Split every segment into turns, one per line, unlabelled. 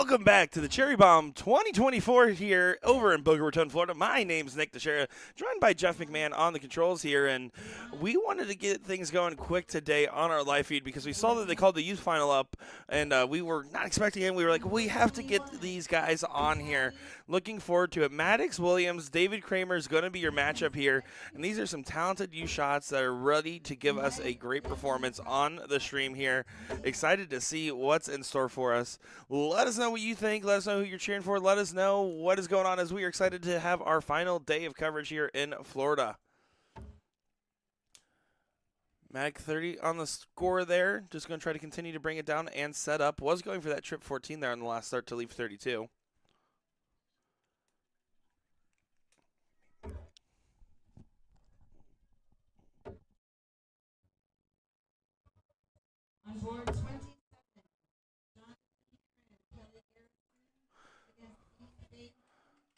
Welcome back to the Cherry Bomb 2024 here over in Boca Raton, Florida. My name's Nick Teixeira, joined by Jeff McMahon on the controls here, and we wanted to get things going quick today on our live feed because we saw that they called the youth final up, and we were not expecting it. We were like, we have to get these guys on here. Looking forward to it. Maddox Williams, David Kramer is going to be your matchup here, and these are some talented youth shots that are ready to give us a great performance on the stream here. Excited to see what's in store for us. Let us know what you think. Let us know who you're cheering for. Let us know what is going on as we are excited to have our final day of coverage here in Florida. Mag 30 on the score there. Just going to try to continue to bring it down and set up. Was going for that trip 14 there on the last start to leave 32.
On board 27.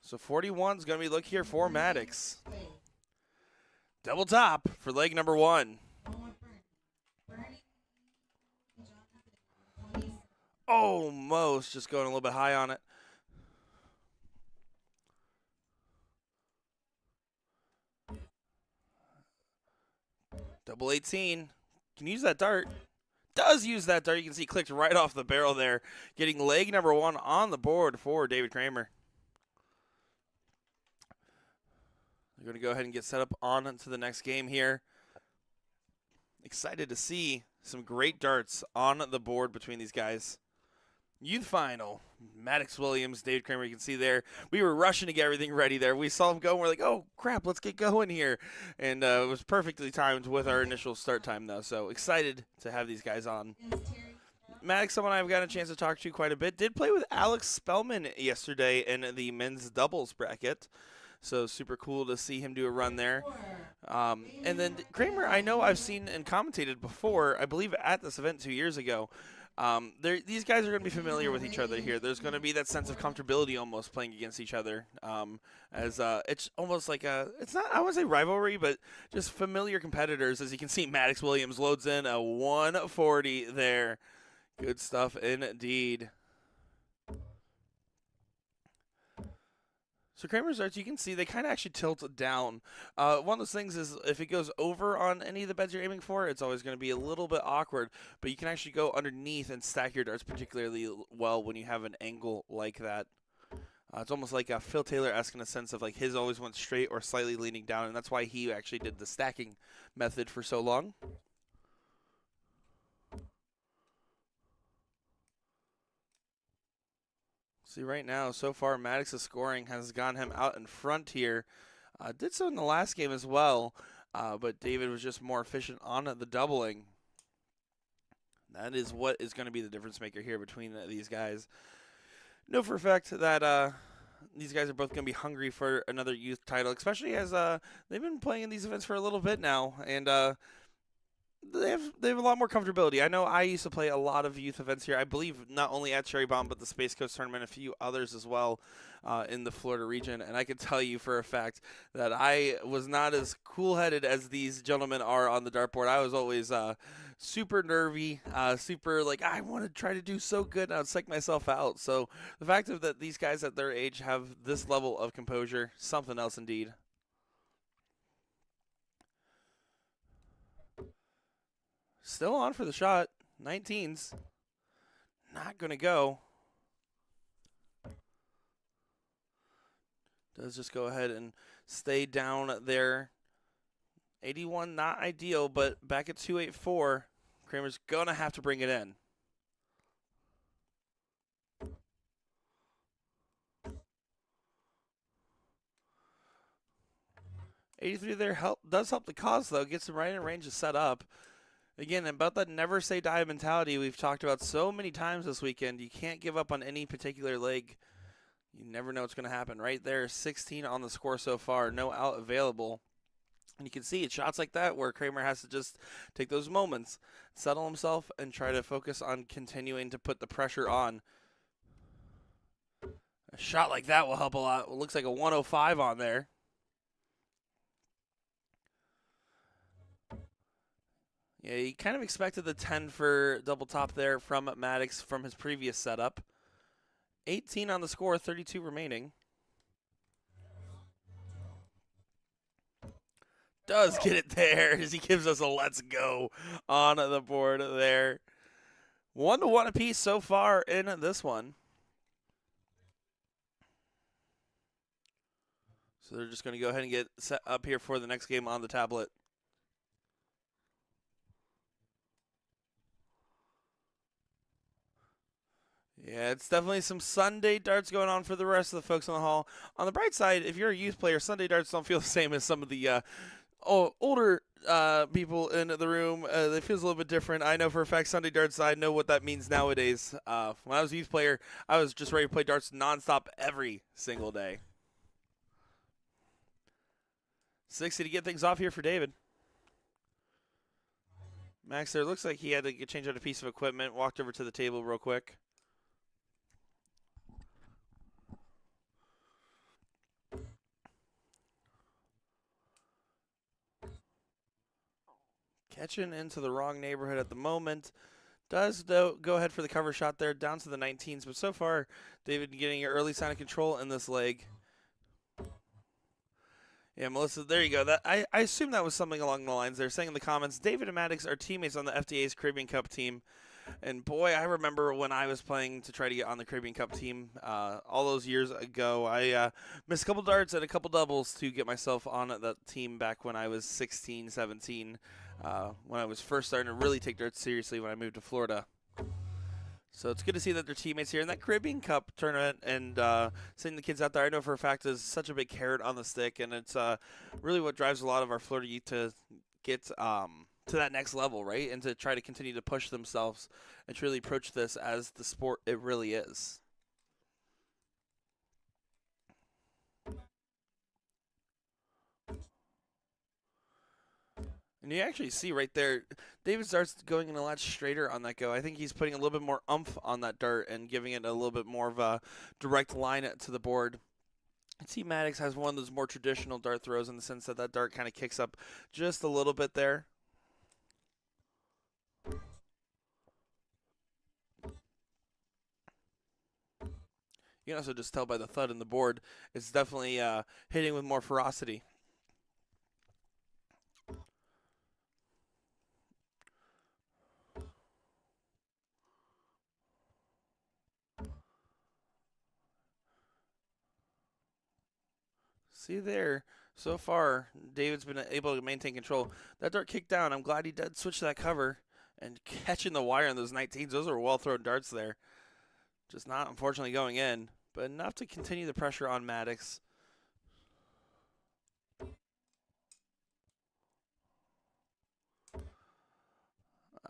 So 41 is going to be look here for Maddox. Double top for leg number one. Almost just going a little bit high on it. Double 18. Can use that dart. Does use that dart. You can see clicked right off the barrel there. Getting leg number one on the board for David Kramer. We're going to go ahead and get set up on to the next game here. Excited to see some great darts on the board between these guys. Youth final. Maddox Williams, David Kramer, you can see there. We were rushing to get everything ready there. We saw him go, and we're like, oh, crap, let's get going here. And it was perfectly timed with our initial start time, though. So excited to have these guys on. Maddox, someone I've gotten a chance to talk to quite a bit, did play with Alex Spellman yesterday in the men's doubles bracket. So super cool to see him do a run there. And then Kramer, I know I've seen and commentated before, I believe at this event 2 years ago. These guys are going to be familiar with each other here. There's going to be that sense of comfortability almost playing against each other. It's almost like it's not, I wouldn't say rivalry, but just familiar competitors. As you can see, Maddox Williams loads in a 140 there. Good stuff indeed. So Kramer's darts, you can see they kind of actually tilt down. One of those things is if it goes over on any of the beds you're aiming for, it's always going to be a little bit awkward. But you can actually go underneath and stack your darts particularly well when you have an angle like that. It's almost like a Phil Taylor-esque in a sense of like his always went straight or slightly leaning down, and that's why he actually did the stacking method for so long. See right now, so far, Maddox's scoring has gotten him out in front here. Did so in the last game as well, but David was just more efficient on the doubling. That is what is going to be the difference maker here between these guys. Know for a fact that these guys are both going to be hungry for another youth title, especially as they've been playing in these events for a little bit now, and they have a lot more comfortability. I know I used to play a lot of youth events here. I believe not only at Cherry Bomb, but the Space Coast Tournament, a few others as well in the Florida region. And I can tell you for a fact that I was not as cool-headed as these gentlemen are on the dartboard. I was always super nervy, super like, I want to try to do so good, and I would psych myself out. So the fact of that these guys at their age have this level of composure, something else indeed. Still on for the shot. 19s. Not going to go. Does just go ahead and stay down there. 81, not ideal, but back at 284. Kramer's going to have to bring it in. $83 there does help the cause, though. Gets him right in range to set up. Again, about that never say die mentality we've talked about so many times this weekend. You can't give up on any particular leg. You never know what's going to happen. Right there, 16 on the score so far. No out available. And you can see it's shots like that where Kramer has to just take those moments, settle himself, and try to focus on continuing to put the pressure on. A shot like that will help a lot. It looks like a 105 on there. Yeah, he kind of expected the 10 for double top there from Maddox from his previous setup. 18 on the score, 32 remaining. Does get it there as he gives us a let's go on the board there. 1-1 apiece so far in this one. So they're just going to go ahead and get set up here for the next game on the tablet. Yeah, it's definitely some Sunday darts going on for the rest of the folks in the hall. On the bright side, if you're a youth player, Sunday darts don't feel the same as some of the older people in the room. It feels a little bit different. I know for a fact Sunday darts, I know what that means nowadays. When I was a youth player, I was just ready to play darts nonstop every single day. 60 to get things off here for David. Max there looks like he had to change out a piece of equipment, walked over to the table real quick. Catching into the wrong neighborhood at the moment. Does, though, go ahead for the cover shot there, down to the 19s. But so far, David getting an early sign of control in this leg. Yeah, Melissa, there you go. That I assume that was something along the lines. They're saying in the comments, David and Maddox are teammates on the FDA's Caribbean Cup team. And boy, I remember when I was playing to try to get on the Caribbean Cup team all those years ago. I missed a couple darts and a couple doubles to get myself on that team back when I was 16, 17, when I was first starting to really take darts seriously when I moved to Florida. So it's good to see that they're teammates here in that Caribbean Cup tournament, and seeing the kids out there, I know for a fact, is such a big carrot on the stick, and it's really what drives a lot of our Florida youth to get to that next level, right? And to try to continue to push themselves and truly approach this as the sport it really is. And you actually see right there, David starts going in a lot straighter on that go. I think he's putting a little bit more oomph on that dart and giving it a little bit more of a direct line to the board. T. Maddox has one of those more traditional dart throws in the sense that that dart kind of kicks up just a little bit there. You can also just tell by the thud in the board, it's definitely hitting with more ferocity. See there, so far, David's been able to maintain control. That dart kicked down. I'm glad he did switch to that cover and catching the wire on those 19s. Those are well-thrown darts there. Just not, unfortunately, going in, but enough to continue the pressure on Maddox.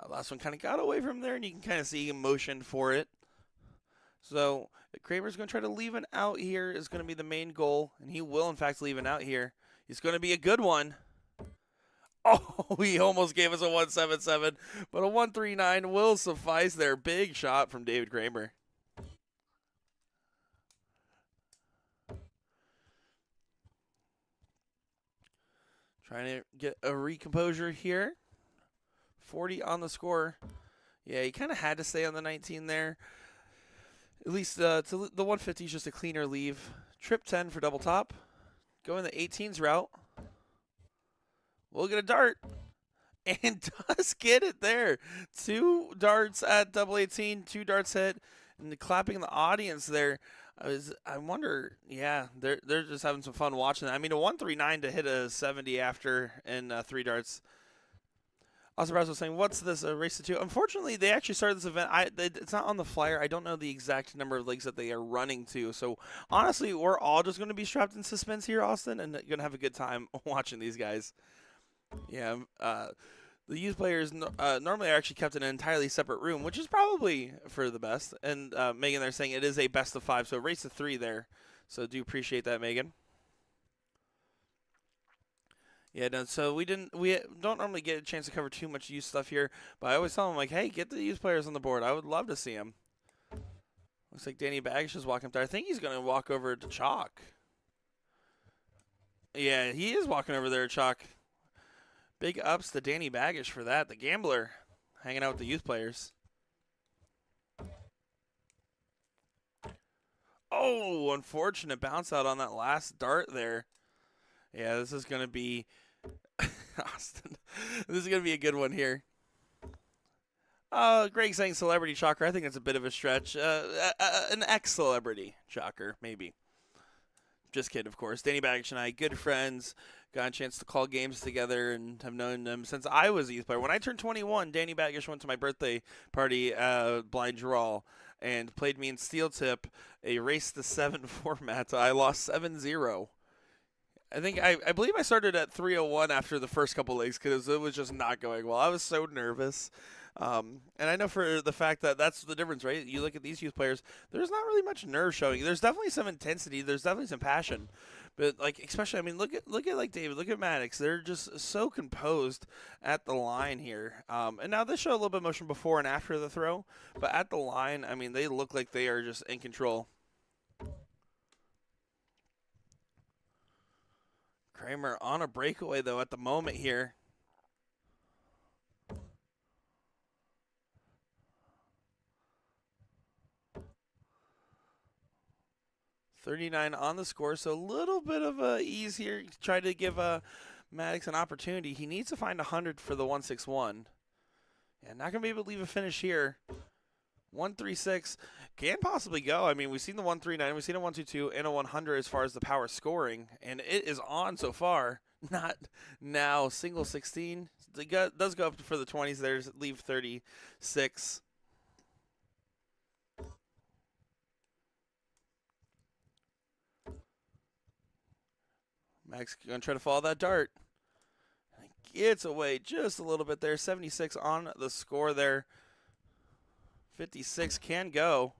Last one kind of got away from there, and you can kind of see him motioned for it. So Kramer's going to try to leave an out here is going to be the main goal, and he will, in fact, leave an out here. He's going to be a good one. Oh, he almost gave us a 177, but a 139 will suffice there. Big shot from David Kramer. Trying to get a recomposure here. 40 on the score. Yeah, he kind of had to stay on the 19 there. At least to the 150 is just a cleaner leave. Trip 10 for double top. Going the 18s route. We'll get a dart. And does get it there. 2 darts at double 18. 2 darts hit. And clapping the audience there. I wonder, yeah, they're just having some fun watching that. I mean, a 139 to hit a 70 after in 3 darts. Also, Broward was saying, what's this, a race to 2? Unfortunately, they actually started this event. It's not on the flyer. I don't know the exact number of legs that they are running to. So, honestly, we're all just going to be strapped in suspense here, Austin, and going to have a good time watching these guys. Yeah, the youth players normally are actually kept in an entirely separate room, which is probably for the best. And Megan, they're saying it is a best of 5, so race to 3 there. So, do appreciate that, Megan. Yeah, no, so we don't normally get a chance to cover too much youth stuff here, but I always tell them, like, hey, get the youth players on the board. I would love to see them. Looks like Danny Baggish is walking up there. I think he's going to walk over to Chalk. Yeah, he is walking over there to Chalk. Big ups to Danny Baggish for that, the gambler, hanging out with the youth players. Oh, unfortunate bounce out on that last dart there. Yeah, this is going to be Austin. This is going to be a good one here. Greg saying celebrity shocker. I think that's a bit of a stretch. An ex-celebrity shocker, maybe. Just kidding, of course. Danny Baggage and I, good friends, got a chance to call games together and have known them since I was a youth player. When I turned 21, Danny Baggage went to my birthday party, blind draw, and played me in Steel Tip, a race to 7 format. I lost 7-0. I believe I started at 301 after the first couple legs because it was just not going well. I was so nervous. And I know for the fact that that's the difference, right? You look at these youth players, there's not really much nerve showing. There's definitely some intensity. There's definitely some passion. But, like, especially, I mean, look at like David, look at Maddox. They're just so composed at the line here. And now they show a little bit of motion before and after the throw. But at the line, I mean, they look like they are just in control. Kramer on a breakaway, though, at the moment here. $39 on the score, so a little bit of ease here. Try to give Maddox an opportunity. He needs to find 100 for the 161. Yeah, not going to be able to leave a finish here. 136 can possibly go. I mean, we've seen the 139, we've seen a 122, and a 100 as far as the power scoring, and it is on so far. Not now. Single 16. It does go up for the 20s. There's leave 36. Max going to try to follow that dart. Gets away just a little bit there. 76 on the score there. 56 can go.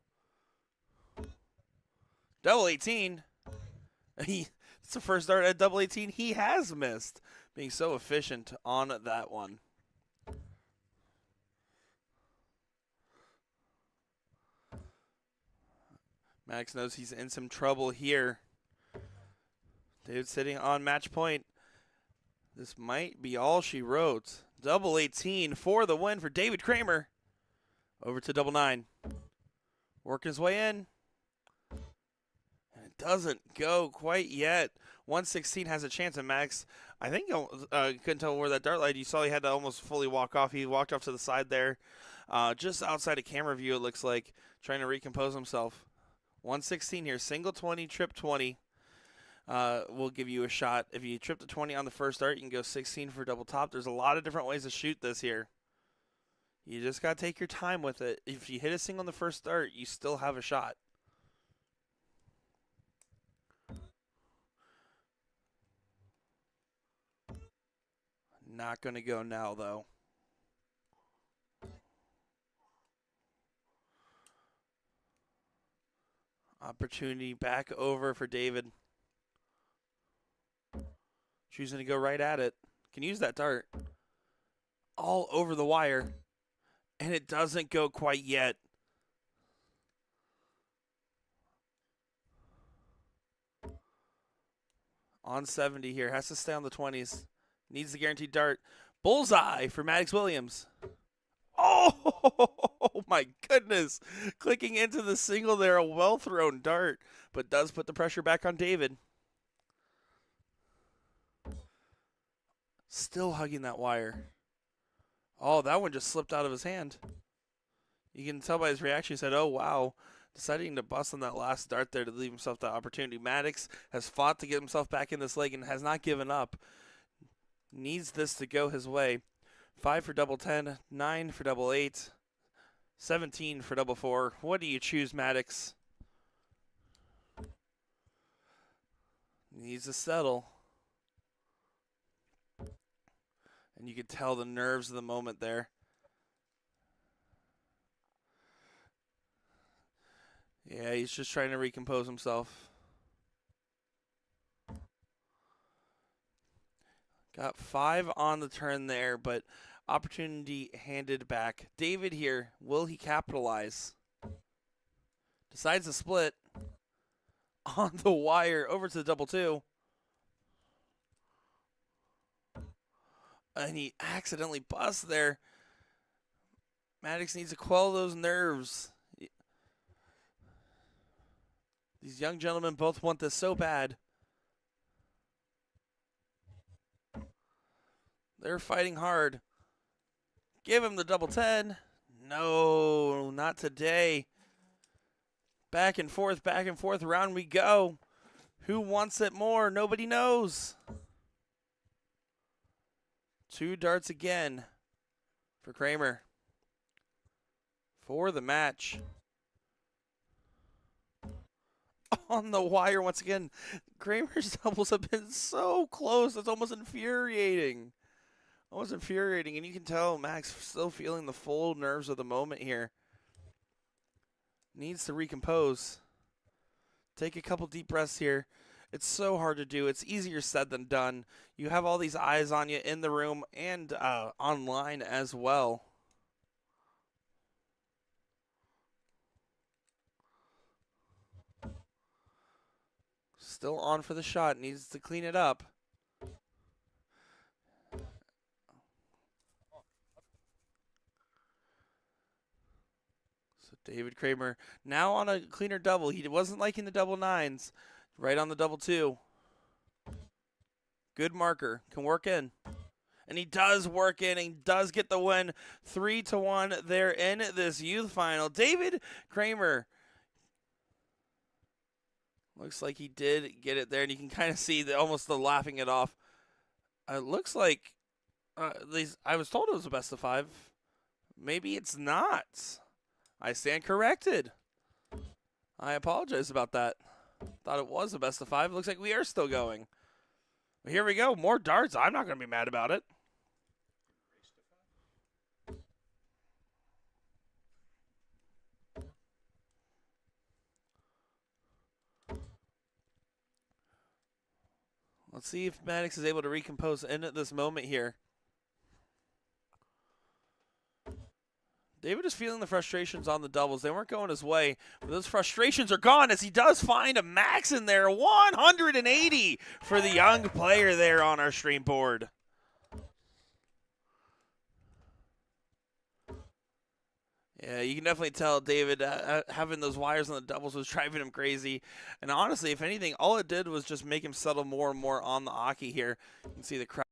Double 18. It's the first dart at double 18 he has missed. Being so efficient on that one. Max knows he's in some trouble here. David sitting on match point. This might be all she wrote. Double 18 for the win for David Kramer. Over to double 9. Working his way in. And it doesn't go quite yet. 116 has a chance, and Max, I think, couldn't tell where that dart light. You saw he had to almost fully walk off. He walked off to the side there. Just outside of camera view, it looks like, trying to recompose himself. 116 here. Single 20, trip 20. Will give you a shot. If you trip to 20 on the first dart, you can go 16 for double top. There's a lot of different ways to shoot this here. You just got to take your time with it. If you hit a single on the first dart, you still have a shot. Not going to go now, though. Opportunity back over for David. Choosing to go right at it. Can use that dart. All over the wire. And it doesn't go quite yet. On 70 here. Has to stay on the 20s. Needs the guaranteed dart. Bullseye for Maddox Williams. Oh, my goodness. Clicking into the single there. A well-thrown dart. But does put the pressure back on David. Still hugging that wire. Oh, that one just slipped out of his hand. You can tell by his reaction, he said, oh, wow. Deciding to bust on that last dart there to leave himself the opportunity. Maddox has fought to get himself back in this leg and has not given up. Needs this to go his way. 5 for double 10, 9 for double 8, 17 for double 4. What do you choose, Maddox? Needs to settle. And you could tell the nerves of the moment there. Yeah, he's just trying to recompose himself. Got 5 on the turn there, but opportunity handed back. David here, will he capitalize? Decides to split on the wire over to the double 2. And he accidentally busts there. Maddox needs to quell those nerves. These young gentlemen both want this so bad. They're fighting hard. Give him the double 10. No, not today. Back and forth, round we go. Who wants it more? Nobody knows. 2 darts again for Kramer for the match. On the wire once again. Kramer's doubles have been so close. It's almost infuriating. And you can tell Max still feeling the full nerves of the moment here. Needs to recompose. Take a couple deep breaths here. It's so hard to do. It's easier said than done. You have all these eyes on you in the room and online as well. Still on for the shot. Needs to clean it up. So David Kramer now on a cleaner double. He wasn't liking the double 9s. Right on the double 2. Good marker. Can work in. And he does work in and does get the win. 3-1 there in this youth final. David Kramer. Looks like he did get it there, and you can kind of see almost the laughing it off. It looks like I was told it was a best of 5. Maybe it's not. I stand corrected. I apologize about that. Thought it was a best of 5. Looks like we are still going. Here we go. More darts. I'm not going to be mad about it. Let's see if Maddox is able to recompose in at this moment here. David is feeling the frustrations on the doubles. They weren't going his way, but those frustrations are gone as he does find a max in there. 180 for the young player there on our stream board. Yeah, you can definitely tell David having those wires on the doubles was driving him crazy. And honestly, if anything, all it did was just make him settle more and more on the Aki here. You can see the crowd.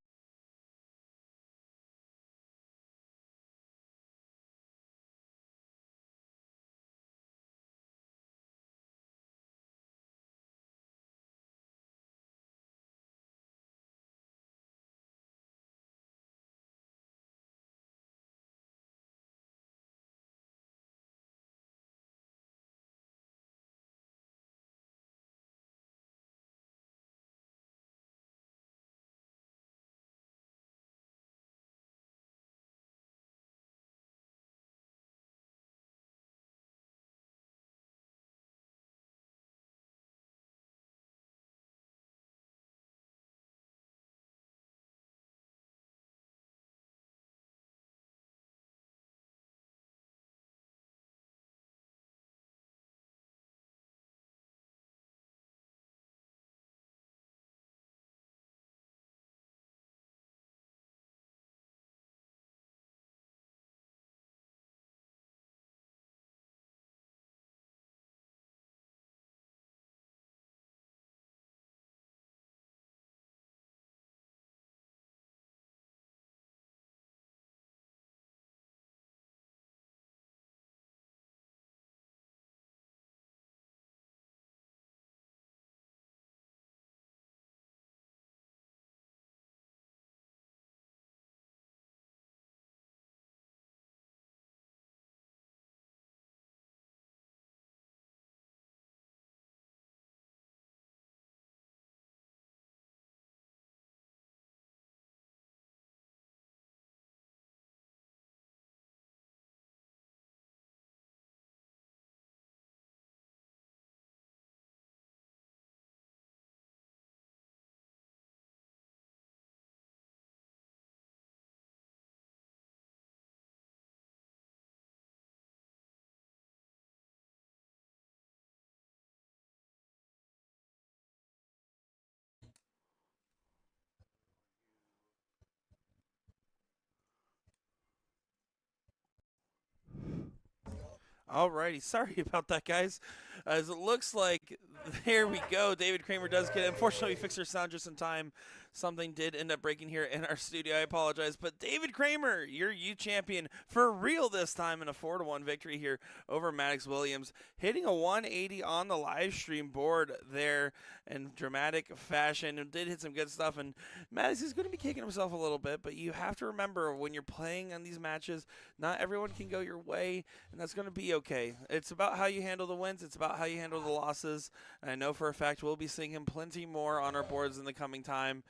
Alrighty, sorry about that, guys. As it looks like, there we go. David Kramer does get it. Unfortunately, we fixed our sound just in time. Something did end up breaking here in our studio. I apologize. But David Kramer, your youth champion for real this time in a 4-1 victory here over Maddox Williams. Hitting a 180 on the live stream board there in dramatic fashion. And did hit some good stuff. And Maddox is going to be kicking himself a little bit. But you have to remember when you're playing on these matches, not everyone can go your way. And that's going to be okay. It's about how you handle the wins. It's about how you handle the losses. And I know for a fact we'll be seeing him plenty more on our boards in the coming time.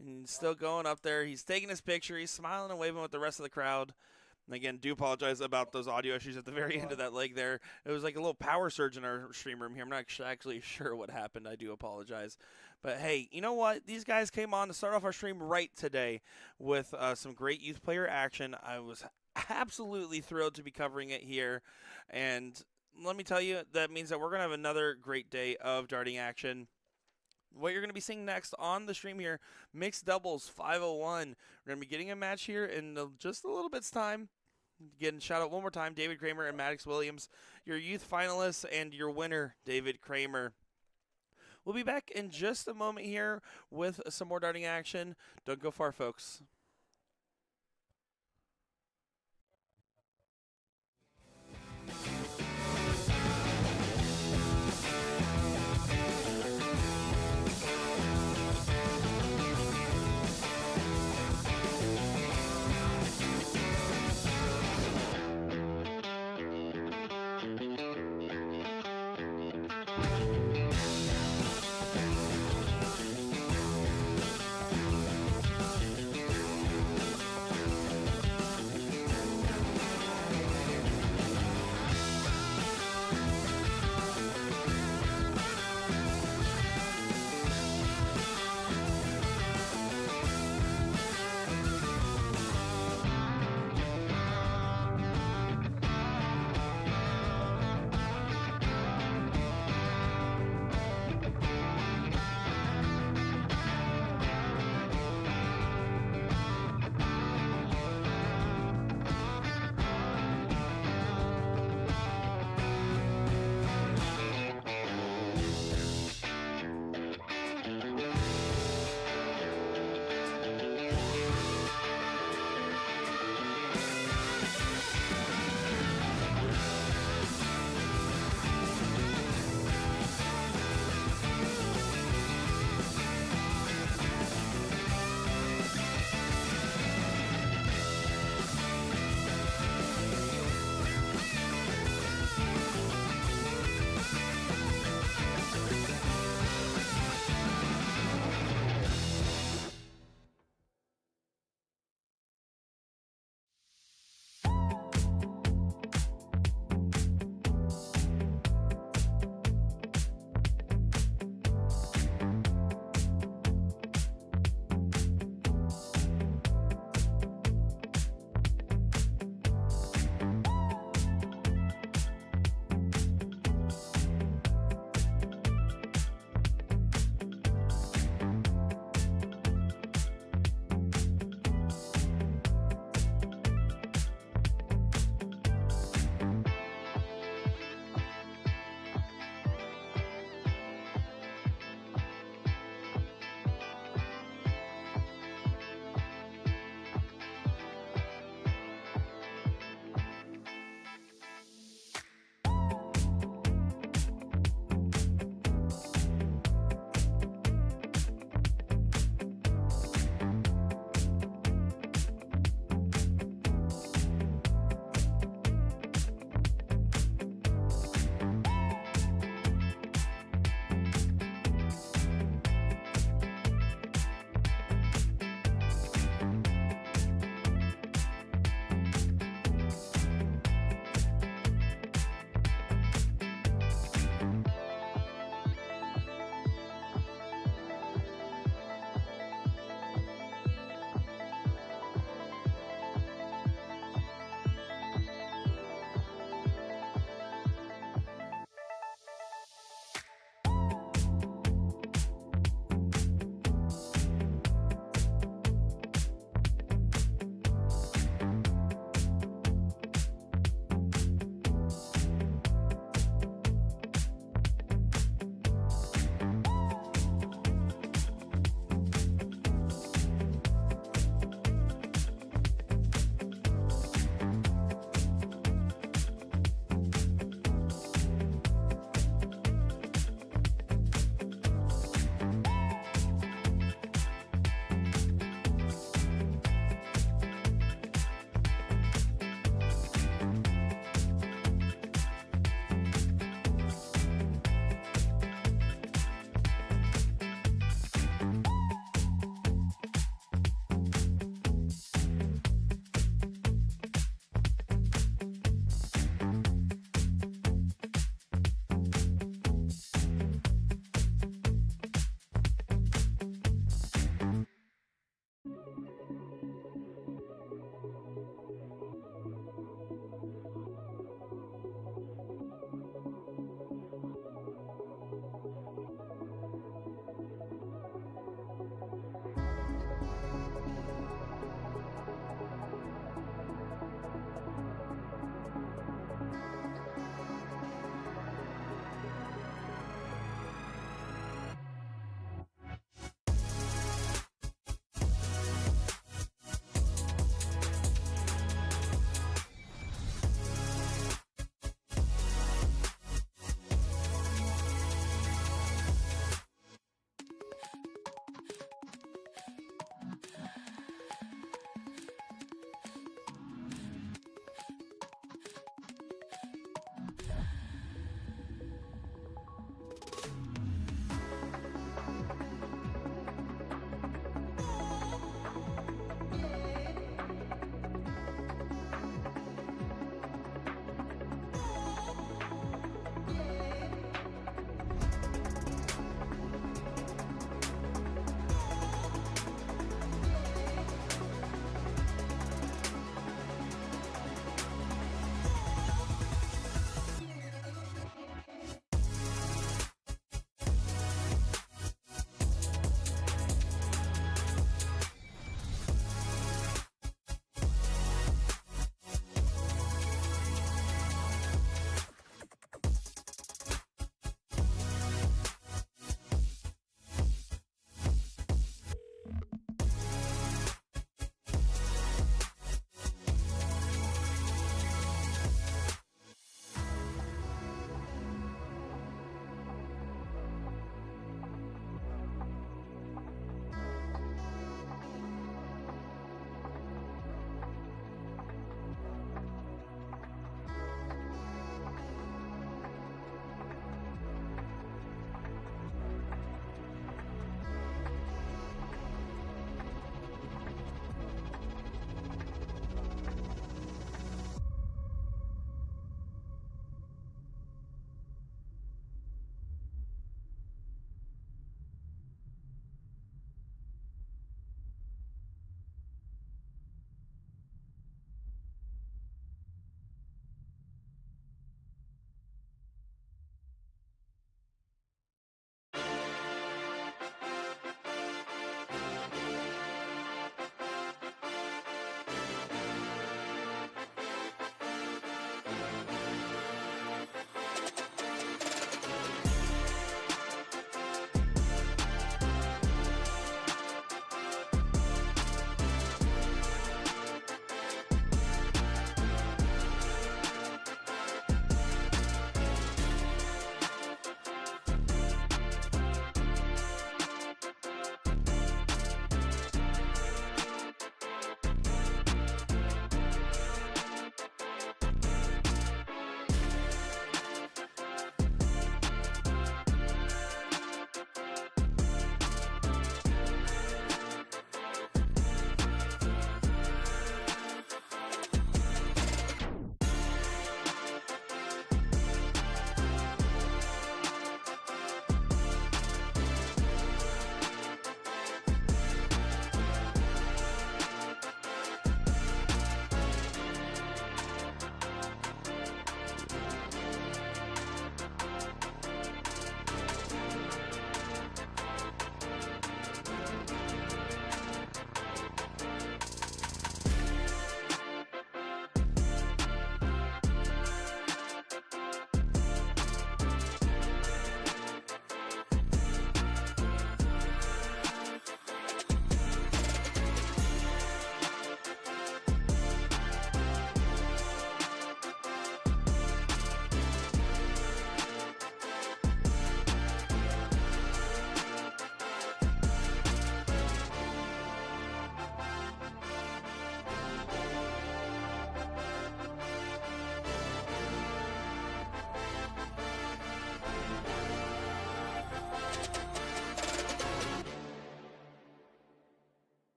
And still going up there. He's taking his picture. He's smiling and waving with the rest of the crowd. And again, do apologize about those audio issues at the very end of that leg there. It was like a little power surge in our stream room here. I'm not actually sure what happened. I do apologize. But hey, you know what? These guys came on to start off our stream right today with some great youth player action. I was absolutely thrilled to be covering it here. And let me tell you, that means that we're going to have another great day of darting action. What you're going to be seeing next on the stream here, mixed doubles 501. We're going to be getting a match here in just a little bit's time. Again, shout out one more time, David Kramer and Maddox Williams, your youth finalists and your winner, David Kramer. We'll be back in just a moment here with some more darting action. Don't go far, folks.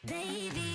baby.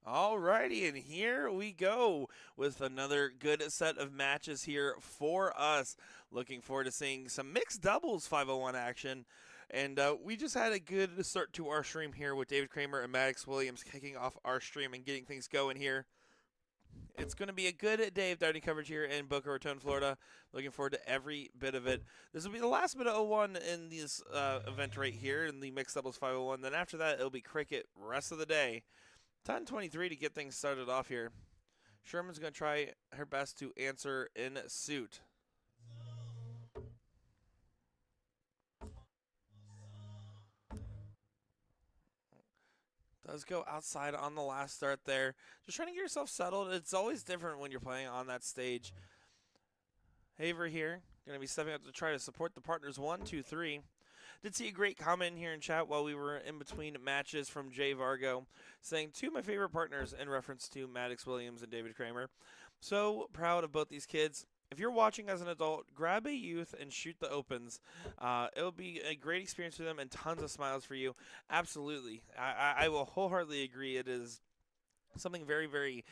Alrighty, and here we go with another good set of matches here for us. Looking forward to seeing some mixed doubles 501 action. And we just had a good start to our stream here with David Kramer and Maddox Williams kicking off our stream and getting things going here. It's going to be a good day of darting coverage here in Boca Raton, Florida. Looking forward to every bit of it. This will be the last bit of 01 in this event right here in the mixed doubles 501. Then after that, it'll be cricket rest of the day. 10:23 to get things started off here. Sherman's going to try her best to answer in suit. Does go outside on the last start there. Just trying to get yourself settled. It's always different when you're playing on that stage. Haver here, going to be stepping up to try to support the partners 1, 2, 3. Did see a great comment here in chat while we were in between matches from Jay Vargo saying two of my favorite partners in reference to Maddox Williams and David Kramer. So proud of both these kids. If you're watching as an adult, grab a youth and shoot the opens. It'll be a great experience for them and tons of smiles for you. Absolutely. I will wholeheartedly agree. It is something very, very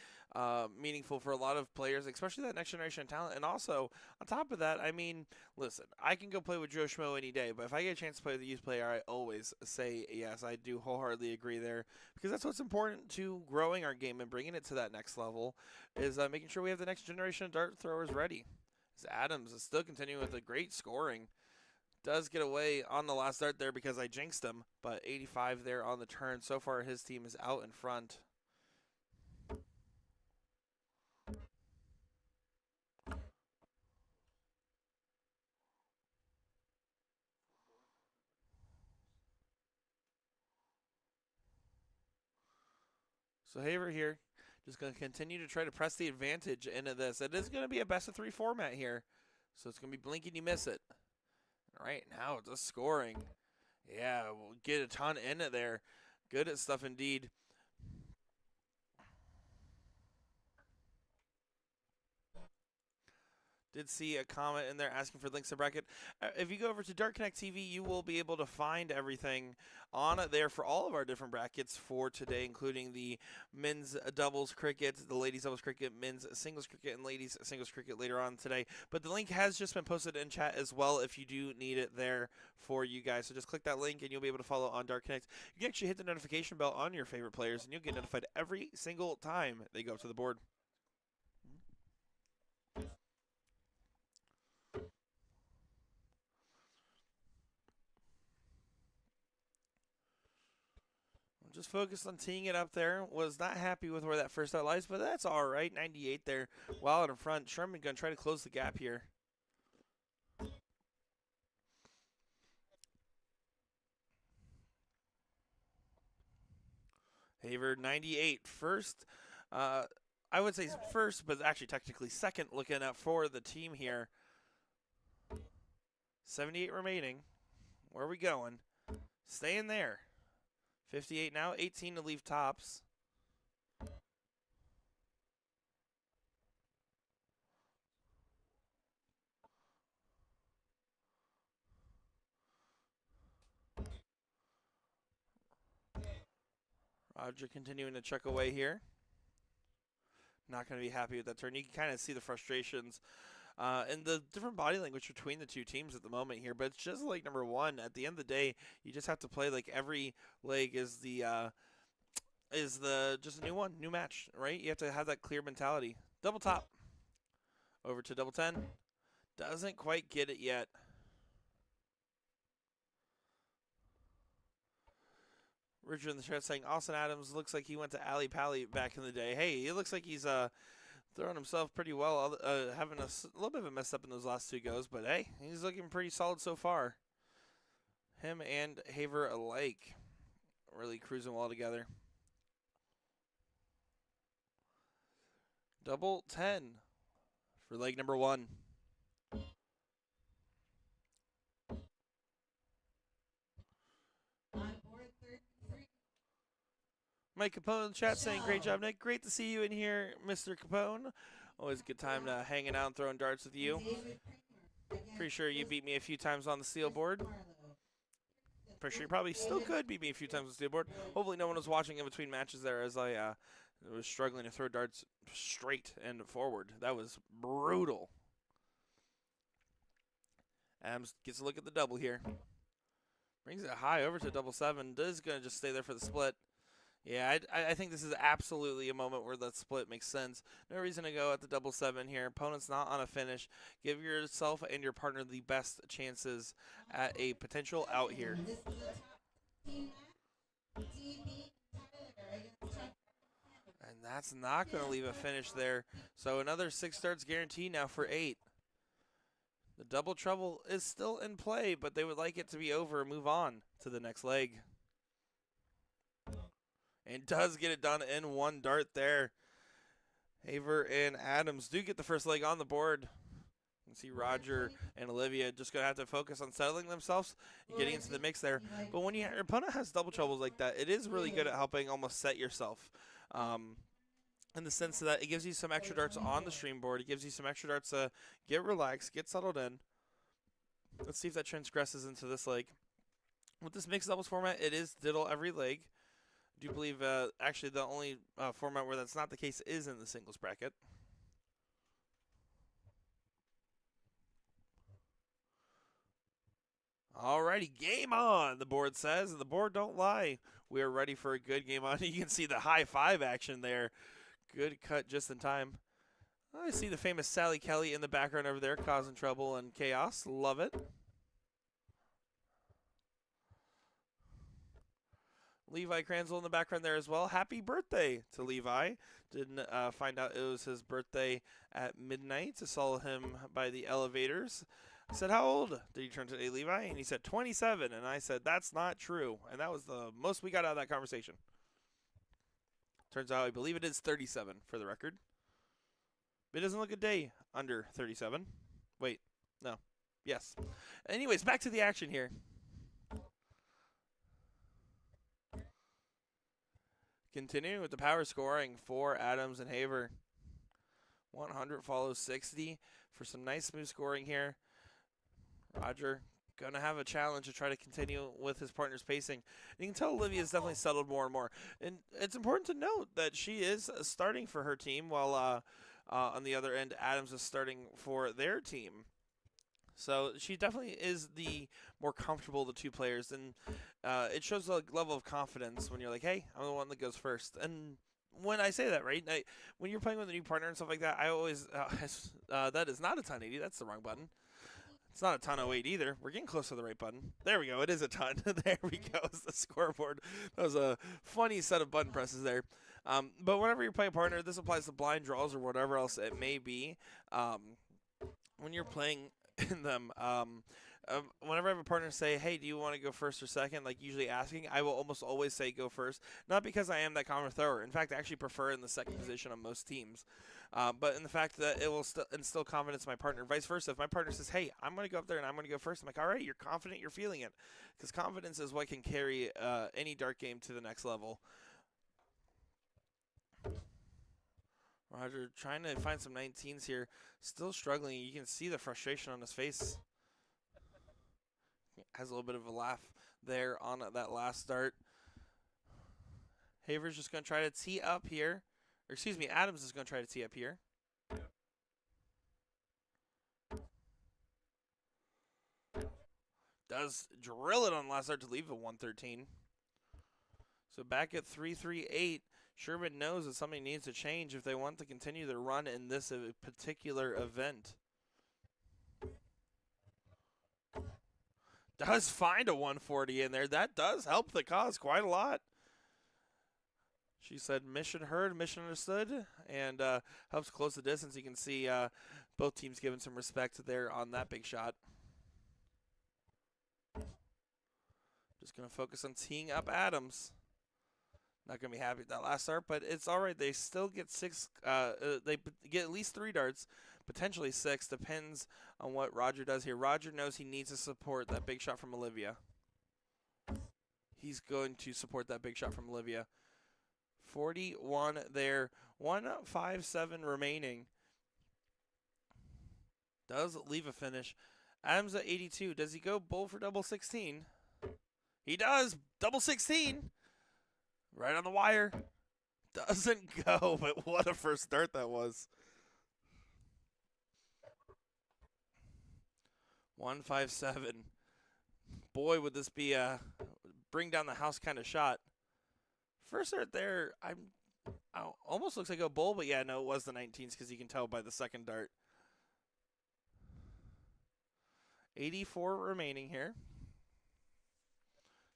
meaningful for a lot of players, especially that next generation of talent. And also, on top of that, I mean, listen, I can go play with Joe Schmo any day, but if I get a chance to play with a youth player, I always say yes. I do wholeheartedly agree there, because that's what's important to growing our game and bringing it to that next level, is making sure we have the next generation of dart throwers ready. As Adams is still continuing with a great scoring. Does get away on the last dart there because I jinxed him, but 85 there on the turn. So far, his team is out in front. So Haver here, just going to continue to try to press the advantage into this. It is going to be a best of 3 format here, so it's going to be blink and you miss it. Right now, just scoring. Yeah, we'll get a ton in it there. Good at stuff indeed. Did see a comment in there asking for links to bracket. If you go over to Dart Connect TV, you will be able to find everything on there for all of our different brackets for today, including the men's doubles cricket, the ladies doubles cricket, men's singles cricket, and ladies singles cricket later on today. But the link has just been posted in chat as well if you do need it there for you guys. So just click that link and you'll be able to follow on Dart Connect. You can actually hit the notification bell on your favorite players and you'll get notified every single time they go up to the board. Just focused on teeing it up there. Was not happy with where that first out lies, but that's all right. 98 there, well out in front. Sherman going to try to close the gap here. Haver 98 first. I would say first, but actually technically second looking at for the team here. 78 remaining. Where are we going? Staying there. 58 now, 18 to leave tops. Roger continuing to check away here. Not going to be happy with that turn. You can kind of see the frustrations and the different body language between the two teams at the moment here. But it's just like number one. At the end of the day, you just have to play like every leg is just a new one, new match, right? You have to have that clear mentality. Double top. Over to double 10. Doesn't quite get it yet. Richard in the chat saying Austin Adams looks like he went to Ali Pally back in the day. Hey, it looks like he's throwing himself pretty well, having a little bit of a mess up in those last two goes, but hey, he's looking pretty solid so far. Him and Haver alike really cruising well together. Double 10 for leg number one. Mike Capone in the chat saying, great job, Nick. Great to see you in here, Mr. Capone. Always a good time to hanging out and throwing darts with you. Pretty sure you beat me a few times on the steel board. Pretty sure you probably still could beat me a few times on the steel board. Hopefully no one was watching in between matches there as I was struggling to throw darts straight and forward. That was brutal. Adams gets a look at the double here. Brings it high over to double 7. Is going to just stay there for the split. Yeah, I think this is absolutely a moment where that split makes sense. No reason to go at the double 7 here. Opponent's not on a finish. Give yourself and your partner the best chances at a potential out here. And that's not going to leave a finish there. So another 6 starts guaranteed now for 8. The double trouble is still in play, but they would like it to be over and move on to the next leg. And does get it done in 1 dart there. Haver and Adams do get the first leg on the board. You can see Roger and Olivia just going to have to focus on settling themselves and getting into the mix there. But when your opponent has double troubles like that, it is really good at helping almost set yourself. In the sense that it gives you some extra darts on the stream board. It gives you some extra darts to get relaxed, get settled in. Let's see if that transgresses into this leg. With this mixed doubles format, it is diddle every leg. I do believe actually the only format where that's not the case is in the singles bracket. Alrighty, game on, the board says, and the board don't lie. We are ready for a good game on. You can see the high five action there. Good cut just in time. I see the famous Sally Kelly in the background over there causing trouble and chaos. Love it. Levi Kranzel in the background there as well. Happy birthday to Levi. Didn't find out it was his birthday at midnight. I saw him by the elevators. I said, how old did you turn today, Levi? And he said, 27. And I said, that's not true. And that was the most we got out of that conversation. Turns out I believe it is 37 for the record. It doesn't look a day under 37. Wait, no. Yes. Anyways, back to the action here. Continuing with the power scoring for Adams and Haver. 100 follows 60 for some nice smooth scoring here. Roger going to have a challenge to try to continue with his partner's pacing. You can tell Olivia's definitely settled more and more. And it's important to note that she is starting for her team while on the other end, Adams is starting for their team. So she definitely is the more comfortable of the two players. And it shows a level of confidence when you're like, hey, I'm the one that goes first. And when I say that, right, when you're playing with a new partner and stuff like that, I always, that is not a 1080. That's the wrong button. It's not a ton 08 either. We're getting close to the right button. There we go. It is a ton. There we go. It's the scoreboard. That was a funny set of button presses there. But whenever you're playing a partner, this applies to blind draws or whatever else it may be. When you're playing in them, whenever I have a partner say, hey, do you want to go first or second, like usually asking, I will almost always say go first. Not because I am that common thrower. In fact, I actually prefer in the second position on most teams. But in the fact that it will instill confidence in my partner. Vice versa, if my partner says, hey, I'm going to go up there and I'm going to go first, I'm like, all right, you're confident, you're feeling it. Because confidence is what can carry any dart game to the next level. Roger trying to find some 19s here. Still struggling. You can see the frustration on his face. Has a little bit of a laugh there on that last start. Haver's just going to try to tee up here. Or excuse me, Adams is going to try to tee up here. Does drill it on the last start to leave a 113. So back at 3-3-8. Sherman knows that something needs to change if they want to continue their run in this particular event. Does find a 140 in there. That does help the cause quite a lot. She said mission heard, mission understood, and helps close the distance. You can see both teams giving some respect there on that big shot. Just going to focus on teeing up Adams. Not going to be happy with that last start, but it's all right. They still get 6. They get at least 3 darts, potentially 6. Depends on what Roger does here. Roger knows he needs to support that big shot from Olivia. He's going to support that big shot from Olivia. 41 there. 157 remaining. Does leave a finish. Adams at 82. Does he go bull for double 16? He does. Double 16. Right on the wire. Doesn't go, but what a first start that was. 157. Boy, would this be a bring down the house kind of shot. First start there, almost looks like a bull, but yeah, no, it was the 19s because you can tell by the second dart. 84 remaining here.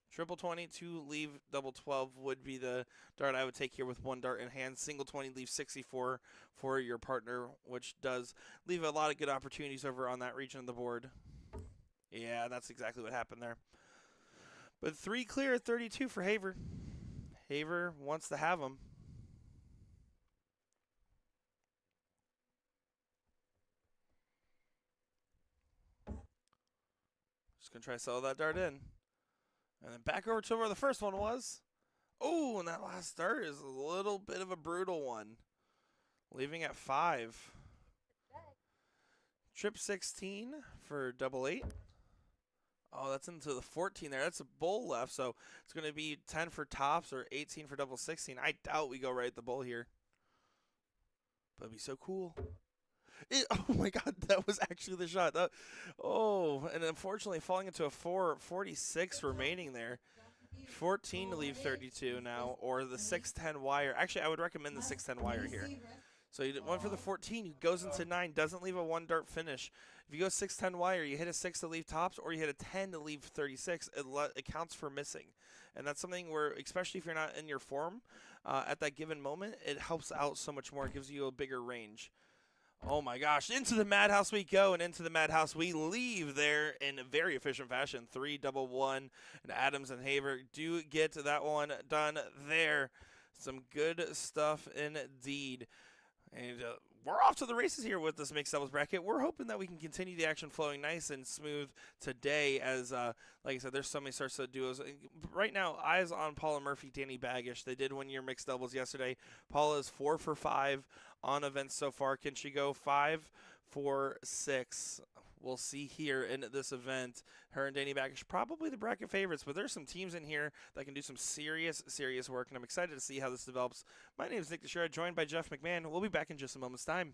Triple 20 to leave double 12 would be the dart I would take here with one dart in hand. Single 20 leaves 64 for your partner, which does leave a lot of good opportunities over on that region of the board. Yeah, that's exactly what happened there. But 3 clear, 32 for Haver. Haver wants to have them. Just going to try to settle that dart in. And then back over to where the first one was. Oh, and that last dart is a little bit of a brutal one. Leaving at 5. Trip 16 for double 8. Oh, that's into the 14 there. That's a bull left, so it's going to be 10 for tops or 18 for double 16. I doubt we go right at the bull here. But it'd be so cool. Oh my God, that was actually the shot. And unfortunately falling into a 446 remaining there. 14 to leave 32 now, or the 610 wire. Actually, I would recommend the 610 wire here. So you went for the 14, goes into 9, doesn't leave a 1 dart finish. If you go 610 wire, you hit a 6 to leave tops, or you hit a 10 to leave 36, it counts for missing. And that's something where, especially if you're not in your form at that given moment, it helps out so much more. It gives you a bigger range. Oh my gosh, into the madhouse we go, and into the madhouse we leave there in a very efficient fashion. 3 double 1, and Adams and Haver do get that one done there. Some good stuff indeed. And we're off to the races here with this mixed doubles bracket. We're hoping that we can continue the action flowing nice and smooth today as, like I said, there's so many starts to duos. Right now, eyes on Paula Murphy, Danny Baggish. They did win your mixed doubles yesterday. Paula is 4 for 5 on events so far. Can she go 5 for 6? We'll see here in this event. Her and Danny Baggish probably the bracket favorites, but there's some teams in here that can do some serious work, and I'm excited to see how this develops. My name is Nick Teixeira, joined by Jeff McMahon. We'll be back in just a moment's time.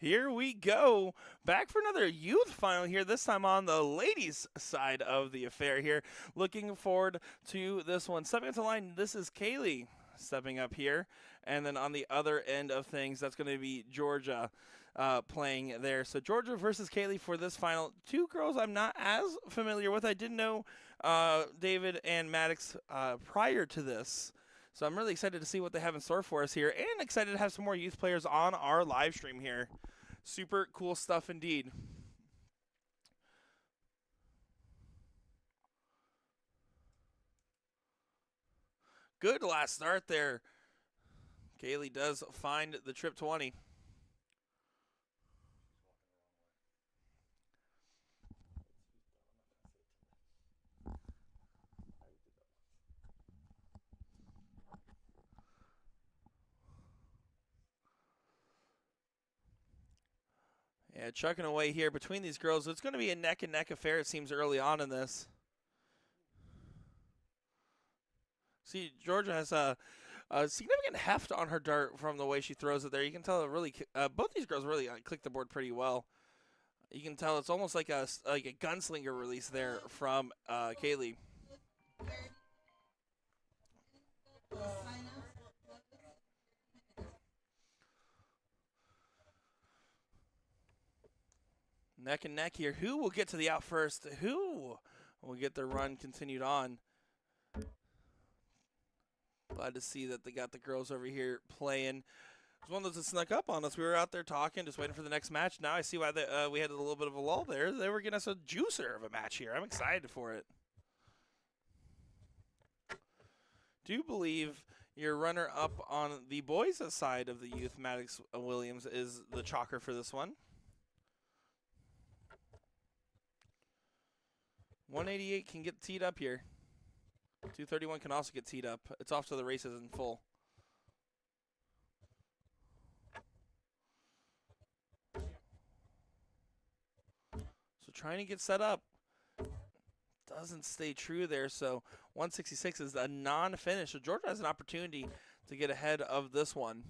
Here we go. Back for another youth final here, this time on the ladies' side of the affair here. Looking forward to this one. Stepping up to the line, this is Kaylee stepping up here. And then on the other end of things, that's going to be Georgia playing there. So Georgia versus Kaylee for this final. Two girls I'm not as familiar with. I didn't know David and Maddox prior to this. So I'm really excited to see what they have in store for us here, and excited to have some more youth players on our live stream here. Super cool stuff indeed. Good last start there. Kaylee does find the trip 20. Yeah, chucking away here between these girls. It's going to be a neck-and-neck affair, it seems, early on in this. See, Georgia has a significant heft on her dart from the way she throws it there. You can tell it really, both these girls really click the board pretty well. You can tell it's almost like a gunslinger release there from Kaylee. Neck and neck here. Who will get to the out first? Who will get their run continued on? Glad to see that they got the girls over here playing. It was one of those that snuck up on us. We were out there talking, just waiting for the next match. Now I see why we had a little bit of a lull there. They were getting us a juicer of a match here. I'm excited for it. Do believe your runner-up on the boys' side of the youth, Maddox Williams, is the chalker for this one. 188 can get teed up here. 231 can also get teed up. It's off to the races in full. So trying to get set up. Doesn't stay true there, so 166 is a non-finish. So Georgia has an opportunity to get ahead of this one.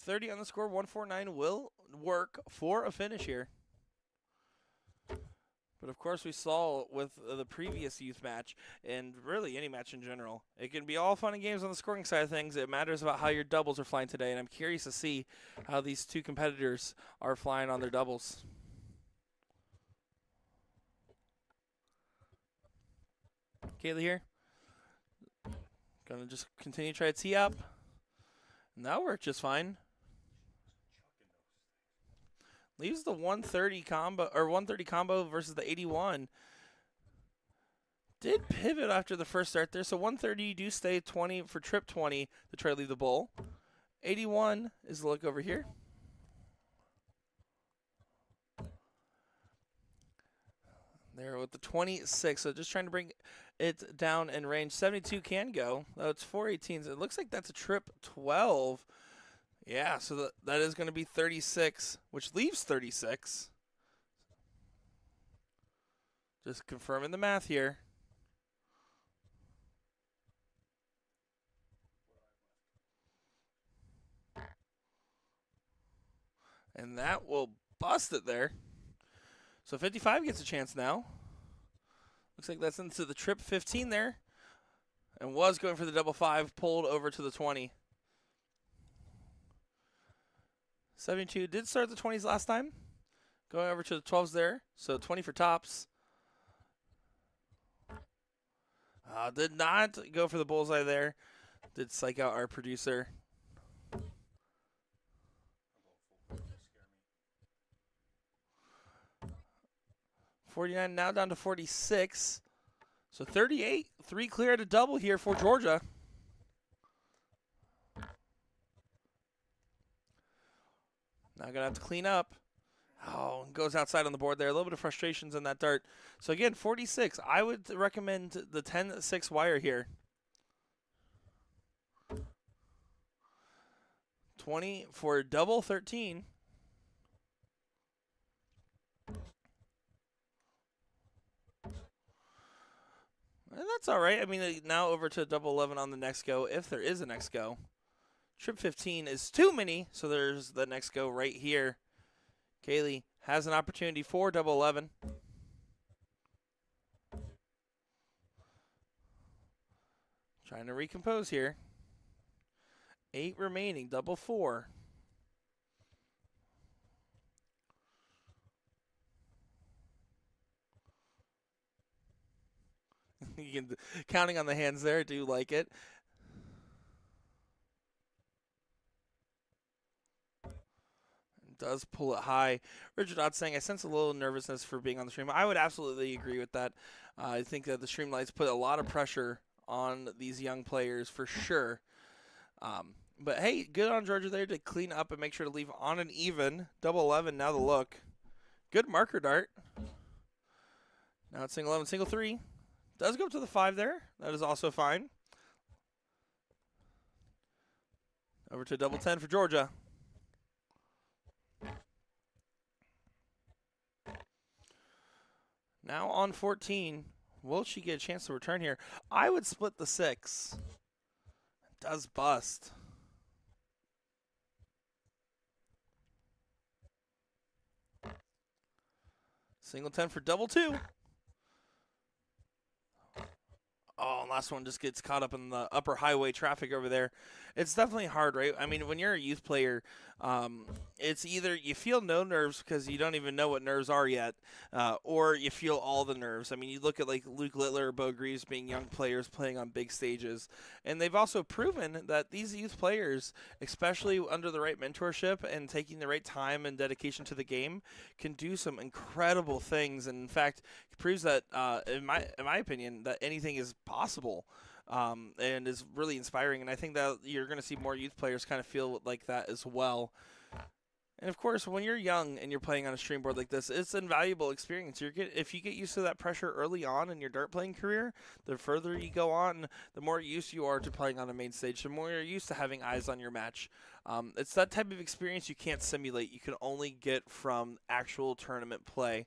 .30 on the score, 149 will work for a finish here. But of course we saw with the previous youth match, and really any match in general, it can be all fun and games on the scoring side of things. It matters about how your doubles are flying today, and I'm curious to see how these two competitors are flying on their doubles. Kaylee here. Gonna just continue to try to tee up. And that worked just fine. Leaves the 130 combo, or 130 combo versus the 81. Did pivot after the first start there, so 130 you do stay 20 for trip 20 to try to leave the bowl. 81 is the look over here. There with the 26, so just trying to bring it down in range. 72 can go, though it's 418s. It looks like that's a trip 12. Yeah, so that is going to be 36, which leaves 36. Just confirming the math here. And that will bust it there. So 55 gets a chance now. Looks like that's into the trip 15 there. And was going for the double 5, pulled over to the 20. 72 did start the 20s last time. Going over to the 12s there. So 20 for tops. Did not go for the bullseye there. Did psych out our producer. 49 now down to 46. So 38. 3 clear at a double here for Georgia. Now going to have to clean up. Oh, goes outside on the board there. A little bit of frustrations in that dart. So again, 46. I would recommend the 10-6 wire here. 20 for double 13. And that's all right. I mean, now over to double 11 on the next go, if there is a next go. Trip 15 is too many, so there's the next go right here. Kaylee has an opportunity for double 11. Trying to recompose here. 8 remaining, double 4. You can, counting on the hands there, do like it. Does pull it high. Richard Ott saying, I sense a little nervousness for being on the stream. I would absolutely agree with that. I think that the stream lights put a lot of pressure on these young players for sure. But hey, good on Georgia there to clean up and make sure to leave on an even. Double 11, now the look. Good marker dart. Now it's single 11, single 3. Does go up to the 5 there. That is also fine. Over to double 10 for Georgia. Now on 14. Will she get a chance to return here? I would split the 6. Does bust. Single 10 for double 2. Oh, last one just gets caught up in the upper highway traffic over there. It's definitely hard, right? I mean, when you're a youth player, it's either you feel no nerves because you don't even know what nerves are yet, or you feel all the nerves. I mean, you look at like Luke Littler or Bo Greaves being young players playing on big stages, and they've also proven that these youth players, especially under the right mentorship and taking the right time and dedication to the game, can do some incredible things. And in fact, it proves that, in my opinion, that anything is possible. And is really inspiring, and I think that you're going to see more youth players kind of feel like that as well. And of course, when you're young and you're playing on a stream board like this, it's an invaluable experience. If you get used to that pressure early on in your dart playing career, the further you go on, the more used you are to playing on a main stage, the more you're used to having eyes on your match. It's that type of experience you can't simulate. You can only get from actual tournament play.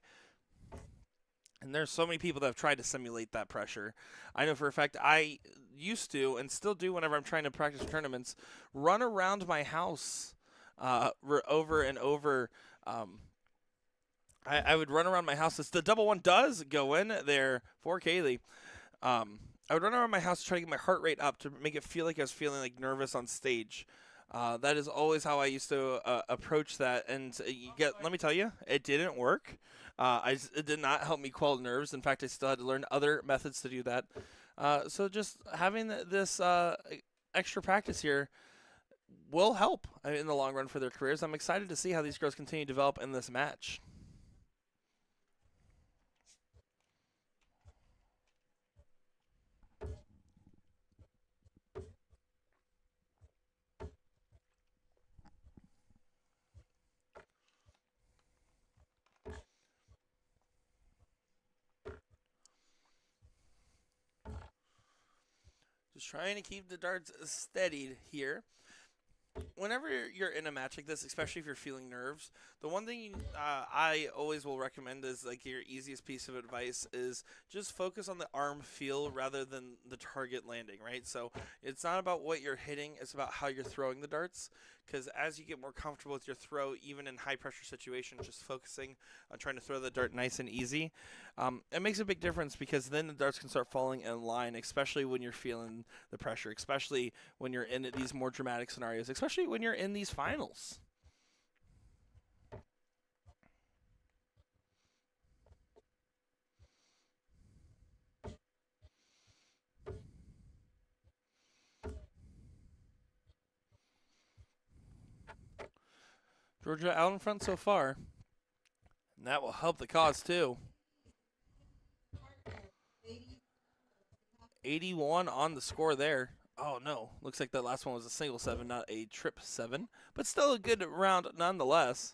And there's so many people that have tried to simulate that pressure. I know for a fact I used to, and still do whenever I'm trying to practice tournaments, run around my house over and over. I would run around my house. The double 1 does go in there for Kaylee. I would run around my house to try to get my heart rate up to make it feel like I was feeling like nervous on stage. That is always how I used to approach that. And let me tell you, it didn't work. It did not help me quell nerves. In fact, I still had to learn other methods to do that. So just having this extra practice here will help in the long run for their careers. I'm excited to see how these girls continue to develop in this match. Just trying to keep the darts steadied here. Whenever you're in a match like this, especially if you're feeling nerves, the one thing I always will recommend is like your easiest piece of advice is just focus on the arm feel rather than the target landing, right? So it's not about what you're hitting, it's about how you're throwing the darts, because as you get more comfortable with your throw, even in high pressure situations, just focusing on trying to throw the dart nice and easy, it makes a big difference, because then the darts can start falling in line, especially when you're feeling the pressure, especially when you're in these more dramatic scenarios, especially when you're in these finals. Georgia out in front so far, and that will help the cause too. 81 on the score there. Oh no, looks like that last one was a single 7, not a trip 7, but still a good round nonetheless.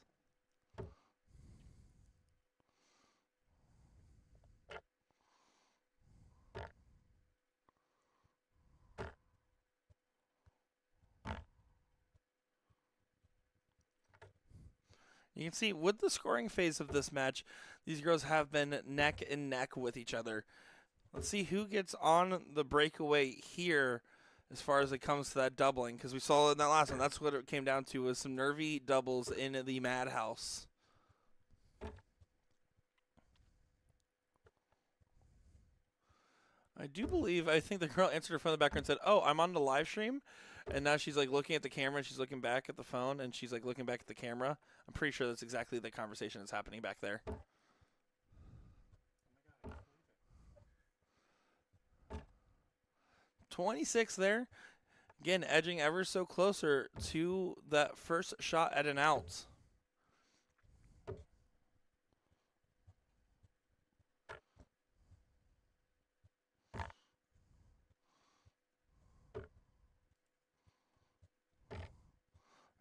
You can see with the scoring phase of this match, these girls have been neck and neck with each other. Let's see who gets on the breakaway here as far as it comes to that doubling, because we saw in that last one, that's what it came down to, was some nervy doubles in the madhouse. I think the girl answered her phone in the background and said, "Oh, I'm on the live stream," and now she's like looking at the camera and she's looking back at the phone and she's like looking back at the camera. I'm pretty sure that's exactly the conversation that's happening back there. 26 there. Again, edging ever so closer to that first shot at an out.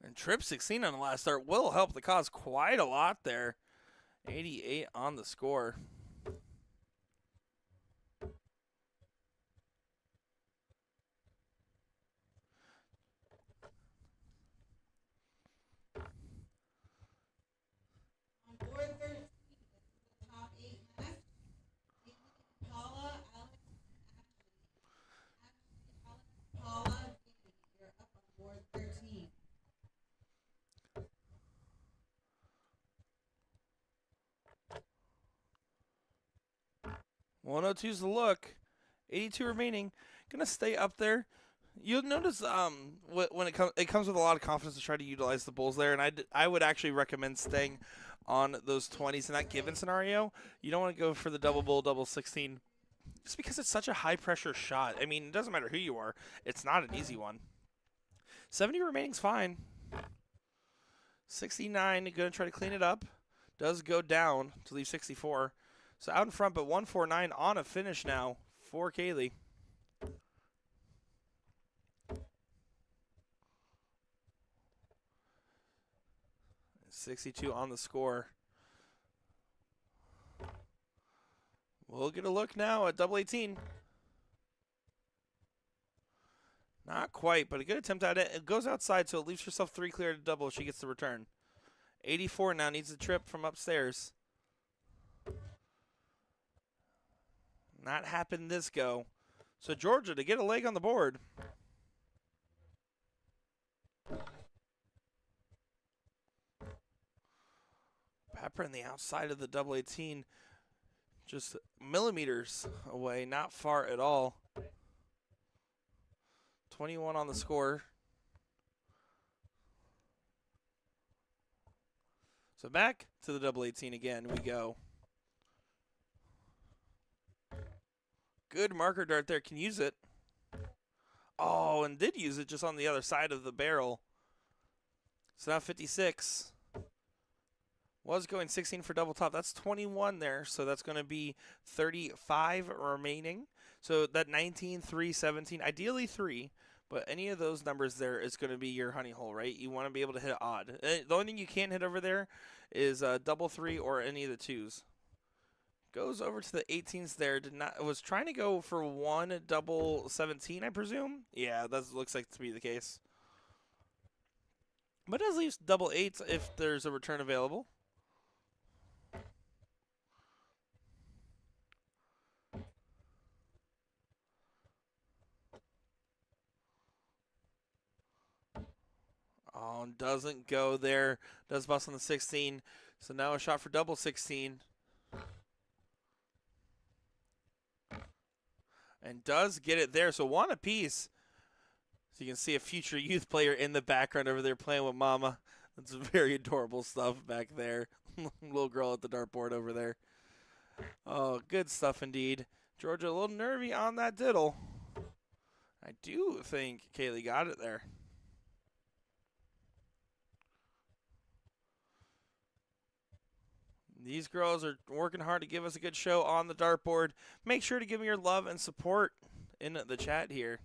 And trip 16 on the last start will help the cause quite a lot there. 88 on the score. One 102's the look. 82 remaining. Gonna stay up there. You'll notice when it comes with a lot of confidence to try to utilize the bulls there, and I would actually recommend staying on those 20s in that given scenario. You don't want to go for the double bull, double 16, just because it's such a high pressure shot. I mean, it doesn't matter who you are. It's not an easy one. 70 remaining's fine. 69, gonna try to clean it up. Does go down to leave 64. So out in front, but 149 on a finish now for Kaylee. $62 on the score. We'll get a look now at double 18. Not quite, but a good attempt at it. It goes outside, so it leaves herself 3 clear to double if she gets the return. 84 now needs a trip from upstairs. Not happened this go. So Georgia to get a leg on the board. Pepper in the outside of the double 18. Just millimeters away, not far at all. 21 on the score. So back to the double 18 again we go. Good marker dart there. Can use it. Oh, and did use it just on the other side of the barrel. So now 56. Was going 16 for double top. That's 21 there. So that's going to be 35 remaining. So that 19, 3, 17, ideally 3. But any of those numbers there is going to be your honey hole, right? You want to be able to hit odd. The only thing you can't hit over there is double 3 or any of the 2s. Goes over to the 18s there. Was trying to go for one double 17, I presume. Yeah, that looks like to be the case. But does leave double 8s if there's a return available. Oh, doesn't go there. Does bust on the 16. So now a shot for double 16. And does get it there. So one apiece. So you can see a future youth player in the background over there playing with mama. That's very adorable stuff back there. Little girl at the dartboard over there. Oh, good stuff indeed. Georgia a little nervy on that diddle. I do think Kaylee got it there. These girls are working hard to give us a good show on the dartboard. Make sure to give me your love and support in the chat here.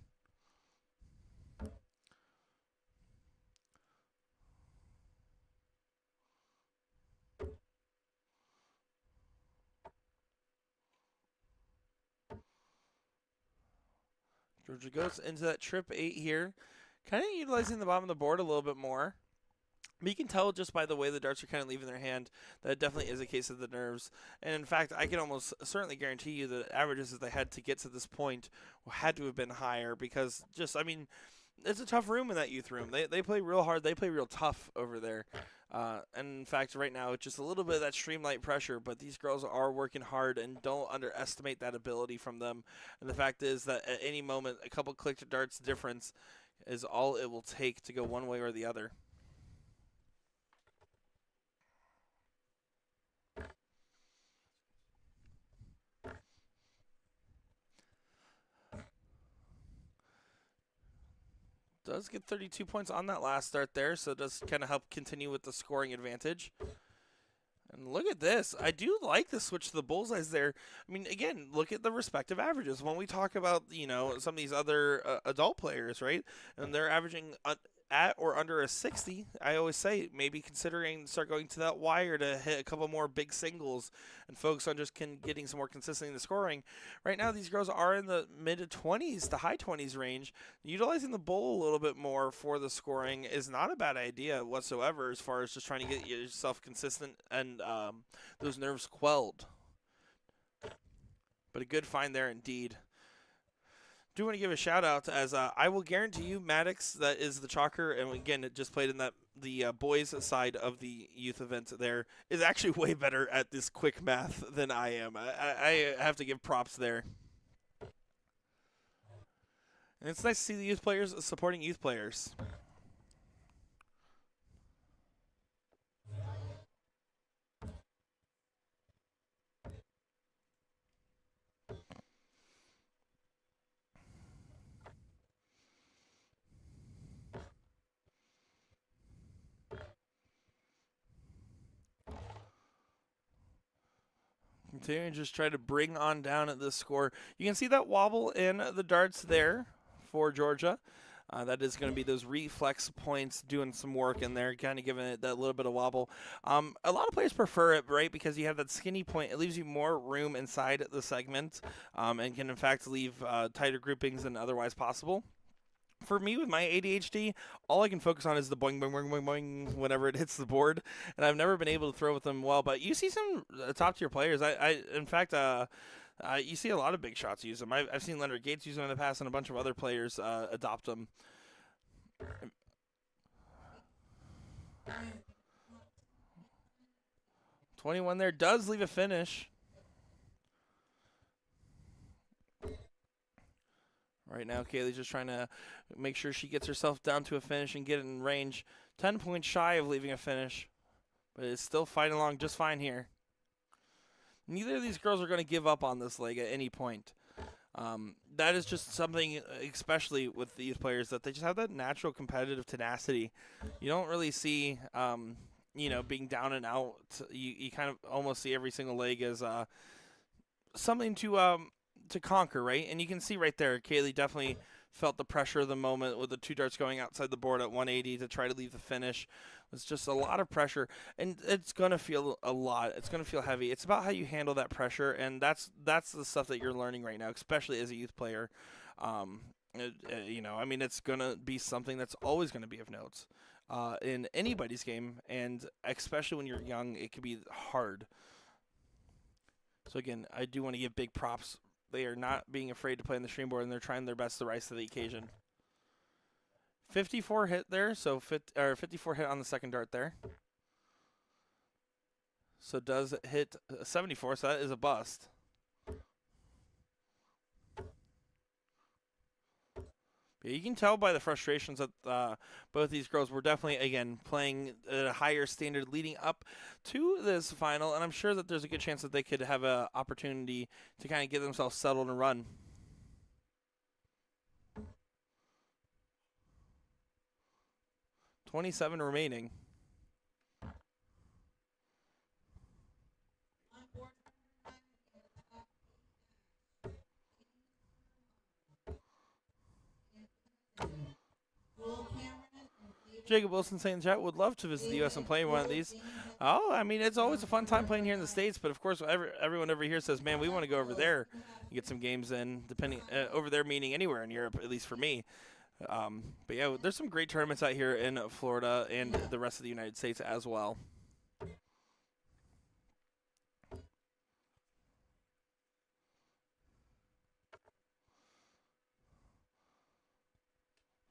Georgia goes into that trip 8 here. Kind of utilizing the bottom of the board a little bit more. But you can tell just by the way the darts are kind of leaving their hand that it definitely is a case of the nerves. And in fact, I can almost certainly guarantee you that averages that they had to get to this point had to have been higher because just, I mean, it's a tough room in that youth room. They play real hard. They play real tough over there. And in fact, right now, it's just a little bit of that streamlight pressure, but these girls are working hard, and don't underestimate that ability from them. And the fact is that at any moment, a couple click darts difference is all it will take to go one way or the other. Does get 32 points on that last start there, so it does kind of help continue with the scoring advantage. And look at this. I do like the switch to the bullseyes there. I mean, again, look at the respective averages. When we talk about, you know, some of these other adult players, right, and they're averaging at or under a 60, I always say maybe considering start going to that wire to hit a couple more big singles and focus on just getting some more consistency in the scoring. Right now, these girls are in the mid-20s to high 20s range. Utilizing the bull a little bit more for the scoring is not a bad idea whatsoever as far as just trying to get yourself consistent and those nerves quelled. But a good find there indeed. Do want to give a shout out as I will guarantee you Maddox, that is the chalker, and again it just played in that the boys side of the youth event there, is actually way better at this quick math than I am. I have to give props there. And it's nice to see the youth players supporting youth players. Continuing to just try to bring on down at this score. You can see that wobble in the darts there for Georgia. That is going to be those reflex points doing some work in there, kind of giving it that little bit of wobble. A lot of players prefer it, right, because you have that skinny point. It leaves you more room inside the segment and can, in fact, leave tighter groupings than otherwise possible. For me, with my ADHD, all I can focus on is the boing, boing, boing, boing, boing whenever it hits the board, and I've never been able to throw with them well. But you see some top-tier players. In fact, you see a lot of big shots use them. I've seen Leonard Gates use them in the past, and a bunch of other players adopt them. 21 there does leave a finish. Right now, Kaylee's just trying to make sure she gets herself down to a finish and get it in range. 10 points shy of leaving a finish, but it's still fighting along just fine here. Neither of these girls are going to give up on this leg at any point. That is just something, especially with these players, that they just have that natural competitive tenacity. You don't really see, being down and out. You kind of almost see every single leg as something to conquer, right? And you can see right there, Kaylee definitely felt the pressure of the moment with the two darts going outside the board at 180 to try to leave the finish. It's just a lot of pressure, and it's going to feel a lot. It's going to feel heavy. It's about how you handle that pressure, and that's the stuff that you're learning right now, especially as a youth player. It's going to be something that's always going to be of note in anybody's game, and especially when you're young, it can be hard. So again, I do want to give big props. They are not being afraid to play on the stream board, and they're trying their best to rise to the occasion. 54 hit there, so 54 hit on the second dart there. So does hit 74, so that is a bust. But you can tell by the frustrations that both these girls were definitely, again, playing at a higher standard leading up to this final, and I'm sure that there's a good chance that they could have an opportunity to kind of get themselves settled and run. $27 remaining. Jacob Wilson saying in the chat, would love to visit the U.S. and play one of these. Oh, I mean, it's always a fun time playing here in the States, but of course, everyone over here says, man, we want to go over there and get some games in, depending over there meaning anywhere in Europe, at least for me. But yeah, there's some great tournaments out here in Florida and the rest of the United States as well.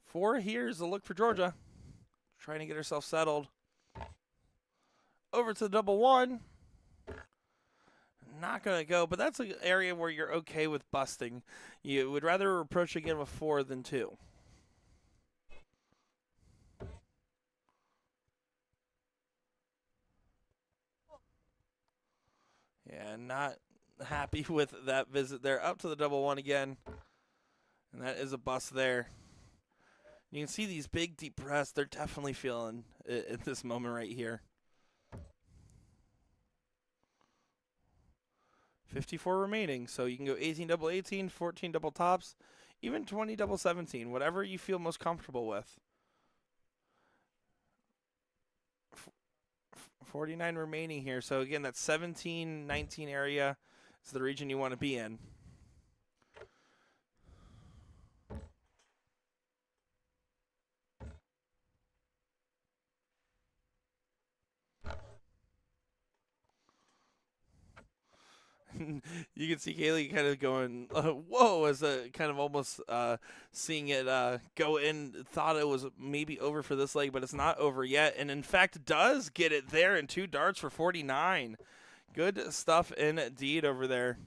Four, here's a look for Georgia. Trying to get herself settled. Over to the double one. Not going to go, but that's an area where you're okay with busting. You would rather approach again with 4 than 2. Yeah, not happy with that visit there. Up to the double one again. And that is a bust there. You can see these big deep breaths. They're definitely feeling it at this moment right here. 54 remaining, so you can go 18 double 18, 14 double tops, even 20 double 17, whatever you feel most comfortable with. 49 remaining here, so again, that 17, 19 area is the region you want to be in. You can see Kaylee kind of going, whoa, as a kind of almost seeing it go in, thought it was maybe over for this leg, but it's not over yet. And in fact, does get it there in 2 darts for 49. Good stuff indeed over there.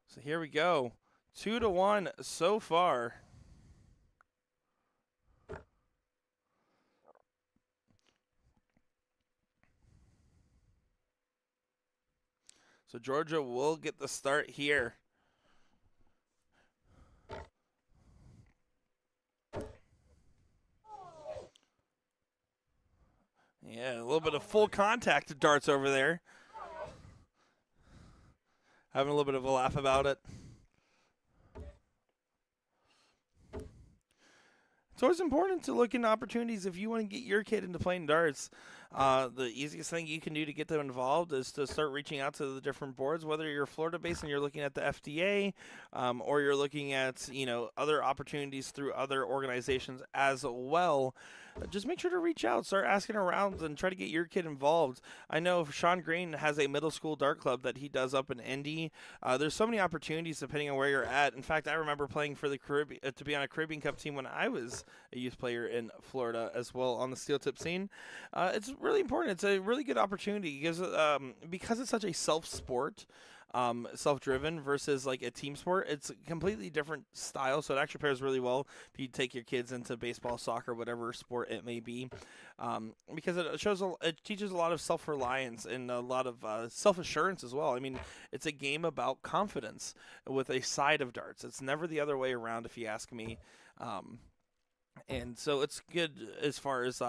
So here we go. 2-1 so far. So Georgia will get the start here. Yeah, a little bit of full contact darts over there. Having a little bit of a laugh about it. It's always important to look into opportunities if you want to get your kid into playing darts. The easiest thing you can do to get them involved is to start reaching out to the different boards, whether you're Florida-based and you're looking at the FDA, or you're looking at other opportunities through other organizations as well. Just make sure to reach out, start asking around, and try to get your kid involved. I know Sean Green has a middle school dart club that he does up in Indy. There's so many opportunities depending on where you're at. In fact, I remember playing for the Caribbean to be on a Caribbean Cup team when I was a youth player in Florida as well on the steel tip scene. It's really important. It's a really good opportunity because it's such a self sport. Self-driven versus like a team sport. It's a completely different style, so it actually pairs really well if you take your kids into baseball, soccer, whatever sport it may be, because it teaches a lot of self-reliance and a lot of self-assurance as well. I mean, it's a game about confidence with a side of darts. It's never the other way around, if you ask me. And so it's good as far as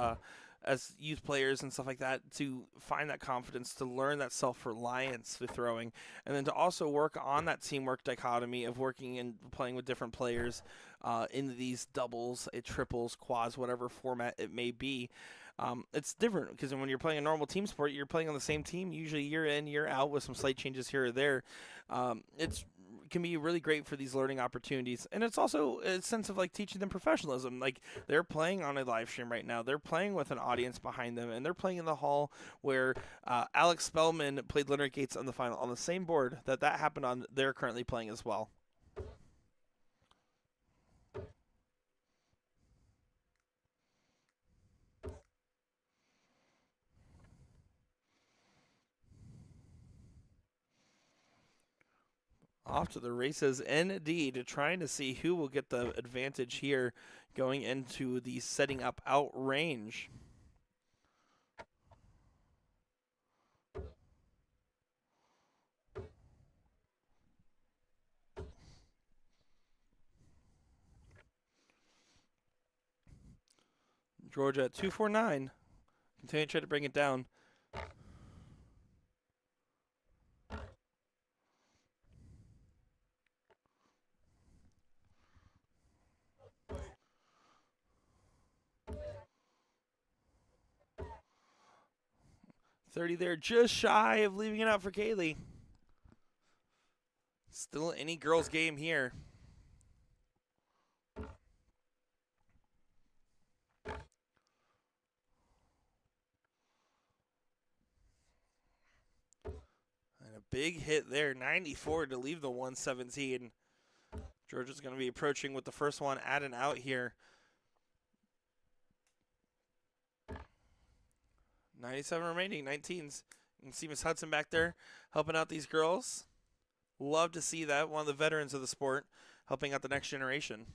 youth players and stuff like that to find that confidence, to learn that self-reliance through throwing, and then to also work on that teamwork dichotomy of working and playing with different players in these doubles, triples, quads, whatever format it may be. It's different because when you're playing a normal team sport, you're playing on the same team, usually year in, year out with some slight changes here or there. It's can be really great for these learning opportunities, and it's also a sense of like teaching them professionalism. Like they're playing on a live stream right now, they're playing with an audience behind them, and they're playing in the hall where Alex Spellman played Leonard Gates on the final on the same board that happened on. They're currently playing as well. Off to the races indeed, trying to see who will get the advantage here going into the setting up out range. Georgia at 249. Continue to try to bring it down. $30 there, just shy of leaving it out for Kaylee. Still any girls game here. And a big hit there, 94 to leave the 117. Georgia's going to be approaching with the first one at and out here. 97 remaining, 19s. You can see Miss Hudson back there helping out these girls. Love to see that. One of the veterans of the sport helping out the next generation.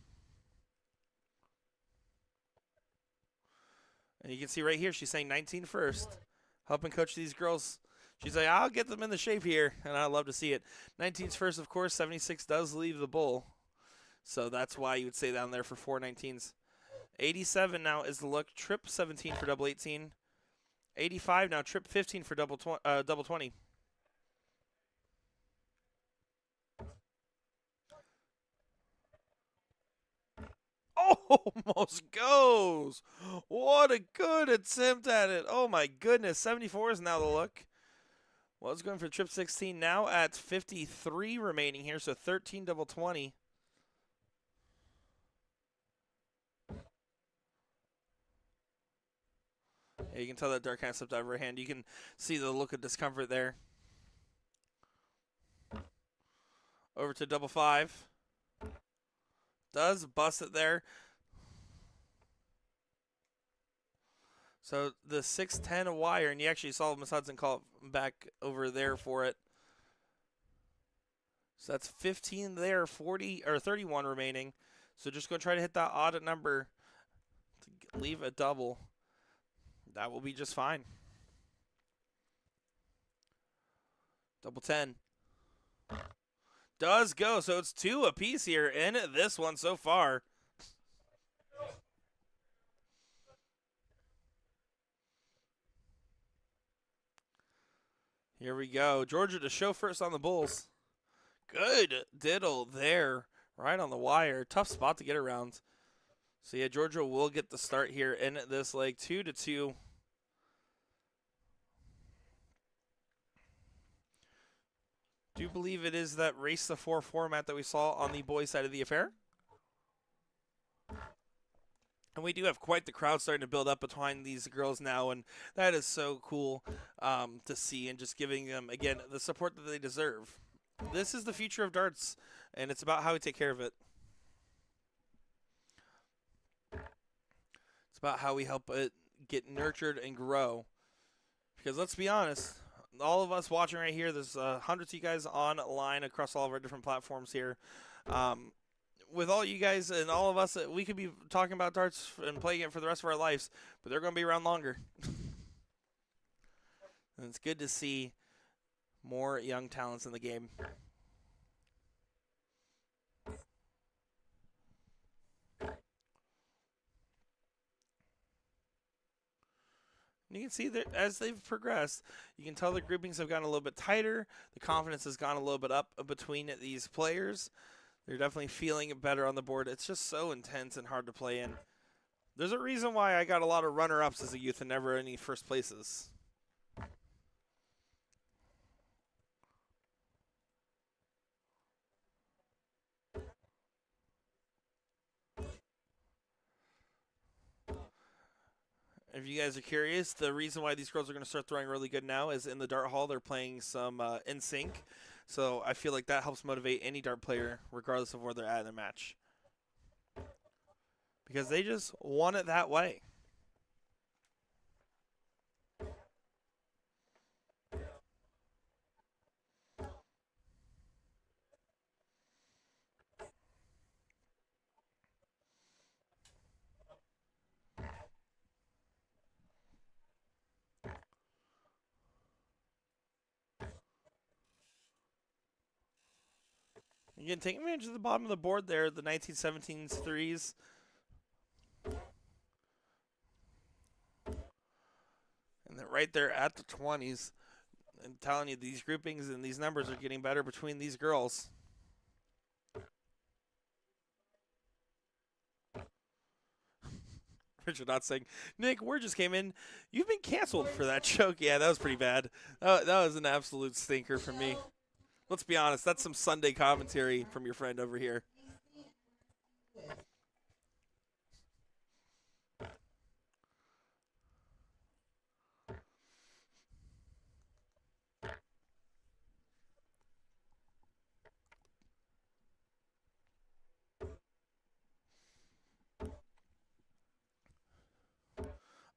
And you can see right here, she's saying 19 first. Helping coach these girls. She's like, I'll get them in the shape here. And I love to see it. 19's first, of course. 76 does leave the bull. So that's why you would say down there for 4 19s. 87 now is the look. Trip 17 for double 18. 85 now. Trip 15 for double 20. Almost goes. What a good attempt at it. Oh, my goodness. 74 is now the look. Well, it's going for trip 16 now at 53 remaining here, so 13 double 20. Yeah, you can tell that dart kind of slipped out of her hand. You can see the look of discomfort there. Over to double 5. Does bust it there. So the 610 wire, and you actually saw Miss Hudson call it back over there for it. So that's 15 there, 40 or 31 remaining. So just go try to hit that odd number to leave a double. That will be just fine. Double 10. Does go, so it's 2 apiece here in this one so far. Here we go. Georgia to show first on the Bulls. Good diddle there, right on the wire. Tough spot to get around. So yeah, Georgia will get the start here in this leg, 2-2. Do you believe it is that race to 4 format that we saw on the boys' side of the affair? And we do have quite the crowd starting to build up behind these girls now, and that is so cool to see, and just giving them, again, the support that they deserve. This is the future of darts, and it's about how we take care of it. It's about how we help it get nurtured and grow. Because let's be honest, all of us watching right here, there's hundreds of you guys online across all of our different platforms here. With all you guys and all of us, we could be talking about darts and playing it for the rest of our lives, but they're going to be around longer. And it's good to see more young talents in the game. You can see that as they've progressed, you can tell the groupings have gotten a little bit tighter. The confidence has gone a little bit up between these players. They're definitely feeling it better on the board. It's just so intense and hard to play in. There's a reason why I got a lot of runner-ups as a youth and never any first places. If you guys are curious, the reason why these girls are going to start throwing really good now is in the dart hall, they're playing some NSYNC. So I feel like that helps motivate any dart player, regardless of where they're at in the match. Because they just want it that way. Again, taking advantage of the bottom of the board there, the 1917s threes. And then right there at the 20s. I'm telling you, these groupings and these numbers are getting better between these girls. Richard not saying, Nick, word just came in. You've been canceled for that joke. Yeah, that was pretty bad. That was an absolute stinker for me. Let's be honest, that's some Sunday commentary from your friend over here.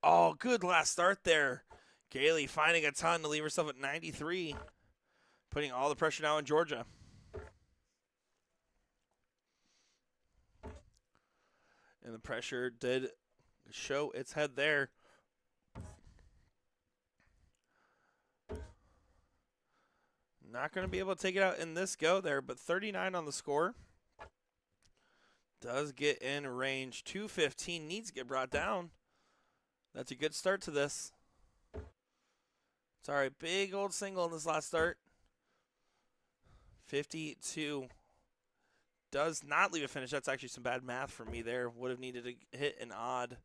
Oh, good last start there. Kaylee finding a ton to leave herself at 93, putting all the pressure now on Georgia. And the pressure did show its head there. Not going to be able to take it out in this go there, but 39 on the score. Does get in range. 215 needs to get brought down. That's a good start to this. It's all right. Big old single in this last start. 52. Does not leave a finish. That's actually some bad math for me there. Would have needed to hit an odd.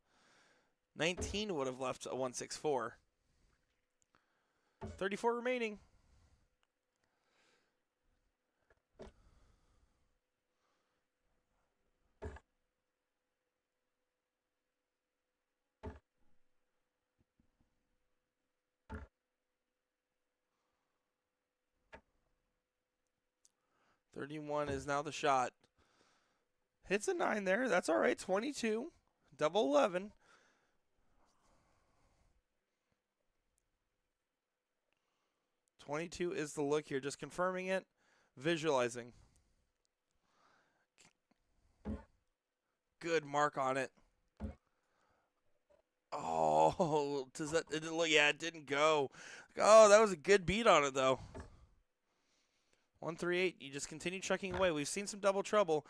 19 would have left a 164. 34 remaining. .31 is now the shot. Hits a 9 there. That's all right. 22. Double 11. .22 is the look here. Just confirming it. Visualizing. Good mark on it. Oh, does that? It didn't look. Yeah, it didn't go. Oh, that was a good beat on it though. 138. You just continue chucking away. We've seen some double trouble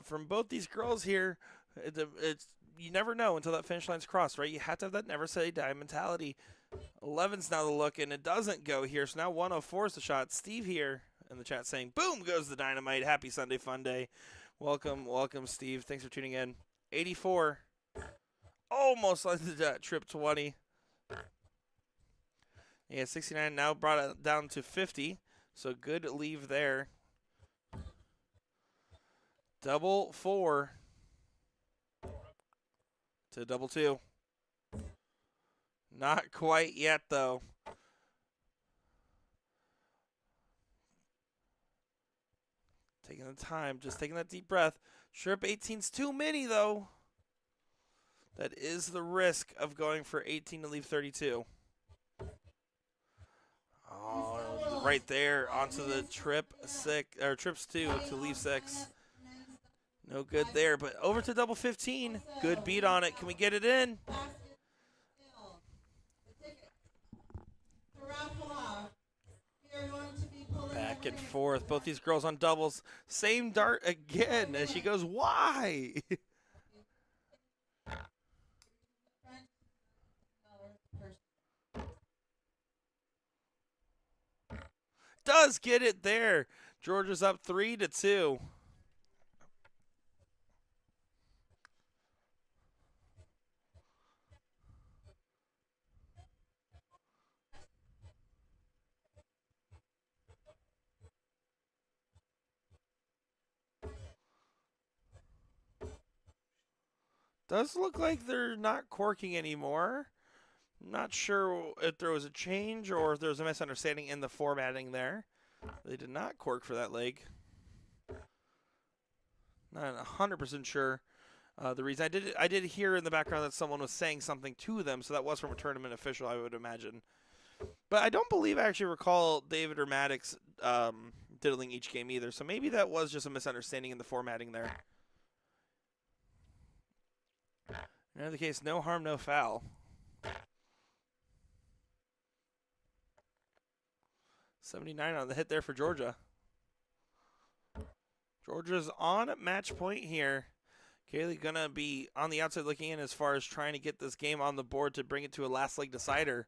from both these girls here. It's you never know until that finish line's crossed, right? You have to have that never say die mentality. 11's now the look, and it doesn't go here. So now 104 is the shot. Steve here in the chat saying, "Boom goes the dynamite. Happy Sunday fun day." Welcome, Steve. Thanks for tuning in. 84. Almost like the trip 20. Yeah, 69 now brought it down to 50. So good leave there. Double 4 to double 2. Not quite yet, though. Taking the time, just taking that deep breath. Trip 18's too many, though. That is the risk of going for 18 to leave 32. Oh, right there onto the trip 6 or trips 2 to leave 6. No good there, but over to double 15. Good beat on it. Can we get it in? Back and forth. Both these girls on doubles. Same dart again as she goes, why? Does get it there. Georgia's up 3-2. Does look like they're not corking anymore. Not sure if there was a change or if there was a misunderstanding in the formatting there. They did not cork for that leg. Not 100% sure the reason. I did hear in the background that someone was saying something to them, so that was from a tournament official, I would imagine. But I don't believe I actually recall David or Maddox diddling each game either, so maybe that was just a misunderstanding in the formatting there. In either case, no harm, no foul. 79 on the hit there for Georgia. Georgia's on match point here. Kaylee going to be on the outside looking in as far as trying to get this game on the board to bring it to a last leg decider.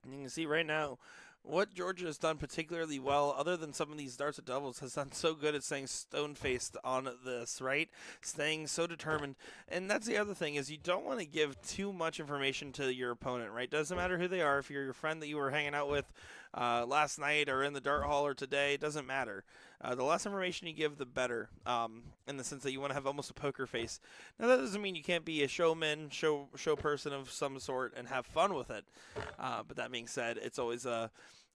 And you can see right now, What Georgia has done particularly well, other than some of these darts at doubles, has done so good at staying stone-faced on this, right? Staying so determined. And that's the other thing, is you don't want to give too much information to your opponent, right? Doesn't matter who they are. If you're your friend that you were hanging out with last night or in the dart hall or today, it doesn't matter. The less information you give, the better, in the sense that you want to have almost a poker face. Now, that doesn't mean you can't be a showman, show person of some sort and have fun with it. But that being said, it's always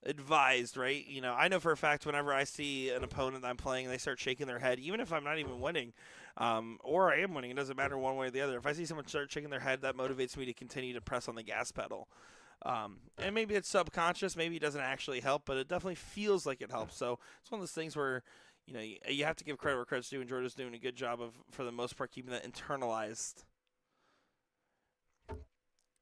advised, right? You know, I know for a fact whenever I see an opponent that I'm playing and they start shaking their head, even if I'm not even winning, or I am winning, it doesn't matter one way or the other. If I see someone start shaking their head, that motivates me to continue to press on the gas pedal. And maybe it's subconscious, maybe it doesn't actually help, but it definitely feels like it helps. So it's one of those things where, you know, you have to give credit where credit's due, and Jordan's doing a good job of, for the most part, keeping that internalized.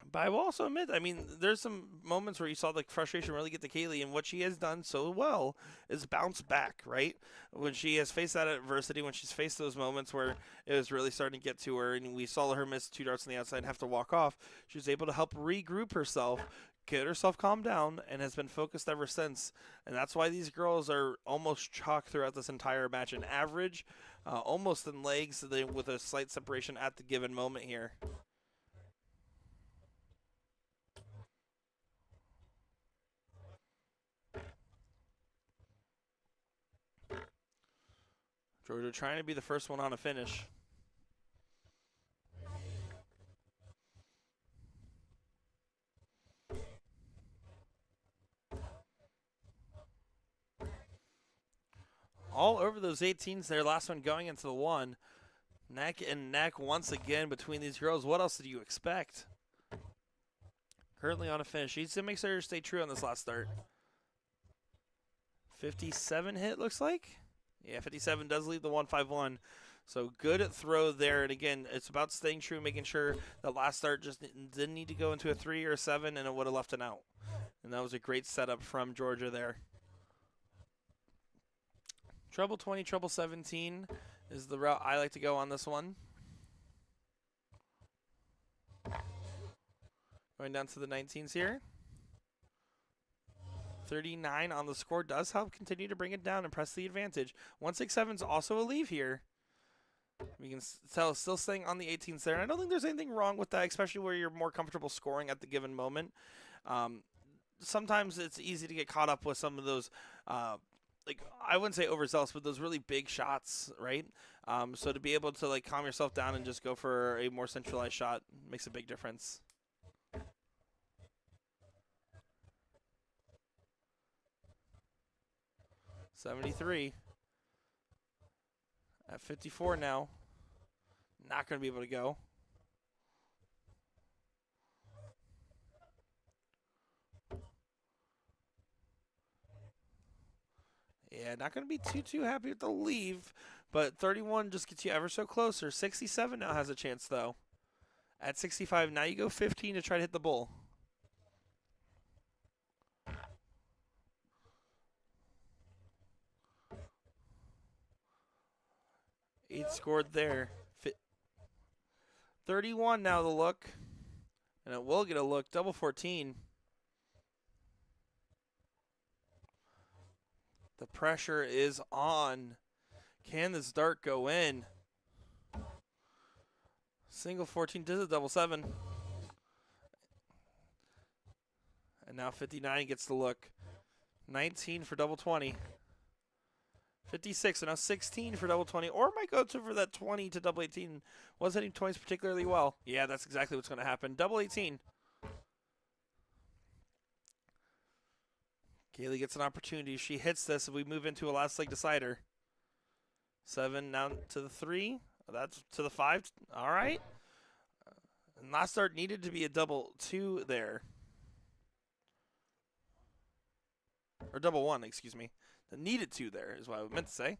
But I will also admit, I mean, there's some moments where you saw the frustration really get to Kaylee, and what she has done so well is bounce back, right? When she has faced that adversity, when she's faced those moments where it was really starting to get to her, and we saw her miss 2 darts on the outside and have to walk off, she was able to help regroup herself, get herself calmed down, and has been focused ever since. And that's why these girls are almost chalk throughout this entire match. An average, almost in legs, with a slight separation at the given moment here. Georgia trying to be the first one on a finish. All over those 18s there. Last one going into the 1. Neck and neck once again between these girls. What else did you expect? Currently on a finish. She needs to make sure to stay true on this last start. 57 hit, looks like. Yeah, 57 does leave the 151. So good at throw there. And again, it's about staying true, making sure that last start just didn't need to go into a 3 or a 7, and it would have left an out. And that was a great setup from Georgia there. Treble 20, treble 17 is the route I like to go on this one. Going down to the 19s here. 39 on the score does help continue to bring it down and press the advantage. 167 is also a leave here. We can tell still staying on the 18s there. And I don't think there's anything wrong with that, especially where you're more comfortable scoring at the given moment. Sometimes it's easy to get caught up with some of those, like, I wouldn't say overzealous, but those really big shots, right? So to be able to, like, calm yourself down and just go for a more centralized shot makes a big difference. $73 at 54 now. Not going to be able to go. Yeah, not going to be too happy with the leave, but 31 just gets you ever so closer. 67 now has a chance, though. At 65, now you go 15 to try to hit the bull. 8 scored there. 31 now the look. And it will get a look. Double 14. The pressure is on. Can this dart go in? Single 14 does a double 7. And now 59 gets the look. 19 for double 20. 56, and now 16 for double 20, or might go to for that 20 to double 18. Was hitting 20s particularly well. Yeah, that's exactly what's going to happen. Double 18. Kaylee gets an opportunity. If she hits this, we move into a last leg decider. 7 now to the 3. That's to the 5. All right. And last start needed to be a double 2 there. Or double 1, excuse me. The needed 2 there is what I meant to say.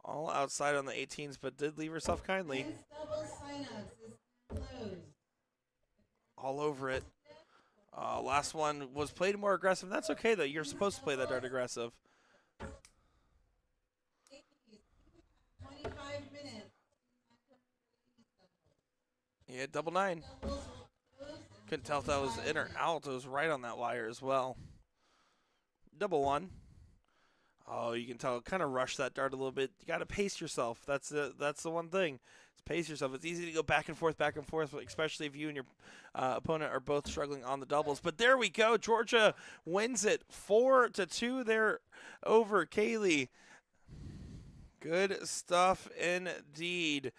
All outside on the 18s, but did leave herself kindly. All over it. Last one was played more aggressive. That's okay, though. You're supposed to play that dart aggressive. 25 minutes. Yeah, double 9. Couldn't tell if that was in or out. It was right on that wire as well. Double 1. Oh, you can tell. Kind of rush that dart a little bit. You got to pace yourself. That's the one thing. Pace yourself. It's easy to go back and forth, especially if you and your opponent are both struggling on the doubles. But there we go. Georgia wins it 4-2 there over Kaylee. Good stuff indeed.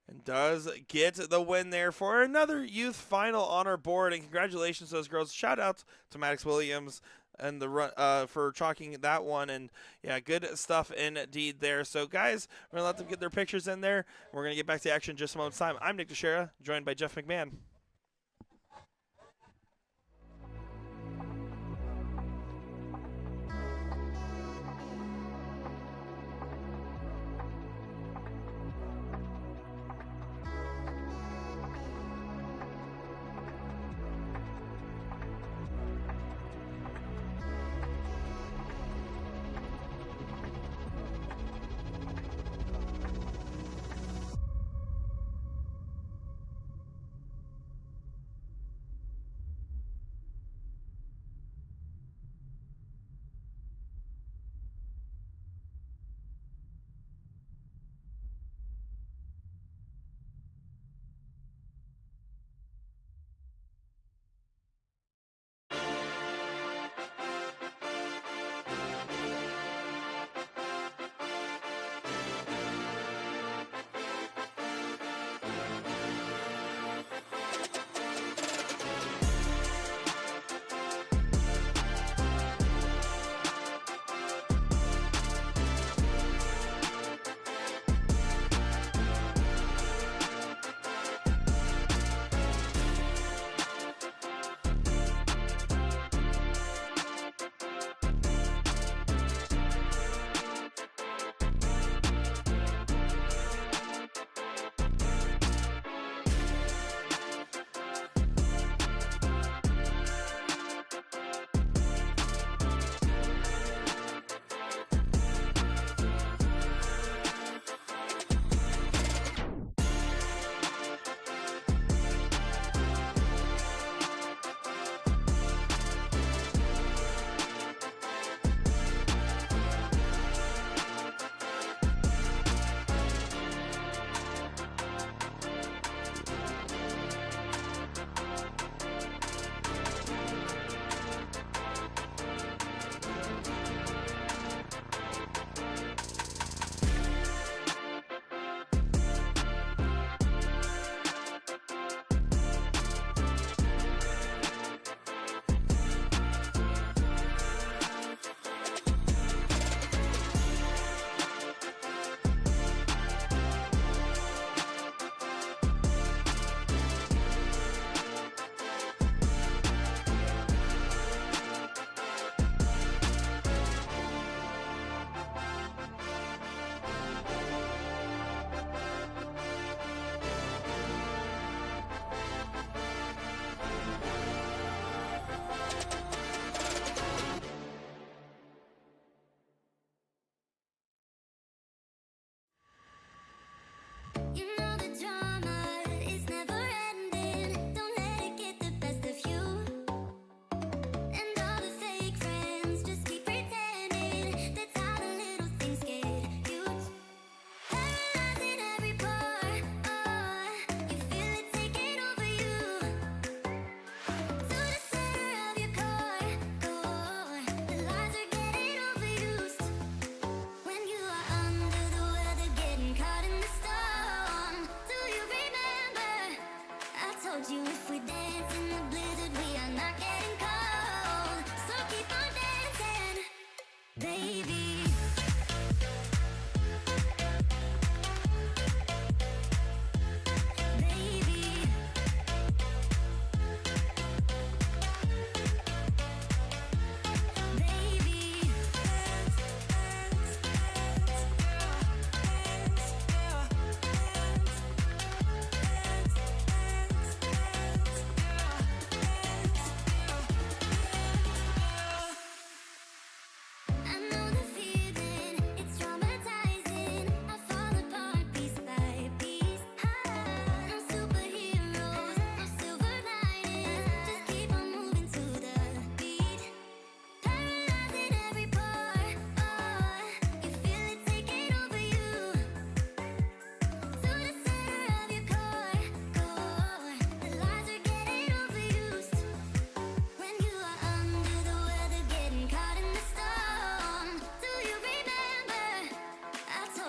And does get the win there for another youth final on our board. And congratulations to those girls. Shout out to Maddox Williams and the run for chalking that one. And yeah, good stuff indeed there. So guys, we're gonna let them get their pictures in there. We're gonna get back to action in just a moment's time. I'm Nick Teixeira, joined by Jeff McMahon.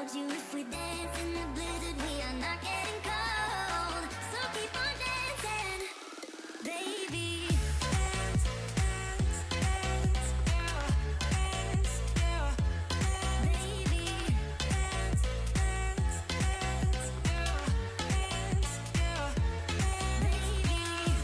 told you if we dance in the blizzard, we are not getting cold. So keep on dancing, baby. Dance, dance, dance, yeah. Dance, yeah. Baby, dance, dance, dance, yeah. Dance, yeah. Baby.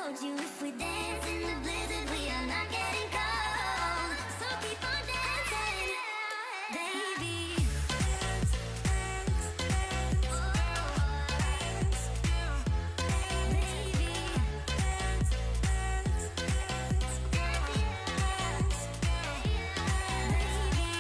told you if we dance in the blizzard, we are not getting cold. So keep on dancing, baby. Dance, dance, dance, dance, baby. Dance, dance, dance, dance, baby.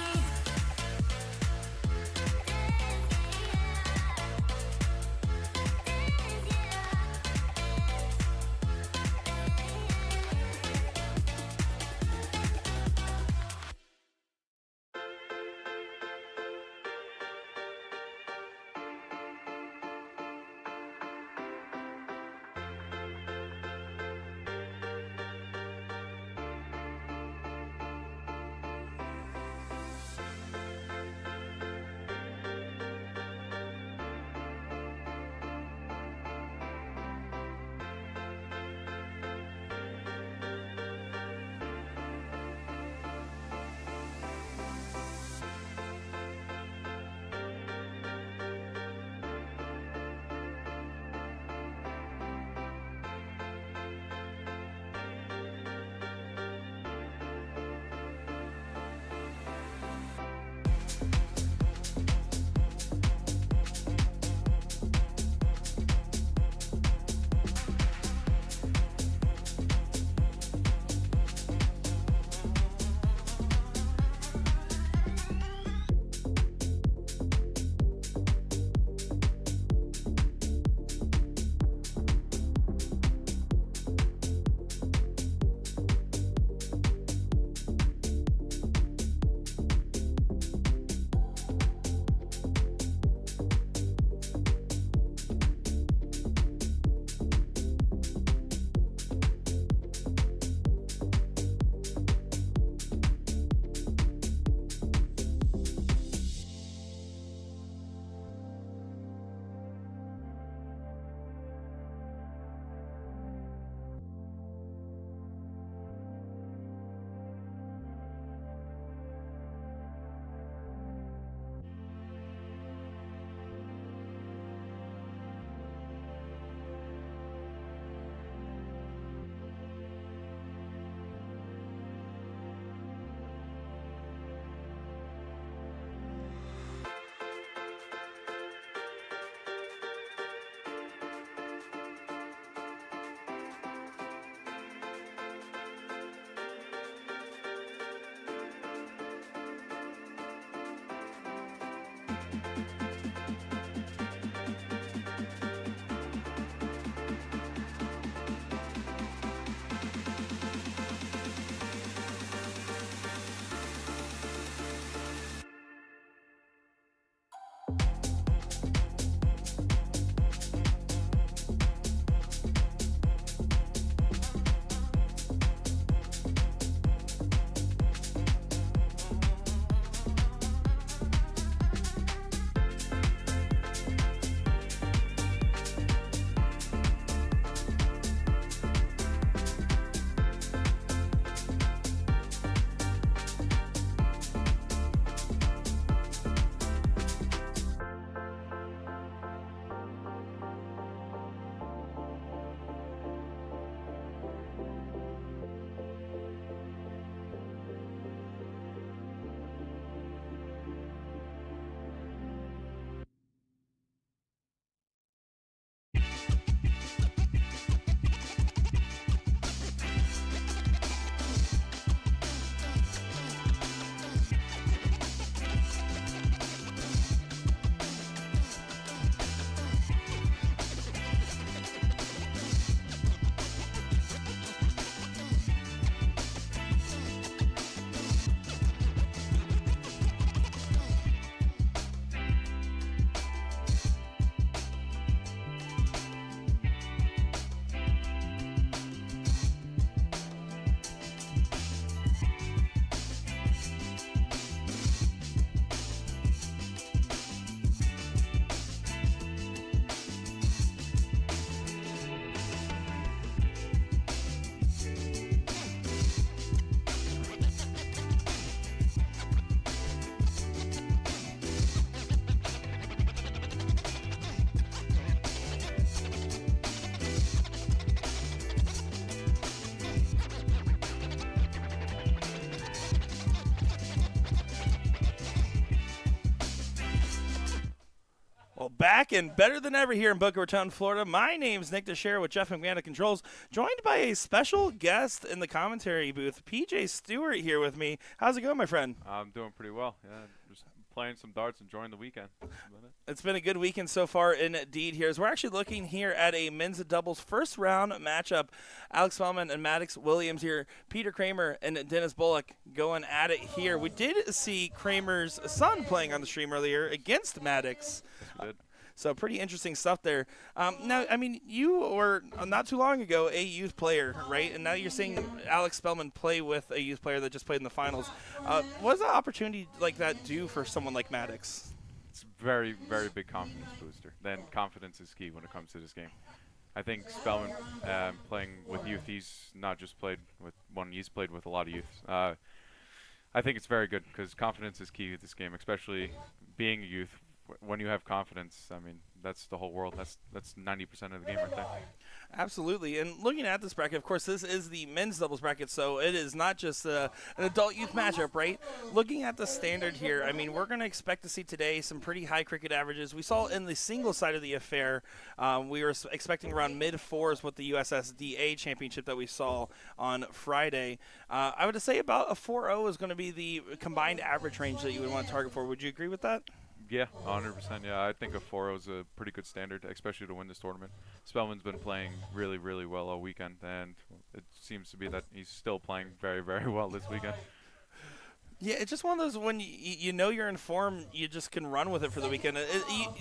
back and better than ever here in Boca Raton, Florida. My name's Nick Teixeira with Jeff McMahon at Controls, joined by a special guest in the commentary booth, PJ Stewart here with me. How's it going, my friend?
I'm doing pretty well. Yeah, just playing some darts, enjoying the weekend.
It's been a good weekend so far indeed here. As we're actually looking here at a men's doubles first round matchup. Alex Spellman and Maddox Williams here. Peter Kramer and Dennis Bullock going at it here. We did see Kramer's son playing on the stream earlier against Maddox.
Yes, we did.
So pretty interesting stuff there. Now, I mean, you were not too long ago a youth player, right? And now you're seeing Alex Spellman play with a youth player that just played in the finals. What does an opportunity like that do for someone like Maddox?
It's a very, very big confidence booster. Then confidence is key when it comes to this game. I think Spellman playing with youth, he's not just played with one, he's played with a lot of youth. I think it's very good because confidence is key to this game, especially being a youth. When you have confidence, I mean, that's the whole world. That's 90% of the game right there.
Absolutely. And looking at this bracket, of course, this is the men's doubles bracket, so it is not just an adult-youth matchup, right? Looking at the standard here, I mean, we're going to expect to see today some pretty high cricket averages. We saw in the single side of the affair, we were expecting around mid-fours with the USSDA championship that we saw on Friday. I would say about a 4-0 is going to be the combined average range that you would want to target for. Would you agree with that?
Yeah, 100%. Yeah, I think a 4-0 is a pretty good standard, especially to win this tournament. Spellman's been playing really, really well all weekend, and it seems to be that he's still playing very, very well this weekend.
Yeah, it's just one of those when you know you're in form, you just can run with it for the weekend.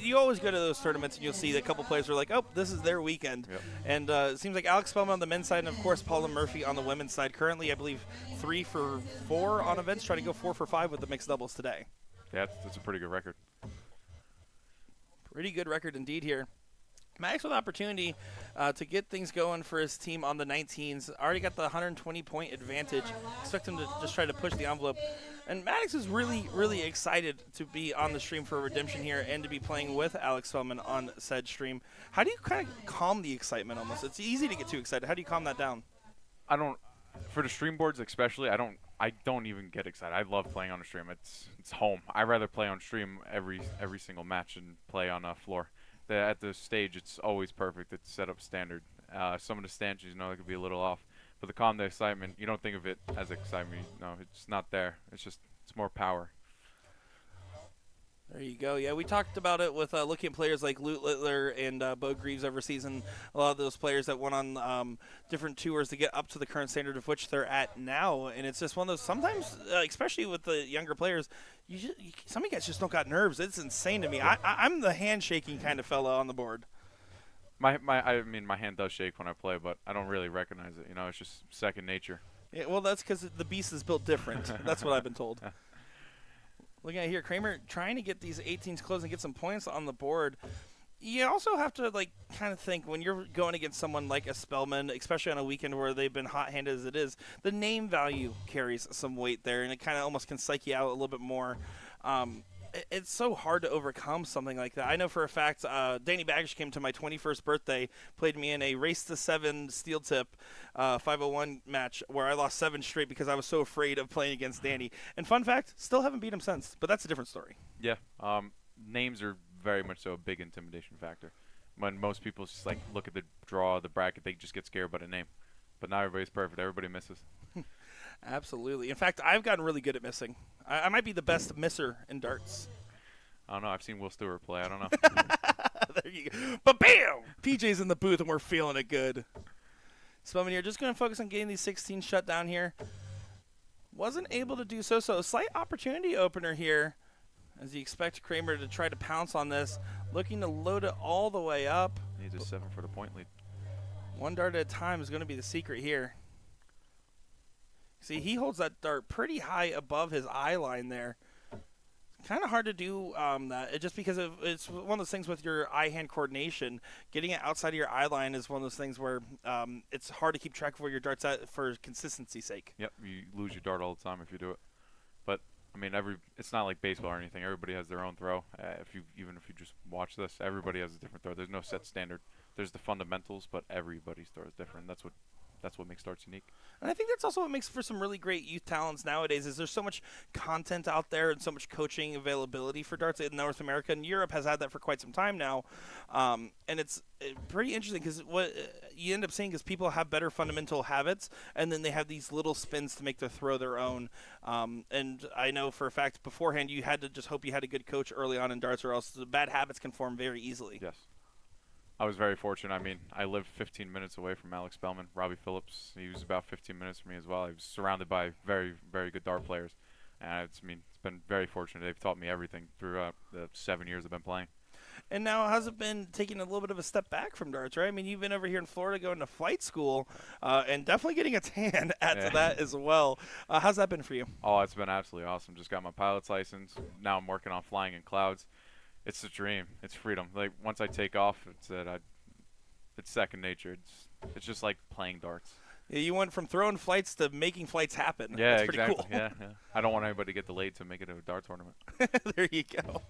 You always go to those tournaments and you'll see that a couple players are like, oh, this is their weekend.
Yep.
And it seems like Alex Spellman on the men's side and, of course, Paula Murphy on the women's side. Currently, I believe 3 for 4 on events, trying to go 4 for 5 with the mixed doubles today.
Yeah, that's a pretty good record.
Pretty good record indeed here. Max with opportunity to get things going for his team on the 19s. Already got the 120-point advantage. Expect him to just try to push the envelope. And Maddox is really, really excited to be on the stream for Redemption here and to be playing with Alex Spellman on said stream. How do you kind of calm the excitement almost? It's easy to get too excited. How do you calm that down?
For the stream boards especially, I don't even get excited. I love playing on a stream. It's home. I'd rather play on stream every single match and play on a floor. At the stage, it's always perfect. It's set up standard. Some of the stanchions, they could be a little off. But the calm, the excitement, you don't think of it as excitement. No, it's not there. It's more power.
There you go. Yeah, we talked about it with looking at players like Lute Littler and Bo Greaves over season. A lot of those players that went on different tours to get up to the current standard of which they're at now. And it's just one of those, sometimes, especially with the younger players, some of you guys just don't got nerves. It's insane to me. I'm the handshaking kind of fella on the board.
My hand does shake when I play, but I don't really recognize it. It's just second nature.
Yeah, well, that's because the beast is built different. That's what I've been told. Looking at here, Kramer trying to get these 18s close and get some points on the board. You also have to kind of think when you're going against someone like a Spellman, especially on a weekend where they've been hot-handed as it is, the name value carries some weight there, and it kind of almost can psych you out a little bit more. It's so hard to overcome something like that. I know for a fact Danny Baggish came to my 21st birthday, played me in a race-to-7 steel tip 501 match where I lost 7 straight because I was so afraid of playing against Danny. And fun fact, still haven't beat him since, but that's a different story.
Yeah, names are very much so a big intimidation factor. When most people just look at the draw, the bracket, they just get scared by the name. But now everybody's perfect. Everybody misses.
Absolutely. In fact, I've gotten really good at missing. I might be the best misser in darts.
I don't know. I've seen Will Stewart play. I don't know.
There you go. But bam! PJ's in the booth, and we're feeling it good. Spellman here, just going to focus on getting these 16 shut down here. Wasn't able to do so. So a slight opportunity opener here as you expect Kramer to try to pounce on this. Looking to load it all the way up.
Needs a 7 for the point lead.
One dart at a time is going to be the secret here. See, he holds that dart pretty high above his eye line there. Kind of hard to do that, just because it's one of those things with your eye-hand coordination. Getting it outside of your eye line is one of those things where it's hard to keep track of where your dart's at for consistency's sake.
Yep, you lose your dart all the time if you do it. But I mean, it's not like baseball or anything. Everybody has their own throw. Even if you just watch this, everybody has a different throw. There's no set standard. There's the fundamentals, but everybody's throw is different. That's what that's what makes darts unique.
And I think that's also what makes for some really great youth talents nowadays is there's so much content out there and so much coaching availability for darts in North America, and Europe has had that for quite some time now. And it's pretty interesting because what you end up seeing is people have better fundamental habits, and then they have these little spins to make the throw their own. And I know for a fact beforehand you had to just hope you had a good coach early on in darts, or else the bad habits can form very easily.
Yes. I was very fortunate. I mean, I lived 15 minutes away from Alex Spellman. Robbie Phillips, he was about 15 minutes from me as well. I was surrounded by very, very good dart players. And it's been very fortunate. They've taught me everything throughout the 7 years I've been playing.
And now, how's it been taking a little bit of a step back from darts, right? I mean, you've been over here in Florida going to flight school and definitely getting a tan to that as well. How's that been for you?
Oh, it's been absolutely awesome. Just got my pilot's license. Now I'm working on flying in clouds. It's a dream. It's freedom. Like, once I take off, it's second nature. It's just like playing darts.
Yeah, you went from throwing flights to making flights happen.
Yeah,
That's pretty
exactly.
cool.
Yeah. I don't want anybody to get delayed to make it a dart tournament.
There you go.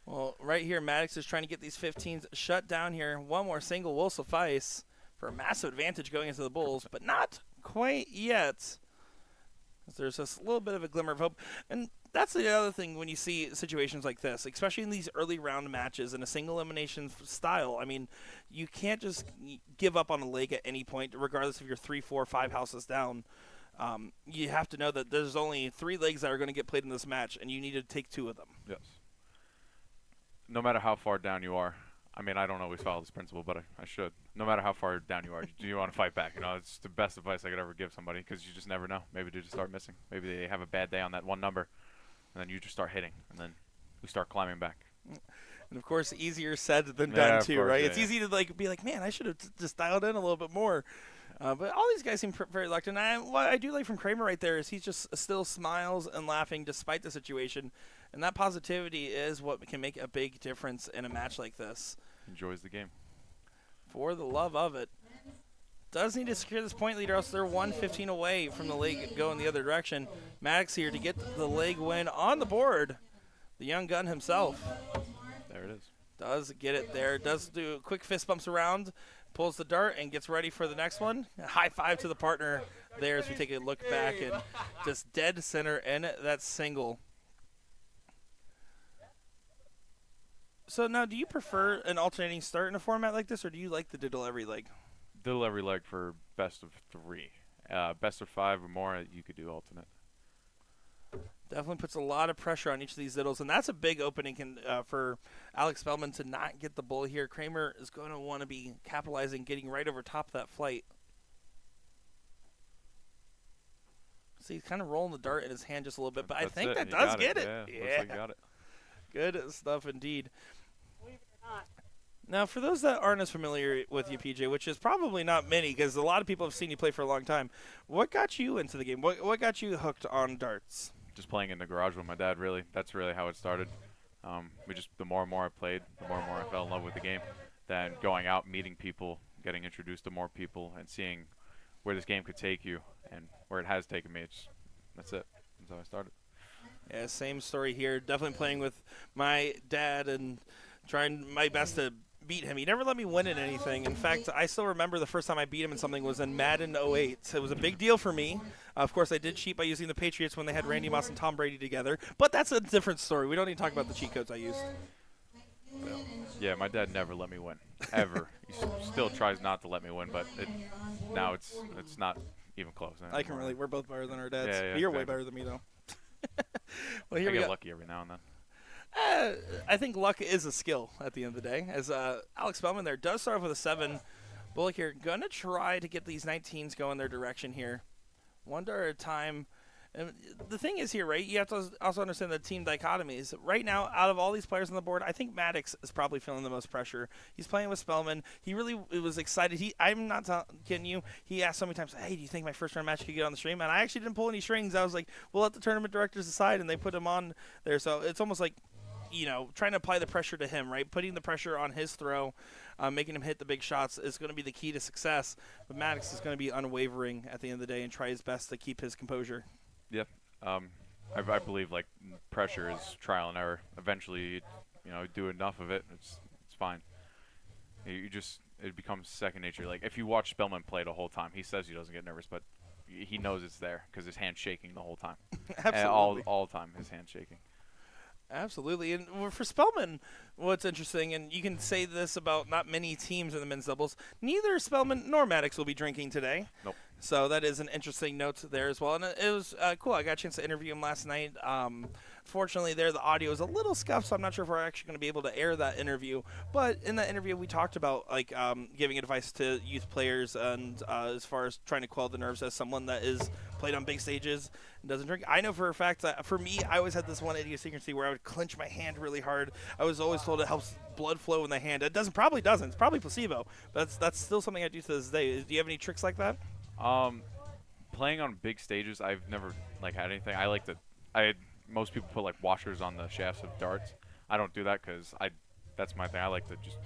Well, right here, Maddox is trying to get these 15s shut down here. One more single will suffice for a massive advantage going into the Bulls, but not quite yet. There's just a little bit of a glimmer of hope. And that's the other thing when you see situations like this, especially in these early round matches in a single elimination style. I mean, you can't just give up on a leg at any point, regardless if you're 3, 4, 5 houses down. You have to know that there's only 3 legs that are going to get played in this match, and you need to take 2 of them.
Yes. No matter how far down you are, I mean, I don't always follow this principle, but I should. No matter how far down you are, do you want to fight back? You know, it's the best advice I could ever give somebody because you just never know. Maybe they just start missing. Maybe they have a bad day on that one number, and then you just start hitting, and then we start climbing back.
And, of course, easier said than done, too,
course,
right?
yeah,
It's easy to be like, man, I should have just dialed in a little bit more. But all these guys seem very locked in. What I do like from Kramer right there is he just still smiles and laughing despite the situation. And that positivity is what can make a big difference in a match like this.
Enjoys the game.
For the love of it. Does need to secure this point lead, or else they're 115 away from the leg going the other direction. Maddox here to get the leg win on the board. The young gun himself.
There it is.
Does get it there. Does do quick fist bumps around. Pulls the dart and gets ready for the next one. A high five to the partner there as we take a look back and just dead center in that single. So now, do you prefer an alternating start in a format like this, or do you like the diddle every leg?
Diddle every leg for best of 3. Best of 5 or more, you could do alternate.
Definitely puts a lot of pressure on each of these diddles, and that's a big opening for Alex Spellman to not get the bull here. Kramer is going to want to be capitalizing, getting right over top of that flight. See, he's kind of rolling the dart in his hand just a little bit, but I think that does get it.
Yeah, looks like you got it.
Good stuff indeed. Now, for those that aren't as familiar with you, PJ, which is probably not many because a lot of people have seen you play for a long time, what got you into the game? What got you hooked on darts?
Just playing in the garage with my dad, really. That's really how it started. The more and more I played, the more and more I fell in love with the game. Then going out, meeting people, getting introduced to more people, and seeing where this game could take you and where it has taken me. That's it. That's how I started.
Yeah, same story here. Definitely playing with my dad and trying my best to beat him. He never let me win in anything. In fact, I still remember the first time I beat him in something was in Madden 08. It was a big deal for me. Of course, I did cheat by using the Patriots when they had Randy Moss and Tom Brady together. But that's a different story. We don't need to talk about the cheat codes I used.
Yeah, my dad never let me win, ever. He still tries not to let me win, but now it's not even close.
I can relate. We're both better than our dads.
Yeah,
You're way
exactly.
better than me, though. Well, here
I
we
get
go.
lucky every now and then.
I think luck is a skill at the end of the day. As Alex Spellman there does start off with a 7. Bullock here going to try to get these 19s going their direction here. One dart at a time. And the thing is here, right, you have to also understand the team dichotomies. Right now, out of all these players on the board, I think Maddox is probably feeling the most pressure. He's playing with Spellman. He really was excited. I'm not kidding you. He asked so many times, hey, do you think my first round match could get on the stream? And I actually didn't pull any strings. I was like, we'll let the tournament directors decide, and they put him on there. So it's almost like, trying to apply the pressure to him, right? Putting the pressure on his throw, making him hit the big shots is going to be the key to success. But Maddox is going to be unwavering at the end of the day and try his best to keep his composure.
Yeah. I believe like pressure is trial and error. Eventually, do enough of it, it's fine. it becomes second nature. Like if you watch Spellman play the whole time, he says he doesn't get nervous, but he knows it's there because his hand's shaking the whole time.
Absolutely.
All the time, his hand's shaking.
Absolutely. And for Spellman, what's interesting, and you can say this about not many teams in the men's doubles, neither Spellman nor Maddox will be drinking today.
Nope.
So that is an interesting note there as well. And it was cool. I got a chance to interview him last night. Fortunately, there the audio is a little scuffed, so I'm not sure if we're actually going to be able to air that interview. But in that interview, we talked about like giving advice to youth players and as far as trying to quell the nerves as someone that is played on big stages and doesn't drink. I know for a fact that for me, I always had this one idiosyncrasy where I would clench my hand really hard. I was always told it helps blood flow in the hand. It probably doesn't. It's probably placebo. But that's still something I do to this day. Do you have any tricks like that?
Playing on big stages, I've never like had anything. Most people put like washers on the shafts of darts. I don't do that because that's my thing. I like to just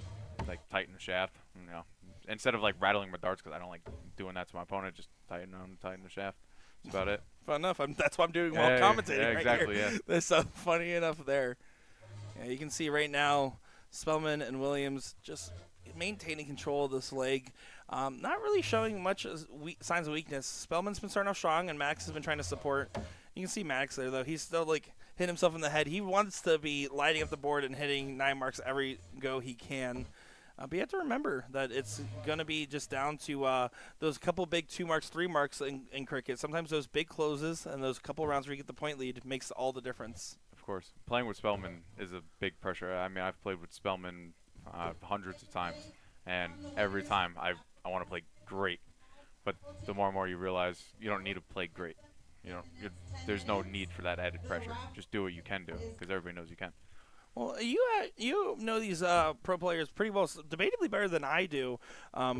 like tighten the shaft, you know, instead of like rattling my darts because I don't like doing that to my opponent. Just tighten the shaft. That's about it.
Fun enough. That's what I'm doing while commentating.
Yeah, exactly.
Right here.
Yeah.
That's funny enough there. Yeah, you can see right now Spellman and Williams just maintaining control of this leg. Not really showing much signs of weakness. Spellman's been starting off strong, and Max has been trying to support. You can see Max there, though. He's still, like, hitting himself in the head. He wants to be lighting up the board and hitting 9 marks every go he can. But you have to remember that it's going to be just down to those couple big 2 marks, 3 marks in cricket. Sometimes those big closes and those couple rounds where you get the point lead makes all the difference.
Of course. Playing with Spellman is a big pressure. I mean, I've played with Spellman hundreds of times, and every time I want to play great. But the more and more you realize you don't need to play great. You know, there's no need for that added pressure. Just do what you can do because everybody knows you can.
Well, you know these pro players pretty well, debatably better than I do,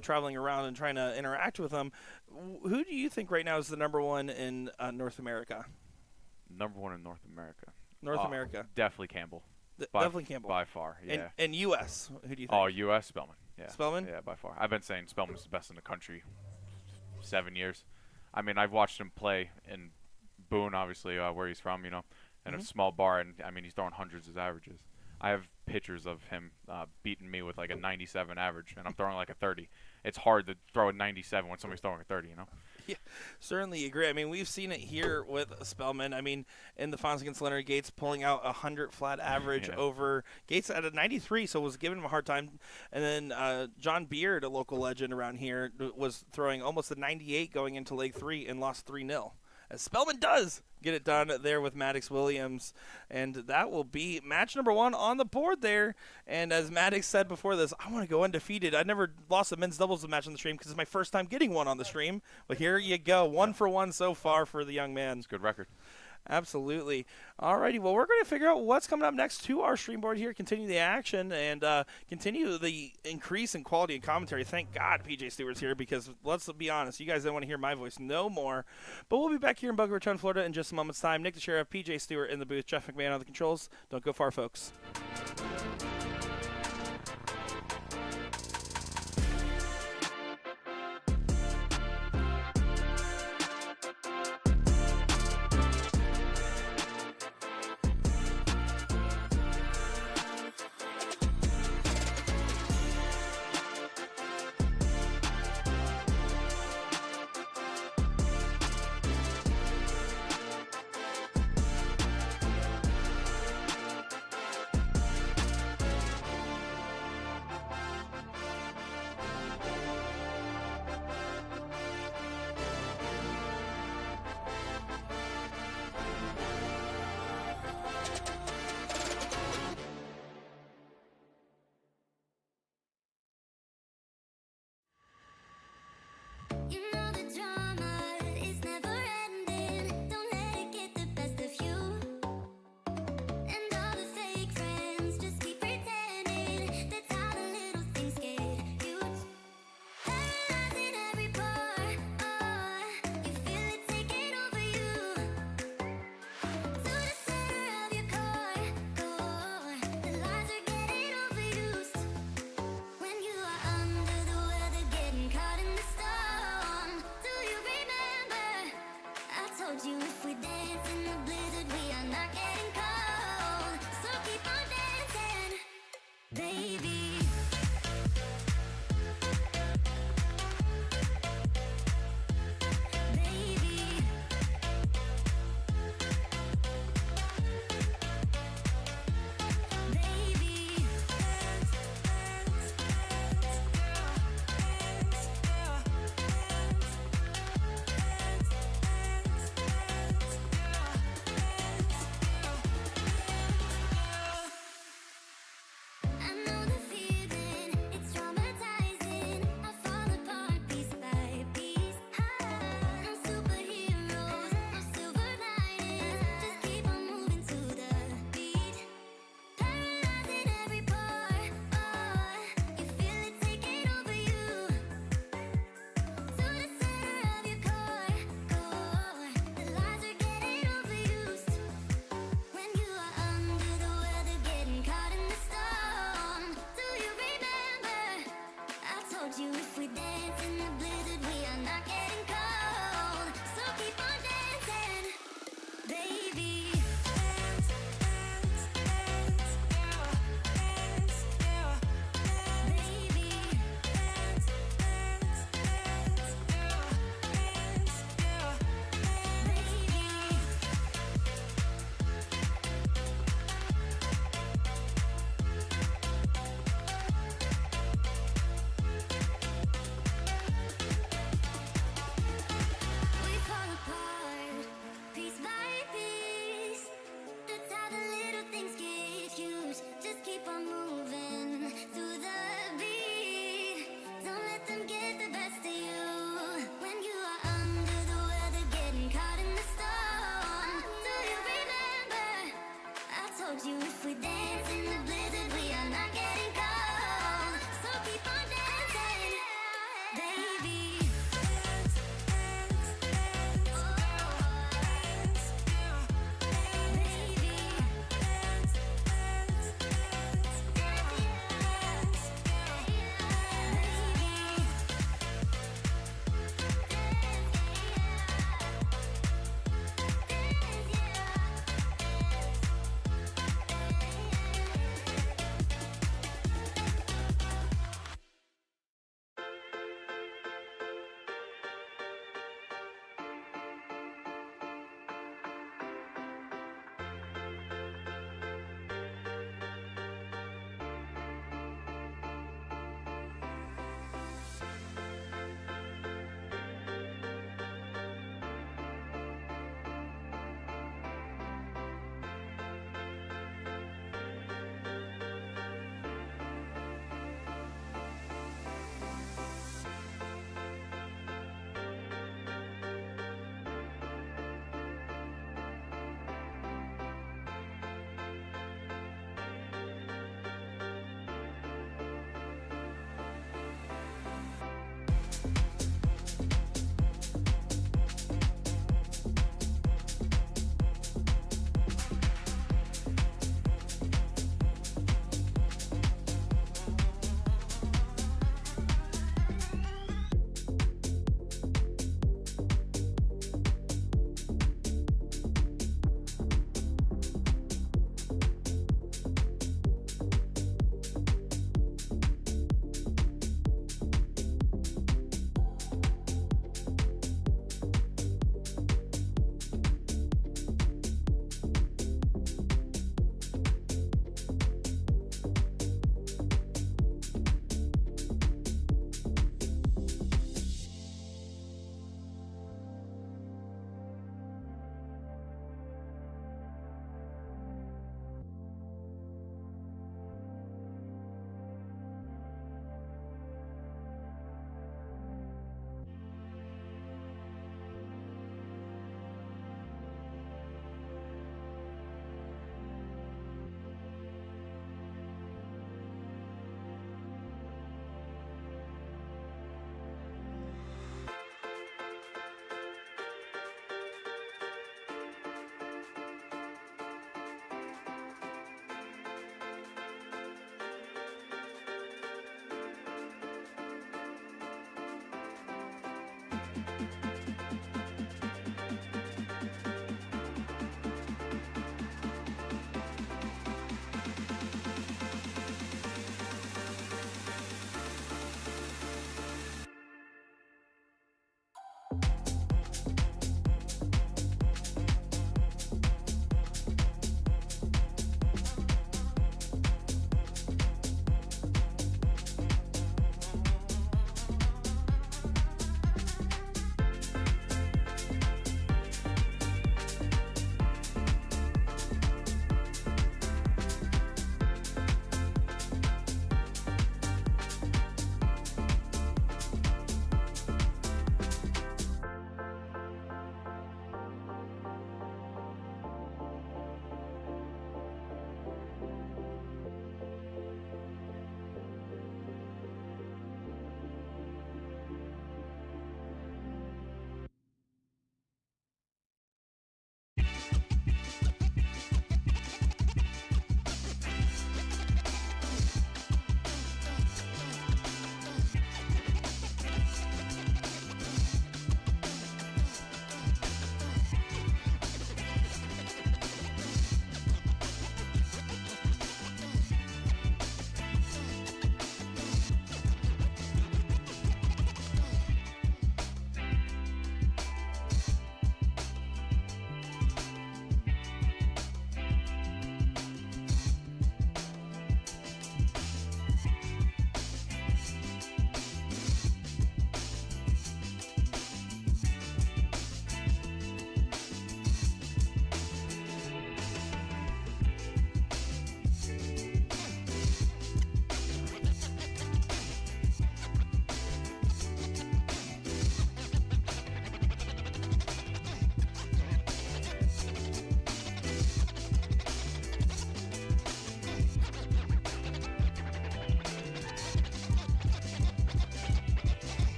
traveling around and trying to interact with them. Who do you think right now is the number one in North America?
Number one in North America.
North America.
Definitely Campbell.
Definitely Campbell.
By far, yeah.
And U.S., who do you think?
Oh, U.S. Spellman. Yeah.
Spellman?
Yeah, by far. I've been saying Spellman's the best in the country 7 years. I mean, I've watched him play in Boone, obviously, where he's from, you know, in a small bar, and, I mean, he's throwing hundreds of averages. I have pictures of him beating me with, like, a 97 average, and I'm throwing, like, a 30. It's hard to throw a 97 when somebody's throwing a 30, you know?
Yeah, certainly agree. I mean, we've seen it here with Spellman. I mean, in the finals against Leonard Gates, pulling out 100 flat average over Gates at a 93, so was giving him a hard time. And then John Beard, a local legend around here, was throwing almost a 98 going into leg 3 and lost 3-0. As Spellman does get it done there with Maddox Williams. And that will be match number 1 on the board there. And as Maddox said before this, I want to go undefeated. I never lost a men's doubles match on the stream because it's my first time getting one on the stream. But here you go. 1 for 1 so far for the young man.
It's a good record.
Absolutely. Alrighty, well, we're going to figure out what's coming up next to our stream board here, continue the action, and continue the increase in quality and commentary. Thank God PJ Stewart's here because, let's be honest, you guys don't want to hear my voice no more. But we'll be back here in Boca Raton, Florida in just a moment's time. Nick the Sheriff, PJ Stewart in the booth, Jeff McMahon on the controls. Don't go far, folks.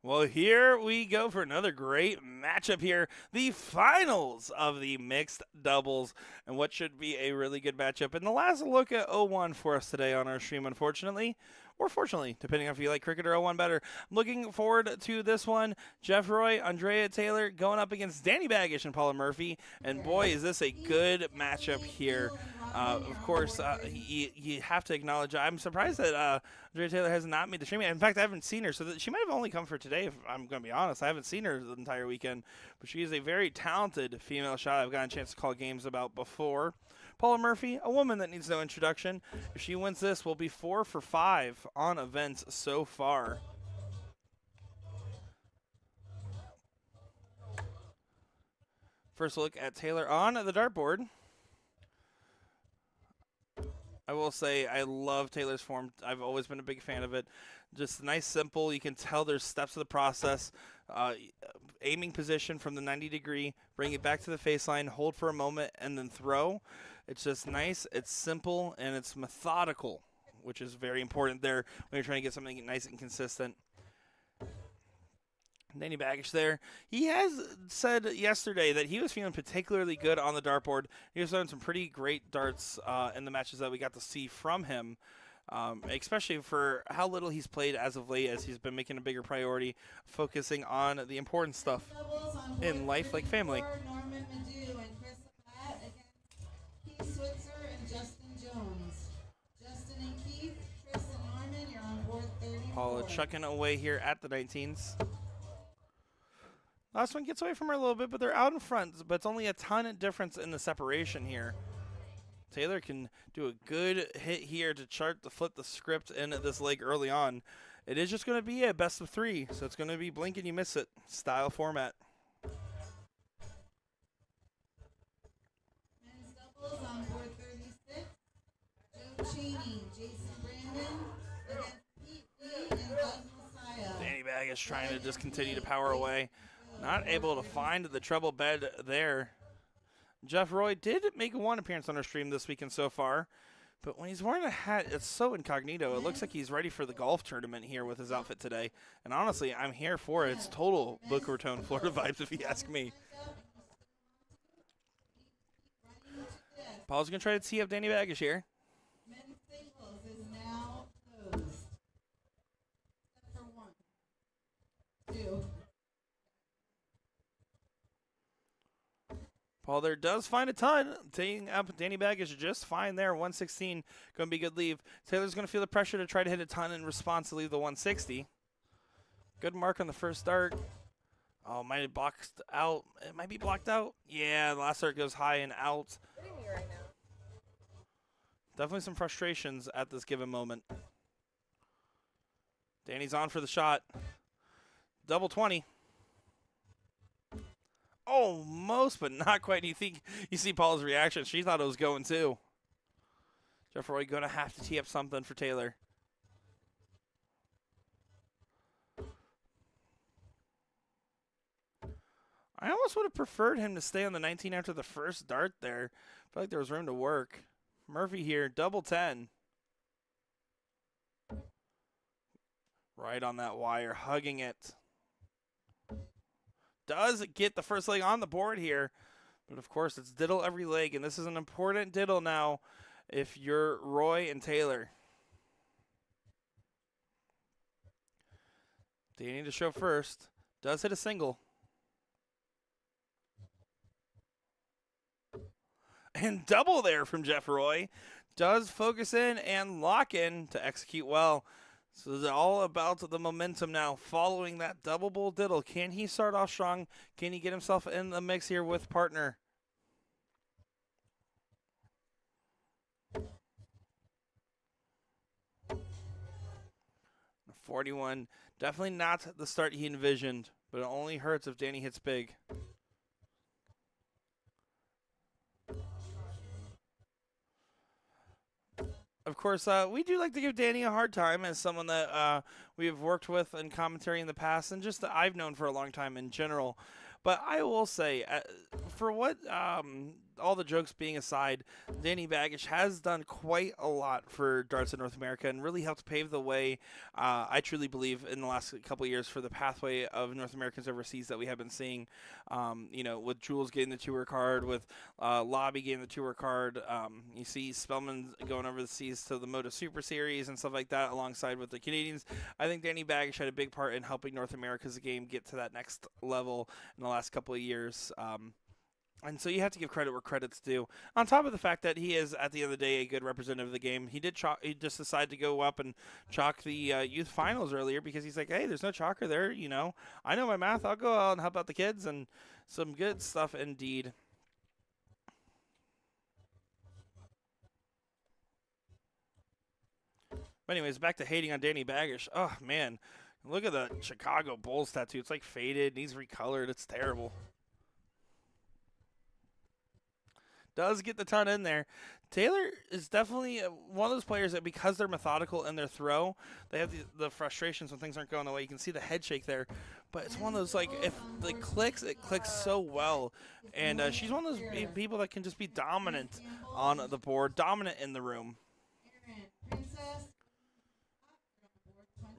Well, here we go for another great matchup here. The finals of the mixed doubles, and what should be a really good matchup. And the last look at 0-1 for us today on our stream, unfortunately. Or fortunately, depending on if you like cricket or 0-1 better. I'm looking forward to this one. Jeff Roy, Andrea Taylor going up against Danny Baggish and Paula Murphy. And boy, is this a good matchup here. Of course, you have to acknowledge, I'm surprised that Andrea Taylor has not made the stream. In fact, I haven't seen her, so she might have only come for today, if I'm going to be honest. I haven't seen her the entire weekend. But she is a very talented female shot I've gotten a chance to call games about before. Paula Murphy, a woman that needs no introduction. If she wins this, we'll be 4 for 5 on events so far. First look at Taylor on the dartboard. I will say I love Taylor's form. I've always been a big fan of it. Just nice, simple. You can tell there's steps of the process. Aiming position from the 90 degree, bring it back to the face line, hold for a moment, and then throw. It's just nice, it's simple, and it's methodical, which is very important there when you're trying to get something nice and consistent. Danny Baggish there. He has said yesterday that he was feeling particularly good on the dartboard. He was throwing some pretty great darts in the matches that we got to see from him, especially for how little he's played as of late, as he's been making a bigger priority, focusing on the important stuff in life, like family.
Norman Madu and Chris Platt against Keith Switzer and Justin Jones. Justin and Keith, Chris and Norman, you're on board 34.
Paula chucking away here at the 19s. Last one gets away from her a little bit, but they're out in front, but it's only a ton of difference in the separation here. Taylor can do a good hit here to flip the script in this leg early on. It is just going to be a best of 3, so it's going to be blink and you miss it style format.
Men's doubles on board 36. Joe Cheney, Jason Brandon against Pete Lee and Doug Messiah.
Danny Baggish trying to just continue to power away. Not able to find the treble bed there. Jeff Roy did make one appearance on our stream this weekend so far, but when he's wearing a hat, it's so incognito. It looks like he's ready for the golf tournament here with his outfit today. And honestly, I'm here for it. It's total Boca Raton, Florida vibes, if you ask me. Paul's going to try to tee up Danny Baggish here.
Men's singles is now closed. Except for 1, 2.
Paul there does find a ton. Taking up Danny Baggish just fine there. 116, going to be a good leave. Taylor's going to feel the pressure to try to hit a ton in response to leave the 160. Good mark on the first dart. Oh, might have boxed out. It might be blocked out. Yeah, the last dart goes high and out. Definitely some frustrations at this given moment. Danny's on for the shot. Double 20. Almost, but not quite. You see Paula's reaction. She thought it was going too. Jeff Roy going to have to tee up something for Taylor. I almost would have preferred him to stay on the 19 after the first dart there. I feel like there was room to work. Murphy here, double 10. Right on that wire, hugging it. Does get the first leg on the board here. But of course, it's diddle every leg, and this is an important diddle now if you're Roy and Taylor. Danny to show first. Does hit a single. And double there from Jeff Roy. Does focus in and lock in to execute well. So it's all about the momentum now following that double bull diddle. Can he start off strong? Can he get himself in the mix here with partner? 41. Definitely not the start he envisioned, but it only hurts if Danny hits big. Of course, we do like to give Danny a hard time as someone that we have worked with in commentary in the past and just that I've known for a long time in general. But I will say, for what all the jokes being aside, Danny Baggish has done quite a lot for darts in North America and really helped pave the way, I truly believe, in the last couple of years for the pathway of North Americans overseas that we have been seeing. With Jules getting the tour card, with Lobby getting the tour card. You see Spellman going over the seas to the Moto Super Series and stuff like that alongside with the Canadians. I think Danny Baggish had a big part in helping North America's game get to that next level in the last couple of years. And so you have to give credit where credit's due. On top of the fact that he is, at the end of the day, a good representative of the game. He just decided to go up and chalk the youth finals earlier because he's like, hey, there's no chalker there. I know my math. I'll go out and help out the kids, and some good stuff indeed. But anyways, back to hating on Danny Baggish. Oh, man. Look at the Chicago Bulls tattoo. It's like faded. Needs recolored. It's terrible. Does get the ton in there. Taylor is definitely one of those players that, because they're methodical in their throw, they have the frustrations when things aren't going the way. You can see the head shake there. But it's one of those, like, if it clicks so well. And she's one of those people that can just be dominant on the board, dominant in the room.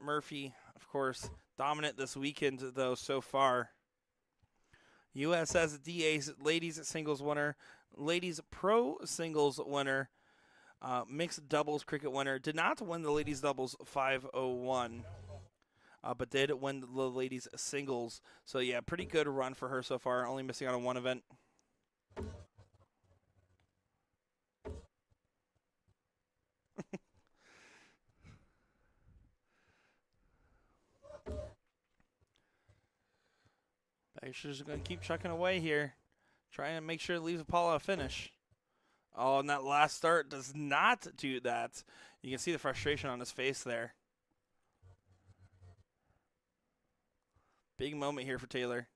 Murphy, of course, dominant this weekend, though, so far. USSDA's ladies singles winner, ladies pro singles winner, mixed doubles cricket winner. Did not win the ladies doubles 501, but did win the ladies singles. So, yeah, pretty good run for her so far, only missing out on one event. Baggisher's going to keep chucking away here, trying to make sure it leaves Paula a finish. Oh, and that last start does not do that. You can see the frustration on his face there. Big moment here for Taylor.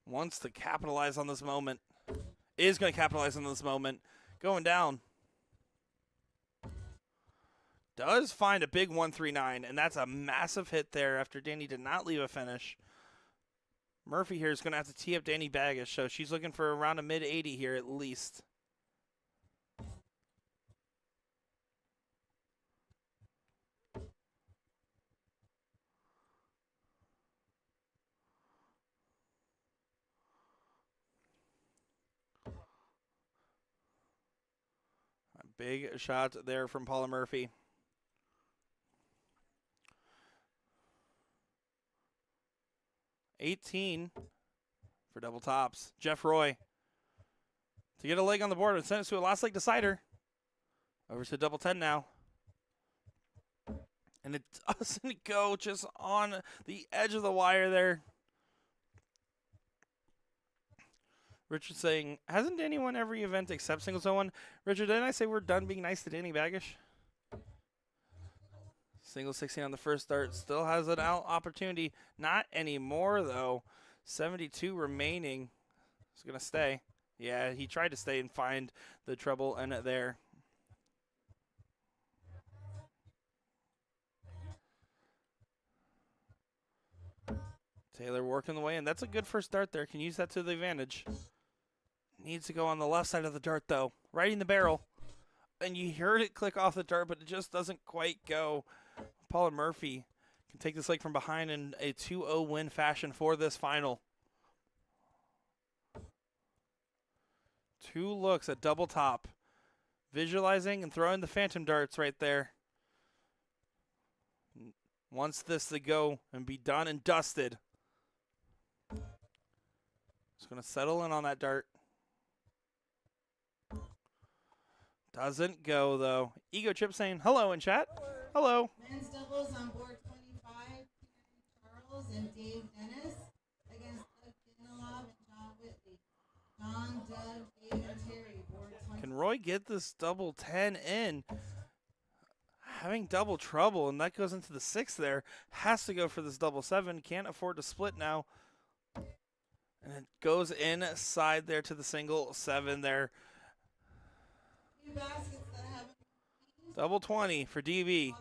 Wants to capitalize on this moment. Is going to capitalize on this moment. Going down. Does find a big 139, and that's a massive hit there after Danny did not leave a finish. Murphy here is going to have to tee up Danny Baggish, so she's looking for around a mid-80 here at least. A big shot there from Paula Murphy. $18 for double tops. Jeff Roy to get a leg on the board and send it to a last leg decider. Over to double 10 now. And it doesn't go, just on the edge of the wire there. Richard saying, hasn't Danny won every event except singles 01? Richard, didn't I say we're done being nice to Danny Baggish? Single 16 on the first start. Still has an out opportunity. Not anymore, though. 72 remaining. It's going to stay. Yeah, he tried to stay and find the trouble in it there. Taylor working the way, and that's a good first start there. Can use that to the advantage. Needs to go on the left side of the dart, though. Right in the barrel. And you heard it click off the dart, but it just doesn't quite go. Paula Murphy can take this leg from behind in a 2-0 win fashion for this final. 2 looks at double top. Visualizing and throwing the phantom darts right there. Wants this to go and be done and dusted. Just going to settle in on that dart. Doesn't go, though. Ego Chip saying hello in chat. Hello.
Men's doubles on board 25, Charles and Dave Dennis against Doug Kindelov and John Whitley. John, Doug, Dave, and Terry, board 25.
Can Roy get this double 10 in? Having double trouble, and that goes into the 6th there. Has to go for this double 7. Can't afford to split now. And it goes inside there to the single 7 there.
Baskets that haven't
Double 20 for DB.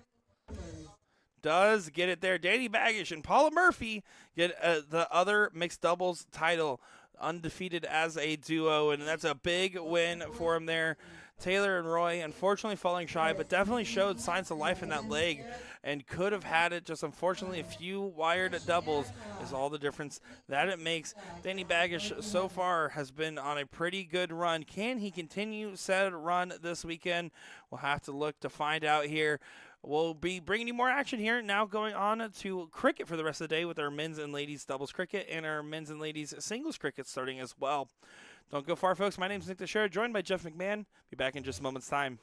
Does get it there. Danny Baggish and Paula Murphy get the other mixed doubles title. undefeated as a duo, and that's a big win for him there. Taylor and Roy, unfortunately falling shy, but definitely showed signs of life in that leg and could have had it. Just unfortunately, a few wired doubles is all the difference that it makes. Danny Baggish so far has been on a pretty good run. Can he continue said run this weekend? We'll have to look to find out here. We'll be bringing you more action here now, going on to cricket for the rest of the day with our men's and ladies doubles cricket and our men's and ladies singles cricket starting as well. Don't go far, folks. My name is Nick Teixeira, joined by Jeff McMahon. Be back in just a moment's time.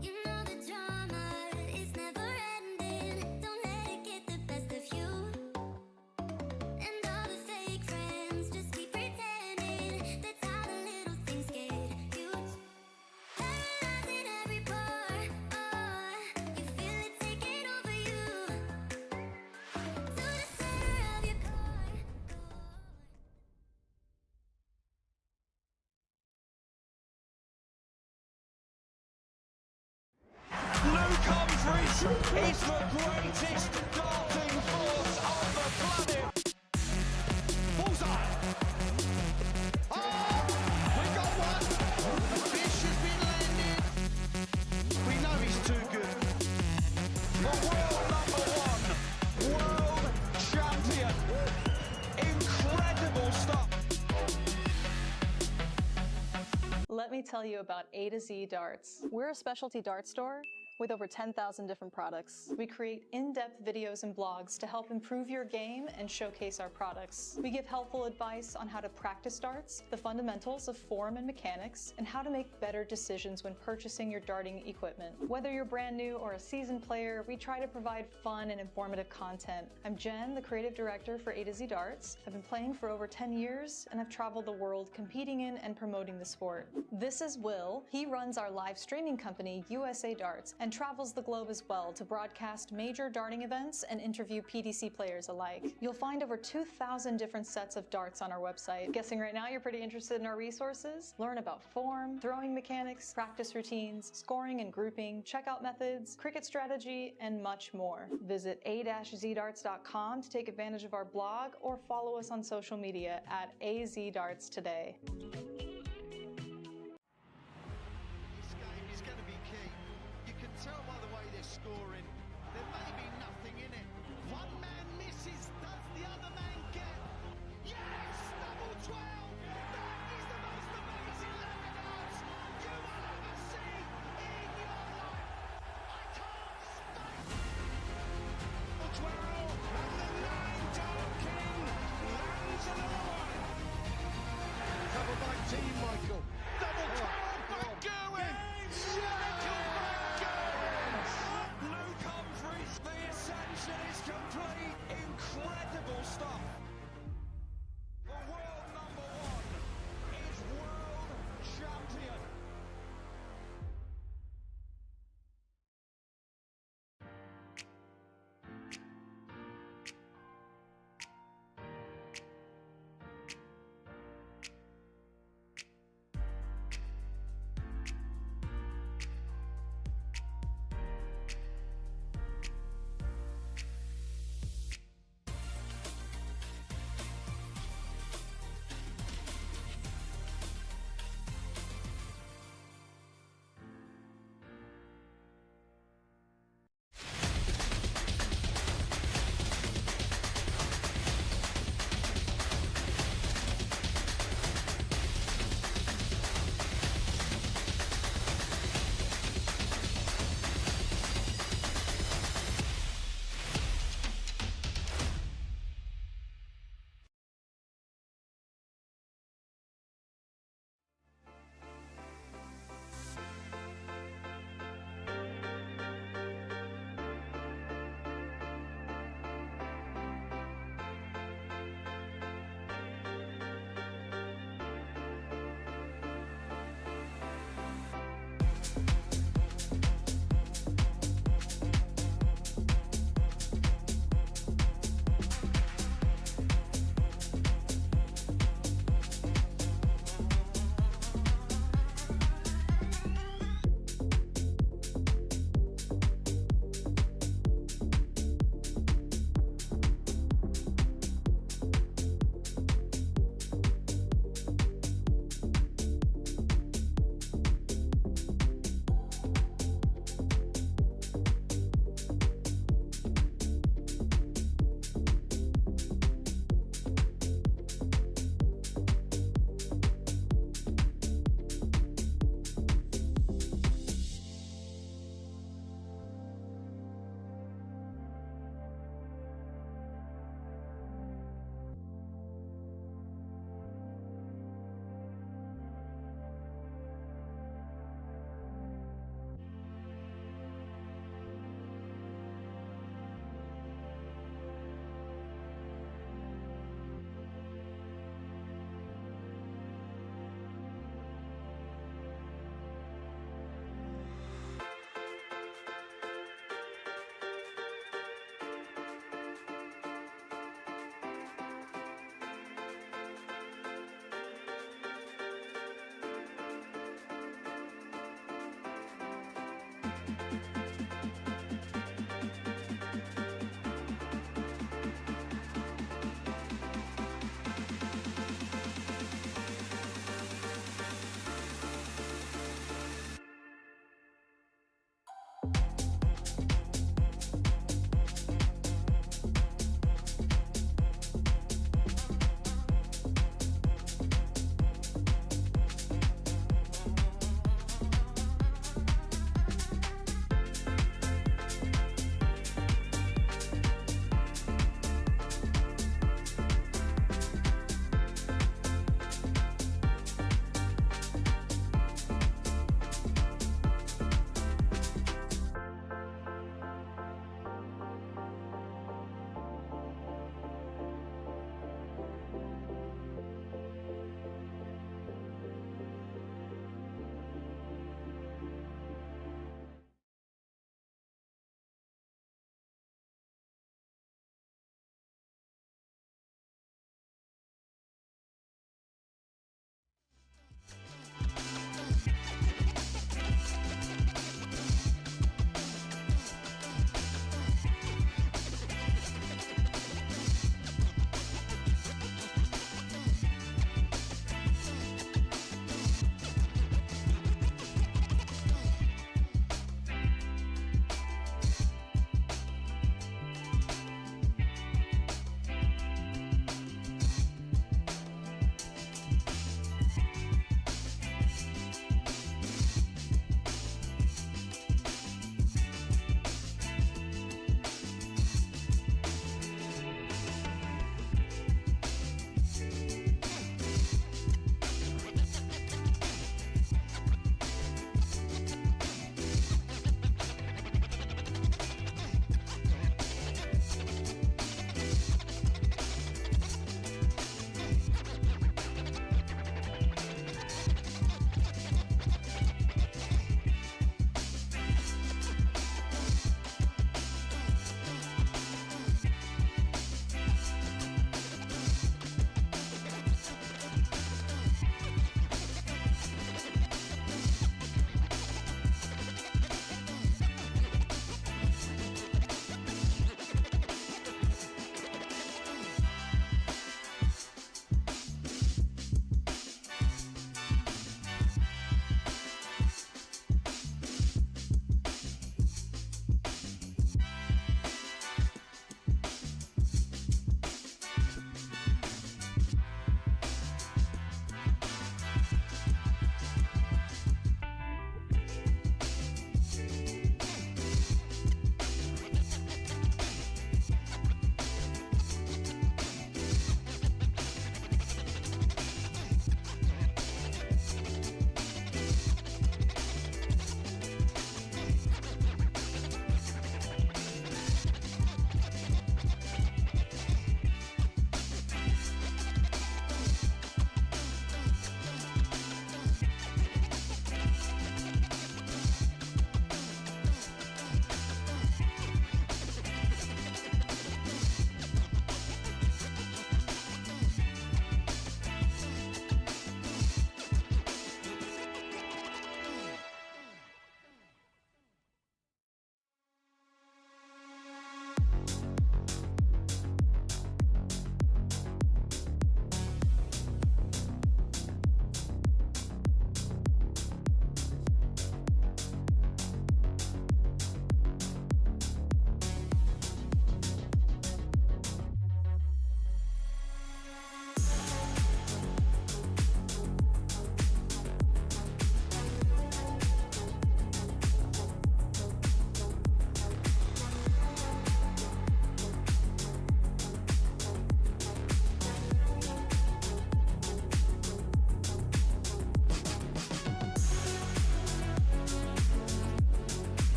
You know the drama is never ending. Don't let it get the best of you. And all the fake friends just keep pretending. That's how the little things get you. Paralyzed in every part. Oh, you feel it taking over you. To the center of your core.
Luke Humphries is the greatest darting force on the planet. Bullseye. Oh, we got one. The fish has been landed. We know he's too good. The world #1, world champion. Incredible stuff.
Let me tell you about A to Z Darts. We're a specialty dart store with over 10,000 different products. We create in-depth videos and blogs to help improve your game and showcase our products. We give helpful advice on how to practice darts, the fundamentals of form and mechanics, and how to make better decisions when purchasing your darting equipment. Whether you're brand new or a seasoned player, we try to provide fun and informative content. I'm Jen, the creative director for A to Z Darts. I've been playing for over 10 years, and I've traveled the world competing in and promoting the sport. This is Will. He runs our live streaming company, USA Darts, and travels the globe as well to broadcast major darting events and interview PDC players alike. You'll find over 2,000 different sets of darts on our website. Guessing right now you're pretty interested in our resources? Learn about form, throwing mechanics, practice routines, scoring and grouping, checkout methods, cricket strategy, and much more. Visit a-zdarts.com to take advantage of our blog or follow us on social media at AZDarts today.
This game is going to be key. You can tell by the way they're scoring. There may be nothing in it. One man misses, does the other man get? Yes! Double 12! That is the most amazing lap you will ever see in your life. I can't stay. Double 12, and the 9 Dart King lands another one. Covered by Team Michael. Double 12, back going! Michael back going! Luke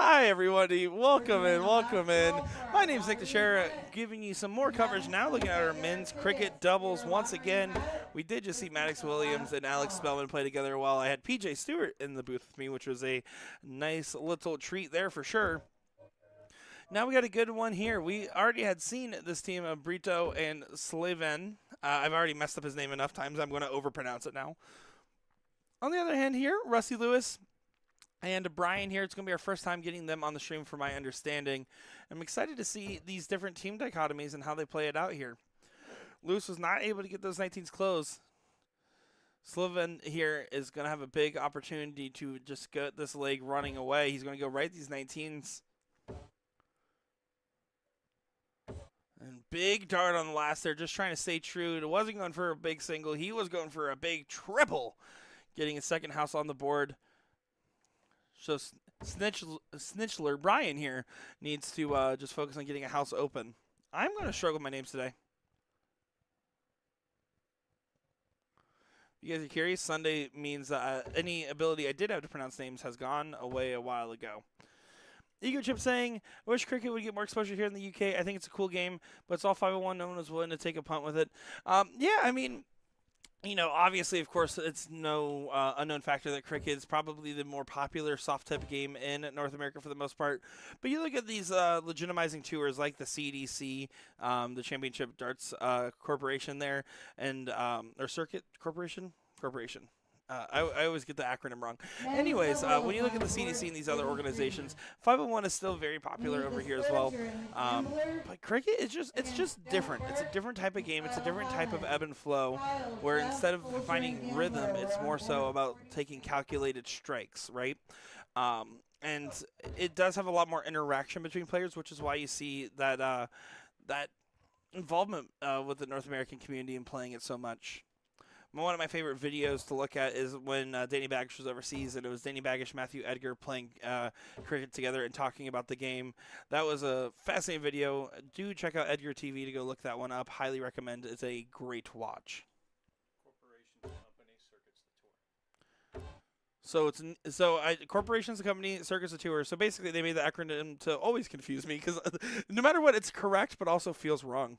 Hi, everybody. Welcome in. Welcome in. My name's Nick Teixeira, giving you some more coverage now, looking at our men's cricket doubles. Once again, we did just see Maddox Williams and Alex Spellman play together while I had PJ Stewart in the booth with me, which was a nice little treat there for sure. Now we got a good one here. We already had seen this team of Brito and Slaven. I've already messed up his name enough times. I'm going to overpronounce it now. On the other hand here, Rusty Lewis and Brian here. It's going to be our first time getting them on the stream from my understanding. I'm excited to see these different team dichotomies and how they play it out here. Lewis was not able to get those 19s close. Slaven here is going to have a big opportunity to just get this leg running away. He's going to go right these 19s. And big dart on the last there, just trying to stay true. It wasn't going for a big single. He was going for a big triple, getting a second house on the board. So Snitchler Brian here needs to just focus on getting a house open. I'm going to struggle with my names today. If you guys are curious, Sunday means any ability I did have to pronounce names has gone away a while ago. Ego Chip saying, I wish cricket would get more exposure here in the UK. I think it's a cool game, but it's all 501. No one was willing to take a punt with it. Yeah, I mean, you know, obviously, of course, it's no unknown factor that cricket is probably the more popular soft tip game in North America for the most part. But you look at these legitimizing tours like the CDC, the Championship Darts Corporation there, and or Circuit Corporation. I always get the acronym wrong. Anyways, when you look at the CDC and these other organizations, 501 is still very popular over here as well. But cricket is it's just different. It's a different type of game. It's a different type of ebb and flow, where instead of finding rhythm, it's more so about taking calculated strikes, right? And it does have a lot more interaction between players, which is why you see that that involvement with the North American community and playing it so much. One of my favorite videos to look at is when Danny Baggish was overseas, and it was Danny Baggish, Matthew Edgar playing cricket together and talking about the game. That was a fascinating video. Do check out Edgar TV to go look that one up. Highly recommend. It's a great watch. Corporation's a company, Circus a tour. So basically, they made the acronym to always confuse me because no matter what, it's correct, but also feels wrong.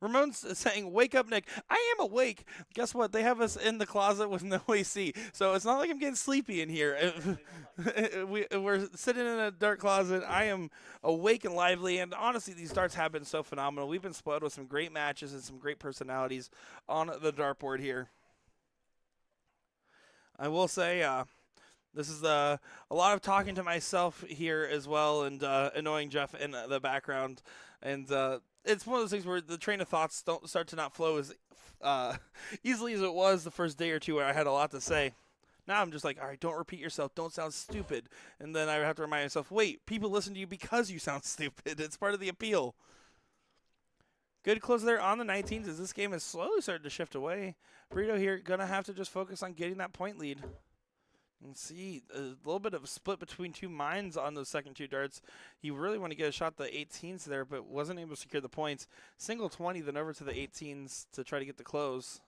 Ramon's saying, wake up, Nick. I am awake. Guess what? They have us in the closet with no AC. So it's not like I'm getting sleepy in here. We're sitting in a dark closet. I am awake and lively. And honestly, these darts have been so phenomenal. We've been spoiled with some great matches and some great personalities on the dartboard here. I will say, this is a lot of talking to myself here as well, and annoying Jeff in the background. And it's one of those things where the train of thoughts don't start to not flow as easily as it was the first day or two where I had a lot to say. Now I'm just like, all right, don't repeat yourself. Don't sound stupid. And then I have to remind myself, wait, people listen to you because you sound stupid. It's part of the appeal. Good close there on the 19s as this game is slowly starting to shift away. Brito here going to have to just focus on getting that point lead. And see a little bit of a split between two minds on those second two darts. He really wanted to get a shot at the 18s there, but wasn't able to secure the points. Single 20, then over to the 18s to try to get the close.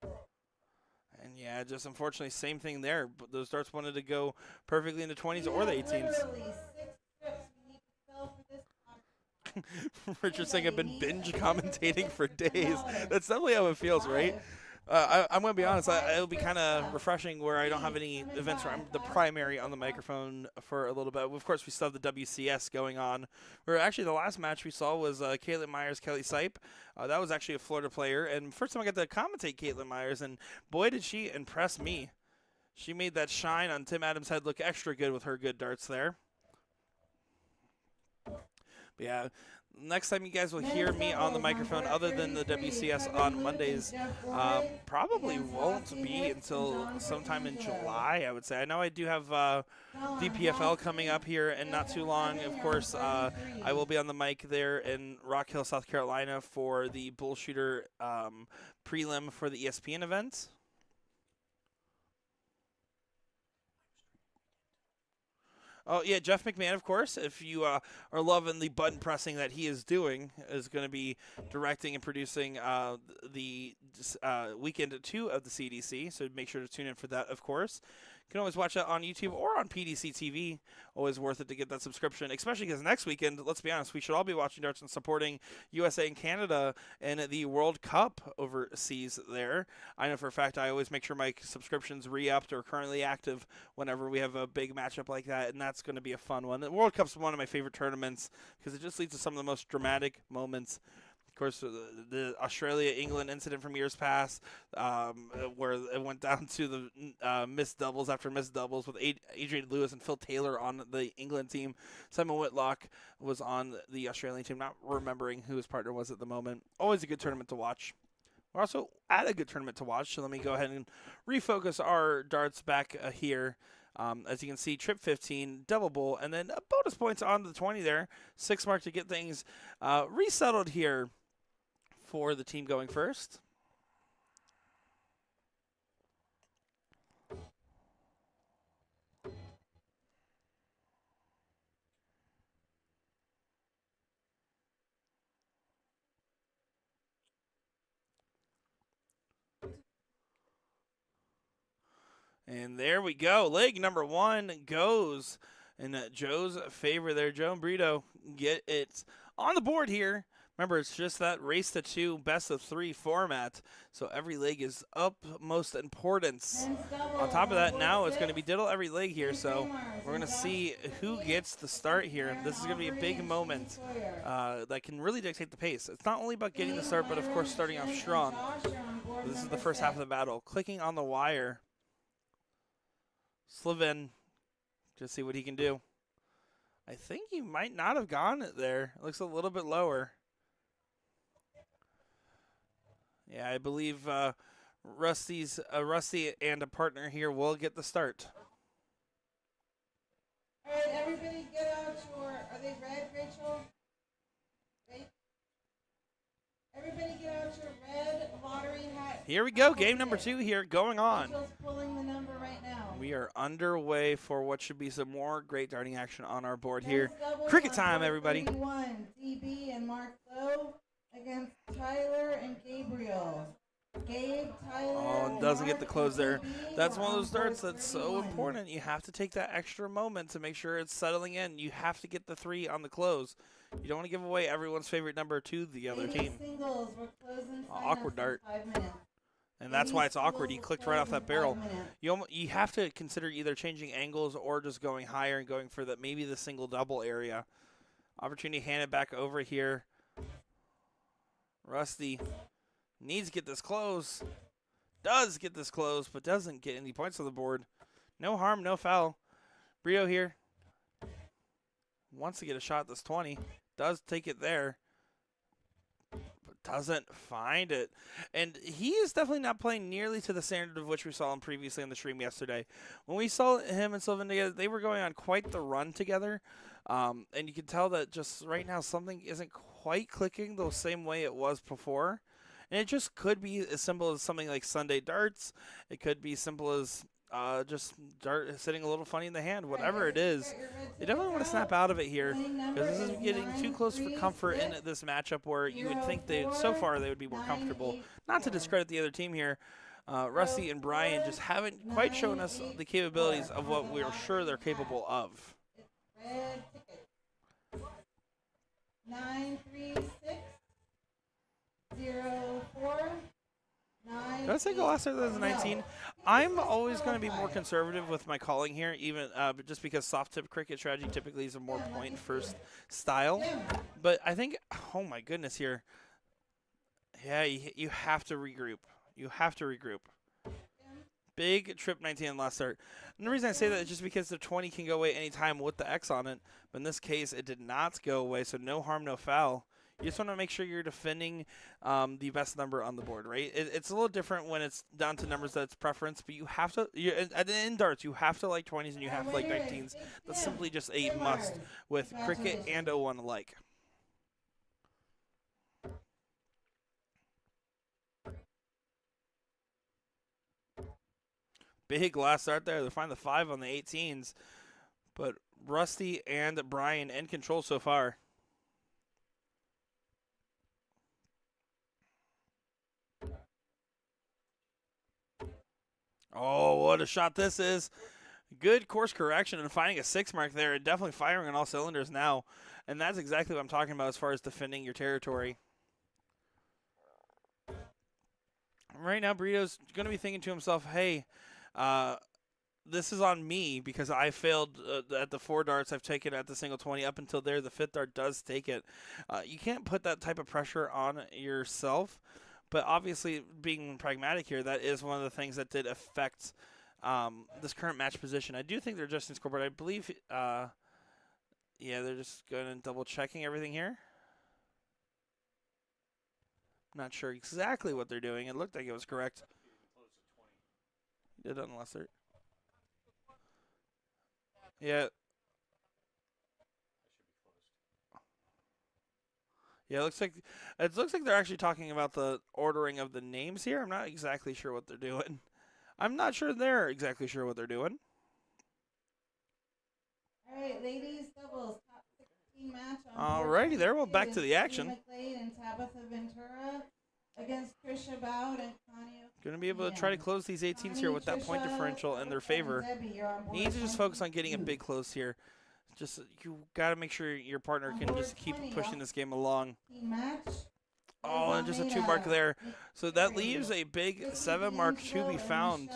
And yeah, just unfortunately, same thing there. But those darts wanted to go perfectly into 20s or the 18s. Richard saying I've been binge commentating for days. That's definitely how it feels, right? I'm going to be honest, it'll be kind of refreshing where I don't have any events where I'm the primary on the microphone for a little bit. Of course, we still have the WCS going on, where actually the last match we saw was Caitlin Myers, Kelly Sipe. That was actually a Florida player, and first time I got to commentate Caitlin Myers, and boy, did she impress me. She made that shine on Tim Adams' head look extra good with her good darts there. But yeah. Next time you guys will hear me on the microphone other than the WCS on Mondays probably won't be until sometime in July, I would say. I know I do have DPFL coming up here in not too long. Of course, I will be on the mic there in Rock Hill, South Carolina for the Bull Shooter prelim for the ESPN event. Oh yeah, Jeff McMahon, of course. If you are loving the button pressing that he is doing, is going to be directing and producing the weekend 2 of the CDC. So make sure to tune in for that, of course. You can always watch that on YouTube or on PDC TV. Always worth it to get that subscription, especially because next weekend, let's be honest, we should all be watching darts and supporting USA and Canada in the World Cup overseas there. I know for a fact I always make sure my subscription's re-upped or currently active whenever we have a big matchup like that, and that's going to be a fun one. The World Cup's one of my favorite tournaments because it just leads to some of the most dramatic moments. Of course, the Australia-England incident from years past, where it went down to the missed doubles after missed doubles with Adrian Lewis and Phil Taylor on the England team. Simon Whitlock was on the Australian team, not remembering who his partner was at the moment. Always a good tournament to watch. We're also at a good tournament to watch, so let me go ahead and refocus our darts back here. As you can see, trip 15, double bull, and then bonus points on the 20 there. 6 mark to get things resettled here for the team going first. And there we go. Leg number 1 goes in Joe's favor there. Joe and Brito get it on the board here. Remember, it's just that race to 2, best of 3 format. So every leg is utmost importance. On top of that, now it's going to be diddle every leg here. So we're going to see who gets the start here. This is going to be a big moment that can really dictate the pace. It's not only about getting the start, but of course starting off strong. This is the first half of the battle. Clicking on the wire. Sliven, just see what he can do. I think he might not have gone it there. It looks a little bit lower. Yeah, I believe Rusty and a partner here will get the start.
All right, everybody get out your, are they red, Rachel? Right? Everybody get out your red lottery hat.
Here we go, game number 2 here going on.
Rachel's pulling the number right now.
We are underway for what should be some more great darting action on our board here. Cricket time, everybody.
31, DB and Mark Lowe against Tyler and Gabriel. Gabe, Tyler.
Oh, and doesn't get the close there.
DB
That's one of those
on
darts
board
that's so
31.
important. You have to take that extra moment to make sure it's settling in. You have to get the 3 on the close. You don't want to give away everyone's favorite number to the other
Ladies
team.
Singles, we're closing
Awkward
sign-ups in
dart.
5 minutes.
And that's why it's awkward. He
Ladies
clicked
singles,
right off
we're
that
closing
barrel.
5 minutes.
You have to consider either changing angles or just going higher and going for maybe the single double area. Opportunity handed back over here. Rusty needs to get this close. Does get this close, but doesn't get any points on the board. No harm, no foul. Brio here wants to get a shot at this 20. Does take it there, but doesn't find it. And he is definitely not playing nearly to the standard of which we saw him previously on the stream yesterday. When we saw him and Sylvan together, they were going on quite the run together. And you can tell that just right now something isn't quite clicking the same way it was before. And it just could be as simple as something like Sunday darts. It could be simple as just dart sitting a little funny in the hand. Whatever it is, they definitely want to snap out of it here, because this is getting too close for comfort in this matchup where you would think so far they would be more comfortable. Not to discredit the other team here. Rusty and Brian just haven't quite shown us the capabilities of what we're sure they're capable of.
Red ticket. 936 04 9.
Did I say go last year? 2019? I'm always going to be more conservative with my calling here, even but just because soft tip cricket strategy typically is a more point first style. But I think, oh my goodness, here, yeah, you have to regroup. You have to regroup. Big trip 19 on last start. And the reason I say that is just because the 20 can go away anytime with the X on it. But in this case, it did not go away, so no harm, no foul. You just want to make sure you're defending the best number on the board, right? It's a little different when it's down to numbers that's preference, but you have to, at the end darts, you have to like 20s and you have to like 19s. That's simply just a must with cricket and 01 alike. Big last start there. They find the 5 on the 18s, but Rusty and Brian in control so far. Oh, what a shot this is. Good course correction and finding a 6 mark there, and definitely firing on all cylinders now. And that's exactly what I'm talking about as far as defending your territory. Right now, Burrito's going to be thinking to himself, hey, this is on me because I failed at the 4 darts I've taken at the single 20 up until there. The 5th dart does take it. You can't put that type of pressure on yourself, but obviously being pragmatic here, that is one of the things that did affect this current match position. I do think they're adjusting scoreboard. I believe, yeah, they're just going and double checking everything here. Not sure exactly what they're doing. It looked like it was correct. Did it unless they're... Yeah. Yeah, it looks like they're actually talking about the ordering of the names here. I'm not exactly sure what they're doing. I'm not sure they're exactly sure what they're doing.
All right, ladies doubles top 16 match.
Alrighty, there. Well, back to the action.
McLeod and Tabitha Ventura against Trisha Bowd and Connie.
Going to be able to try to close these 18s here with that point differential in their favor. You need to just focus on getting a big close here. Just you got to make sure your partner can just keep pushing this game along. Oh, and just a 2 mark there. So that leaves a big 7 mark to be found.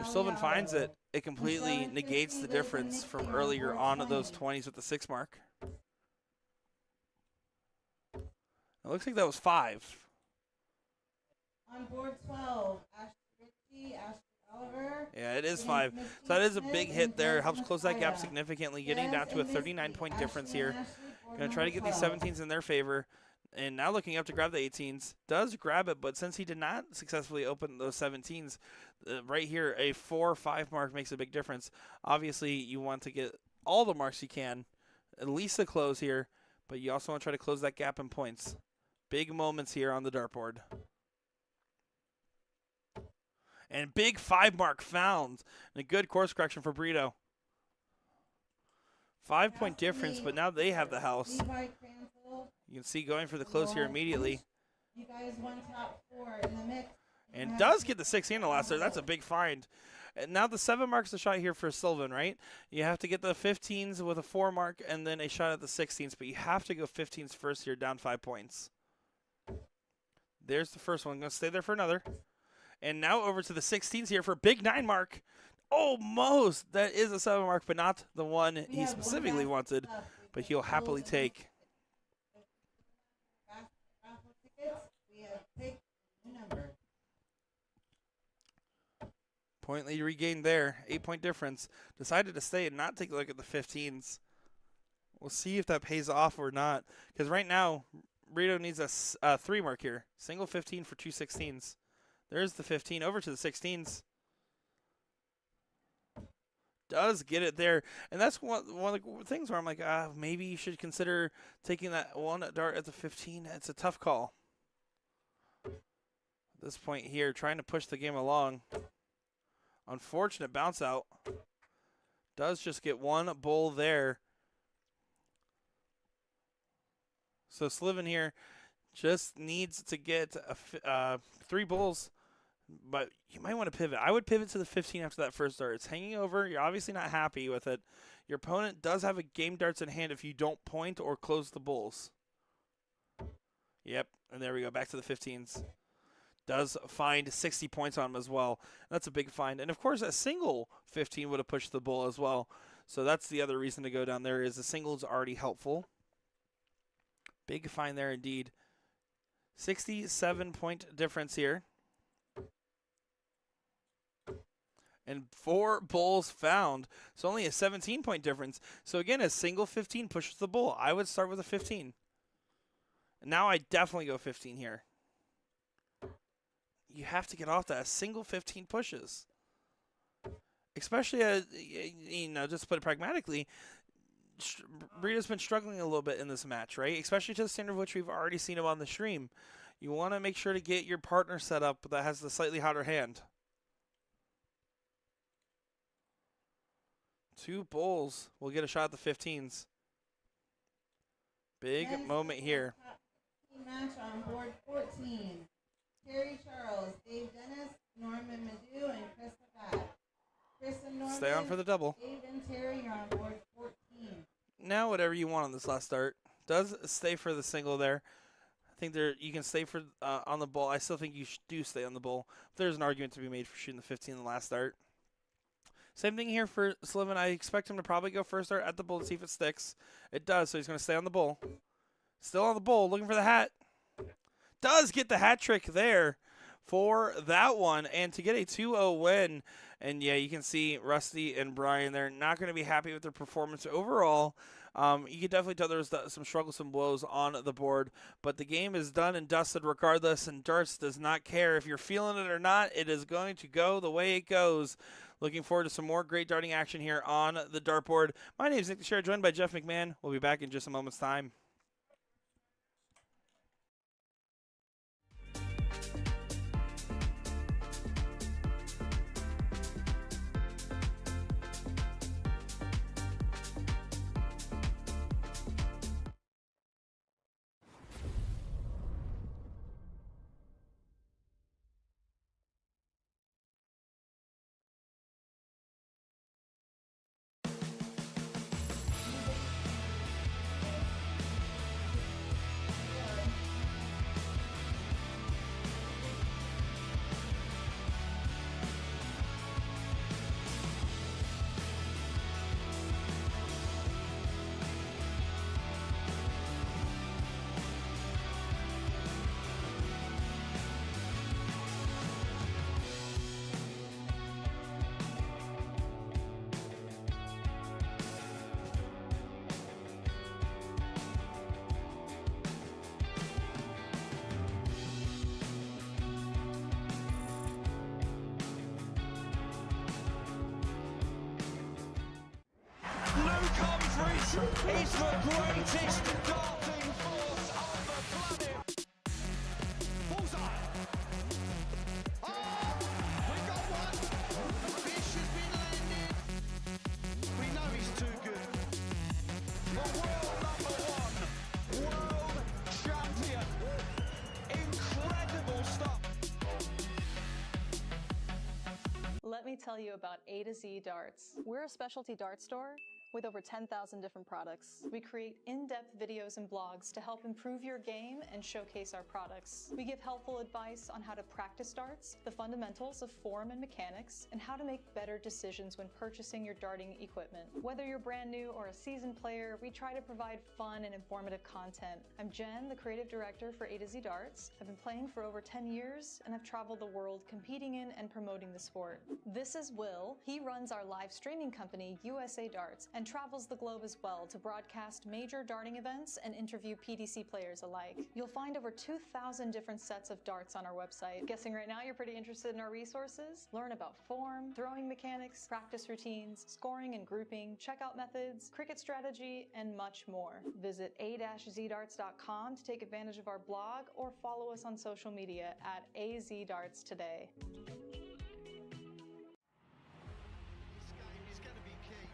If Sylvan finds it, it completely negates the difference from earlier on at those 20s with the 6 mark. It looks like that was 5.
On board 12, Ashley Ritchie, Ashley Oliver.
Yeah, it is 5. So that is a big hit there. It helps close that gap significantly, getting down to a 39-point difference here. Going to try to get these 17s in their favor. And now looking up to grab the 18s. Does grab it, but since he did not successfully open those 17s, right here, a 4 or 5 mark makes a big difference. Obviously, you want to get all the marks you can, at least a close here, but you also want to try to close that gap in points. Big moments here on the dartboard. And big 5 mark found. And a good course correction for Brito. 5-point difference, but now they have the house. You can see going for the close here immediately.
You guys won top 4 in the mix.
And does get the 16 the last there. That's a big find. And now the 7 marks the shot here for Sylvan, right? You have to get the 15s with a 4 mark and then a shot at the 16s, but you have to go 15s first here, down 5 points. There's the first one. Going to stay there for another. And now over to the 16s here for a big 9 mark. Almost. That is a 7 mark, but not the one he specifically wanted, but he'll happily take. Point lead regained there. 8-point difference. Decided to stay and not take a look at the 15s. We'll see if that pays off or not. Because right now, Rito needs a 3 mark here. Single 15 for 2 16s. There's the 15 over to the 16s. Does get it there. And that's one of the things where I'm like, maybe you should consider taking that one dart at the 15. It's a tough call. At this point here, trying to push the game along. Unfortunate bounce out. Does just get one bull there. So Sliven here just needs to get 3 bulls. But you might want to pivot. I would pivot to the 15 after that first dart. It's hanging over. You're obviously not happy with it. Your opponent does have a game darts in hand if you don't point or close the bulls. Yep, and there we go. Back to the 15s. Does find 60 points on him as well. That's a big find. And, of course, a single 15 would have pushed the bull as well. So that's the other reason to go down there is the single is already helpful. Big find there indeed. 67-point difference here. And 4 bulls found. So only a 17-point difference. So, again, a single 15 pushes the bull. I would start with a 15. Now I definitely go 15 here. You have to get off that. A single 15 pushes. Especially, just to put it pragmatically, Brito's been struggling a little bit in this match, right? Especially to the standard of which we've already seen him on the stream. You want to make sure to get your partner set up that has the slightly hotter hand. 2 bulls will get a shot at the 15s. Big
Men's
moment
football
here.
top 15 match on board 14. Terry Charles, Dave Dennis, Norman Madu, and Chris Labatt. Chris and Norman,
Stay on for the double.
Dave and Terry are on board 14.
Now whatever you want on this last start. Does stay for the single there. I think you can stay for on the bull. I still think you do stay on the bull. There's an argument to be made for shooting the 15 in the last start. Same thing here for Sullivan. I expect him to probably go first start at the bull to see if it sticks. It does, so he's going to stay on the bull. Still on the bull, looking for the hat. Does get the hat trick there for that one, and to get a 2-0 win. And yeah, you can see Rusty and Brian, they're not going to be happy with their performance overall. You can definitely tell there's some struggles, some blows on the board, but the game is done and dusted regardless, and darts does not care if you're feeling it or not. It is going to go the way it goes. Looking forward to some more great darting action here on the dartboard. My name is Nick Teixeira, joined by Jeff McMahon. We'll be back in just a moment's time.
Luke Humphries is the greatest darting force on the planet. Bullseye. Oh, we got one. The fish has been landed. We know he's too good. The world #1, world champion. Incredible stuff.
Let me tell you about A to Z Darts. We're a specialty dart store with over 10,000 different products. We create in-depth videos and blogs to help improve your game and showcase our products. We give helpful advice on how to practice darts, the fundamentals of form and mechanics, and how to make better decisions when purchasing your darting equipment. Whether you're brand new or a seasoned player, we try to provide fun and informative content. I'm Jen, the creative director for A to Z Darts. I've been playing for over 10 years and I've traveled the world competing in and promoting the sport. This is Will. He runs our live streaming company, USA Darts, and travels the globe as well to broadcast major darting events and interview PDC players alike. You'll find over 2,000 different sets of darts on our website. Guessing right now you're pretty interested in our resources? Learn about form, throwing mechanics, practice routines, scoring and grouping, checkout methods, cricket strategy, and much more. Visit a-zdarts.com to take advantage of our blog or follow us on social media at AZDarts today.
This game is going to be key.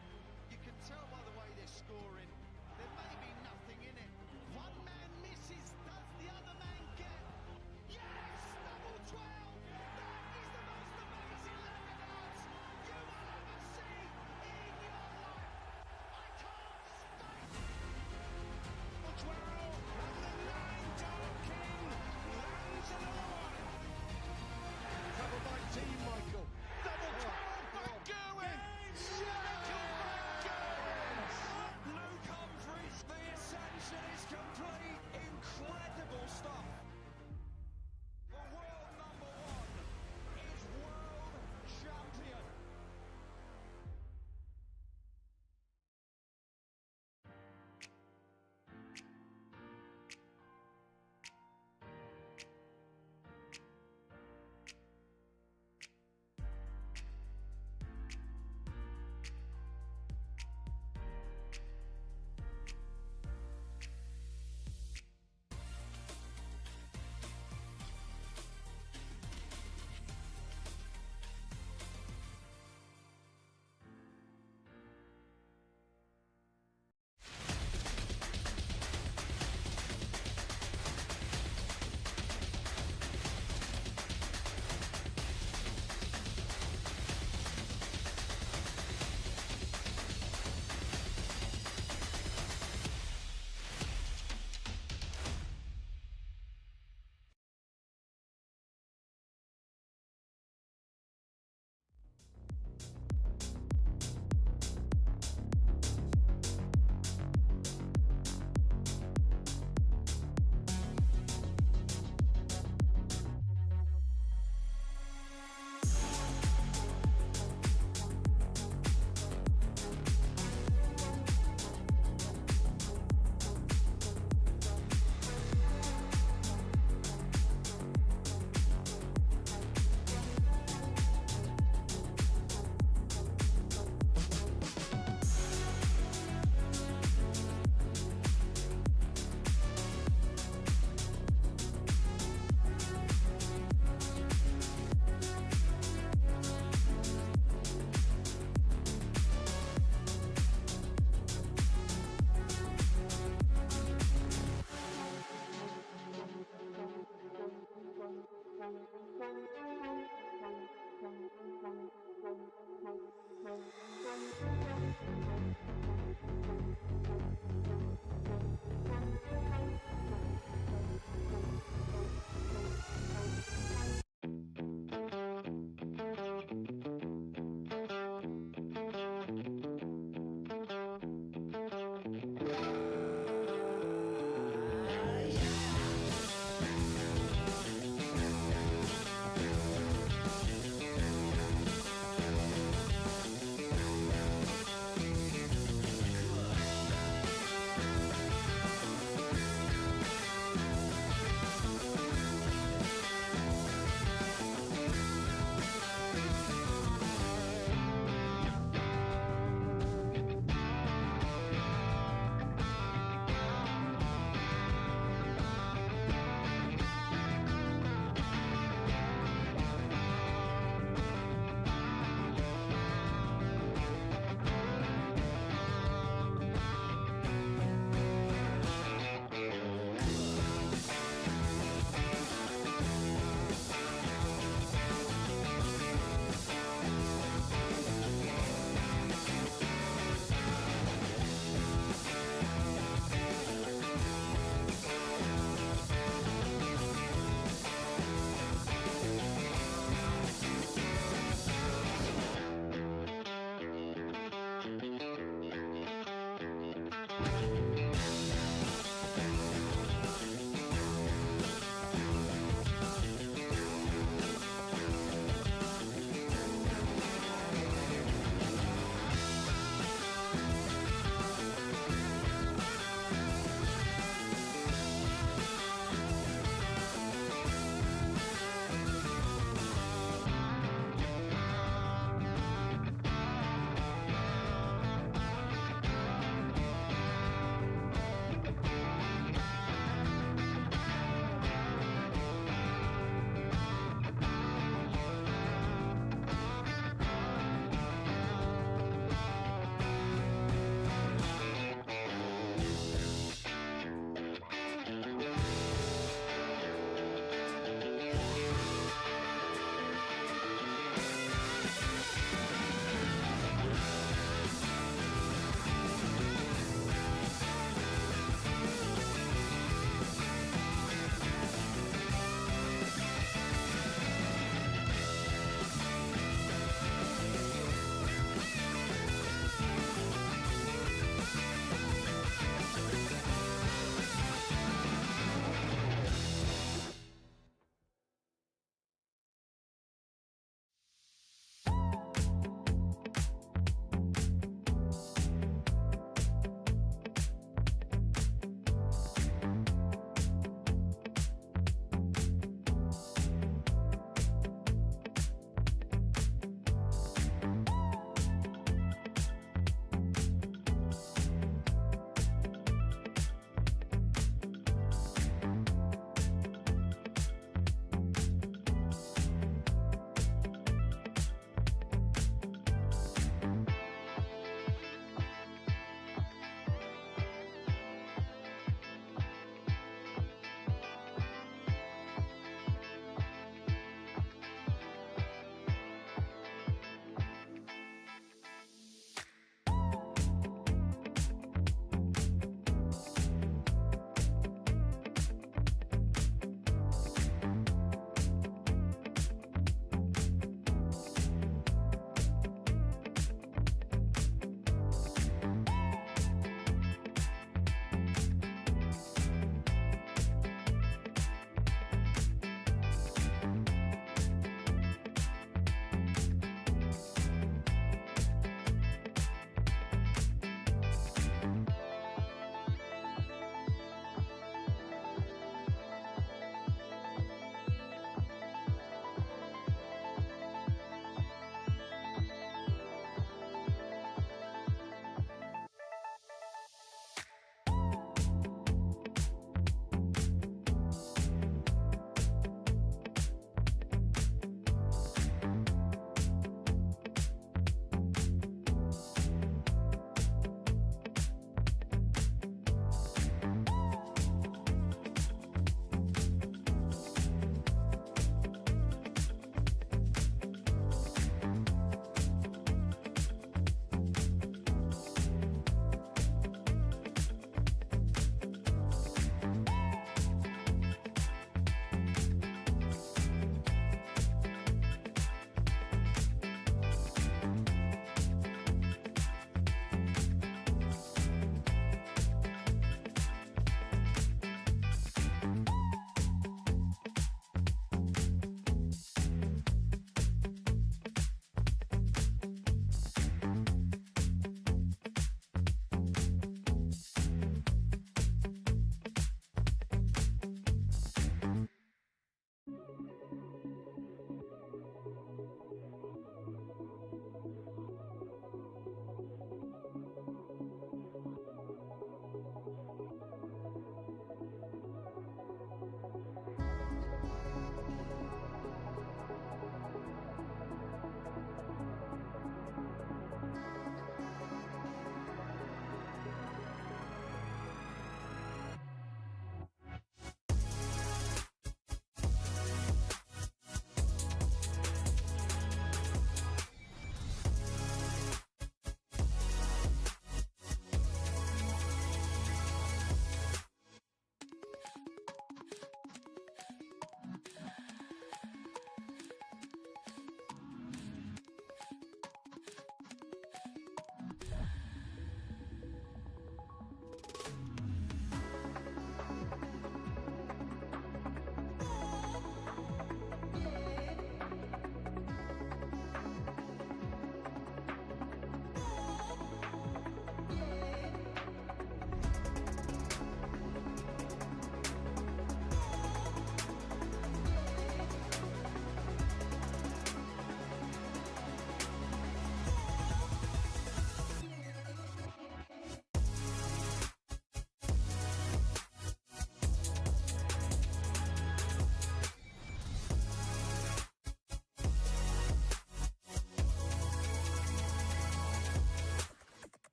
You can tell by the way they're scoring. There may be nothing in it. One man misses, does the other man get? Yes! Double 12! That is the most amazing dance you will ever see in your life. I can't stop. 12 and the 9 Dart King lands another one. Covered by T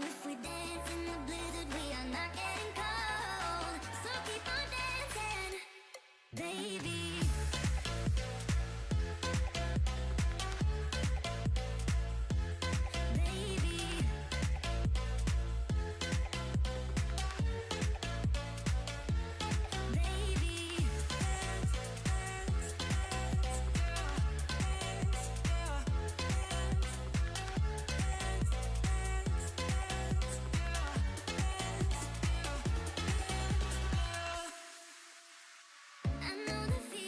if we dance in the blizzard, we are not getting cold. So keep on dancing, baby. I know the feeling.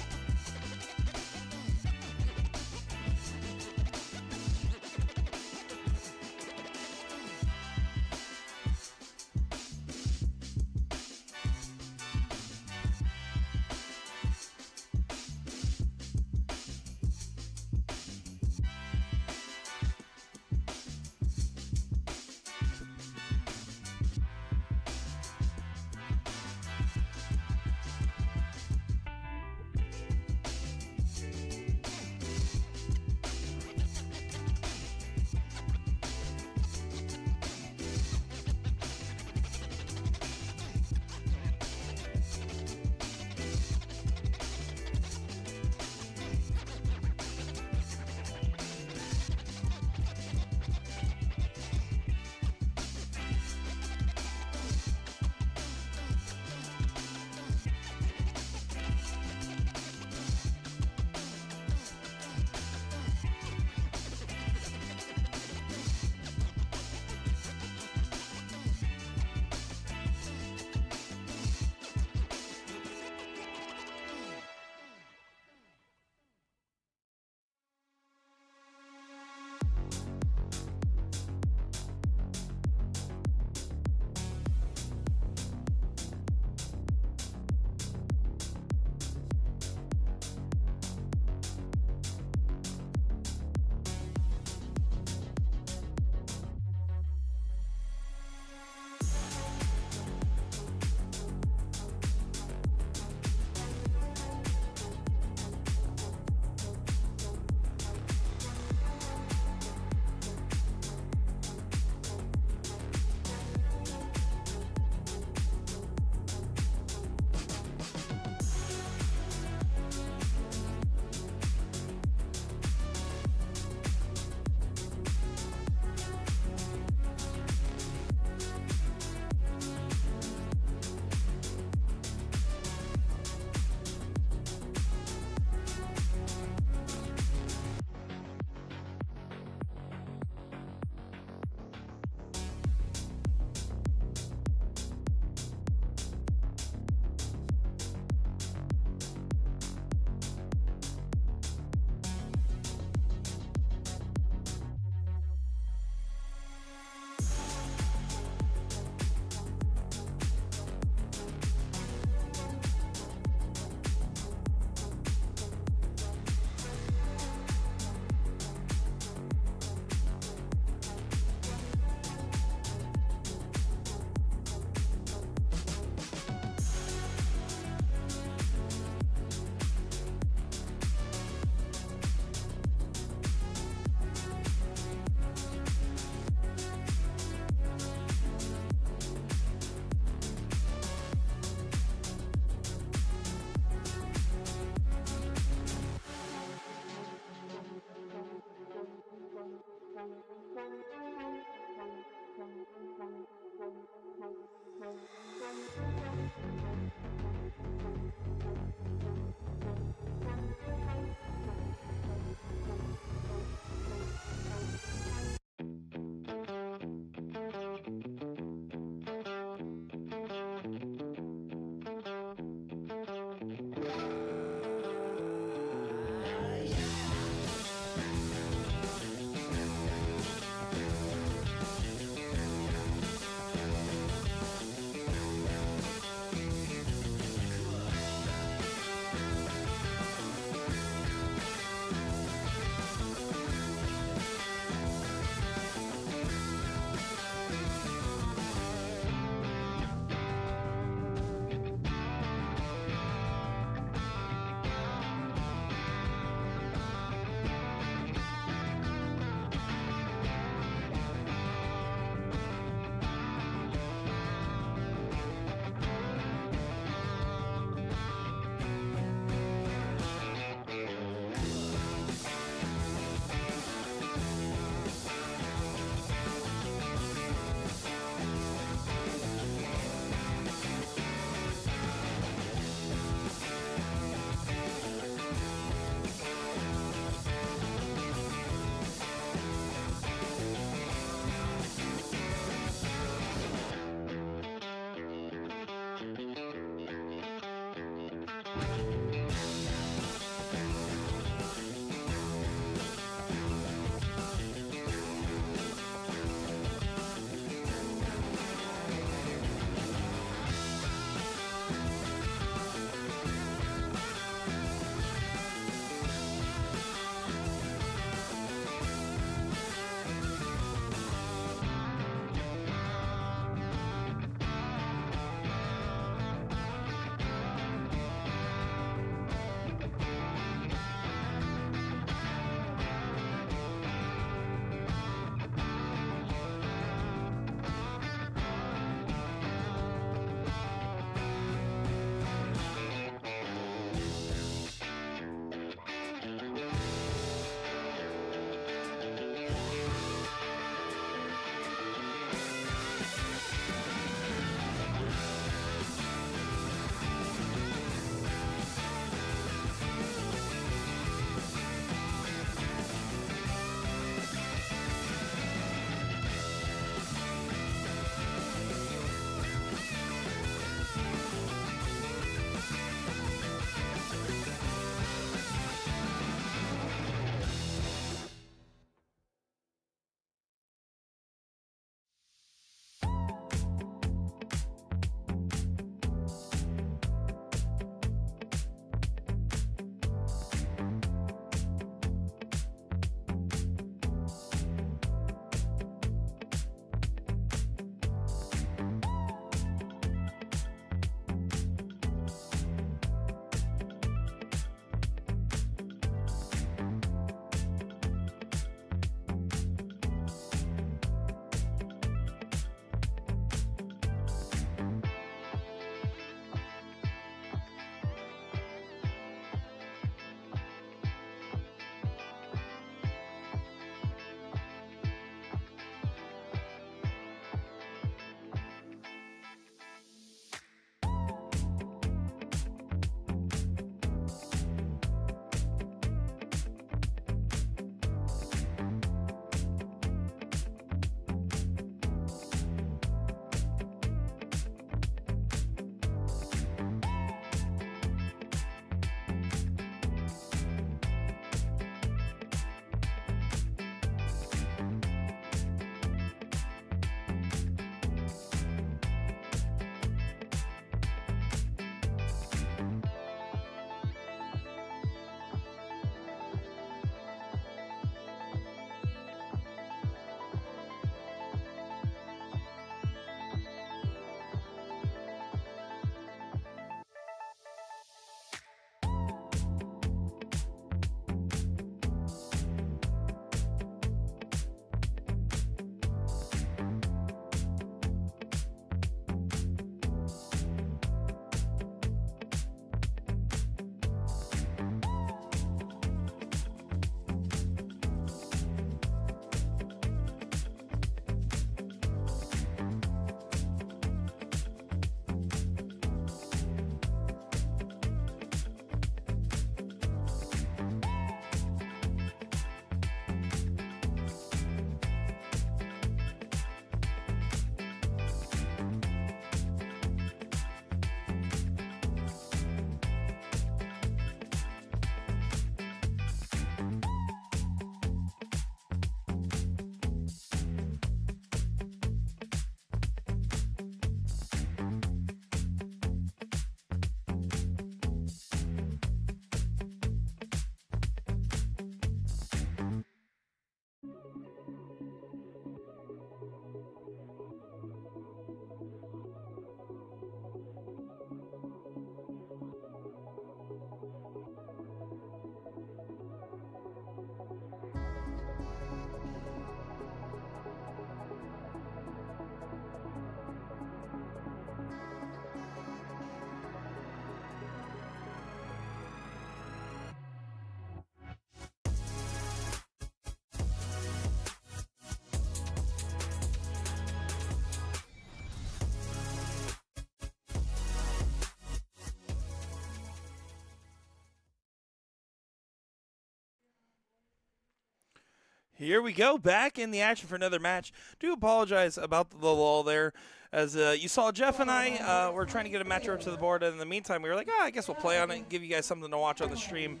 Here we go, back in the action for another match. Do apologize about the lull there. As you saw, Jeff and I were trying to get a match over to the board, and in the meantime, we were like, I guess we'll play on it and give you guys something to watch on the stream.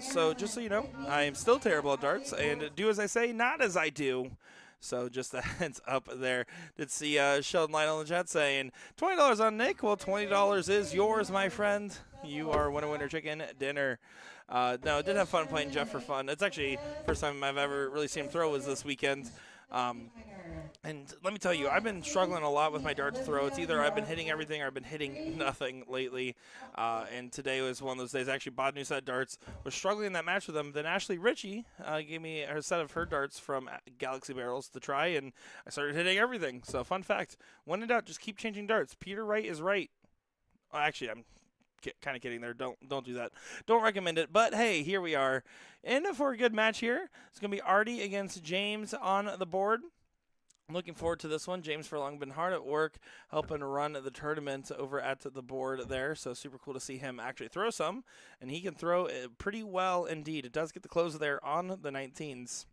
So just so you know, I am still terrible at darts, and do as I say, not as I do. So just a heads up there. Did see Sheldon Light on the chat saying, $20 on Nick? Well, $20 is yours, my friend. You are winner chicken dinner. No, I did have fun playing Jeff for fun. It's actually the first time I've ever really seen him throw was this weekend. And let me tell you, I've been struggling a lot with my darts throw. It's either I've been hitting everything or I've been hitting nothing lately. And today was one of those days. I actually bought a new set of darts. Was struggling in that match with them. Then Ashley Ritchie gave me a set of her darts from Galaxy Barrels to try, and I started hitting everything. So fun fact, when in doubt, just keep changing darts. Peter Wright is right. Well, actually, I'm kind of kidding there. Don't do that. Don't recommend it. But hey, here we are in for a good match here. It's going to be Artie against James on the board. I'm looking forward to this one. James Furlong been hard at work helping run the tournament over at the board there, so super cool to see him actually throw some, and he can throw it pretty well indeed. It does get the close there on the 19s.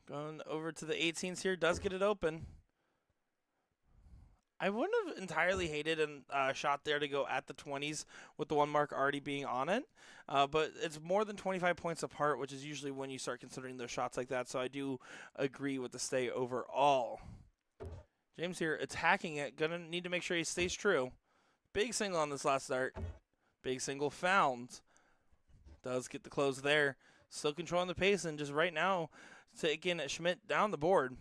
Going over to the 18s here, does get it open. I wouldn't have entirely hated a shot there to go at the 20s with the one mark already being on it, but it's more than 25 points apart, which is usually when you start considering those shots like that, so I do agree with the stay overall. James here attacking it, gonna need to make sure he stays true. Big single on this last start. Big single found. Does get the close there. Still controlling the pace, and just right now taking Schmidt down the board.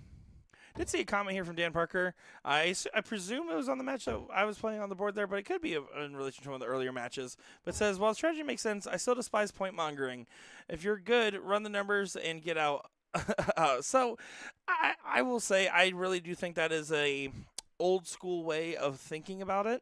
Did see a comment here from Dan Parker. I presume it was on the match that I was playing on the board there, but it could be in relation to one of the earlier matches. But it says, while strategy makes sense, I still despise point mongering. If you're good, run the numbers and get out. So I will say I really do think that is a old school way of thinking about it.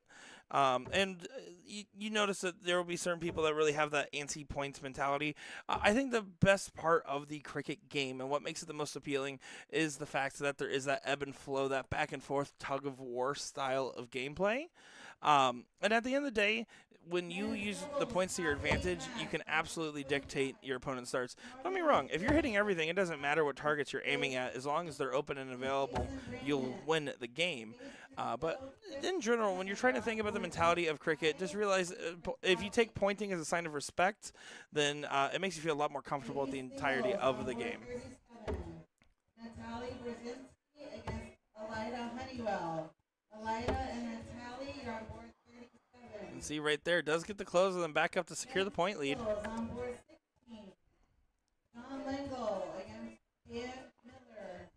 And you notice that there will be certain people that really have that anti-points mentality. I think the best part of the cricket game and what makes it the most appealing is the fact that there is that ebb and flow, that back and forth tug of war style of gameplay. And at the end of the day, when you use the points to your advantage, you can absolutely dictate your opponent's starts. Don't get me wrong, if you're hitting everything, it doesn't matter what targets you're aiming at. As long as they're open and available, you'll win the game. But in general, when you're trying to think about the mentality of cricket, just realize if you take pointing as a sign of respect, then it makes you feel a lot more comfortable with the entirety of the game.
Natalie Brzezinski against Elida Honeywell. Elida and Natalie, you're on board 37.
And see right there, does get the close and then back up to secure the point lead.
On board 16. John Lingle against Dan Miller.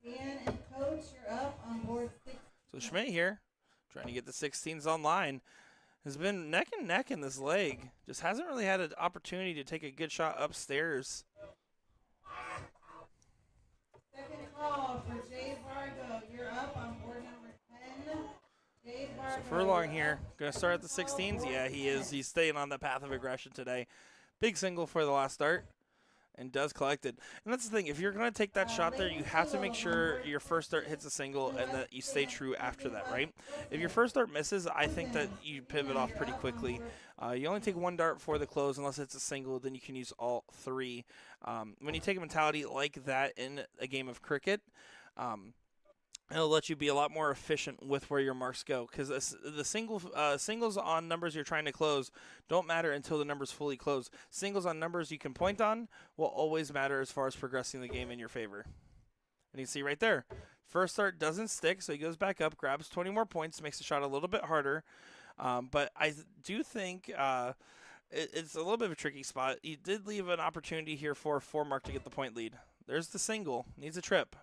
Dan and Coach, you're up on board 16.
So Schmidt here, trying to get the 16s online, has been neck and neck in this leg. Just hasn't really had an opportunity to take a good shot upstairs.
Second call for Jay Vargo. You're up on board number 10. Jay Vargo.
So Furlong here, going to start at the 16s. Yeah, he is. He's staying on the path of aggression today. Big single for the last start. And does collect it. And that's the thing. If you're going to take that shot there, you have to make sure your first dart hits a single and that you stay true after that, right? If your first dart misses, I think that you pivot off pretty quickly. You only take one dart for the close unless it's a single. Then you can use all three. When you take a mentality like that in a game of cricket, it'll let you be a lot more efficient with where your marks go, because the singles on numbers you're trying to close don't matter until the numbers fully close. Singles on numbers you can point on will always matter as far as progressing the game in your favor. And you can see right there, first start doesn't stick, so he goes back up, grabs 20 more points, makes the shot a little bit harder. But I do think it's a little bit of a tricky spot. He did leave an opportunity here for 4 mark to get the point lead. There's the single, needs a trip.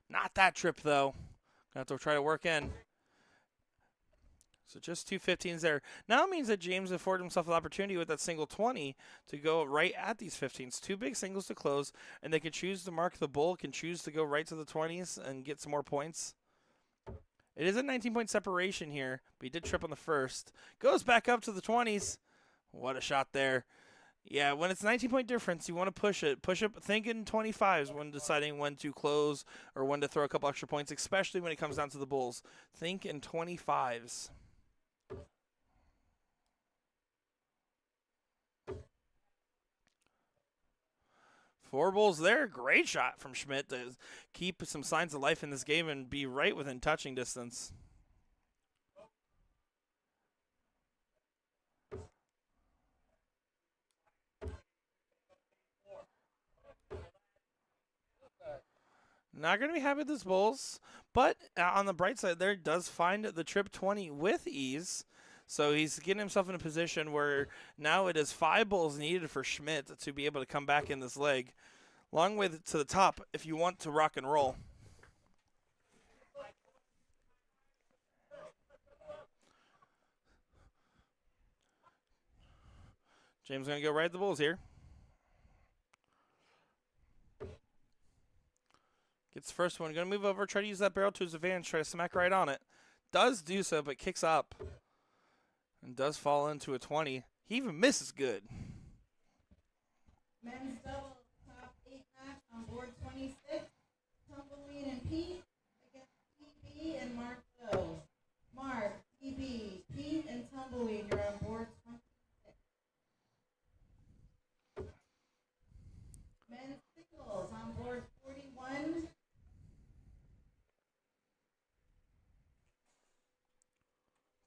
Not that trip, though. Gonna have to try to work in. So just 2 15s there. Now it means that James afforded himself the opportunity with that single 20 to go right at these 15s. 2 big singles to close, and they can choose to mark the bull, can choose to go right to the 20s and get some more points. It is a 19-point separation here, but he did trip on the first. Goes back up to the 20s. What a shot there. Yeah, when it's 19-point difference, you want to push it. Push up, think in 25s when deciding when to close or when to throw a couple extra points, especially when it comes down to the bulls. Think in 25s. 4 bowls there. Great shot from Schmidt to keep some signs of life in this game and be right within touching distance. Not going to be happy with his bowls, but on the bright side there, does find the trip 20 with ease. So he's getting himself in a position where now it is 5 bowls needed for Schmidt to be able to come back in this leg. Long way to the top if you want to rock and roll. James going to go right at the bulls here. Gets the first one. Going to move over, try to use that barrel to his advantage, try to smack right on it. Does do so, but kicks up. And does fall into a 20. He even misses good.
Men's double top 8 match on board 26. Tumbleweed and Pete against TB and Mark Lowe. Mark, TB, Pete, and Tumbleweed, you're on board 26. Men's singles on board 41.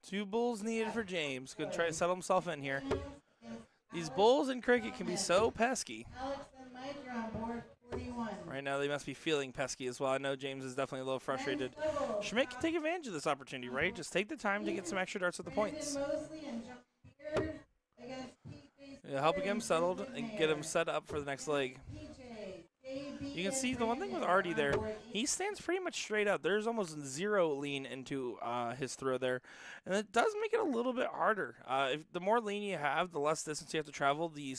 Two bulls needed for James. Going to try to settle himself in here. These bulls in cricket can be so pesky.
Alex and Mike, you're on board 41.
Right now they must be feeling pesky as well. I know James is definitely a little frustrated. Schmidt can take advantage of this opportunity, right? Just take the time to get some extra darts at the points.
Brandon Mosley and John Beard against PJ
Yeah, help get him settled and get him set up for the next leg. You can see the one thing with Artie there, he stands pretty much straight up. There's almost zero lean into his throw there. And it does make it a little bit harder. If the more lean you have, the less distance you have to travel, the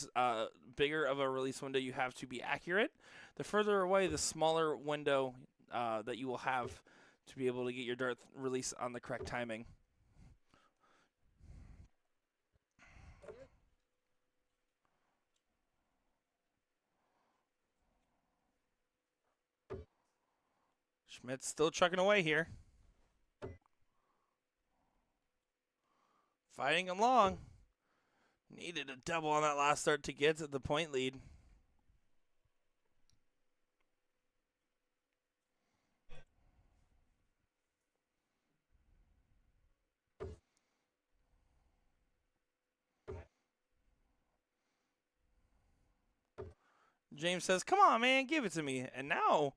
bigger of a release window you have to be accurate. The further away, the smaller window that you will have to be able to get your dart release on the correct timing. Schmidt's still chucking away here. Fighting along. Needed a double on that last start to get to the point lead. James says, come on, man, give it to me. And now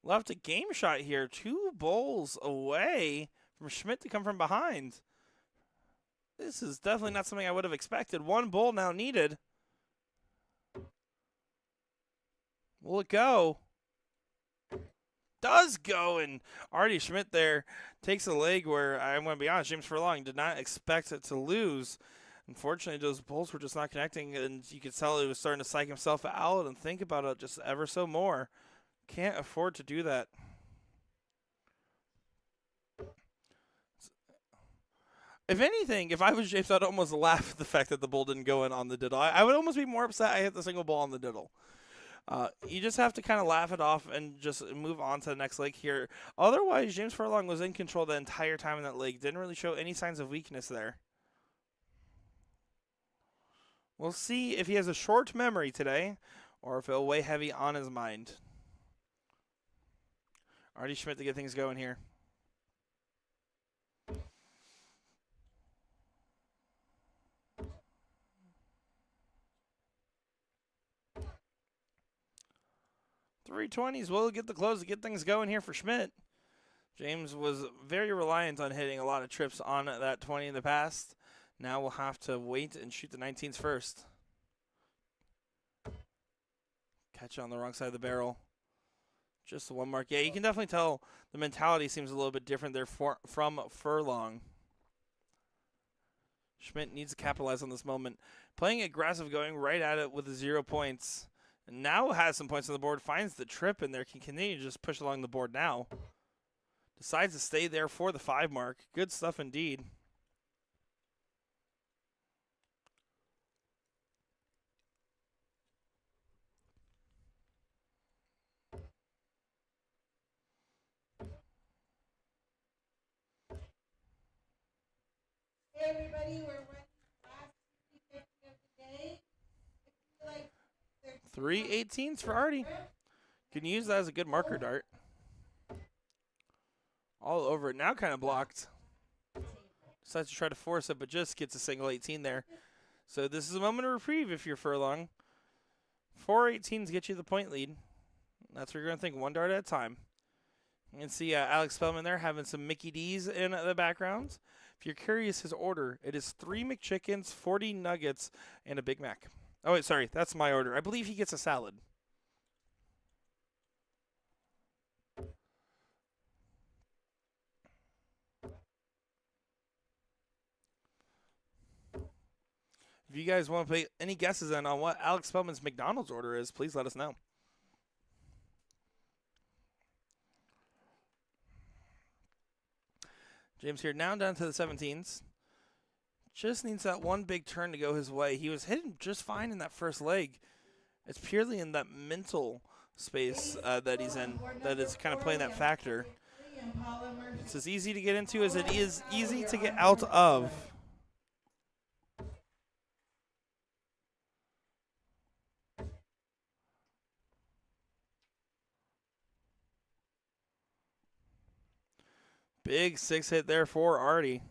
left a game shot here. 2 bowls away from Schmidt to come from behind. This is definitely not something I would have expected. 1 bowl now needed. Will it go? Does go, and Artie Schmidt there takes a leg where, I'm going to be honest, James Furlong did not expect it to lose. Unfortunately, those bowls were just not connecting, and you could tell he was starting to psych himself out and think about it just ever so more. Can't afford to do that. If anything, if I was James, I'd almost laugh at the fact that the ball didn't go in on the diddle. I would almost be more upset I hit the single ball on the diddle. You just have to kind of laugh it off and just move on to the next leg here. Otherwise, James Furlong was in control the entire time in that leg. Didn't really show any signs of weakness there. We'll see if he has a short memory today or if it'll weigh heavy on his mind. Artie Schmidt to get things going here. .320s will get the close to get things going here for Schmidt. James was very reliant on hitting a lot of trips on that 20 in the past. Now we'll have to wait and shoot the 19s first. Catch on the wrong side of the barrel. Just the 1 mark. Yeah, you can definitely tell the mentality seems a little bit different there from Furlong. Schmidt needs to capitalize on this moment. Playing aggressive, going right at it with 0 points. And now has some points on the board. Finds the trip in there. Can continue to just push along the board now. Decides to stay there for the 5 mark. Good stuff indeed.
Hey everybody, we're running the last 50 of the day. If you like
3/18s for Artie. Can use that as a good marker dart. All over it. Now kind of blocked. Decides to try to force it, but just gets a single 18 there. So this is a moment of reprieve if you're Furlong. 4 18s get you the point lead. That's what you're going to think, one dart at a time. You can see Alex Spellman there having some Mickey D's in the background. If you're curious, his order, it is 3 McChickens, 40 nuggets, and a Big Mac. Oh, wait, sorry, that's my order. I believe he gets a salad. If you guys want to put any guesses in on what Alex Spellman's McDonald's order is, please let us know. James here now down to the 17s. Just needs that one big turn to go his way. He was hitting just fine in that first leg. It's purely in that mental space that he's in that is kind of playing that factor. It's as easy to get into as it is easy to get out of. Big 6 hit there for Artie.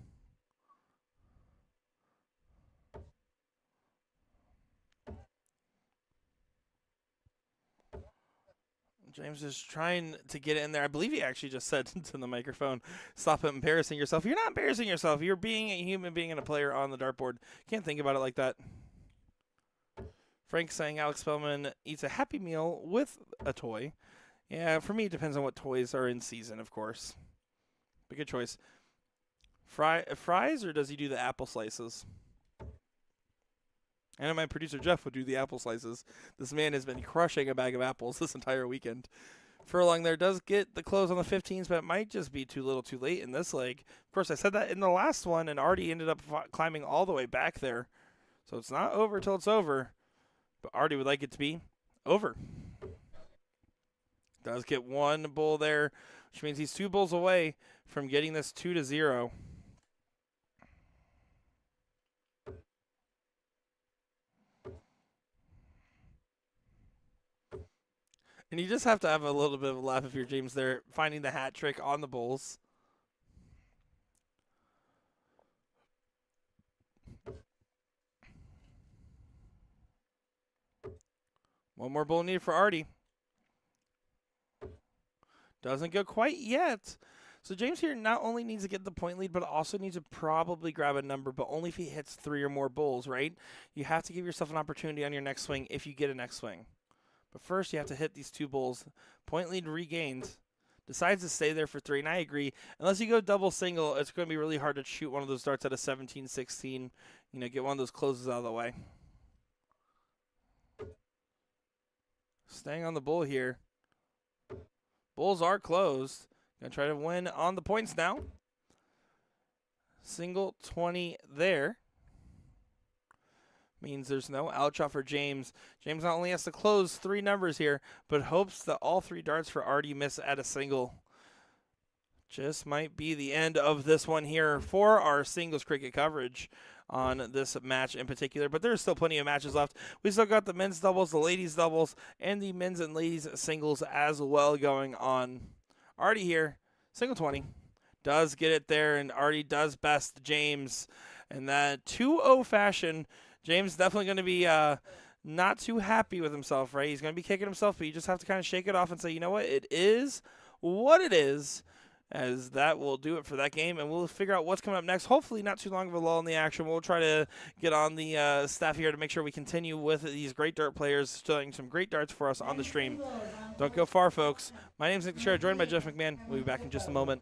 James is trying to get in there. I believe he actually just said to the microphone, stop embarrassing yourself. You're not embarrassing yourself. You're being a human being and a player on the dartboard. Can't think about it like that. Frank saying Alex Spellman eats a Happy Meal with a toy. Yeah, for me, it depends on what toys are in season, of course. But good choice. Fries, or does he do the apple slices? I know my producer Jeff would do the apple slices. This man has been crushing a bag of apples this entire weekend. Furlong there does get the close on the 15s, but it might just be too little too late in this leg. Of course, I said that in the last one, and Artie ended up climbing all the way back there. So it's not over till it's over. But Artie would like it to be over. Does get one bull there, which means he's 2 bulls away from getting this 2-0. And you just have to have a little bit of a laugh if you're James there, finding the hat trick on the bulls. One more bull needed for Artie. Doesn't go quite yet. So James here not only needs to get the point lead, but also needs to probably grab a number, but only if he hits 3 or more bulls, right? You have to give yourself an opportunity on your next swing if you get a next swing. But first, you have to hit these 2 bulls. Point lead regained. Decides to stay there for 3, and I agree. Unless you go double single, it's going to be really hard to shoot one of those darts at a 17-16. You know, get one of those closes out of the way. Staying on the bull here. Bulls are closed. Going to try to win on the points now. Single 20 there. Means there's no out shot for James. James not only has to close 3 numbers here, but hopes that all 3 darts for Artie miss at a single. Just might be the end of this one here for our singles cricket coverage on this match in particular. But there's still plenty of matches left. We still got the men's doubles, the ladies doubles, and the men's and ladies singles as well going on. Artie here, single 20. Does get it there, and Artie does best James. And that 2-0 fashion, James definitely going to be not too happy with himself, right? He's going to be kicking himself, but you just have to kind of shake it off and say, you know what? It is what it is, as that will do it for that game. And we'll figure out what's coming up next. Hopefully not too long of a lull in the action. We'll try to get on the staff here to make sure we continue with these great dart players showing some great darts for us on the stream. Don't go far, folks. My name is Nick Teixeira, joined by Jeff McMahon. We'll be back in just a moment.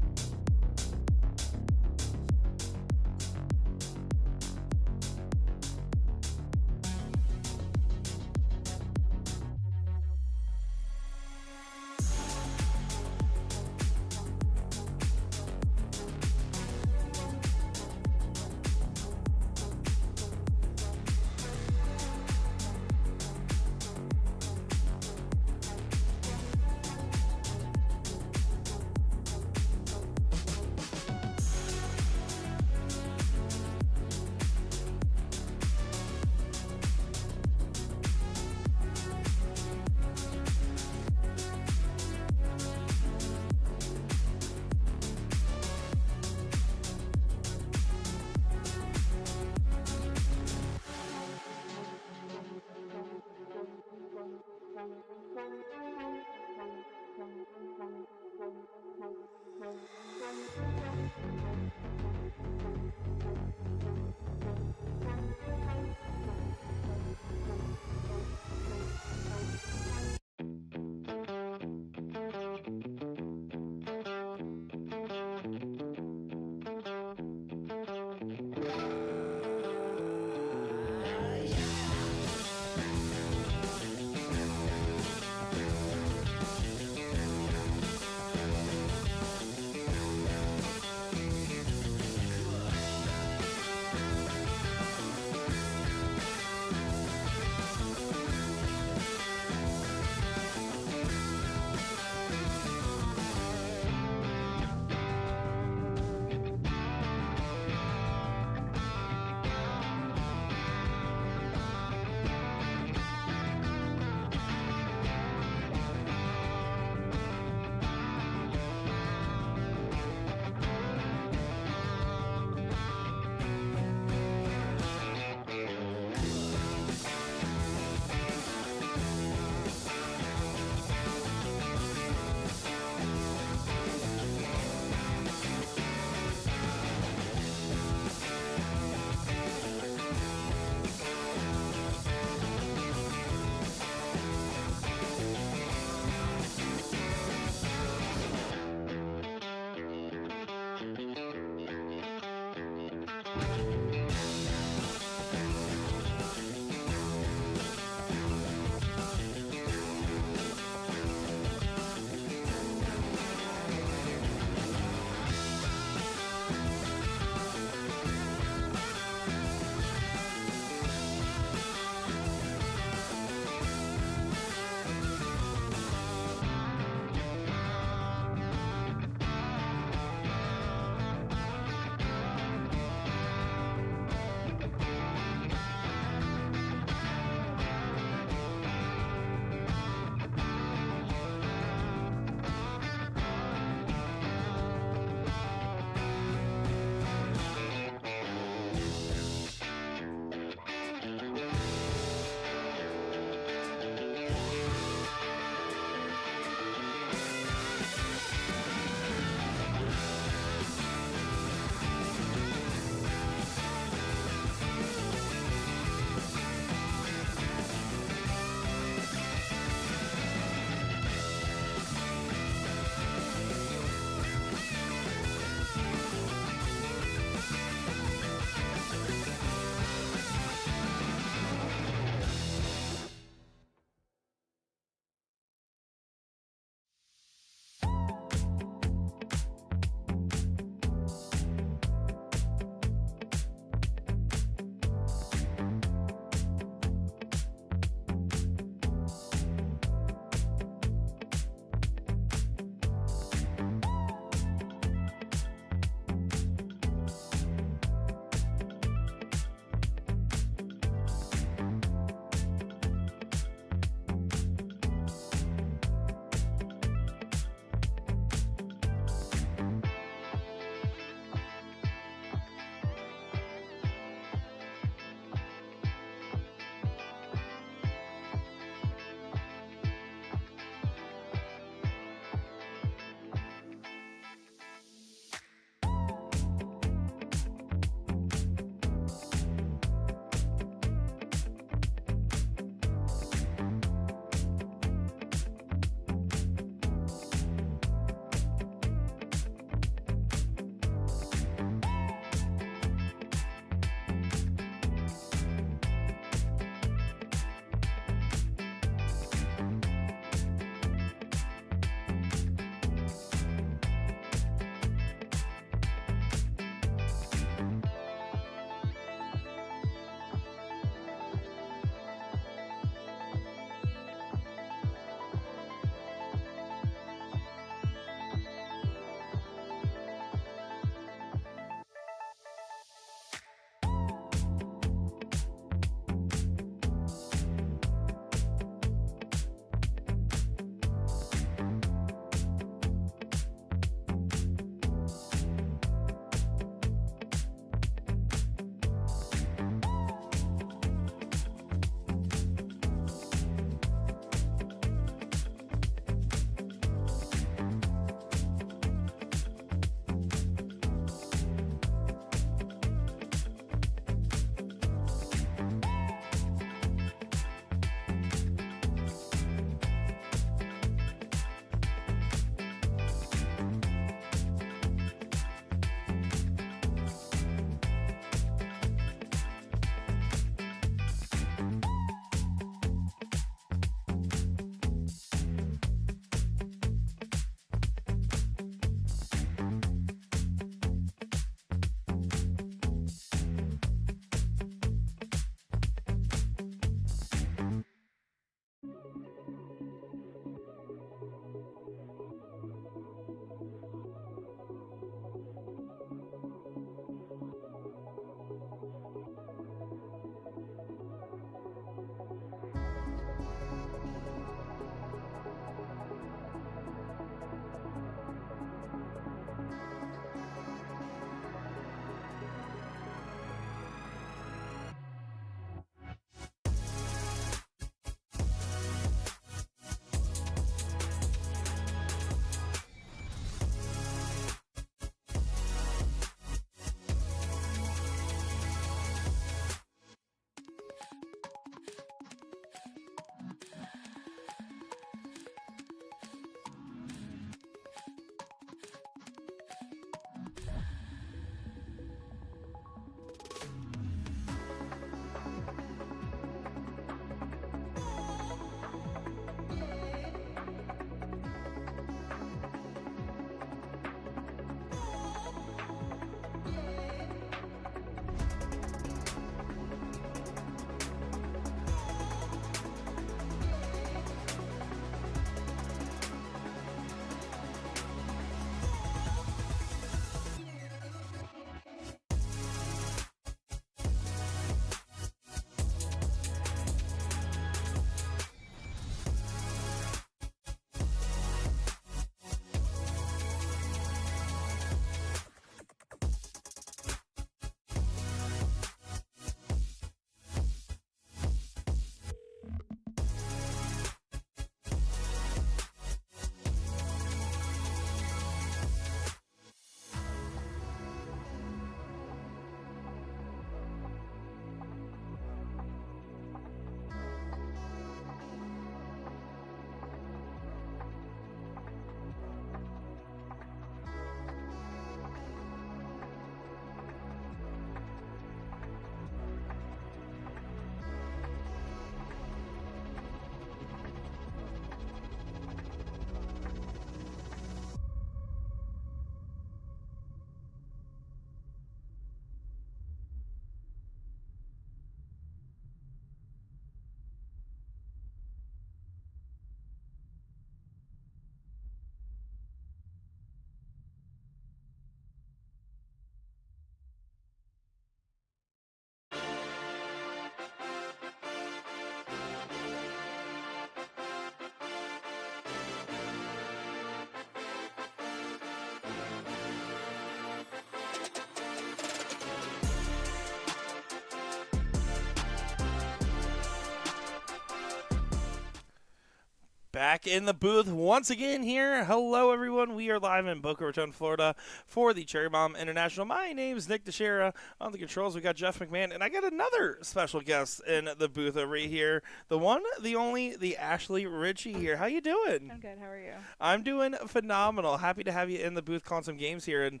Back in the booth once again here. Hello, everyone. We are live in Boca Raton, Florida for the Cherry Bomb International. My name is Nick Teixeira. On the controls, we got Jeff McMahon, and I got another special guest in the booth over here. The one, the only, the Ashley Ritchie here. How you doing?
I'm good. How are you?
I'm doing phenomenal. Happy to have you in the booth calling some games here. And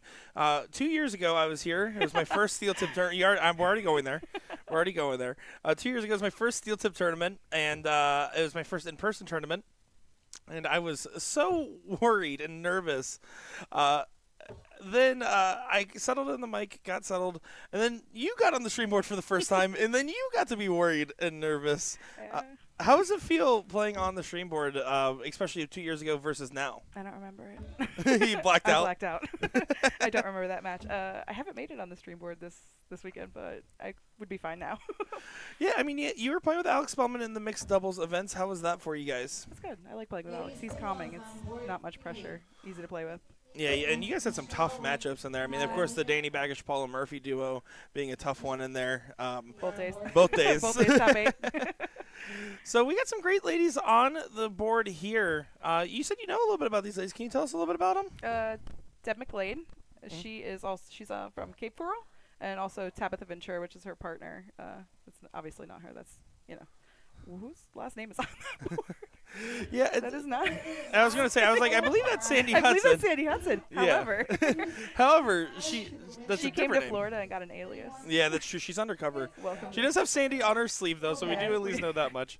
2 years ago, I was here. It was my first steel tip tournament. We're already going there. We're already going there. 2 years ago, it was my first steel tip tournament, and it was my first in-person tournament. And I was so worried and nervous. Then I settled in the mic, got settled, and then you got on the stream board for the first time, and then you got to be worried and nervous. How does it feel playing on the stream board, especially 2 years ago versus now?
I don't remember it.
You blacked out?
I blacked out. I don't remember that match. I haven't made it on the stream board this weekend, but I would be fine now.
Yeah, I mean, you were playing with Alex Spellman in the mixed doubles events. How was that for you guys?
It's good. I like playing with Alex. He's calming. It's not much pressure. Easy to play with.
Yeah, and you guys had some tough matchups in there. I mean, of course, the Danny Baggage-Paula Murphy duo being a tough one in there.
Both days.
Both days.
Both days top 8.
So we got some great ladies on the board here. You said you know a little bit about these ladies. Can you tell us a little bit about them?
Deb McLean. She's from Cape Coral, and also Tabitha Ventura, which is her partner. It's obviously not her. That's whose last name is on that board?
Yeah,
that is not.
I was going to say, I believe that's Sandy Hudson.
I believe that's Sandy Hudson.
Yeah.
However,
she
came to Florida and got an alias.
Yeah, that's true. She's undercover.
Welcome.
She does have Sandy on her sleeve, though, so we do at least know that much.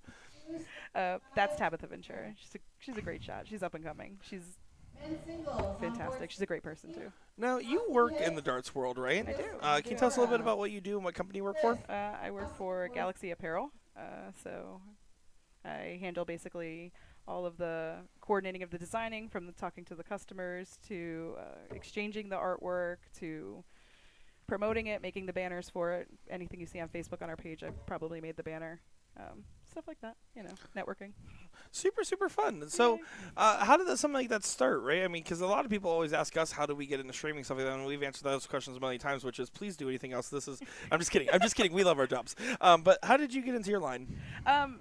That's Tabitha Ventura. She's a great shot. She's up and coming. She's fantastic. She's a great person, too.
Now, you work in the darts world, right?
I do.
Can you tell us a little bit about what you do and what company you work for?
I work for Galaxy Apparel. So I handle basically all of the coordinating of the designing, from the talking to the customers to exchanging the artwork to promoting it, making the banners for it. Anything you see on Facebook on our page, I probably made the banner. Stuff like that, networking.
Super, super fun. So how did something like that start, right? I mean, because a lot of people always ask us, how do we get into streaming, stuff like that, and we've answered those questions a million times, which is, please do anything else. I'm just kidding. I'm just kidding. We love our jobs. But how did you get into your line?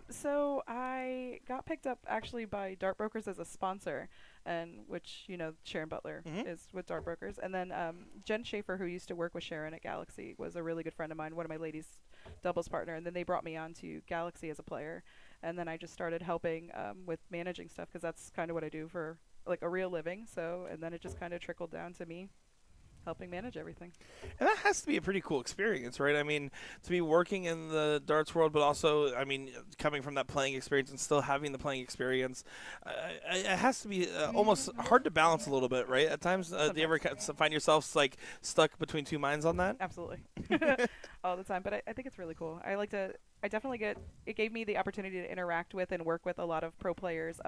So I got picked up actually by Dart Brokers as a sponsor, and which, Sharon Butler is with Dart Brokers. And then Jen Schaefer, who used to work with Sharon at Galaxy, was a really good friend of mine, one of my ladies' doubles partner. And then they brought me on to Galaxy as a player. And then I just started helping with managing stuff, because that's kind of what I do for like a real living. So, and then it just kind of trickled down to me helping manage everything.
And that has to be a pretty cool experience, right? I mean, to be working in the darts world, but also, I mean, coming from that playing experience and still having the playing experience, it has to be almost hard to balance a little bit, right? At times, do you ever find yourself like stuck between two minds on that?
Absolutely. All the time. But I think it's really cool. I definitely it gave me the opportunity to interact with and work with a lot of pro players,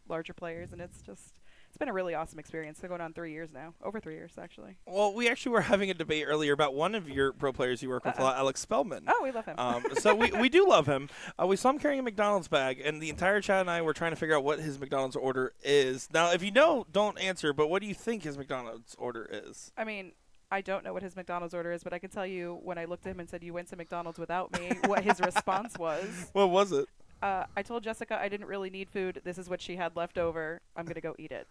larger players, and it's been a really awesome experience. They're going on 3 years now. Over 3 years, actually.
Well, we actually were having a debate earlier about one of your pro players you work with, Alex Spellman.
Oh, we love him.
So we do love him. We saw him carrying a McDonald's bag, and the entire chat and I were trying to figure out what his McDonald's order is. Now, if you know, don't answer, but what do you think his McDonald's order is?
I mean, I don't know what his McDonald's order is, but I can tell you when I looked at him and said, "You went to McDonald's without me," what his response was.
What was it?
I told Jessica I didn't really need food. This is what she had left over. I'm going to go eat it.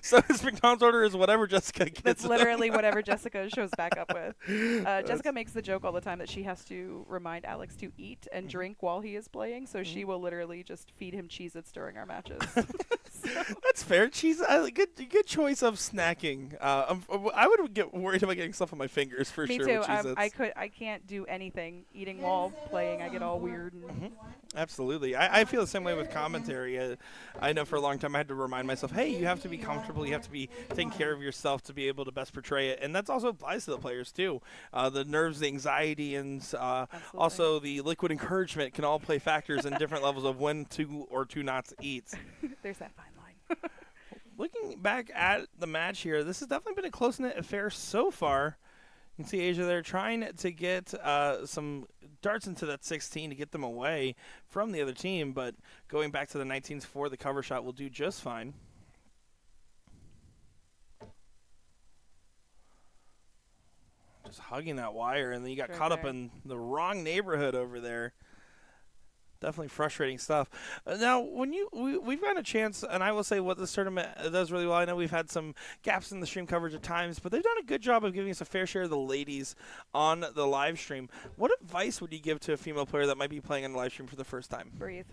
So his McDonald's order is whatever Jessica gets.
That's literally whatever Jessica shows back up with. Jessica makes the joke all the time that she has to remind Alex to eat and drink while he is playing, so she will literally just feed him Cheez-Its during our matches.
That's fair. Good choice of snacking. I would get worried about getting stuff on my fingers for
Me
sure.
too.
With Cheez-Its.
I can't do anything eating while playing. I get all weird. And
Absolutely. I feel the same way with commentary. I know for a long time I had to remind myself, hey, you have to be comfortable. You have to be taking care of yourself to be able to best portray it. And that also applies to the players, too. The nerves, the anxiety, and also the liquid encouragement can all play factors in different levels of when to or to not to eat.
There's that fine line.
Looking back at the match here, this has definitely been a close-knit affair so far. You can see Asia there trying to get some darts into that 16 to get them away from the other team, but going back to the 19s for the cover shot will do just fine. Just hugging that wire, and then you got caught up in the wrong neighborhood over there. Definitely frustrating stuff. Now, when we've gotten a chance, and I will say what this tournament does really well. I know we've had some gaps in the stream coverage at times, but they've done a good job of giving us a fair share of the ladies on the live stream. What advice would you give to a female player that might be playing on the live stream for the first time?
Breathe.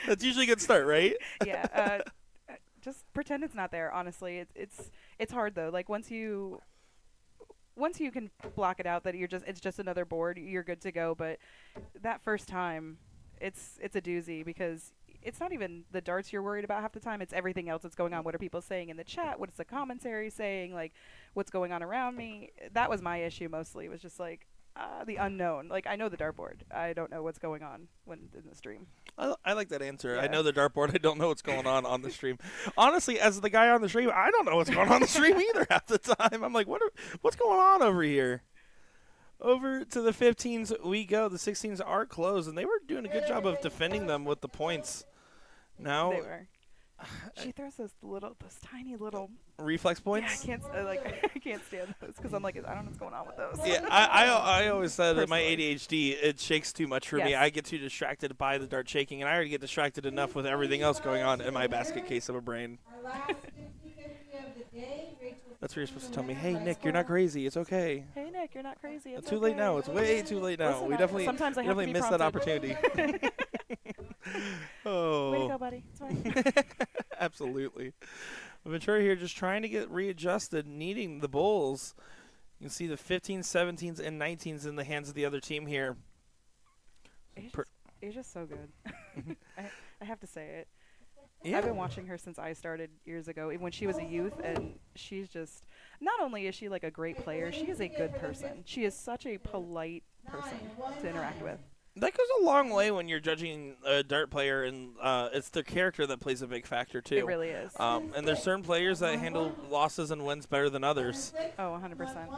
That's usually a good start, right?
Yeah. Just pretend it's not there. Honestly, it's hard though. Like once you can block it out that it's just another board, you're good to go. But that first time, it's a doozy because it's not even the darts you're worried about half the time. It's everything else that's going on. What are people saying in the chat? What's the commentary saying? Like, what's going on around me? That was my issue mostly. It was just the unknown. Like, I know the dartboard. I don't know what's going on when in the stream.
I like that answer.
Yeah.
I know the dartboard. I don't know what's going on the stream. Honestly, as the guy on the stream, I don't know what's going on the stream either half the time. I'm like, what's going on over here? Over to the 15s we go. The 16s are closed, and they were doing a good job of defending them with the points. Now
They were. She throws those tiny little.
reflex points.
Yeah, I can't stand those because I'm like, I don't know what's going on with those.
Yeah, I always said that my
Personally.
ADHD, it shakes too much for me.
Yes.
I get too distracted by the dart shaking, and I already get distracted enough with everything else going on in my basket case of a brain.
Our last 50-50 of the day, Rachel.
That's what you're supposed to tell me. Hey, Nick, you're not crazy. It's okay.
Hey Nick, you're not crazy. It's
Too late
okay.
now. It's way too late now.
Listen,
we definitely,
sometimes I
we
have to
definitely
be
missed that
prompted.
opportunity. Oh.
Way to go, buddy. It's fine.
Absolutely. Ventura here just trying to get readjusted, needing the bulls. You can see the 15s, 17s, and 19s in the hands of the other team here.
Asia's so good. I have to say it.
Yeah.
I've been watching her since I started years ago, even when she was a youth, and she's just, not only is she like a great player, she is a good person. She is such a polite person to interact with.
That goes a long way when you're judging a dart player, and it's their character that plays a big factor, too.
It really is.
And there's certain players that handle losses and wins better than others.
Oh, 100%.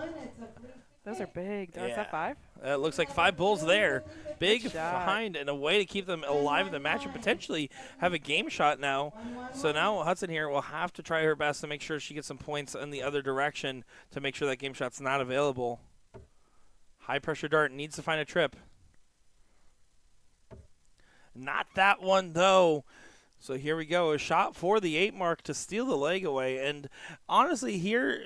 Those are big. Is
Yeah.
that 5?
It looks like 5 bulls there. Big
Good shot.
behind, and a way to keep them alive in the match and potentially have a game shot now. So now Hudson here will have to try her best to make sure she gets some points in the other direction to make sure that game shot's not available. High pressure dart needs to find a trip. Not that one, though. So here we go. A shot for the 8 mark to steal the leg away. And honestly, here,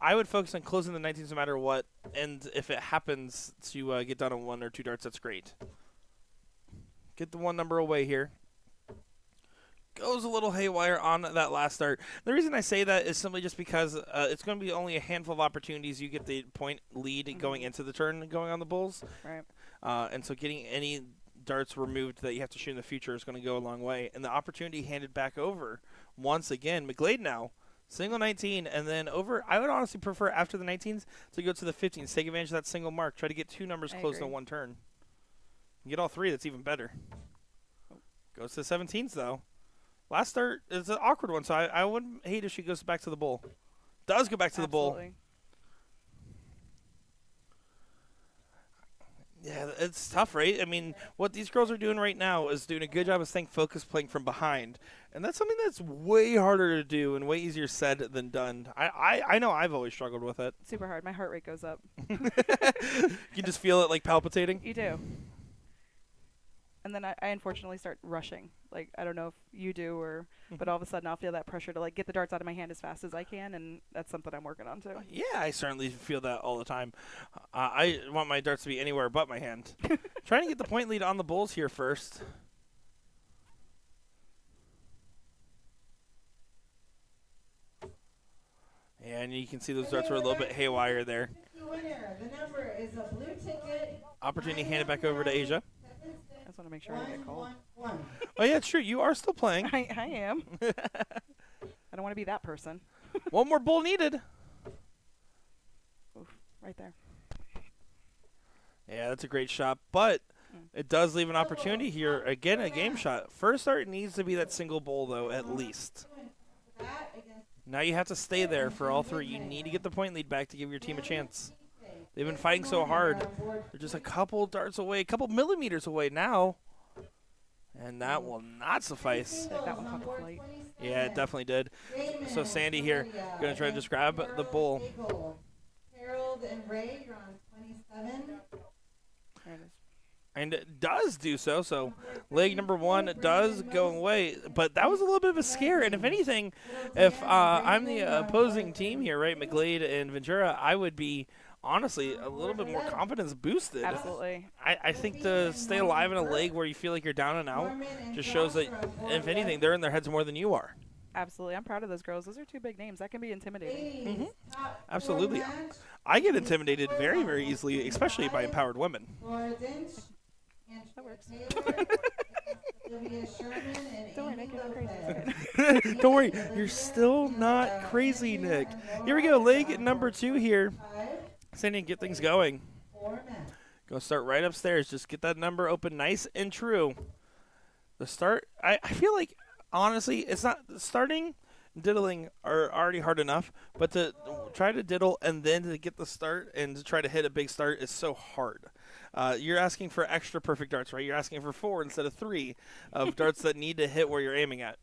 I would focus on closing the 19s no matter what. And if it happens to get done on 1 or 2 darts, that's great. Get the 1 number away here. Goes a little haywire on that last dart. The reason I say that is simply just because it's going to be only a handful of opportunities you get the point lead going into the turn going on the bulls.
Right.
And so getting any darts removed that you have to shoot in the future is going to go a long way. And the opportunity handed back over once again. McGlade now, single 19, and then over. I would honestly prefer after the 19s to go to the 15s. Take advantage of that single mark. Try to get 2 numbers
I
closed
agree.
in 1 turn. You get all 3, that's even better. Goes to the 17s, though. Last start is an awkward one, so I wouldn't hate if she goes back to the bull. Does go back to the bull.
Absolutely.
Yeah, it's tough, right? I mean, what these girls are doing right now is doing a good job of staying focused, playing from behind. And that's something that's way harder to do and way easier said than done. I know I've always struggled with it.
Super hard. My heart rate goes up.
You just feel it like palpitating?
You do. And then I unfortunately start rushing. Like, I don't know if you do, but all of a sudden I'll feel that pressure to, like, get the darts out of my hand as fast as I can, and that's something I'm working on, too.
Yeah, I certainly feel that all the time. I want my darts to be anywhere but my hand. Trying to get the point lead on the bulls here first. And you can see those darts were a little bit haywire there.
Winner. The number is a blue ticket.
Opportunity handed back over to Asia.
I just want to make sure I don't get called.
1-1-1.
Oh, yeah, it's true. You are still playing.
I am. I don't want to be that person.
1 more bull needed.
Oof, right there.
Yeah, that's a great shot, but it does leave an opportunity here. Again, a game shot. First start needs to be that single bull, though, at least.
That against
Now you have to stay there for all 3. You need to get the point lead back to give your team a chance. They've been fighting so hard. They're just a couple darts away, a couple millimeters away now. And that will not suffice.
Like that one caught the flight.
Yeah, it definitely did. So Sandy here, going to try to just grab the bull.
Harold and Ray, you're on 27.
There it is.
And it does do so. So leg number 1 does go away. But that was a little bit of a scare. And if anything, if I'm the opposing team here, right, McGlade and Ventura, I would be honestly a little bit more confidence boosted.
Absolutely.
I think to stay alive in a leg where you feel like you're down and out just shows that, if anything, they're in their heads more than you are.
Absolutely. I'm proud of those girls. Those are 2 big names. That can be intimidating.
Absolutely. I get intimidated very, very easily, especially by empowered women.
That works.
Don't
worry, Nick, you're not crazy.
Don't worry, you're still not crazy, Nick. Here we go, leg number 2 here. Sandy, get things going. Go start right upstairs. Just get that number open nice and true. The start, I feel like, honestly, it's not starting, diddling are already hard enough, but to try to diddle and then to get the start and to try to hit a big start is so hard. You're asking for extra perfect darts, right? You're asking for 4 instead of 3 of darts that need to hit where you're aiming at.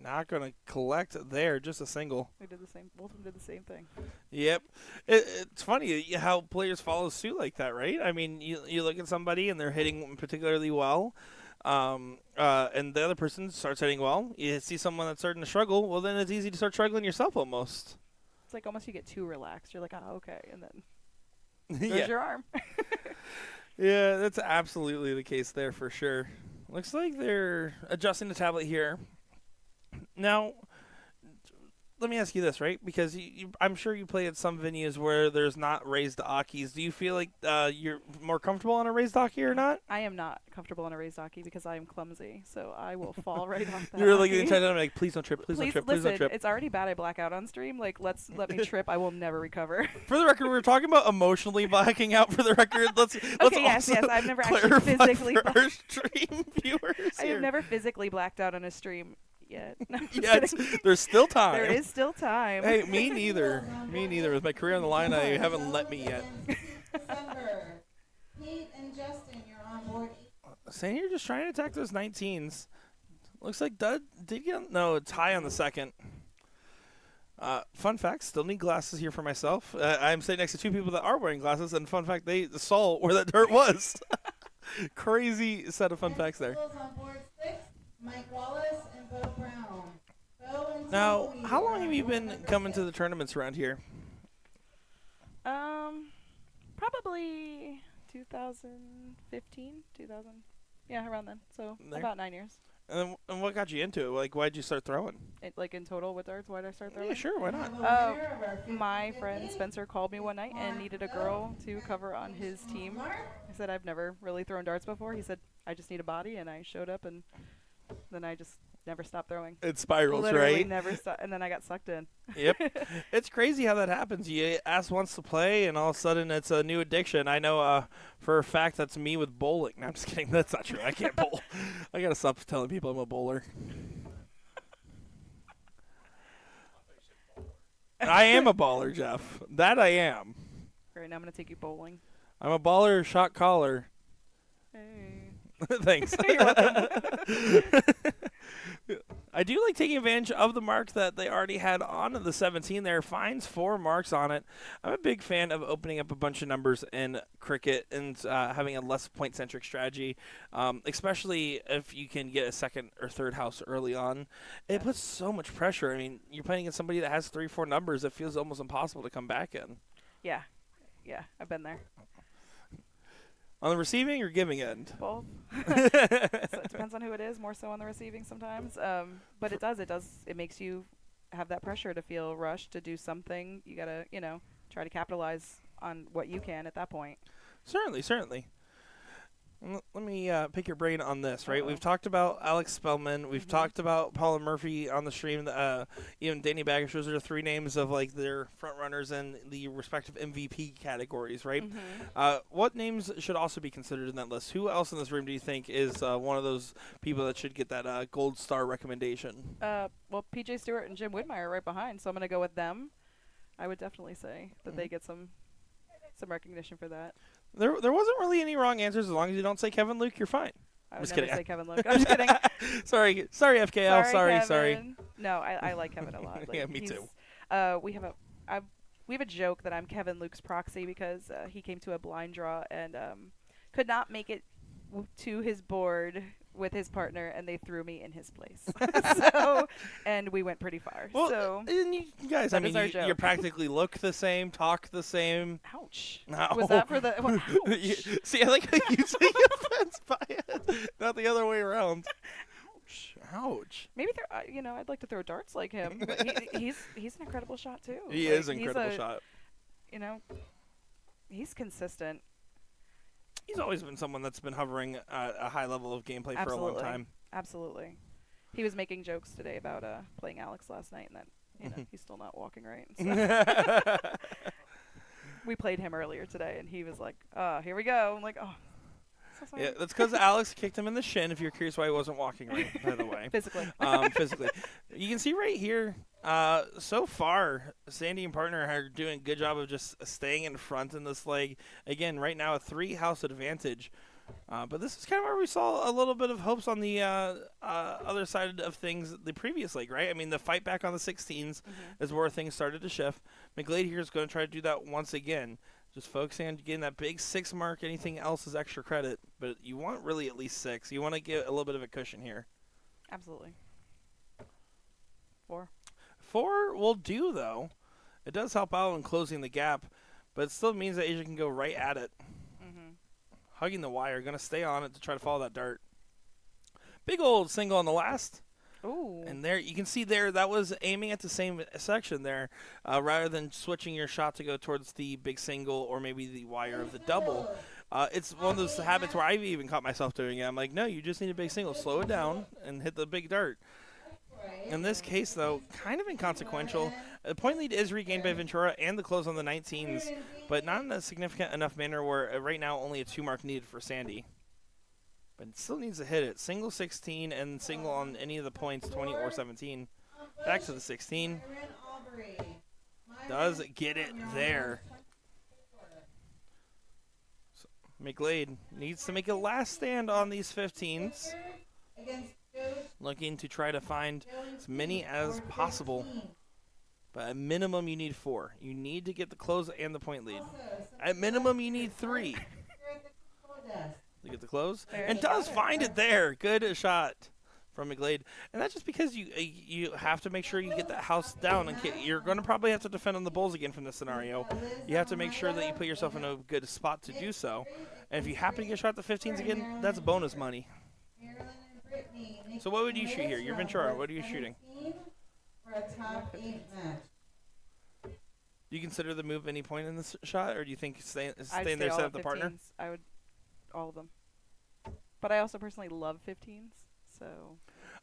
Not going to collect there, just a single.
We did the same. Both of them did the same thing.
Yep. It's funny how players follow suit like that, right? I mean, you look at somebody and they're hitting particularly well, and the other person starts hitting well. You see someone that's starting to struggle, well, then it's easy to start struggling yourself almost.
It's like almost you get too relaxed. You're like, oh, okay, and then there's your arm.
Yeah, that's absolutely the case there for sure. Looks like they're adjusting the tablet here. Now, let me ask you this, right? Because I'm sure you play at some venues where there's not raised Akis. Do you feel like you're more comfortable on a raised Aki or not?
I am not comfortable on a raised Aki because I am clumsy, so I will fall right off that.
You're like
Aki.
intended. I'm like, please don't trip, please don't trip, please don't trip.
It's already bad I black out on stream. Like, let me trip. I will never recover.
For the record, we were talking about emotionally blacking out. For the record, let's
yes. I've never actually
clarify
physically
for our stream viewers
I
here.
have never physically blacked out on a stream yet. No, I'm just
Yes,
kidding.
there's still time.
There is still time.
Hey, me neither. Me neither. With my career on the line, I haven't let me yet.
December. Pete and Justin, you're on board.
Saying you're just trying to attack those 19s. Looks like Dud did get a tie on the second. Fun fact, still need glasses here for myself. I'm sitting next to 2 people that are wearing glasses, and fun fact, they saw where that dirt was. Crazy set of fun facts there.
On board 6, Mike Wallace and Bo Brown. Bo and
Now,
Toby
how
are
long have
on
you
board
been
number
coming to
6.
the tournaments around here?
Probably 2015, 2000. Yeah, around then. So
There.
about 9 years.
And what got you into it? Like, why'd you start throwing?
Like in total with darts, why did I start throwing?
Yeah, sure, why not?
My friend Spencer called me one night and needed a girl to cover on his team. I said, I've never really thrown darts before. He said, I just need a body, and I showed up, and then I just never stopped throwing.
It spirals,
Literally
right?
never stopped, and then I got sucked in.
Yep. It's crazy how that happens. You ask once to play, and all of a sudden it's a new addiction. I know for a fact that's me with bowling. No, I'm just kidding. That's not true. I can't bowl. I got to stop telling people I'm a bowler. I am a baller, Jeff. That I am.
Right now I'm going to take you bowling.
I'm a baller, shot caller.
Hey.
Thanks.
You're welcome.
I do like taking advantage of the mark that they already had on the 17 there. Finds 4 marks on it. I'm a big fan of opening up a bunch of numbers in cricket and having a less point-centric strategy, especially if you can get a second or third house early on. It puts so much pressure. I mean, you're playing against somebody that has 3, 4 numbers. It feels almost impossible to come back in.
Yeah. Yeah, I've been there.
On the receiving or giving end?
Both. So it depends on who it is, more so on the receiving sometimes. But it does. It makes you have that pressure to feel rushed to do something. You got to, try to capitalize on what you can at that point.
Certainly, certainly. Let me pick your brain on this, right? We've talked about Alex Spellman. We've talked about Paula Murphy on the stream. Even Danny Baggish. Those are 3 names of like their front runners in the respective MVP categories, right? What names should also be considered in that list? Who else in this room do you think is one of those people that should get that gold star recommendation?
Well, PJ Stewart and Jim Widmeyer are right behind, so I'm going to go with them. I would definitely say that they get some recognition for that.
There wasn't really any wrong answers as long as you don't say Kevin Luke. You're fine.
I would
Just
never
kidding.
say Kevin Luke. I'm just kidding.
sorry, FKL. Sorry.
Kevin. No, I like Kevin a lot. Like,
Yeah, me
he's,
too.
We have a joke that I'm Kevin Luke's proxy because he came to a blind draw and could not make it to his board with his partner, and they threw me in his place. So, and we went pretty far.
Well,
so,
and you guys, I
that is
mean,
our
you
joke.
practically look the same, talk the same.
ouch.
No.
Was that for the?
You-
Ouch.
See, I like how you take offense by it, not the other way around. Ouch. Ouch.
Maybe I'd like to throw darts like him. But he's an incredible shot too.
He
Like,
is an incredible shot.
You know, he's consistent.
He's always been someone that's been hovering at a high level of gameplay for a long
Absolutely.
time.
Absolutely. He was making jokes today about playing Alex last night, and that he's still not walking right. So we played him earlier today, and he was like, here we go. I'm like, oh. So sorry.
Yeah, that's because Alex kicked him in the shin, if you're curious why he wasn't walking right, by the way.
Physically.
Physically. You can see right here, so far, Sandy and partner are doing a good job of just staying in front in this leg. Again, right now, a 3-house advantage. But this is kind of where we saw a little bit of hopes on the other side of things the previous leg, right? I mean, the fight back on the 16s is where things started to shift. McGlade here is going to try to do that once again. Just focusing on getting that big 6 mark. Anything else is extra credit. But you want really at least 6. You want to get a little bit of a cushion here.
Absolutely. 4.
4 will do, though. It does help out in closing the gap. But it still means that Asia can go right at it. Hugging the wire. Going to stay on it to try to follow that dart. Big old single on the last.
Ooh.
And there, you can see there, that was aiming at the same section there, rather than switching your shot to go towards the big single or maybe the wire of the double. It's one of those habits where I've even caught myself doing it. I'm like, no, you just need a big single. Slow it down and hit the big dart. In this case, though, kind of inconsequential. The point lead is regained by Ventura and the close on the 19s, but not in a significant enough manner where right now only a 2 mark needed for Sandy. But it still needs to hit it. Single 16 and single on any of the points, 20 or 17. Back to the 16. Does get it there. So McGlade needs to make a last stand on these 15s. Looking to try to find as many as possible. But at minimum, you need 4. You need to get the close and the point lead. At minimum, you need 3. To get the close. And does find it there. Good shot from McGlade. And that's just because you have to make sure you get that house down. And you're going to probably have to defend on the bulls again from this scenario. You have to make sure that you put yourself in a good spot to do so. And if you happen to get shot at the 15s again, that's bonus money. So what would you shoot here? You're Ventura. What are you shooting?
For a top 8 match.
Do you consider the move any point in this shot? Or do you think staying
I'd
there,
stay all
set
at
up the partner?
15s. I would, all of them. But I also personally love 15s, so.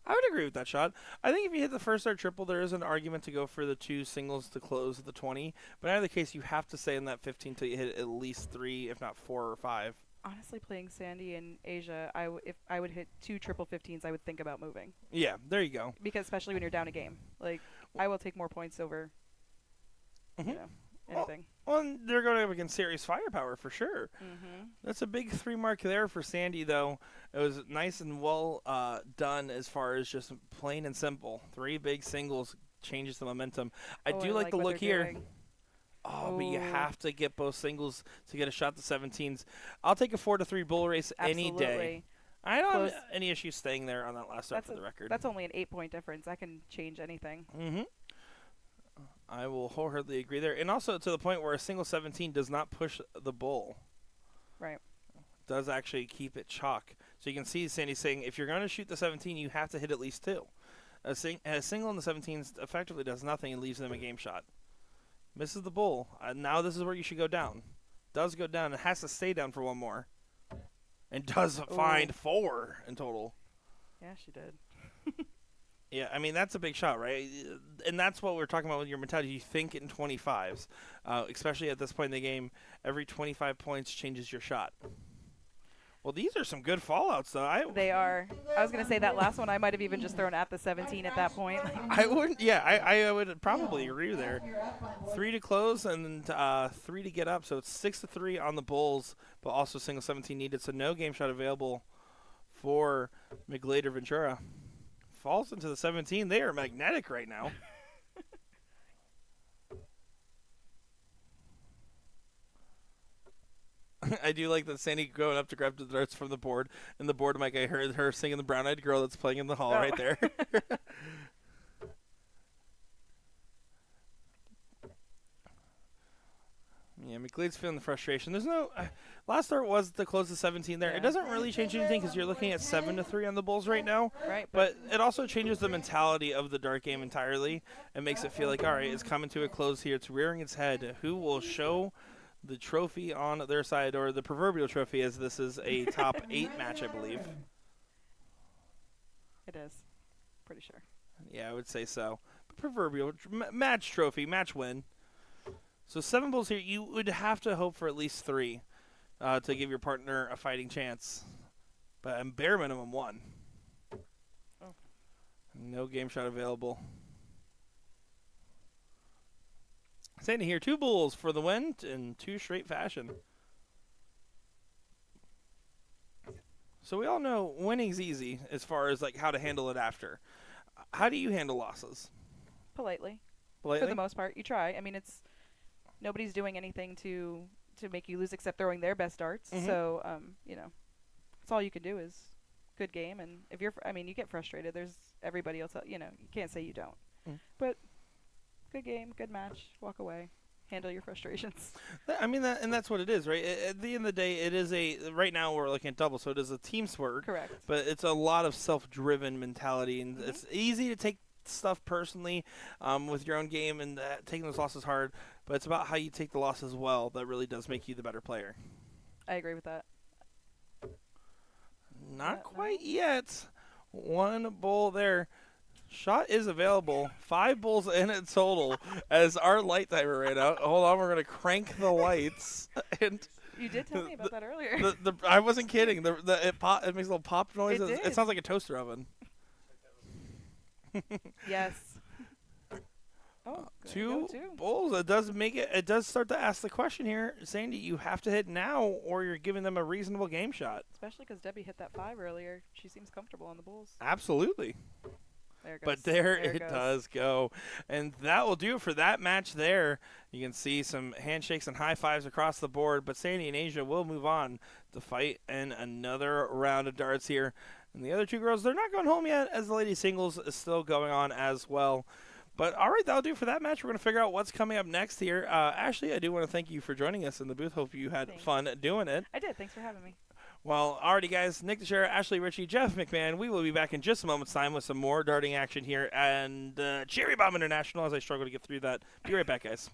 I would agree with that shot. I think if you hit the first dart triple, there is an argument to go for the 2 singles to close at the 20. But in either case, you have to stay in that 15 till you hit at least 3, if not 4 or 5.
Honestly, playing Sandy and Asia, if I would hit 2 triple 15s, I would think about moving.
Yeah, there you go.
Because especially when you're down a game. Like, I will take more points over, anything.
Well, and they're going up against serious firepower for sure. That's a big 3 mark there for Sandy, though. It was nice and well done as far as just plain and simple. 3 big singles changes the momentum. I do like the
what
look
they're
here.
doing.
Oh, but you have to get both singles to get a shot to 17s. I'll take a 4-3 bull race any day.
Absolutely.
I don't
Close.
have any issue staying there on that last start for the record.
That's only an 8-point difference. I can change anything.
I will wholeheartedly agree there. And also to the point where a single 17 does not push the bull.
Right.
Does actually keep it chalk. So you can see Sandy saying, if you're going to shoot the 17, you have to hit at least 2. A single in the 17s effectively does nothing and leaves them a game shot. Misses the bull. Now this is where you should go down. Does go down and has to stay down for 1 more. And does find 4 in total.
Yeah, she did.
Yeah, I mean, that's a big shot, right? And that's what we're talking about with your mentality. You think in 25s, especially at this point in the game. Every 25 points changes your shot. Well, these are some good fallouts, though.
They are. I was going to say that last one I might have even just thrown at the 17 at that point.
I wouldn't. Yeah, I would probably agree there. 3 to close and 3 to get up. So it's 6-3 on the Bulls, but also single 17 needed. So no game shot available for McGlade or Ventura. falls into the 17. They are magnetic right now. I do like that Sandy going up to grab the darts from the board. And the board mic, I heard her singing the Brown-Eyed Girl that's playing in the hall right there. Yeah, McLeod's feeling the frustration. There's no last start was to close the 17 there.
Yeah.
It doesn't really change anything because you're looking at 7-3 on the Bulls right now.
Right.
But it also changes the mentality of the dart game entirely and makes it feel like, all right, it's coming to a close here. It's rearing its head. Who will show the trophy on their side, or the proverbial trophy, as this is a top 8 match, I believe.
It is. Pretty sure.
Yeah, I would say so. But proverbial match trophy, match win. So 7 bulls here. You would have to hope for at least 3 to give your partner a fighting chance. But at bare minimum 1.
Oh.
No game shot available. Sandy here, 2 bulls for the win in 2 straight fashion. So we all know winning's easy as far as like how to handle it after. How do you handle losses?
Politely.
Politely?
For the most part, you try. I mean, it's nobody's doing anything to make you lose except throwing their best darts.
Mhm.
So, you know, that's all you can do is good game. And if you're, I mean, you get frustrated. There's everybody else. You know, you can't say you don't.
Mm.
But good game, good match. Walk away. Handle your frustrations.
I mean, and that's what it is, right? At the end of the day, it is right now we're looking at double, so it is a team sport.
Correct.
But it's a lot of self-driven mentality, and it's easy to take stuff personally with your own game, and taking those losses hard. But it's about how you take the loss as well that really does make you the better player.
I agree with that.
Not quite yet. 1 bull there. Shot is available. 5 bulls in it total as our light timer ran out. Hold on, we're going to crank the lights. And
You did tell me about that earlier.
I wasn't kidding. It makes a little pop noise.
It
It
did.
sounds like a toaster oven.
Yes. Oh, there you
2
go, 2.
bulls. It does start to ask the question here. Sandy, you have to hit now or you're giving them a reasonable game shot.
Especially because Debbie hit that 5 earlier. She seems comfortable on the Bulls.
Absolutely.
There it goes.
But there
it
it
goes.
does go. And that will do it for that match there. You can see some handshakes and high fives across the board. But Sandy and Asia will move on to fight in another round of darts here. And the other 2 girls, they're not going home yet, as the ladies singles is still going on as well. But all right, that'll do it for that match. We're going to figure out what's coming up next here. Ashley, I do want to thank you for joining us in the booth. Hope you had
Thanks.
fun doing it.
I did. Thanks for having me.
Well, alrighty, guys. Nick DeShera, Ashley Ritchie, Jeff McMahon. We will be back in just a moment's time with some more darting action here and Cherry Bomb International as I struggle to get through that. Be right back, guys.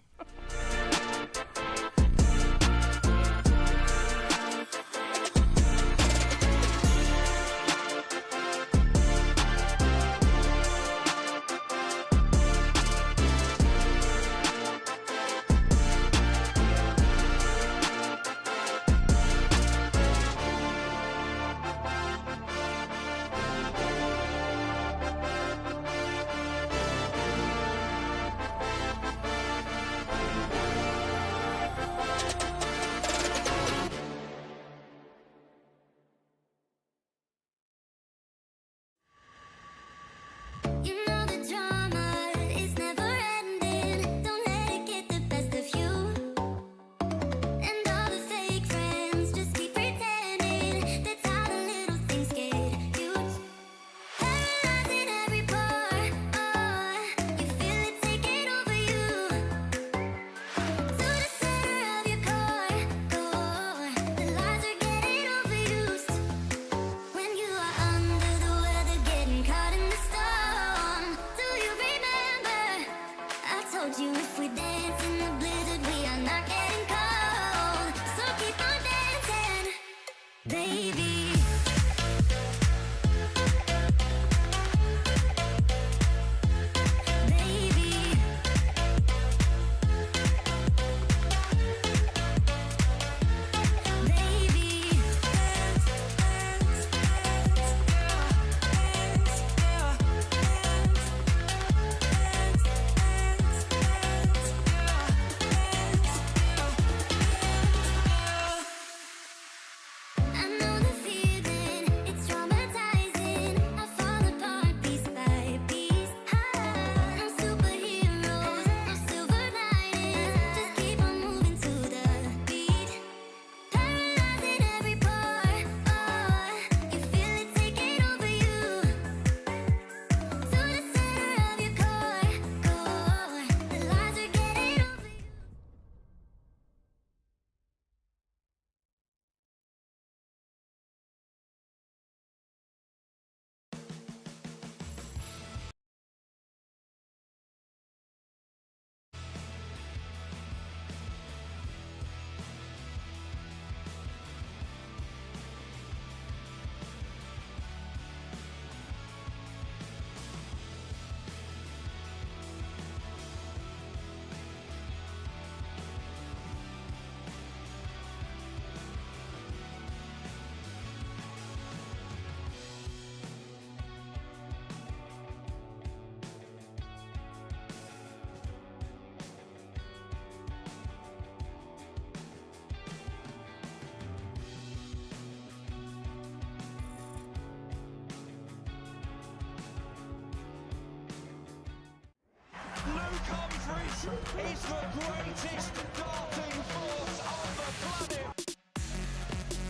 This is the greatest darting force on the planet.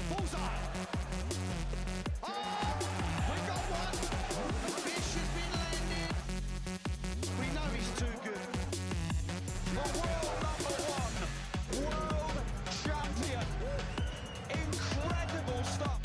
Bullseye. Oh, we got one. The fish has been landed. We know he's too good. The world #1, world champion. Incredible stuff.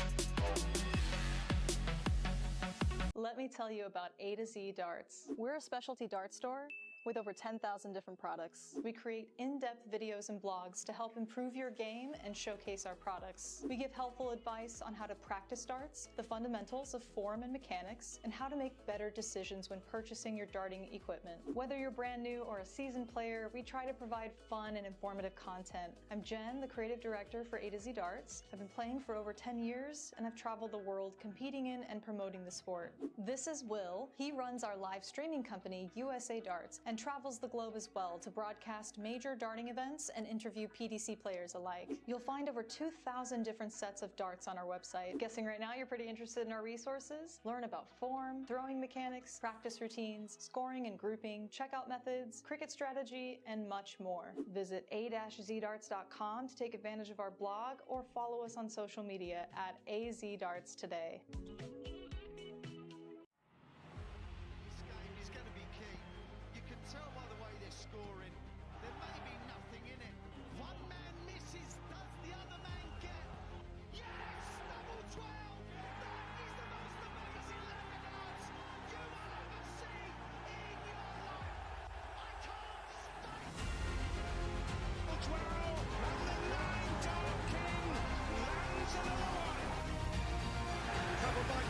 Let me tell you about A to Z Darts. We're a specialty dart store with over 10,000 different products. We create in-depth videos and blogs to help improve your game and showcase our products. We give helpful advice on how to practice darts, the fundamentals of form and mechanics, and how to make better decisions when purchasing your darting equipment. Whether you're brand new or a seasoned player, we try to provide fun and informative content. I'm Jen, the creative director for A to Z Darts. I've been playing for over 10 years, and I've traveled the world competing in and promoting the sport. This is Will. He runs our live streaming company, USA Darts, and travels the globe as well to broadcast major darting events and interview PDC players alike. You'll find over 2,000 different sets of darts on our website. Guessing right now you're pretty interested in our resources? Learn about form, throwing mechanics, practice routines, scoring and grouping, checkout methods, cricket strategy, and much more. Visit a-zdarts.com to take advantage of our blog or follow us on social media at AZDarts today.
This game is going to be key. You can tell by the way they're scoring. There may be nothing in it. One man misses, does the other man get? Yes! Double 12! That is the most amazing landouts you will ever see in your life. I can't state. Double 12, and the 9 Dart King lands another one. Covered by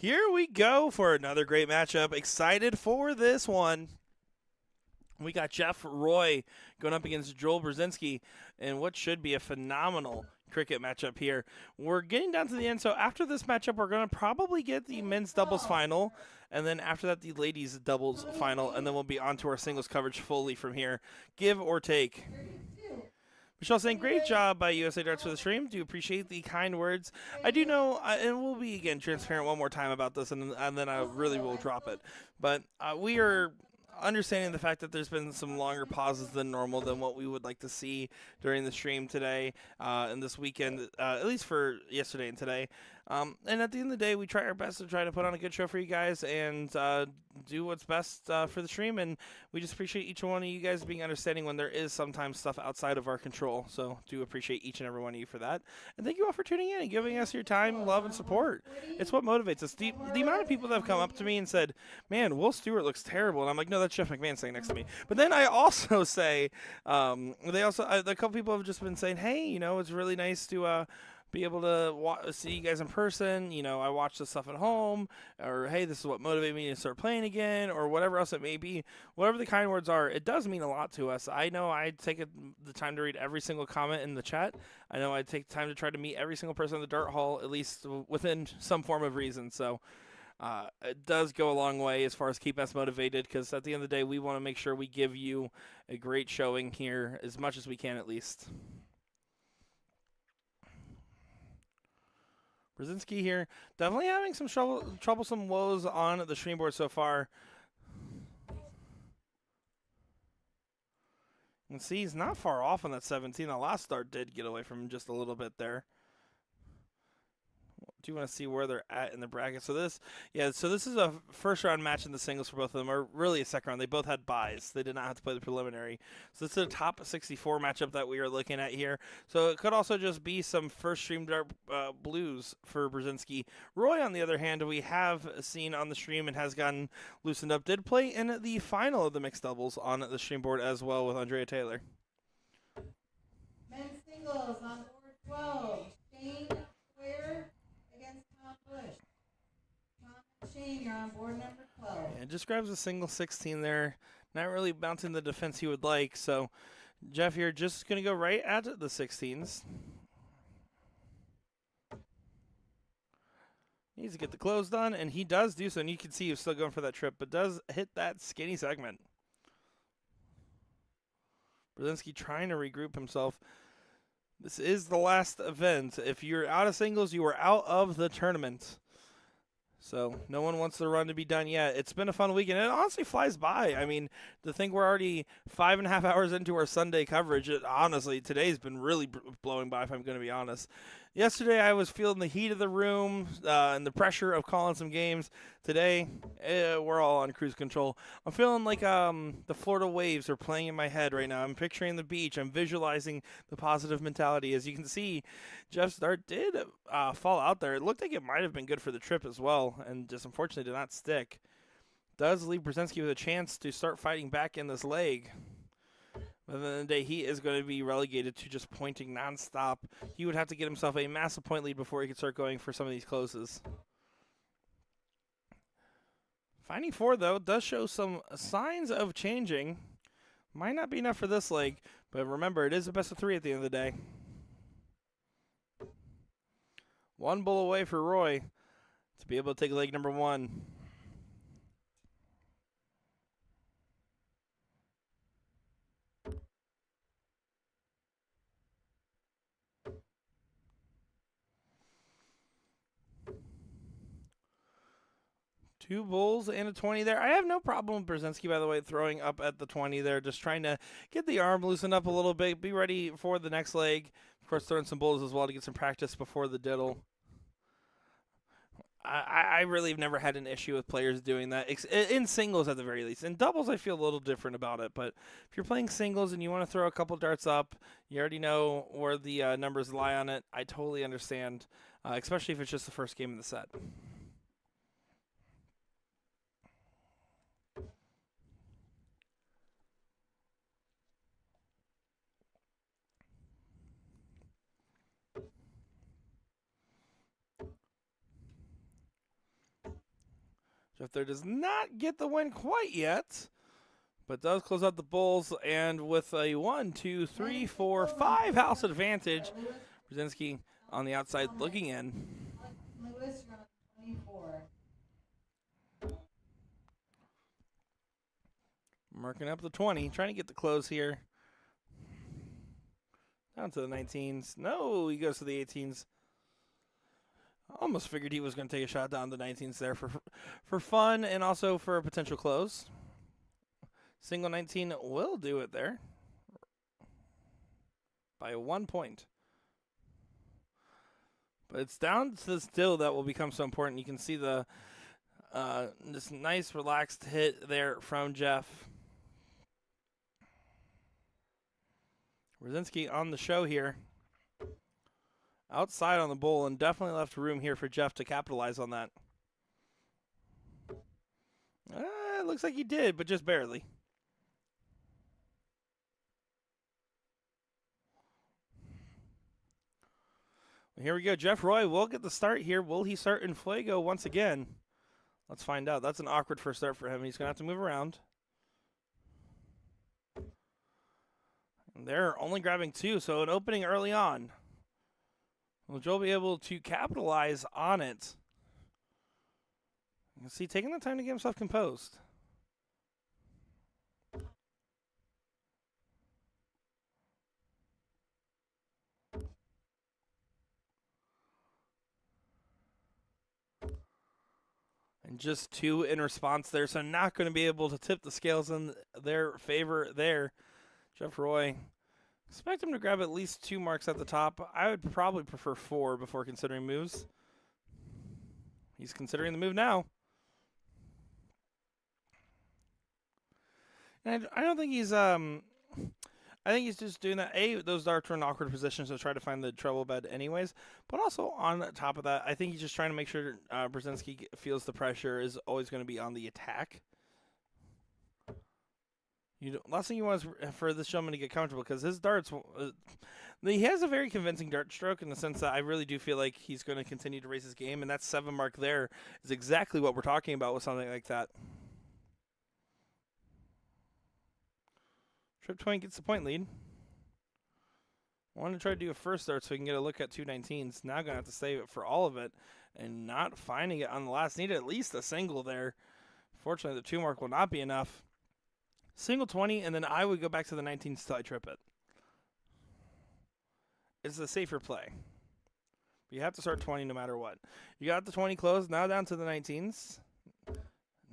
Here we go for another great matchup. Excited for this one. We got Jeff Roy going up against Joel Brzezinski in what should be a phenomenal cricket matchup here. We're getting down to the end, so after this matchup, we're going to probably get the men's doubles final, and then after that, the ladies doubles final, and then we'll be on to our singles coverage fully from here. Give or take. Michelle saying, great job by USA Darts for the stream. Do appreciate the kind words. I do know, and we'll be, again, transparent one more time about this, and then I really will drop it. But we are understanding the fact that there's been some longer pauses than normal than what we would like to see during the stream today and this weekend, at least for yesterday and today. And at the end of the day, we try our best to try to put on a good show for you guys and do what's best for the stream. And we just appreciate each one of you guys being understanding when there is sometimes stuff outside of our control. So do appreciate each and every one of you for that. And thank you all for tuning in and giving us your time, love, and support. It's what motivates us. The amount of people that have come up to me and said, man, Will Stewart looks terrible. And I'm like, no, that's Jeff McMahon sitting next to me. But then I also say, a couple people have just been saying, hey, you know, it's really nice to be able to see you guys in person. You know, I watch this stuff at home, or hey, this is what motivated me to start playing again, or whatever else it may be. Whatever the kind words are, it does mean a lot to us. I know I take the time to read every single comment in the chat. I know I take time to try to meet every single person in the Dart Hall, at least within some form of reason. So it does go a long way as far as keep us motivated, because at the end of the day, we want to make sure we give you a great showing here as much as we can, at least. Brzezinski here, definitely having some troublesome woes on the stream board so far. You can see he's not far off on that 17. The last start did get away from him just a little bit there. Do you want to see where they're at in the bracket? So this is a first round match in the singles for both of them, or really a second round. They both had buys. They did not have to play the preliminary. So this is a top 64 matchup that we are looking at here. So it could also just be some first stream Dart blues for Brzezinski. Roy, on the other hand, we have seen on the stream and has gotten loosened up, did play in the final of the mixed doubles on the stream board as well with Andrea Taylor.
Men's singles on board 12. Shane Ware against Tom Bush. Tom and Shane, you're on board number 12.
Yeah, just grabs a single 16 there. Not really mounting the defense he would like. So Jeff here just going to go right at the 16s. Needs to get the close done, and he does do so. And you can see he's still going for that trip, but does hit that skinny segment. Brzezinski trying to regroup himself. This is the last event. If you're out of singles, you are out of the tournament. So no one wants the run to be done yet. It's been a fun weekend. It honestly flies by. I mean, to think we're already 5.5 hours into our Sunday coverage, honestly, today's been really blowing by, if I'm going to be honest. Yesterday, I was feeling the heat of the room and the pressure of calling some games. Today, we're all on cruise control. I'm feeling like the Florida waves are playing in my head right now. I'm picturing the beach. I'm visualizing the positive mentality. As you can see, Jeff's dart did fall out there. It looked like it might have been good for the trip as well, and just unfortunately did not stick. Does leave Brzezinski with a chance to start fighting back in this leg. But at the end of the day, he is going to be relegated to just pointing nonstop. He would have to get himself a massive point lead before he could start going for some of these closes. Finding 4, though, does show some signs of changing. Might not be enough for this leg, but remember, it is a best of 3 at the end of the day. 1 bull away for Roy to be able to take leg number 1. Two bulls and a 20 there. I have no problem with Brzezinski, by the way, throwing up at the 20 there, just trying to get the arm loosened up a little bit, be ready for the next leg. Of course, throwing some bulls as well to get some practice before the diddle. I really have never had an issue with players doing that, in singles at the very least. In doubles, I feel a little different about it, but if you're playing singles and you want to throw a couple darts up, you already know where the numbers lie on it. I totally understand, especially if it's just the first game of the set. Jeff there does not get the win quite yet, but does close out the Bulls, and with a 1, 2, 3, 4, 5 house advantage, Brzezinski on the outside looking in.
Lewis, you're on 24.
Marking up the 20, trying to get the close here. Down to the 19s. No, he goes to the 18s. Almost figured he was going to take a shot down the 19s there for fun and also for a potential close. Single 19 will do it there by 1 point. But it's down to the still that will become so important. You can see the this nice relaxed hit there from Jeff. Brzezinski on the show here. Outside on the bowl, and definitely left room here for Jeff to capitalize on that. It looks like he did, but just barely. Well, here we go. Jeff Roy will get the start here. Will he start in Fuego once again? Let's find out. That's an awkward first start for him. He's going to have to move around. And they're only grabbing 2, so an opening early on. Will Joel be able to capitalize on it? You can see taking the time to get himself composed. And just 2 in response there, so not going to be able to tip the scales in their favor there. Jeff Roy, expect him to grab at least 2 marks at the top. I would probably prefer 4 before considering moves. He's considering the move now. And I don't think he's I think he's just doing that. Those darts are in awkward positions to try to find the treble bed anyways. But also on top of that, I think he's just trying to make sure Brzezinski feels the pressure is always going to be on the attack. Last thing you want is for this gentleman to get comfortable, because his darts, he has a very convincing dart stroke in the sense that I really do feel like he's going to continue to raise his game, and that 7 mark there is exactly what we're talking about with something like that. Trip 20 gets the point lead. Wanted to try to do a first start so we can get a look at 219s. Now going to have to save it for all of it, and not finding it on the last. Needed at least a single there. Fortunately, the 2 mark will not be enough. Single 20, and then I would go back to the 19s till I trip it. It's a safer play. But you have to start 20 no matter what. You got the 20 closed, now down to the 19s.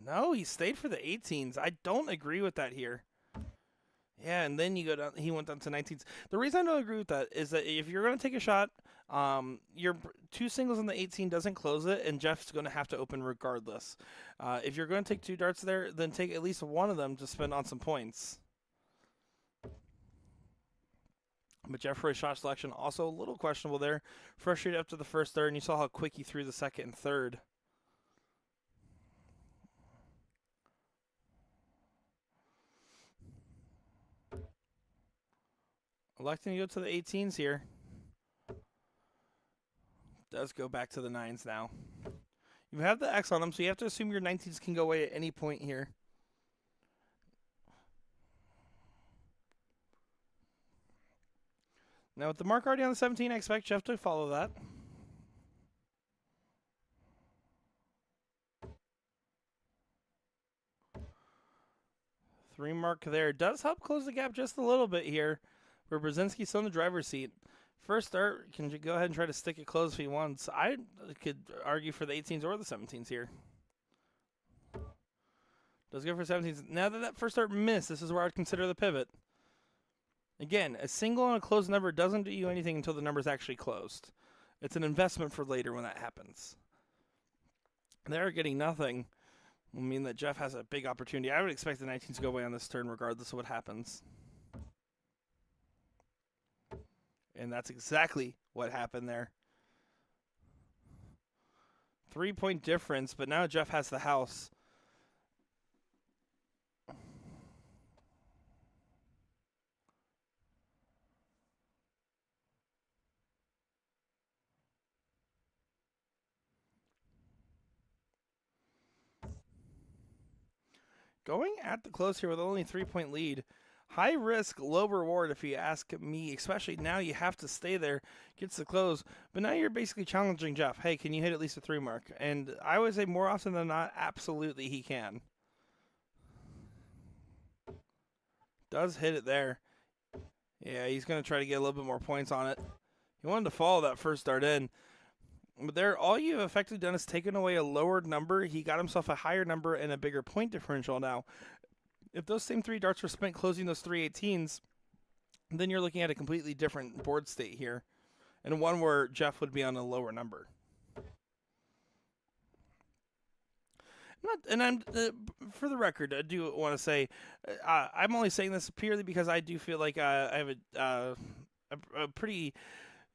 No, he stayed for the 18s. I don't agree with that here. Yeah, and then you go down. He went down to 19s. The reason I don't agree with that is that if you're going to take a shot, your 2 singles on the 18 doesn't close it, and Jeff's going to have to open regardless. If you're going to take 2 darts there, then take at least one of them to spend on some points. But Jeff Roy's shot selection also a little questionable there. Frustrated after the first third, and you saw how quick he threw the second and third. Electing to go to the 18s here. Does go back to the 9s now. You have the X on them, so you have to assume your 19s can go away at any point here. Now with the mark already on the 17, I expect Jeff to follow that. Three mark there does help close the gap just a little bit here, where Brzezinski's still in the driver's seat. First start, can you go ahead and try to stick it close if he wants? I could argue for the 18s or the 17s here. Does go for 17s. Now that first start missed, this is where I'd consider the pivot. Again, a single on a closed number doesn't do you anything until the number's actually closed. It's an investment for later when that happens. They're getting nothing. Will mean that Jeff has a big opportunity. I would expect the 19s to go away on this turn regardless of what happens. And that's exactly what happened there. 3-point difference, but now Jeff has the house. going at the close here with only a 3-point lead. High risk, low reward if you ask me, especially now you have to stay there, gets the close. But now you're basically challenging Jeff. Hey, can you hit at least a 3 mark? And I would say more often than not, absolutely he can. Does hit it there. Yeah, he's going to try to get a little bit more points on it. He wanted to follow that first dart in. But there, all you've effectively done is taken away a lowered number. He got himself a higher number and a bigger point differential now. If those same 3 darts were spent closing those 318s, then you're looking at a completely different board state here. And one where Jeff would be on a lower number. For the record, I do want to say, I'm only saying this purely because I do feel like I have a pretty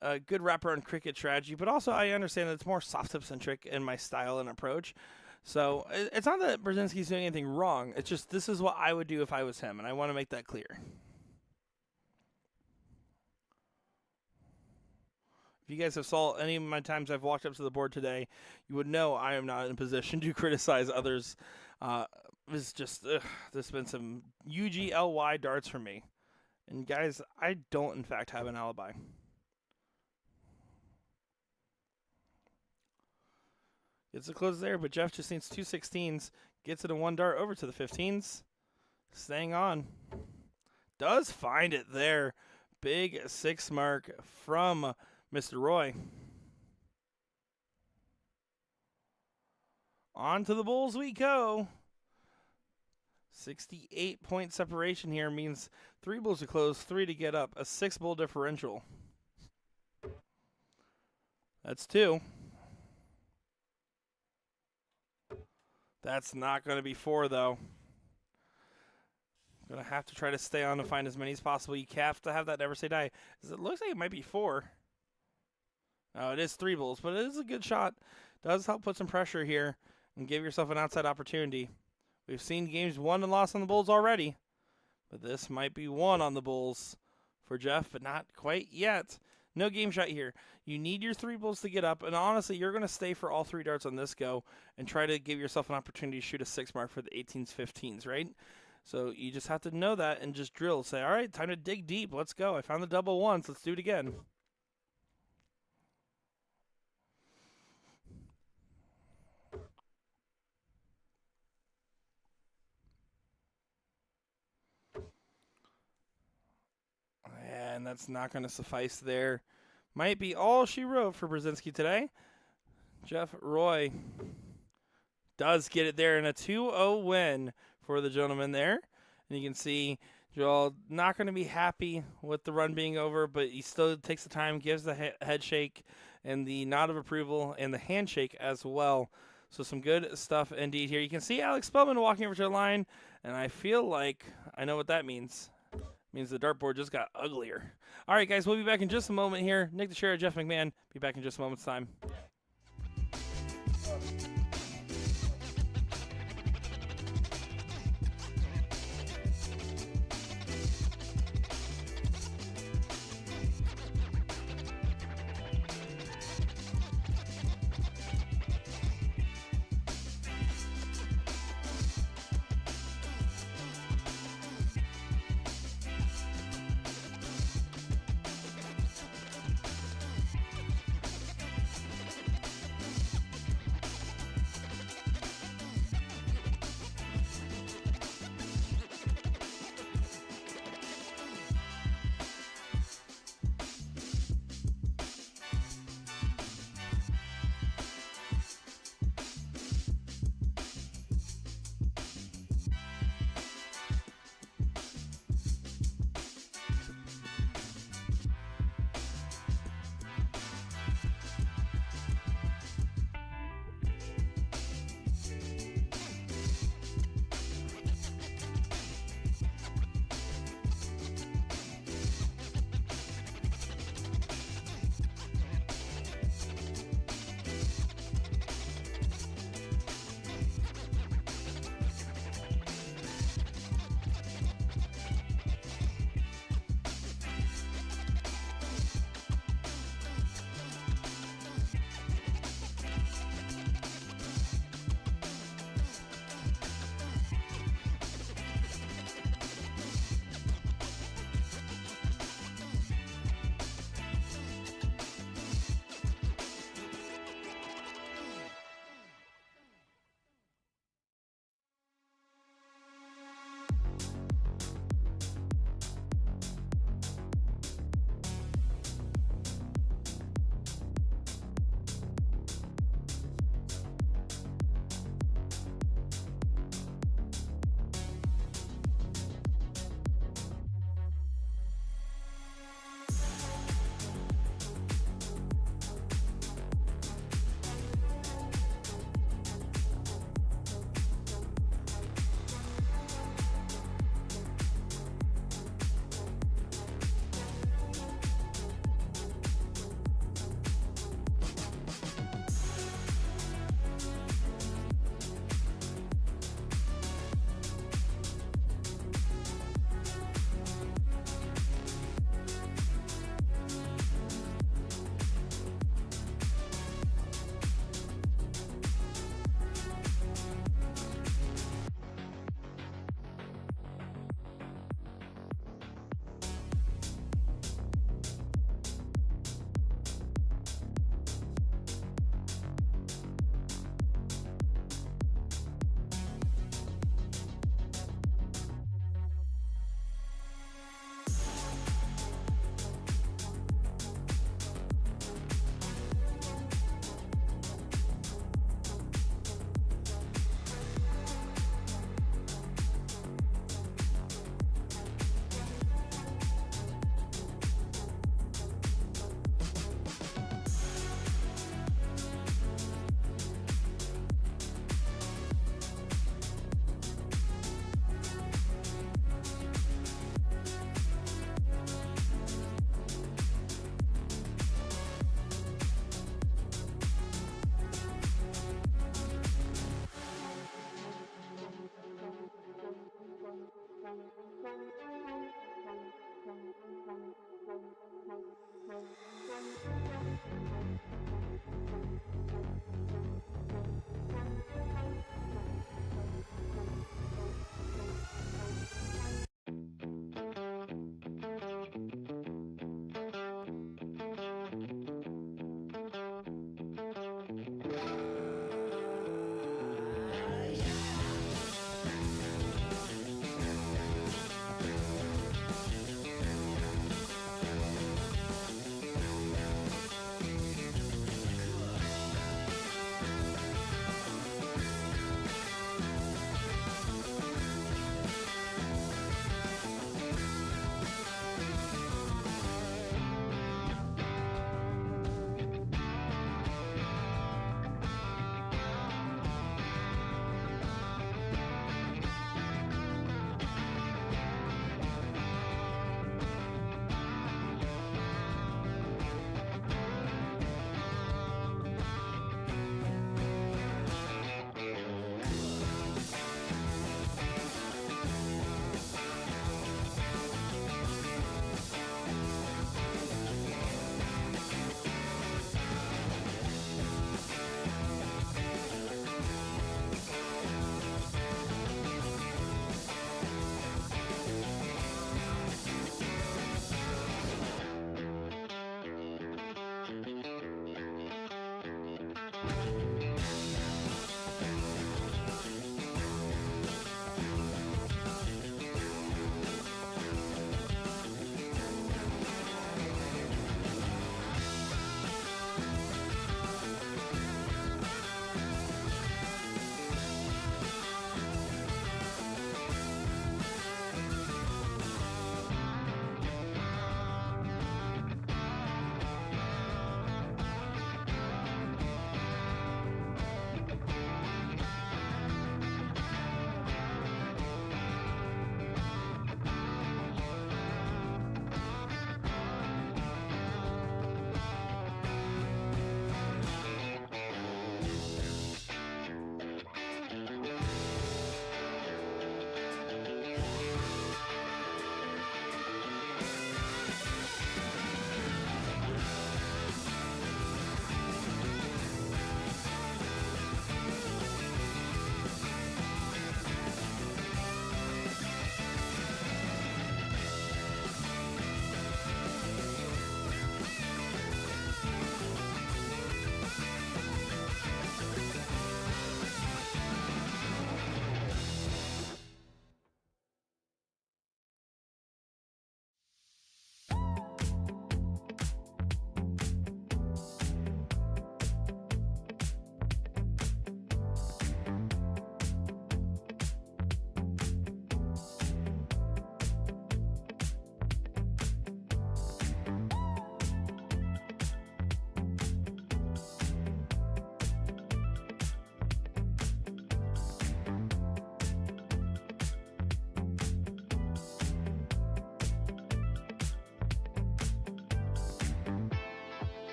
good wraparound cricket strategy, but also I understand that it's more soft tip centric in my style and approach. So it's not that Brzezinski's doing anything wrong. It's just this is what I would do if I was him, and I want to make that clear. If you guys have saw any of my times I've walked up to the board today, you would know I am not in a position to criticize others. It's just, there's been some UGLY darts for me. And guys, I don't in fact have an alibi. Gets the close there, but Jeff just needs 2 16s. Gets it in 1 dart over to the 15s. Staying on. Does find it there. Big 6 mark from Mr. Roy. On to the Bulls we go. 68-point separation here means 3 Bulls to close, 3 to get up. A 6 Bull differential. That's 2. That's not going to be 4, though. Going to have to try to stay on to find as many as possible. You have to have that never say die. It looks like it might be 4. Oh, it is 3 Bulls, but it is a good shot. Does help put some pressure here and give yourself an outside opportunity. We've seen games won and lost on the Bulls already, but this might be 1 on the Bulls for Jeff, but not quite yet. No game shot here. You need your 3 Bulls to get up, and honestly, you're going to stay for all 3 darts on this go and try to give yourself an opportunity to shoot a 6 mark for the 18s, 15s, right? So you just have to know that and just drill. Say, all right, time to dig deep. Let's go. I found the double once. Let's do it again. And that's not going to suffice there. Might be all she wrote for Brzezinski today. Jeff Roy does get it there in a 2-0 win for the gentleman there. And you can see Joel not going to be happy with the run being over, but he still takes the time, gives the head shake and the nod of approval and the handshake as well. So some good stuff indeed here. You can see Alex Spellman walking over to the line, and I feel like I know what that means. Means the dartboard just got uglier. All right, guys, we'll be back in just a moment here. Nick the Sheriff, Jeff McMahon, be back in just a moment's time.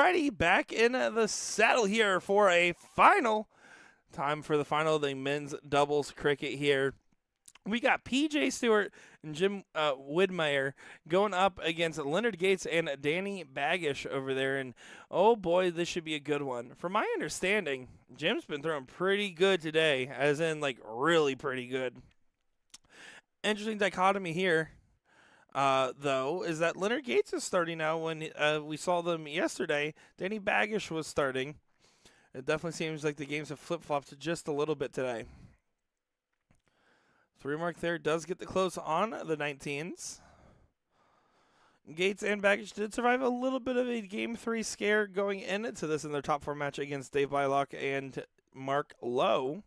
Alrighty, back in the saddle here for a final. Time for the final of the men's doubles cricket here. We got PJ Stewart and Jim Widmeyer going up against Leonard Gates and Danny Baggish over there. And, oh, boy, this should be a good one. From my understanding, Jim's been throwing pretty good today, as in, like, really pretty good. Interesting dichotomy here, though, is that Leonard Gates is starting now. When we saw them yesterday, Danny Baggish was starting. It definitely seems like the games have flip-flopped just a little bit today. 3 mark there does get the close on the 19s. Gates and Baggage did survive a little bit of a Game 3 scare going into this in their top 4 match against Dave Bylock and Mark Lowe.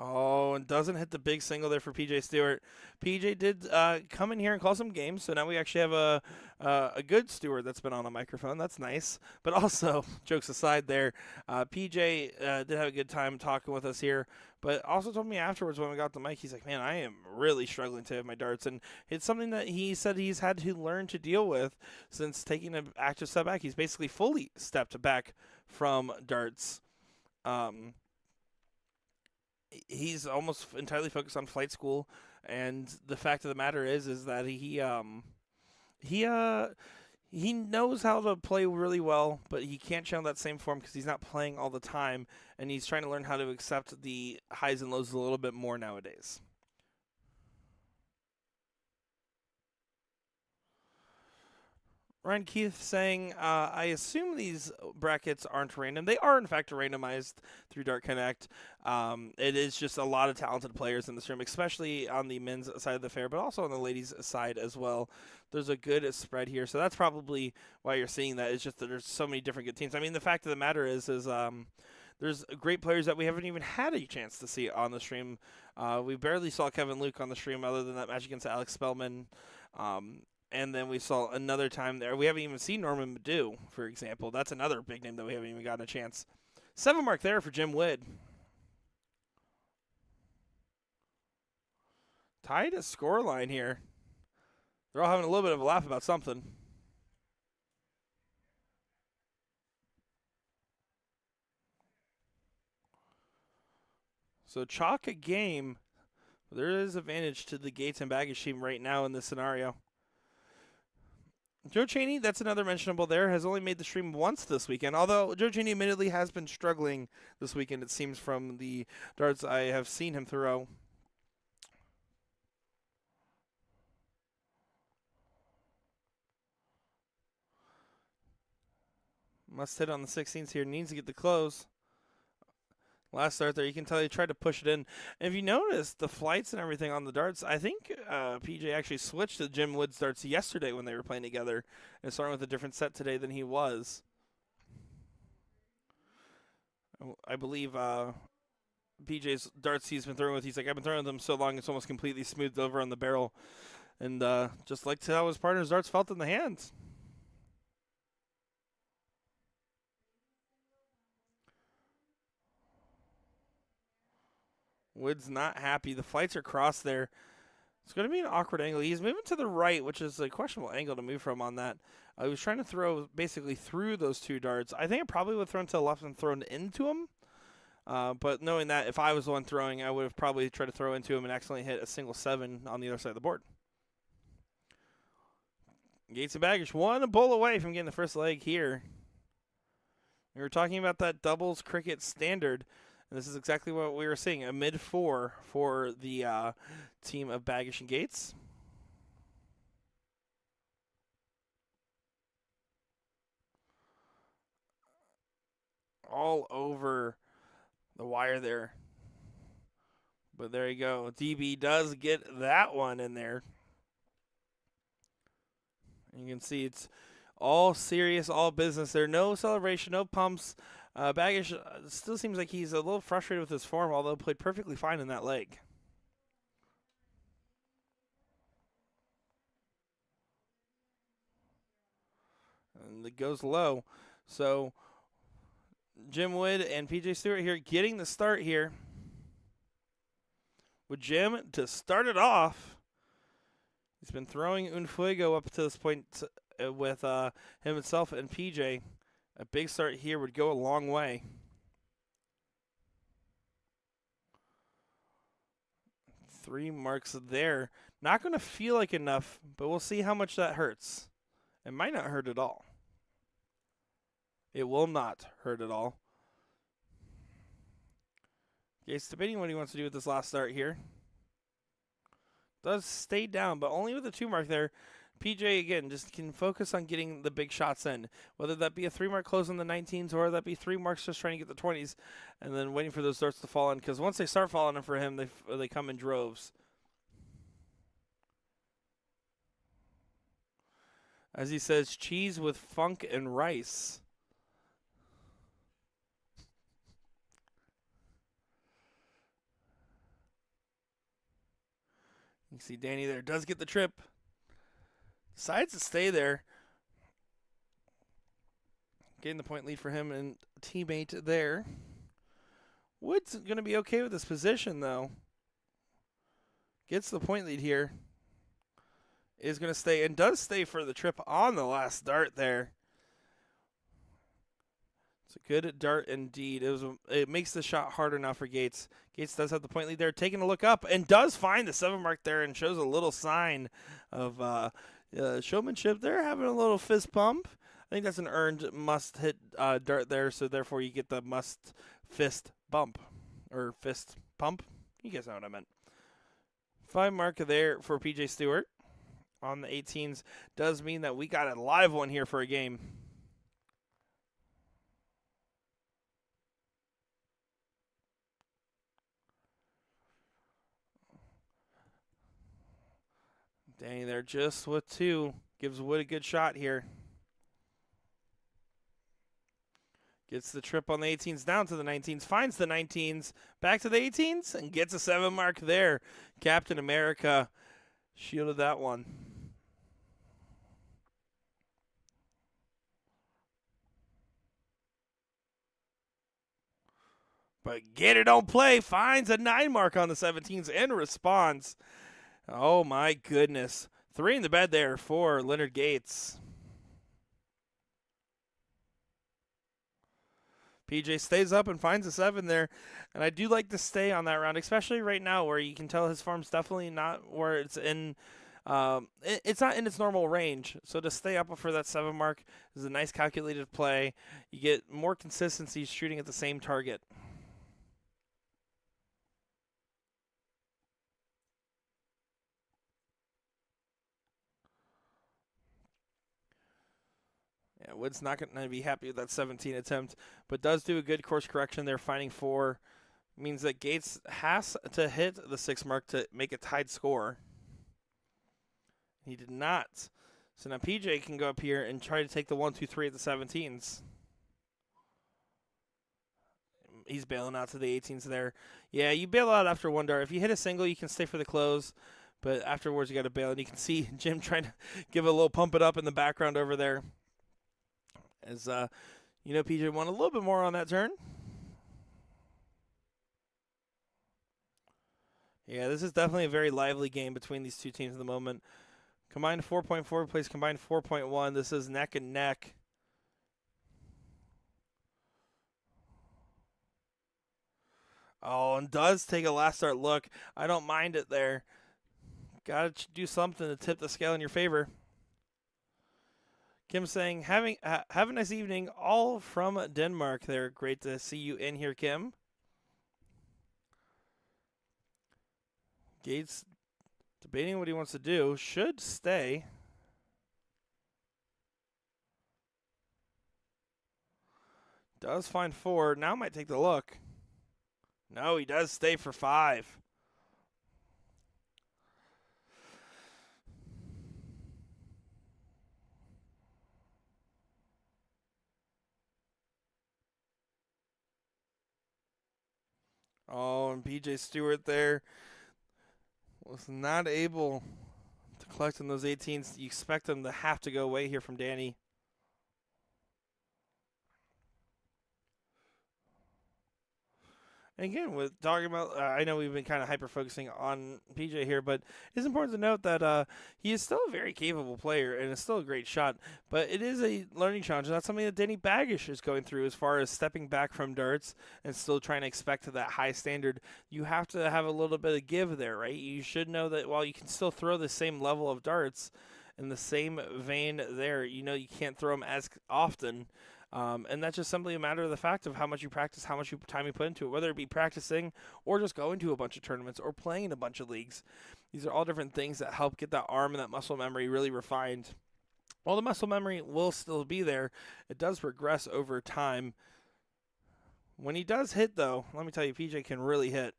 Oh, and doesn't hit the big single there for PJ Stewart. PJ did come in here and call some games, so now we actually have a good Stewart that's been on the microphone. That's nice. But also, jokes aside there, PJ did have a good time talking with us here, but also told me afterwards when we got the mic, he's like, man, I am really struggling to hit my darts. And it's something that he said he's had to learn to deal with since taking an active step back. He's basically fully stepped back from darts. He's almost entirely focused on flight school, and the fact of the matter is that he knows how to play really well, but he can't channel that same form because he's not playing all the time, and he's trying to learn how to accept the highs and lows a little bit more nowadays. Ryan Keith saying, I assume these brackets aren't random. They are, in fact, randomized through Dart Connect. It is just a lot of talented players in this room, especially on the men's side of the fair, but also on the ladies' side as well. There's a good spread here, so that's probably why you're seeing that. It's just that there's so many different good teams. I mean, the fact of the matter is there's great players that we haven't even had a chance to see on the stream. We barely saw Kevin Luke on the stream other than that match against Alex Spellman. And then we saw another time there. We haven't even seen Norman Madu, for example. That's another big name that we haven't even gotten a chance. 7 mark there for Jim Wood. Tied a scoreline here. They're all having a little bit of a laugh about something. So chalk a game. There is advantage to the Gates and Baggage team right now in this scenario. Joe Cheney, that's another mentionable there, has only made the stream once this weekend, although Joe Cheney admittedly has been struggling this weekend, it seems, from the darts I have seen him throw. Must hit on the 16s here, needs to get the close. Last start there, you can tell he tried to push it in. And if you notice the flights and everything on the darts, I think PJ actually switched to Jim Wood's darts yesterday when they were playing together and starting with a different set today than he was. I believe PJ's darts he's been throwing with, he's like, I've been throwing them so long it's almost completely smoothed over on the barrel. And just like how his partner's darts felt in the hands. Wood's not happy. The flights are crossed there. It's going to be an awkward angle. He's moving to the right, which is a questionable angle to move from on that. He was trying to throw basically through those two darts. I think I probably would have thrown to the left and thrown into him. But knowing that if I was the one throwing, I would have probably tried to throw into him and accidentally hit a single 7 on the other side of the board. Gates and Baggage, one bull away from getting the first leg here. We were talking about that doubles cricket standard. And this is exactly what we were seeing, a mid-4 for the team of Baggish and Gates. All over the wire there. But there you go. DB does get that one in there. You can see it's all serious, all business there. No celebration, no pumps. Baggish still seems like he's a little frustrated with his form, although played perfectly fine in that leg. And it goes low. So Jim Wood and PJ Stewart here getting the start here. With Jim to start it off. He's been throwing Unfuego up to this point with himself and PJ. A big start here would go a long way. Three marks there. Not going to feel like enough, but we'll see how much that hurts. It might not hurt at all. It will not hurt at all. Gates debating what he wants to do with this last start here. Does stay down, but only with a 2 mark there. PJ, again, just can focus on getting the big shots in, whether that be a 3 mark close in the 19s or that be 3 marks just trying to get the 20s and then waiting for those darts to fall in, because once they start falling in for him, they come in droves. As he says, cheese with funk and rice. You can see Danny there does get the trip. Decides to stay there. Getting the point lead for him and teammate there. Wood's going to be okay with this position, though. Gets the point lead here. Is going to stay and does stay for the trip on the last dart there. It's a good dart indeed. It makes the shot harder now for Gates. Gates does have the point lead there, taking a look up, and does find the 7 mark there and shows a little sign of showmanship there, having a little fist pump. I think that's an earned must-hit dart there, so therefore you get the must-fist bump, or fist pump. You guys know what I meant. 5 mark there for PJ Stewart on the 18s does mean that we got a live one here for a game. Danny there just with 2. Gives Wood a good shot here. Gets the trip on the 18s down to the 19s. Finds the 19s. Back to the 18s and gets a 7 mark there. Captain America shielded that one. But Gator don't play. Finds a 9 mark on the 17s and responds. Oh, my goodness. 3 in the bed there for Leonard Gates. PJ stays up and finds a 7 there. And I do like to stay on that round, especially right now where you can tell his form's definitely not where it's in. It's not in its normal range. So to stay up for that 7 mark is a nice calculated play. You get more consistency shooting at the same target. Yeah, Wood's not going to be happy with that 17 attempt, but does do a good course correction there, finding 4. Means that Gates has to hit the 6 mark to make a tied score. He did not. So now PJ can go up here and try to take the 1, 2, 3 at the 17s. He's bailing out to the 18s there. Yeah, you bail out after 1 dart. If you hit a single, you can stay for the close, but afterwards you got to bail. And you can see Jim trying to give a little pump it up in the background over there. As, PJ won a little bit more on that turn. Yeah, this is definitely a very lively game between these two teams at the moment. Combined 4.4 plays combined 4.1. This is neck and neck. Oh, and does take a last start look. I don't mind it there. Got to do something to tip the scale in your favor. Kim saying, have a nice evening, all from Denmark there. Great to see you in here, Kim. Gates debating what he wants to do. Should stay. Does find 4. Now might take the look. No, he does stay for 5. Oh, and PJ Stewart there was not able to collect on those 18s. You expect them to have to go away here from Danny. And again, with talking about, I know we've been kind of hyper focusing on PJ here, but it's important to note that he is still a very capable player and it's still a great shot. But it is a learning challenge, and that's something that Danny Baggish is going through as far as stepping back from darts and still trying to expect that high standard. You have to have a little bit of give there, right? You should know that while you can still throw the same level of darts in the same vein there, you know you can't throw them as often. And that's just simply a matter of the fact of how much you practice, how much time you put into it, whether it be practicing or just going to a bunch of tournaments or playing in a bunch of leagues. These are all different things that help get that arm and that muscle memory really refined. While the muscle memory will still be there, it does regress over time. When he does hit, though, let me tell you, PJ can really hit.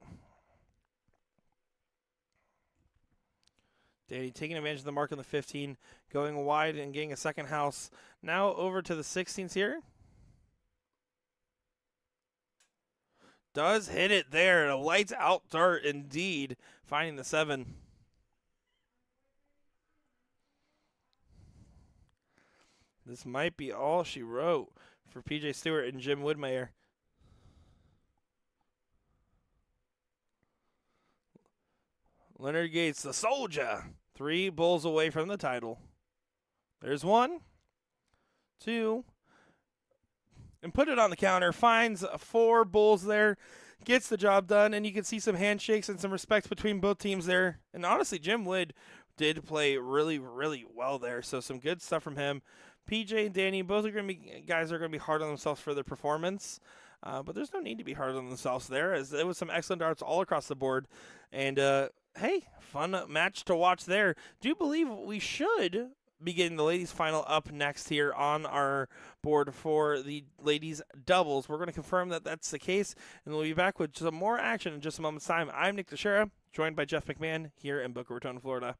Danny taking advantage of the mark on the 15, going wide and getting a second house. Now over to the 16s here. Does hit it there. A lights out dart indeed, finding the 7. This might be all she wrote for PJ Stewart and Jim Woodmeyer. Leonard Gates, the soldier. 3 bulls away from the title. There's 1, 2, and put it on the counter. Finds 4 bulls there. Gets the job done, and you can see some handshakes and some respect between both teams there. And honestly, Jim Wood did play really, really well there. So some good stuff from him. PJ and Danny, both are going to be guys are going to be hard on themselves for their performance. But there's no need to be hard on themselves there, as there was some excellent darts all across the board. And hey, fun match to watch there. Do believe we should be getting the ladies' final up next here on our board for the ladies' doubles. We're going to confirm that that's the case, and we'll be back with some more action in just a moment's time. I'm Nick Teixeira, joined by Jeff McMahon here in Boca Raton, Florida.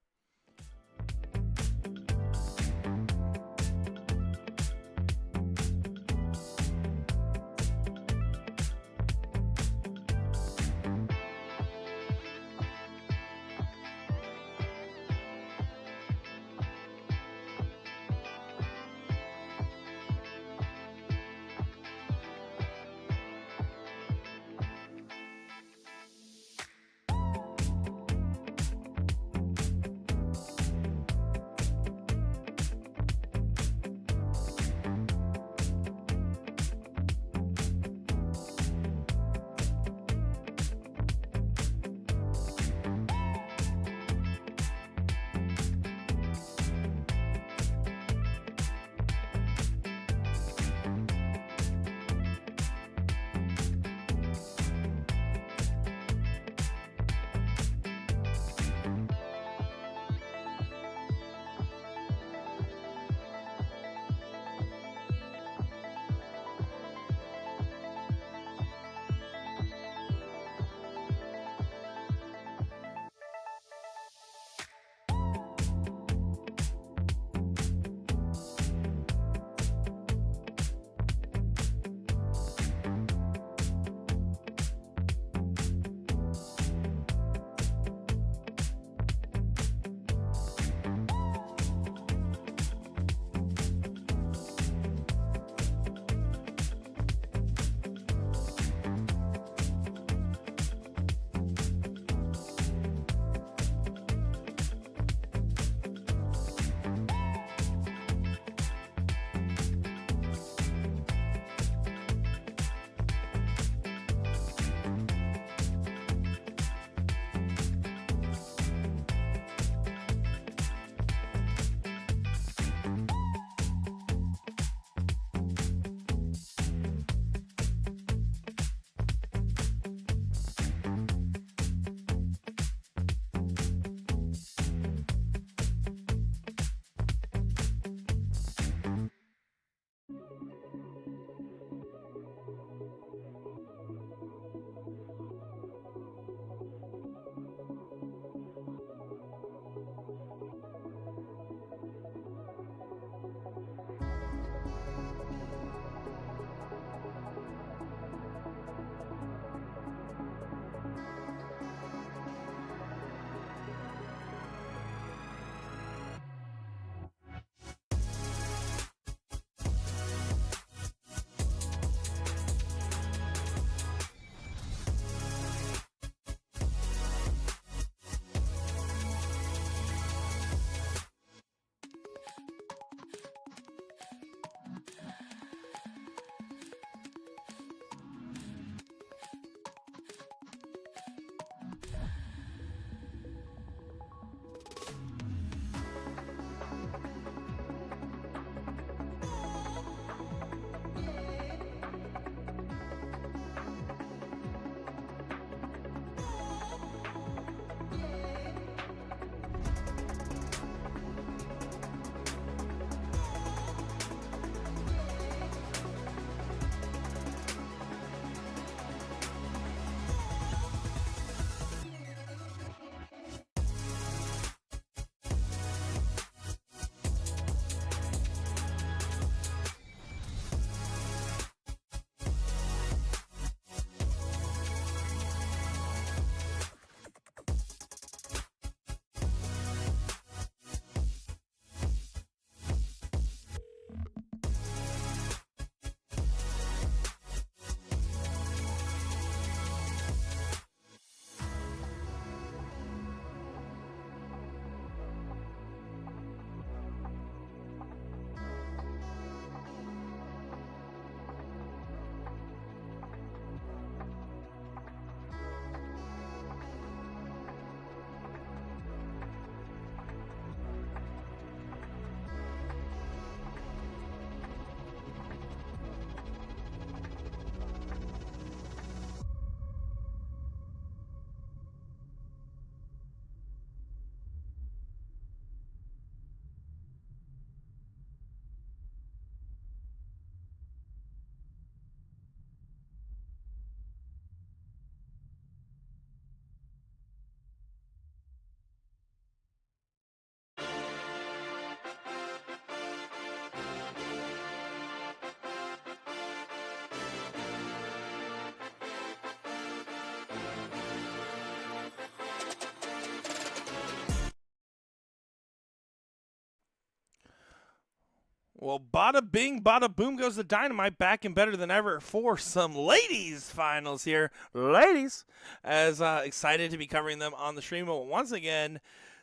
Well, bada bing, bada boom goes the dynamite, back and better than ever for some ladies finals here. Ladies, as excited to be covering them on the stream. But once again,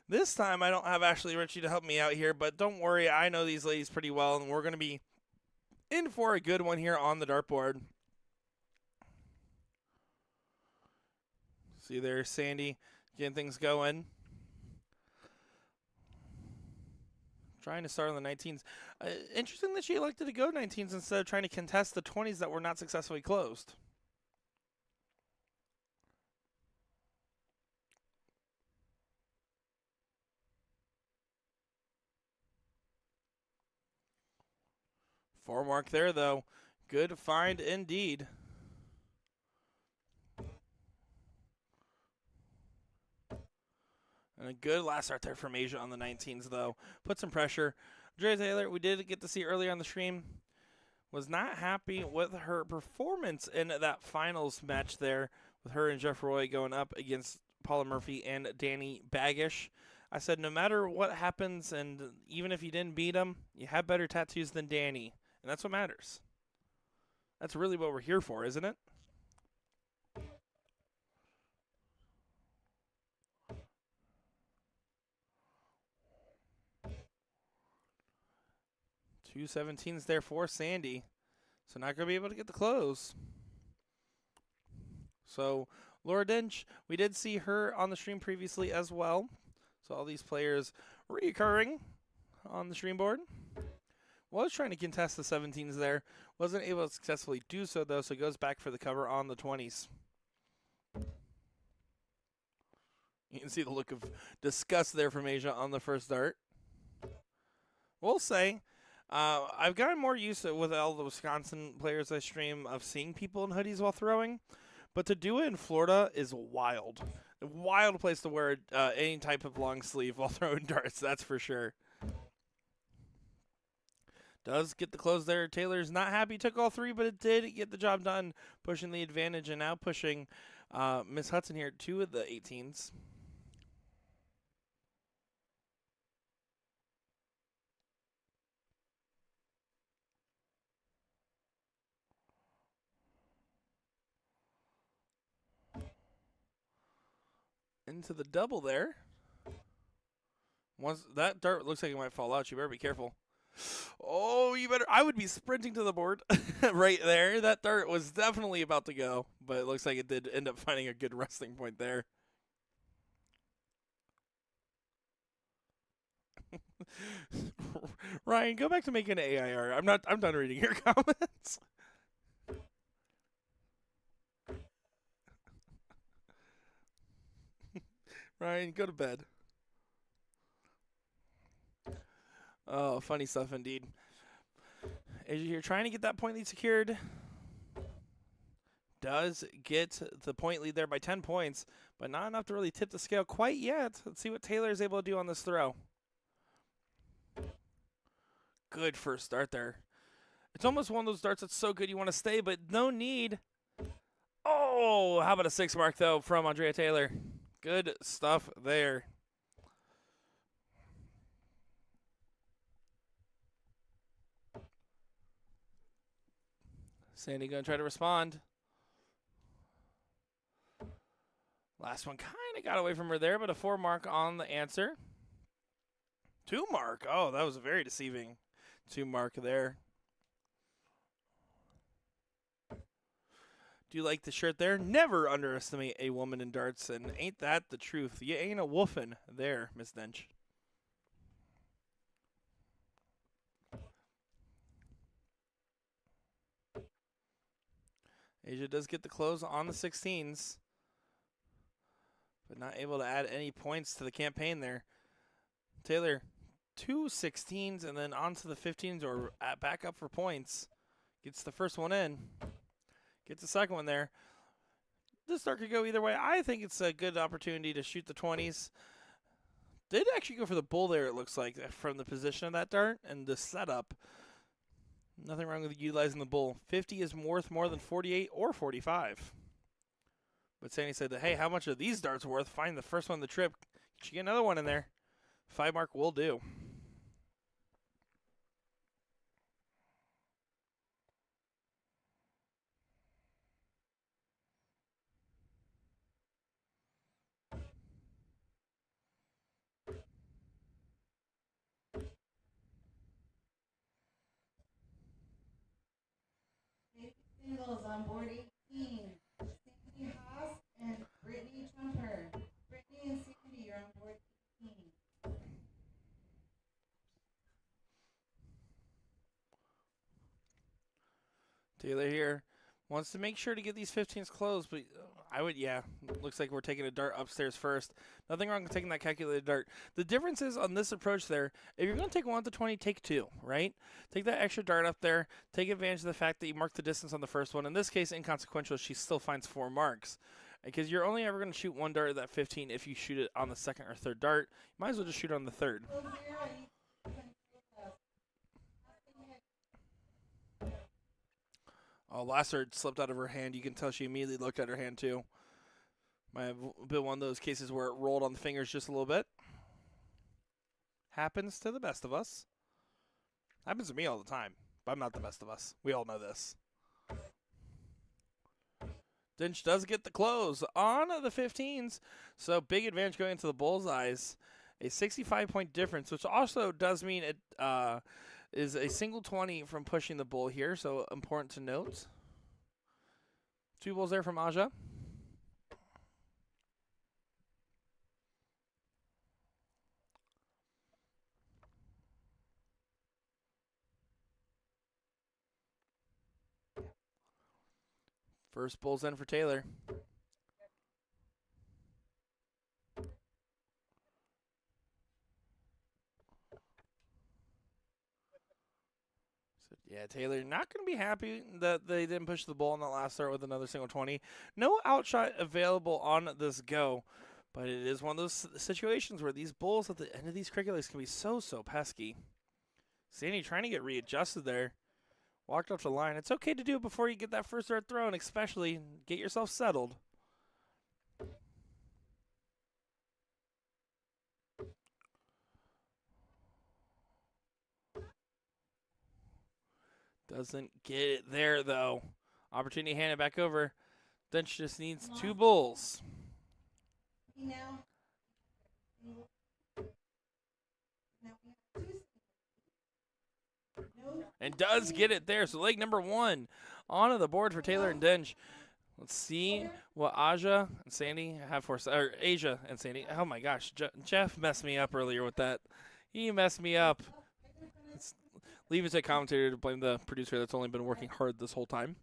this time I don't have Ashley Ritchie to help me out here, but don't worry, I know these ladies pretty well, and we're going to be in for a good one here on the dartboard. See there, Sandy, getting things going. Trying to start on the 19s. Interesting that she elected to go 19s instead of trying to contest the 20s that were not successfully closed. Four mark there, though. Good find indeed. And a good last start there from Asia on the 19s, though. Put some pressure. Andrea Taylor, we did get to see earlier on the stream, was not happy with her performance in that finals match there with her and Jeff Roy going up against Paula Murphy and Danny Baggish. I said no matter what happens, and even if you didn't beat him, you have better tattoos than Danny. And that's what matters. That's really what we're here for, isn't it? Two 17s there for Sandy. So not going to be able to get the close. So Laura Dench, we did see her on the stream previously as well. So all these players reoccurring on the stream board. Was trying to contest the 17s there. Wasn't able to successfully do so, though, so goes back for the cover on the 20s. You can see the look of disgust there from Asia on the first dart. We'll say, I've gotten more used to, with all the Wisconsin players I stream, of seeing people in hoodies while throwing. But to do it in Florida is wild. A wild place to wear any type of long sleeve while throwing darts, that's for sure. Does get the close there. Taylor's not happy, took all three, but it did get the job done, pushing the advantage, and now pushing Miss Hudson here, 2 of the 18s. Into the double there. Once that dart looks like it might fall out, you better be careful. Oh, you better. I would be sprinting to the board right there. That dart was definitely about to go, but it looks like it did end up finding a good resting point there. Ryan, go back to making an AIR. I'm done reading your comments. Ryan, go to bed. Oh, funny stuff indeed. As you're trying to get that point lead secured, does get the point lead there by 10 points, but not enough to really tip the scale quite yet. Let's see what Taylor is able to do on this throw. Good first start there. It's almost one of those darts that's so good you want to stay, but no need. Oh, how about a 6 mark, though, from Andrea Taylor. Good stuff there. Sandy going to try to respond. Last one kind of got away from her there, but a 4 mark on the answer. 2 mark. Oh, that was a very deceiving 2 mark there. Do you like the shirt there? Never underestimate a woman in darts, and ain't that the truth? You ain't a woofin' there, Miss Dench. Asia does get the close on the 16s, but not able to add any points to the campaign there. Taylor, 2 16s and then on to the 15s or back up for points. Gets the first one in. Gets the second one there. This dart could go either way. I think it's a good opportunity to shoot the 20s. Did actually go for the bull there, it looks like, from the position of that dart and the setup. Nothing wrong with utilizing the bull. 50 is worth more than 48 or 45. But Sandy said that, hey, how much are these darts worth? Find the first one on the trip. She get another one in there. 5 mark will do.
on board 18. Sandy Haas and Brittany Trumper. Brittany and Sandy, you're on board 18.
Taylor here wants to make sure to get these 15s closed, but looks like we're taking a dart upstairs first. Nothing wrong with taking that calculated dart. The difference is on this approach there, if you're going to take 1 to 20, take 2, right? Take that extra dart up there. Take advantage of the fact that you marked the distance on the first one. In this case, inconsequential, she still finds 4 marks. Because you're only ever going to shoot 1 dart at that 15 if you shoot it on the second or third dart. You might as well just shoot it on the third. Oh, last dart slipped out of her hand. You can tell she immediately looked at her hand, too. Might have been one of those cases where it rolled on the fingers just a little bit. Happens to the best of us. Happens to me all the time, but I'm not the best of us. We all know this. Dinch does get the close on the 15s, so big advantage going into the bullseyes. A 65-point difference, which also does mean it is a single 20 from pushing the bull here, so important to note. 2 bulls there from Aja. First bull's in for Taylor. Yeah, Taylor not going to be happy that they didn't push the ball on that last start with another single 20. No outshot available on this go, but it is one of those situations where these bulls at the end of these cricket leagues can be so pesky. Sandy trying to get readjusted there. Walked off the line. It's okay to do it before you get that first dart thrown, especially get yourself settled. Doesn't get it there, though. Opportunity handed back over. Dench just needs 2 bulls. And does get it there. So leg number 1 onto the board for Taylor and Dench. Let's see what Aja and Sandy have for or Asia and Sandy. Oh my gosh, Jeff messed me up earlier with that. He messed me up. Leave it to a commentator to blame the producer that's only been working hard this whole time.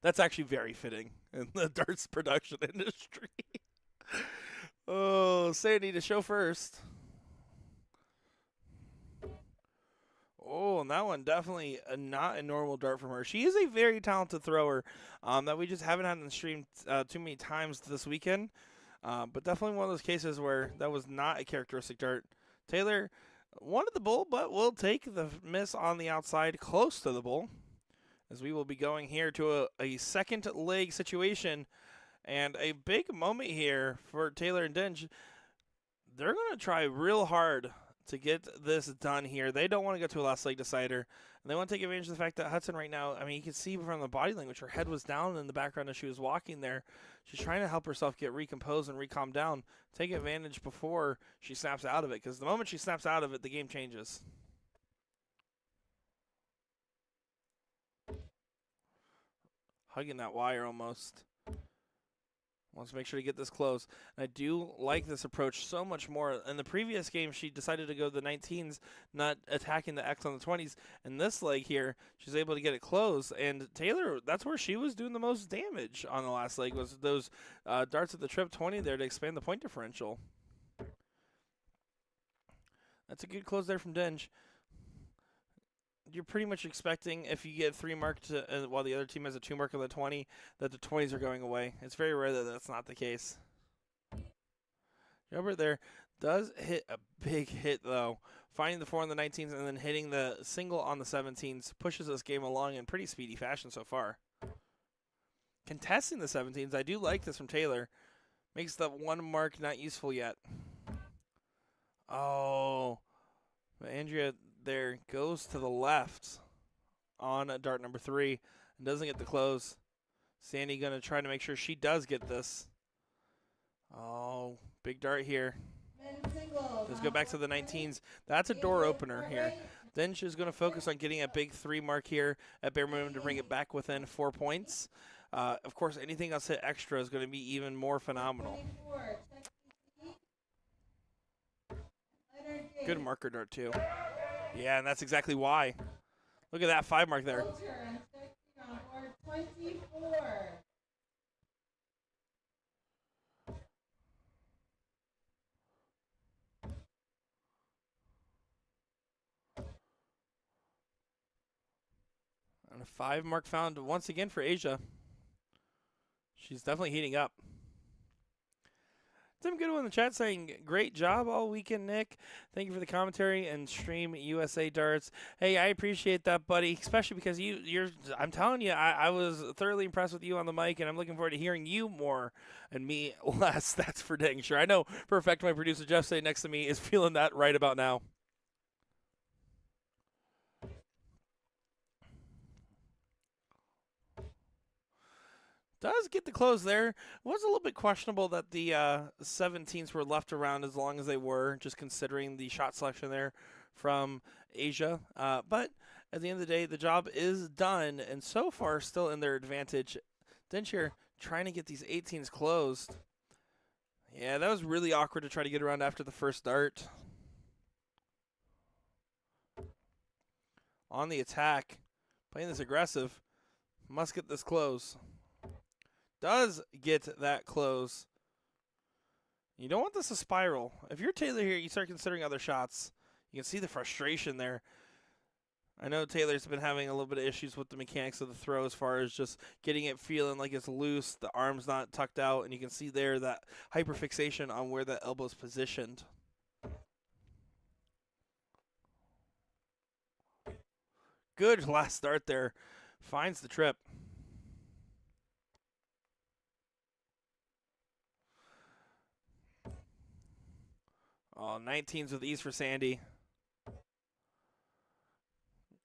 That's actually very fitting in the darts production industry. Oh, Sandy to show first. Oh, and that one definitely not a normal dart from her. She is a very talented thrower that we just haven't had on the stream too many times this weekend. But definitely one of those cases where that was not a characteristic dart. Taylor wanted the bull, but will take the miss on the outside close to the bull. As we will be going here to a second leg situation. And a big moment here for Taylor and Dinge. They're going to try real hard to get this done here. They don't want to go to a last leg decider. And they want to take advantage of the fact that Hudson right now, I mean, you can see from the body language, her head was down in the background as she was walking there. She's trying to help herself get recomposed and recalm down. Take advantage before she snaps out of it, because the moment she snaps out of it, the game changes. Hugging that wire almost. Wants to make sure to get this close. And I do like this approach so much more. In the previous game, she decided to go the 19s, not attacking the X on the 20s. In this leg here, she's able to get it close. And Taylor, that's where she was doing the most damage on the last leg, was those darts at the trip 20 there to expand the point differential. That's a good close there from Dinge. You're pretty much expecting, if you get 3 marked while the other team has a 2 mark on the 20, that the 20s are going away. It's very rare that that's not the case. Gilbert there does hit a big hit, though. Finding the 4 on the 19s and then hitting the single on the 17s pushes this game along in pretty speedy fashion so far. Contesting the 17s, I do like this from Taylor. Makes the 1 mark not useful yet. Oh, but Andrea there goes to the left on dart number 3 and doesn't get the close. Sandy going to try to make sure she does get this. Oh, big dart here. Let's go back to the 19s. That's a door opener here. Dinch is going to focus on getting a big 3 mark here at bare minimum to bring it back within 4 points. Of course, anything else hit extra is going to be even more phenomenal.
24, check letter J.
Good marker dart, too. Yeah, and that's exactly why. Look at that 5 mark there.
Filter and checking on board 24.
And a 5 mark found once again for Asia. She's definitely heating up. Tim Goodwin in the chat saying, great job all weekend, Nick. Thank you for the commentary and stream USA Darts. Hey, I appreciate that, buddy, especially because I'm telling you, I was thoroughly impressed with you on the mic, and I'm looking forward to hearing you more and me less. That's for dang sure. I know for a fact my producer, Jeff, sitting next to me, is feeling that right about now. Does get the close there. It was a little bit questionable that the 17s were left around as long as they were, just considering the shot selection there from Asia. But at the end of the day, the job is done, and so far still in their advantage. Denshire trying to get these 18s closed. Yeah, that was really awkward to try to get around after the first dart. On the attack, playing this aggressive. Must get this close. Does get that close. You don't want this to spiral. If you're Taylor here, you start considering other shots. You can see the frustration there. I know Taylor's been having a little bit of issues with the mechanics of the throw as far as just getting it feeling like it's loose, the arm's not tucked out, and you can see there that hyperfixation on where the elbow's positioned. Good last start there. Finds the trip. Oh, 19s with ease for Sandy.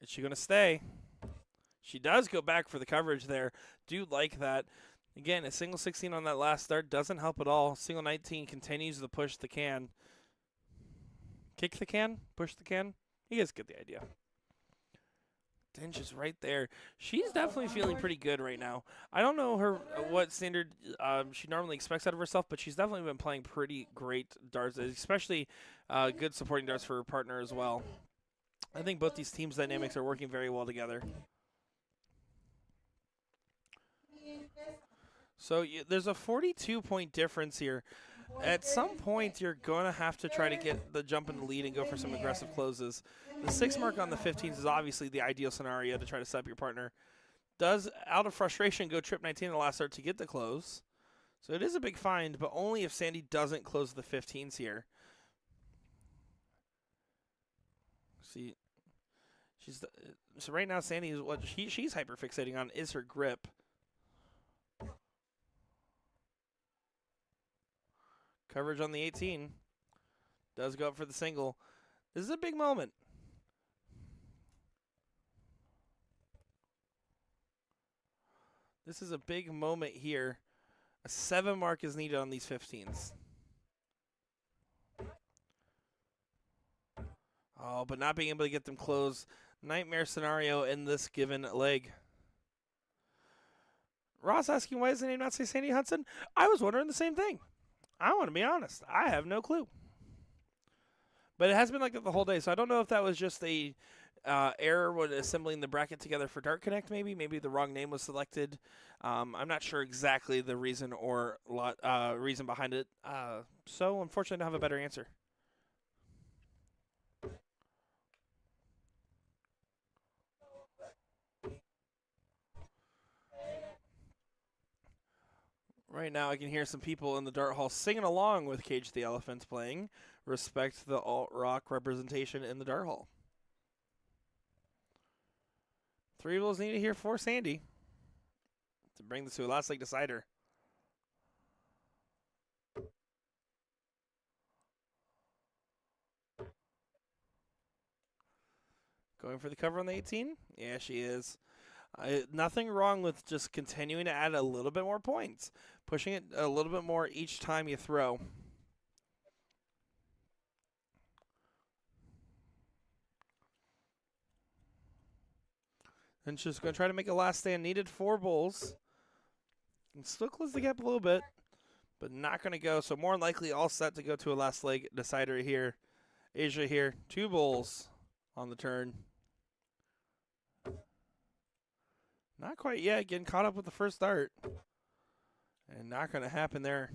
Is she going to stay? She does go back for the coverage there. Do like that. Again, a single 16 on that last start doesn't help at all. Single 19 continues to push the can. Kick the can? Push the can? You guys get the idea. Dinch is right there. She's definitely feeling pretty good right now. I don't know her what standard she normally expects out of herself, but she's definitely been playing pretty great darts, especially good supporting darts for her partner as well. I think both these teams' dynamics are working very well together. So there's a 42-point difference here. At some point, you're going to have to try to get the jump in the lead and go for some aggressive closes. The 6 mark on the 15s is obviously the ideal scenario to try to set up your partner. Does, out of frustration, go trip 19 in the last start to get the close. So it is a big find, but only if Sandy doesn't close the 15s here. See, so right now Sandy is what she's hyperfixating on is her grip. Coverage on the 18. Does go up for the single. This is a big moment. This is a big moment here. A 7 mark is needed on these 15s. Oh, but not being able to get them closed. Nightmare scenario in this given leg. Ross asking, why does the name not say Sandy Hudson? I was wondering the same thing. I want to be honest. I have no clue. But it has been like that the whole day, so I don't know if that was just a error when assembling the bracket together for Dart Connect, maybe. Maybe the wrong name was selected. I'm not sure exactly the reason or reason behind it. So, unfortunately, I don't have a better answer. Right now, I can hear some people in the Dart Hall singing along with Cage the Elephant playing. Respect the alt-rock representation in the Dart Hall. 3 rules needed here for Sandy to bring this to a last leg decider. Going for the cover on the 18? Yeah, she is. Nothing wrong with just continuing to add a little bit more points. Pushing it a little bit more each time you throw. And just going to try to make a last stand. Needed 4 bulls. And still close the gap a little bit, but not going to go. So more than likely all set to go to a last leg decider here. Asia here, 2 bulls on the turn. Not quite yet, getting caught up with the first dart. And not going to happen there.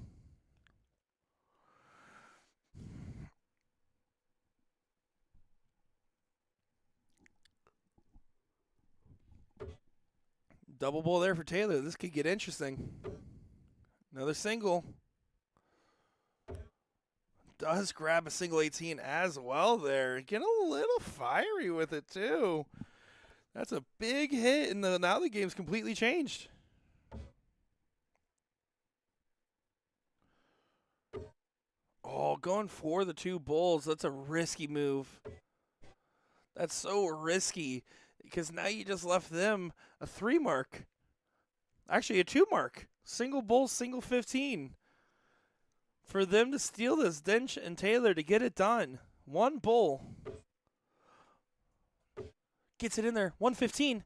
Double bull there for Taylor. This could get interesting. Another single. Does grab a single 18 as well there. Getting a little fiery with it too. That's a big hit, and now the game's completely changed. Oh, going for the 2 bulls. That's a risky move. That's so risky because now you just left them a 3 mark. Actually, a 2 mark. Single bull, single 15. For them to steal this, Dench and Taylor to get it done. 1 bull. Gets it in there. 115.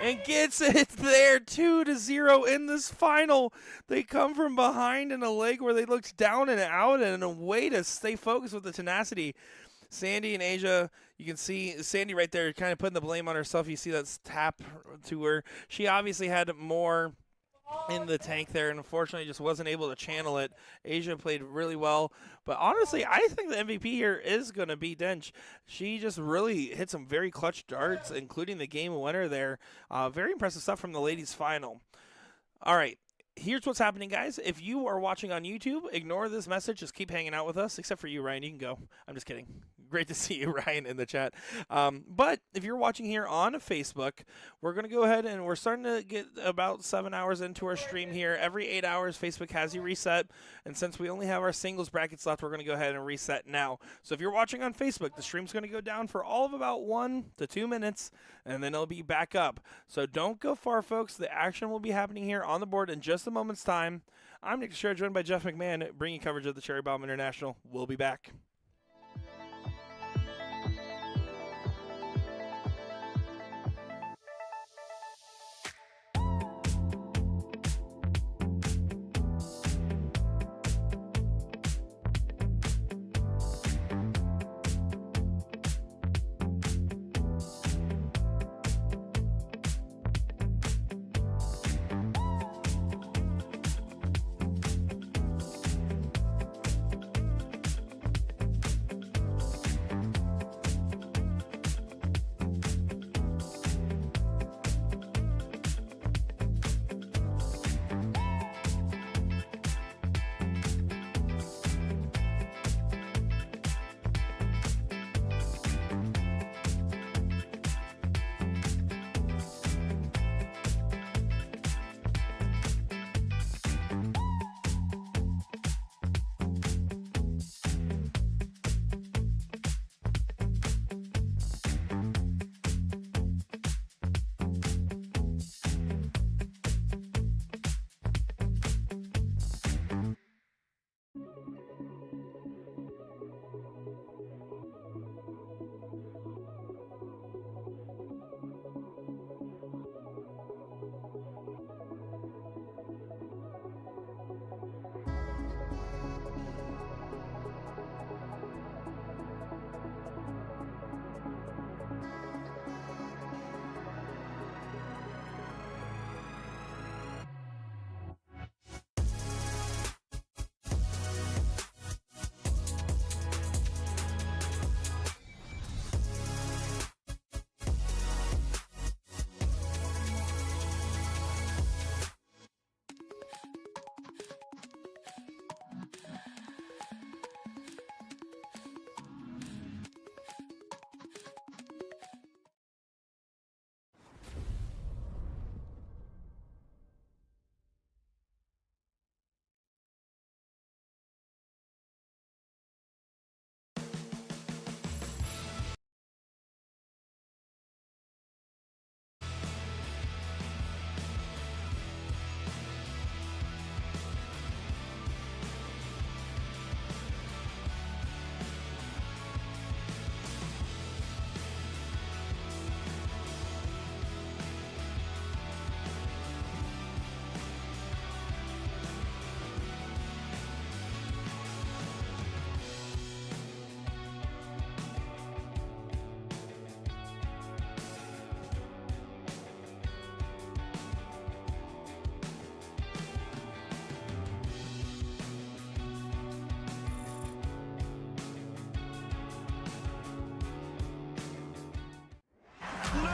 And gets it there. 2-0 in this final. They come from behind in a leg where they looked down and out, and a way to stay focused with the tenacity. Sandy and Asia, you can see Sandy right there kind of putting the blame on herself. You see that tap to her. She obviously had more in the tank there, and unfortunately just wasn't able to channel it. Asia played really well, but honestly, I think the MVP here is going to be Dench. She just really hit some very clutch darts, including the game winner there. Very impressive stuff from the ladies' final. All right. Here's what's happening, guys. If you are watching on YouTube, ignore this message. Just keep hanging out with us, except for you, Ryan. You can go. I'm just kidding. Great to see you, Ryan, in the chat. But if you're watching here on Facebook, we're going to go ahead and we're starting to get about 7 hours into our stream here. Every 8 hours, Facebook has you reset. And since we only have our singles brackets left, we're going to go ahead and reset now. So if you're watching on Facebook, the stream's going to go down for all of about 1 to 2 minutes, and then it'll be back up. So don't go far, folks. The action will be happening here on the board in just a moment's time. I'm Nick Teixeira, joined by Jeff McMahon, bringing coverage of the Cherry Bomb International. We'll be back.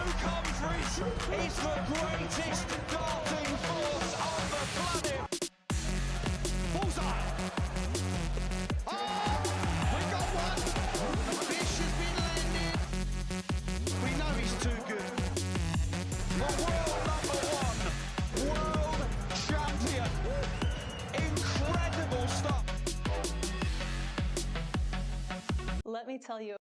circumference is the greatest darting force on the planet. Bullseye. Oh, we got one. The fish has been landed. We know he's too good. The world #1, world champion. Incredible stuff.
Let me tell you.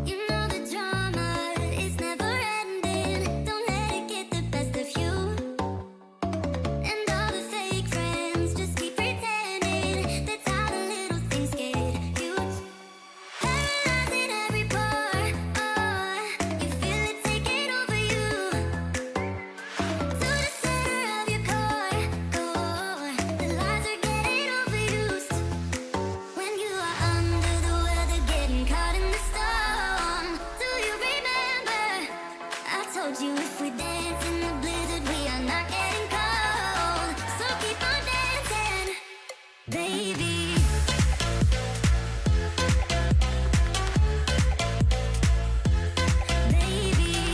You know the drama is never ending. Don't let it get the best of you. And all the fake friends just keep pretending. That's how the little things get huge. Paralyzing every part. Oh, you feel it taking over you. To the center of your core. The lies are getting overused. When you are under the weather, getting caught in the storm. Do you remember? I told you if we dance in the blizzard, we are not getting cold. So keep on dancing, baby. Baby. Baby.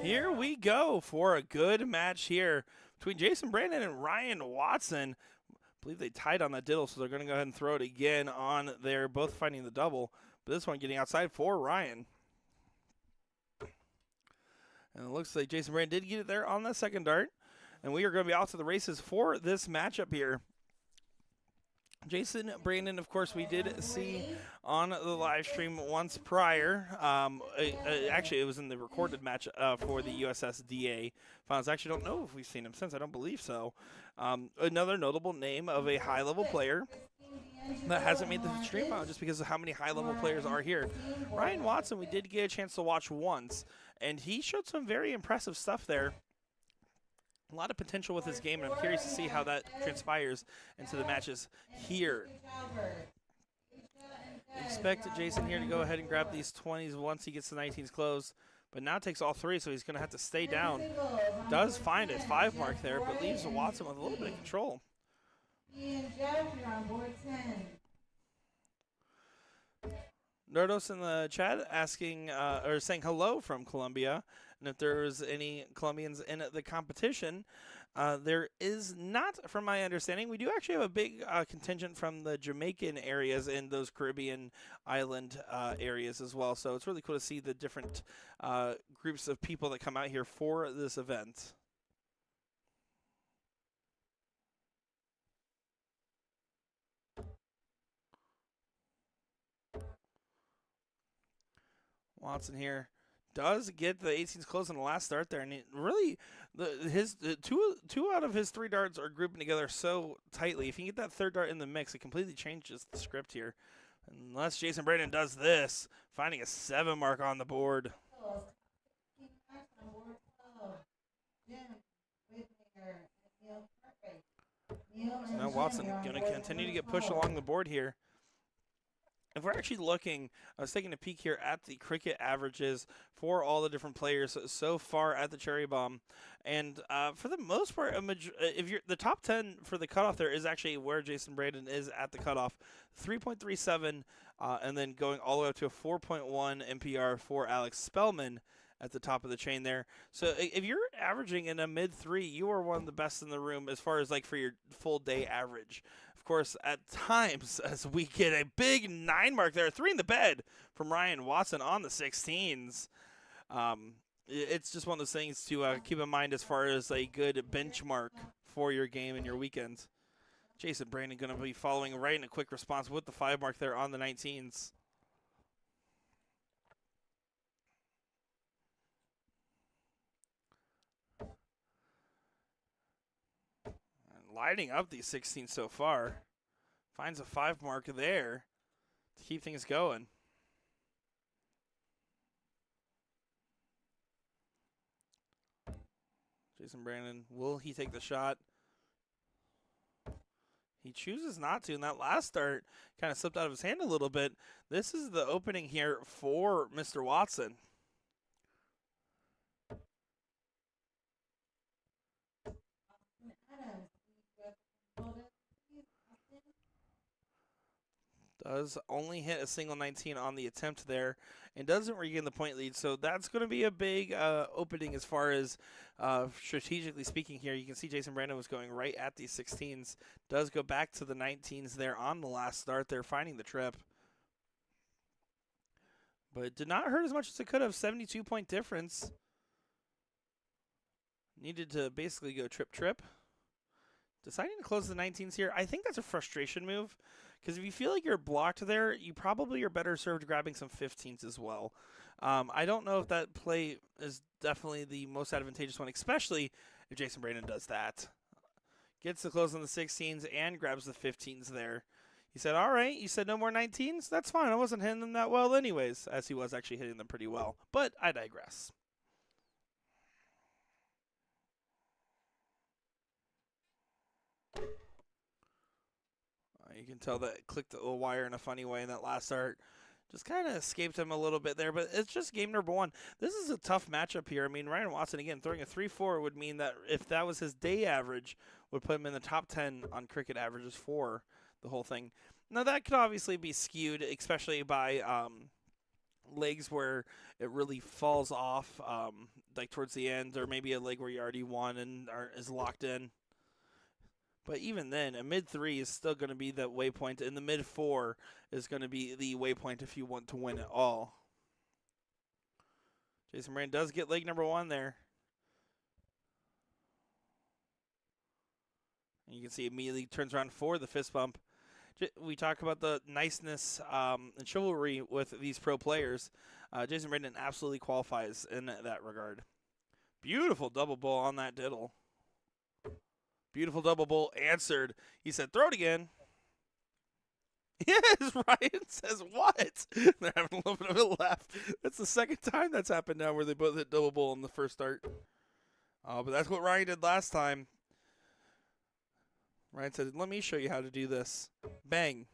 Here we go for a good match here between Jason Brandon and Ryan Watson. I believe they tied on that diddle, so they're going to go ahead and throw it again on there, both fighting the double. But this one getting outside for Ryan. And it looks like Jason Brandon did get it there on the second dart. And we are going to be out to the races for this matchup here. Jason Brandon, of course, we did see on the live stream once prior. Actually, it was in the recorded match for the USSDA finals. I actually don't know if we've seen him since. I don't believe so. Another notable name of a high-level player that hasn't made the stream final just because of how many high-level players are here. Ryan Watson, we did get a chance to watch once, and he showed some very impressive stuff there. A lot of potential with his game, and I'm curious to see how that transpires into the matches here. Expect Jason here to go ahead and grab these 20s once he gets the 19s closed, but now takes all three, so he's going to have to stay down. Does find a 5 mark there, but leaves Watson with a little bit of control. Nardos in the chat asking or saying hello from Colombia, and if there's any Colombians in the competition. There is not, from my understanding. We do actually have a big contingent from the Jamaican areas and those Caribbean island areas as well. So it's really cool to see the different groups of people that come out here for this event. Watson here does get the 18s close in the last start there, and it really, two out of his 3 darts are grouping together so tightly. If you get that third dart in the mix, it completely changes the script here. Unless Jason Brandon does this, finding a 7 mark on the board. So now Watson going to continue to get pushed along the board here. If we're actually looking, I was taking a peek here at the cricket averages for all the different players so far at the Cherry Bomb, and for the most part, if you're the top 10 for the cutoff, there is actually where Jason Brandon is at the cutoff, 3.37, and then going all the way up to a 4.1 MPR for Alex Spellman at the top of the chain there. So if you're averaging in a mid-3, you are one of the best in the room as far as like for your full day average. Of course, at times, as we get a big 9 mark there, 3 in the bed from Ryan Watson on the 16s. It's just one of those things to keep in mind as far as a good benchmark for your game and your weekend. Jason Brandon going to be following right in a quick response with the 5 mark there on the 19s. Lighting up these 16s so far. Finds a 5 mark there to keep things going. Jason Brandon, will he take the shot? He chooses not to, and that last start kind of slipped out of his hand a little bit. This is the opening here for Mr. Watson. Does only hit a single 19 on the attempt there and doesn't regain the point lead. So that's going to be a big opening as far as strategically speaking here. You can see Jason Brandon was going right at these 16s. Does go back to the 19s there on the last start. They're finding the trip. But it did not hurt as much as it could have. 72-point difference. Needed to basically go trip. Deciding to close the 19s here. I think that's a frustration move. Because if you feel like you're blocked there, you probably are better served grabbing some 15s as well. I don't know if that play is definitely the most advantageous one, especially if Jason Brandon does that. Gets the close on the 16s and grabs the 15s there. He said, all right, you said no more 19s? That's fine. I wasn't hitting them that well anyways, as he was actually hitting them pretty well. But I digress. You can tell that it clicked the wire in a funny way in that last start. Just kind of escaped him a little bit there, but it's just game number 1. This is a tough matchup here. I mean, Ryan Watson, again, throwing a 3-4 would mean that if that was his day average, would put him in the top 10 on cricket averages for the whole thing. Now, that could obviously be skewed, especially by legs where it really falls off, like towards the end, or maybe a leg where you already won and is locked in. But even then, a mid 3 is still going to be the waypoint, and the mid 4 is going to be the waypoint if you want to win it all. Jason Brand does get leg number 1 there. And you can see immediately turns around for the fist bump. We talk about the niceness and chivalry with these pro players. Jason Brandon absolutely qualifies in that regard. Beautiful double bull on that diddle. Beautiful double bull answered. He said, throw it again. Yes, Ryan says, what? They're having a little bit of a laugh. That's the second time that's happened now where they both hit double bull in the first start. But that's what Ryan did last time. Ryan said, let me show you how to do this. Bang.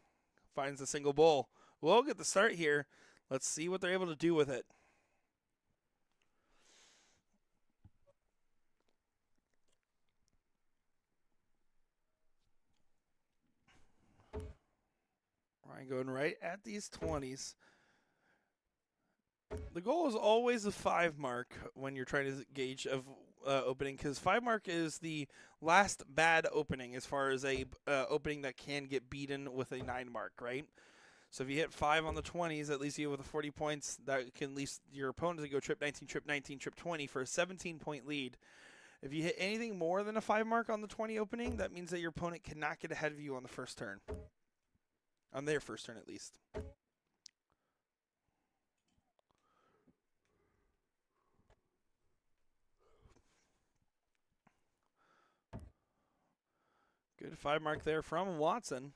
Finds a single bull. We'll get the start here. Let's see what they're able to do with it. Ryan going right at these 20s. The goal is always the 5 mark when you're trying to gauge of opening, because 5 mark is the last bad opening as far as a opening that can get beaten with a 9 mark, right? So if you hit 5 on the 20s, at least you with the 40 points, that can at least your opponent to go trip 19, trip 19, trip 20 for a 17-point lead. If you hit anything more than a 5 mark on the 20 opening, that means that your opponent cannot get ahead of you on the first turn. On their first turn, at least. Good 5 mark there from Watson.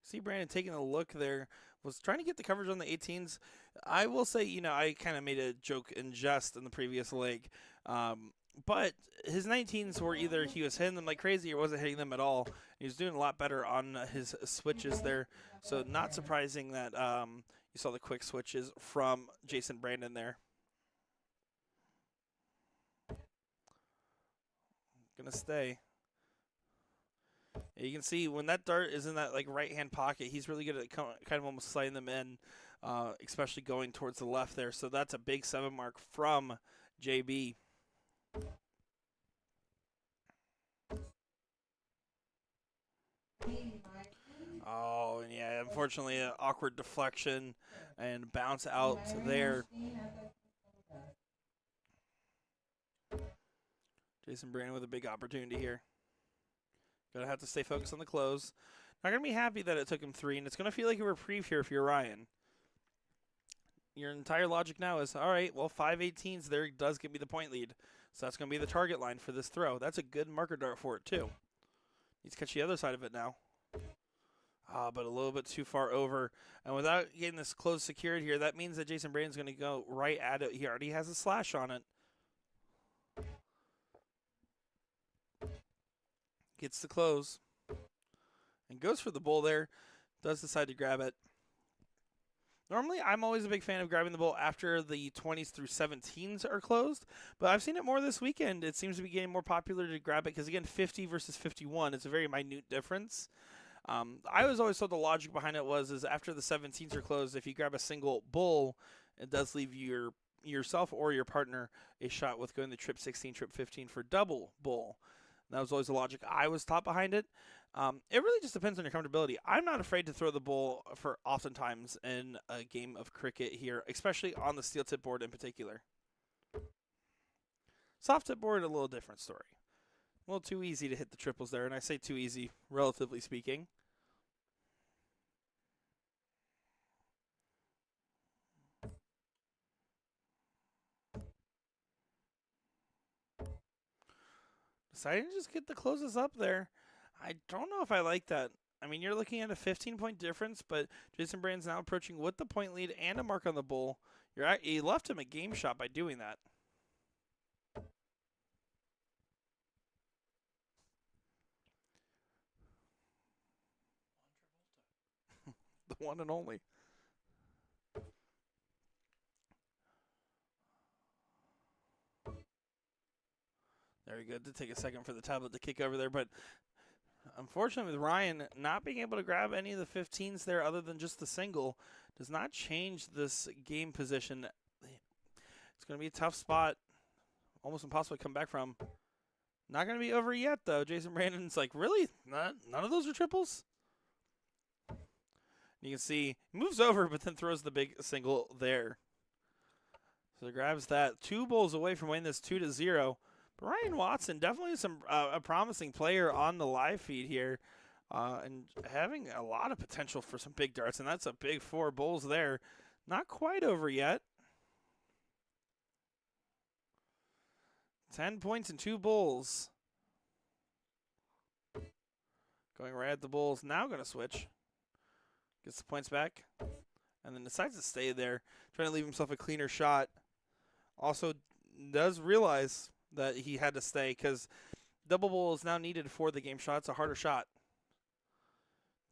See Brandon taking a look there. Was trying to get the coverage on the 18s. I will say, I kind of made a joke in jest in the previous leg. But his 19s were either he was hitting them like crazy or wasn't hitting them at all. He was doing a lot better on his switches there. So not surprising that you saw the quick switches from Jason Brandon there. Gonna stay. You can see when that dart is in that right-hand pocket, he's really good at kind of almost sliding them in, especially going towards the left there. So that's a big 7 mark from JB. Oh, yeah, unfortunately, an awkward deflection and bounce out there. Jason Brandon with a big opportunity here. Gonna have to stay focused on the close. Not gonna be happy that it took him 3, and it's gonna feel like a reprieve here if you're Ryan. Your entire logic now is, all right, well, 5/18s there does give me the point lead. So that's gonna be the target line for this throw. That's a good marker dart for it, too. Needs to catch the other side of it now. But a little bit too far over. And without getting this close secured here, that means that Jason Brandon's gonna go right at it. He already has a slash on it. Gets the close. And goes for the bull there. Does decide to grab it. Normally, I'm always a big fan of grabbing the bull after the 20s through 17s are closed. But I've seen it more this weekend. It seems to be getting more popular to grab it because, again, 50 versus 51, it's a very minute difference. I was always told the logic behind it is after the 17s are closed, if you grab a single bull, it does leave yourself or your partner a shot with going to trip 16, trip 15 for double bull. That was always the logic I was taught behind it. It really just depends on your comfortability. I'm not afraid to throw the bull for oftentimes in a game of cricket here, especially on the steel tip board in particular. Soft tip board, a little different story. A little too easy to hit the triples there, and I say too easy, relatively speaking. Deciding to just get the closes up there. I don't know if I like that. I mean, you're looking at a 15-point difference, but Jason Brandon's now approaching with the point lead and a mark on the bull. You left him a game shot by doing that. The one and only. Very good. To take a second for the tablet to kick over there, but Unfortunately, with Ryan not being able to grab any of the 15s there other than just the single, does not change this game position. It's going to be a tough spot. Almost impossible to come back from. Not going to be over yet, though. Jason Brandon's like, really? None of those are triples? You can see he moves over, but then throws the big single there. So he grabs that. 2 bowls away from winning this 2-0. But Ryan Watson, definitely a promising player on the live feed here. And having a lot of potential for some big darts. And that's a big 4 bowls there. Not quite over yet. 10 points and 2 bowls. Going right at the bowls. Now going to switch. Gets the points back. And then decides to stay there. Trying to leave himself a cleaner shot. Also does realize that he had to stay because double bowl is now needed for the game shot. It's a harder shot.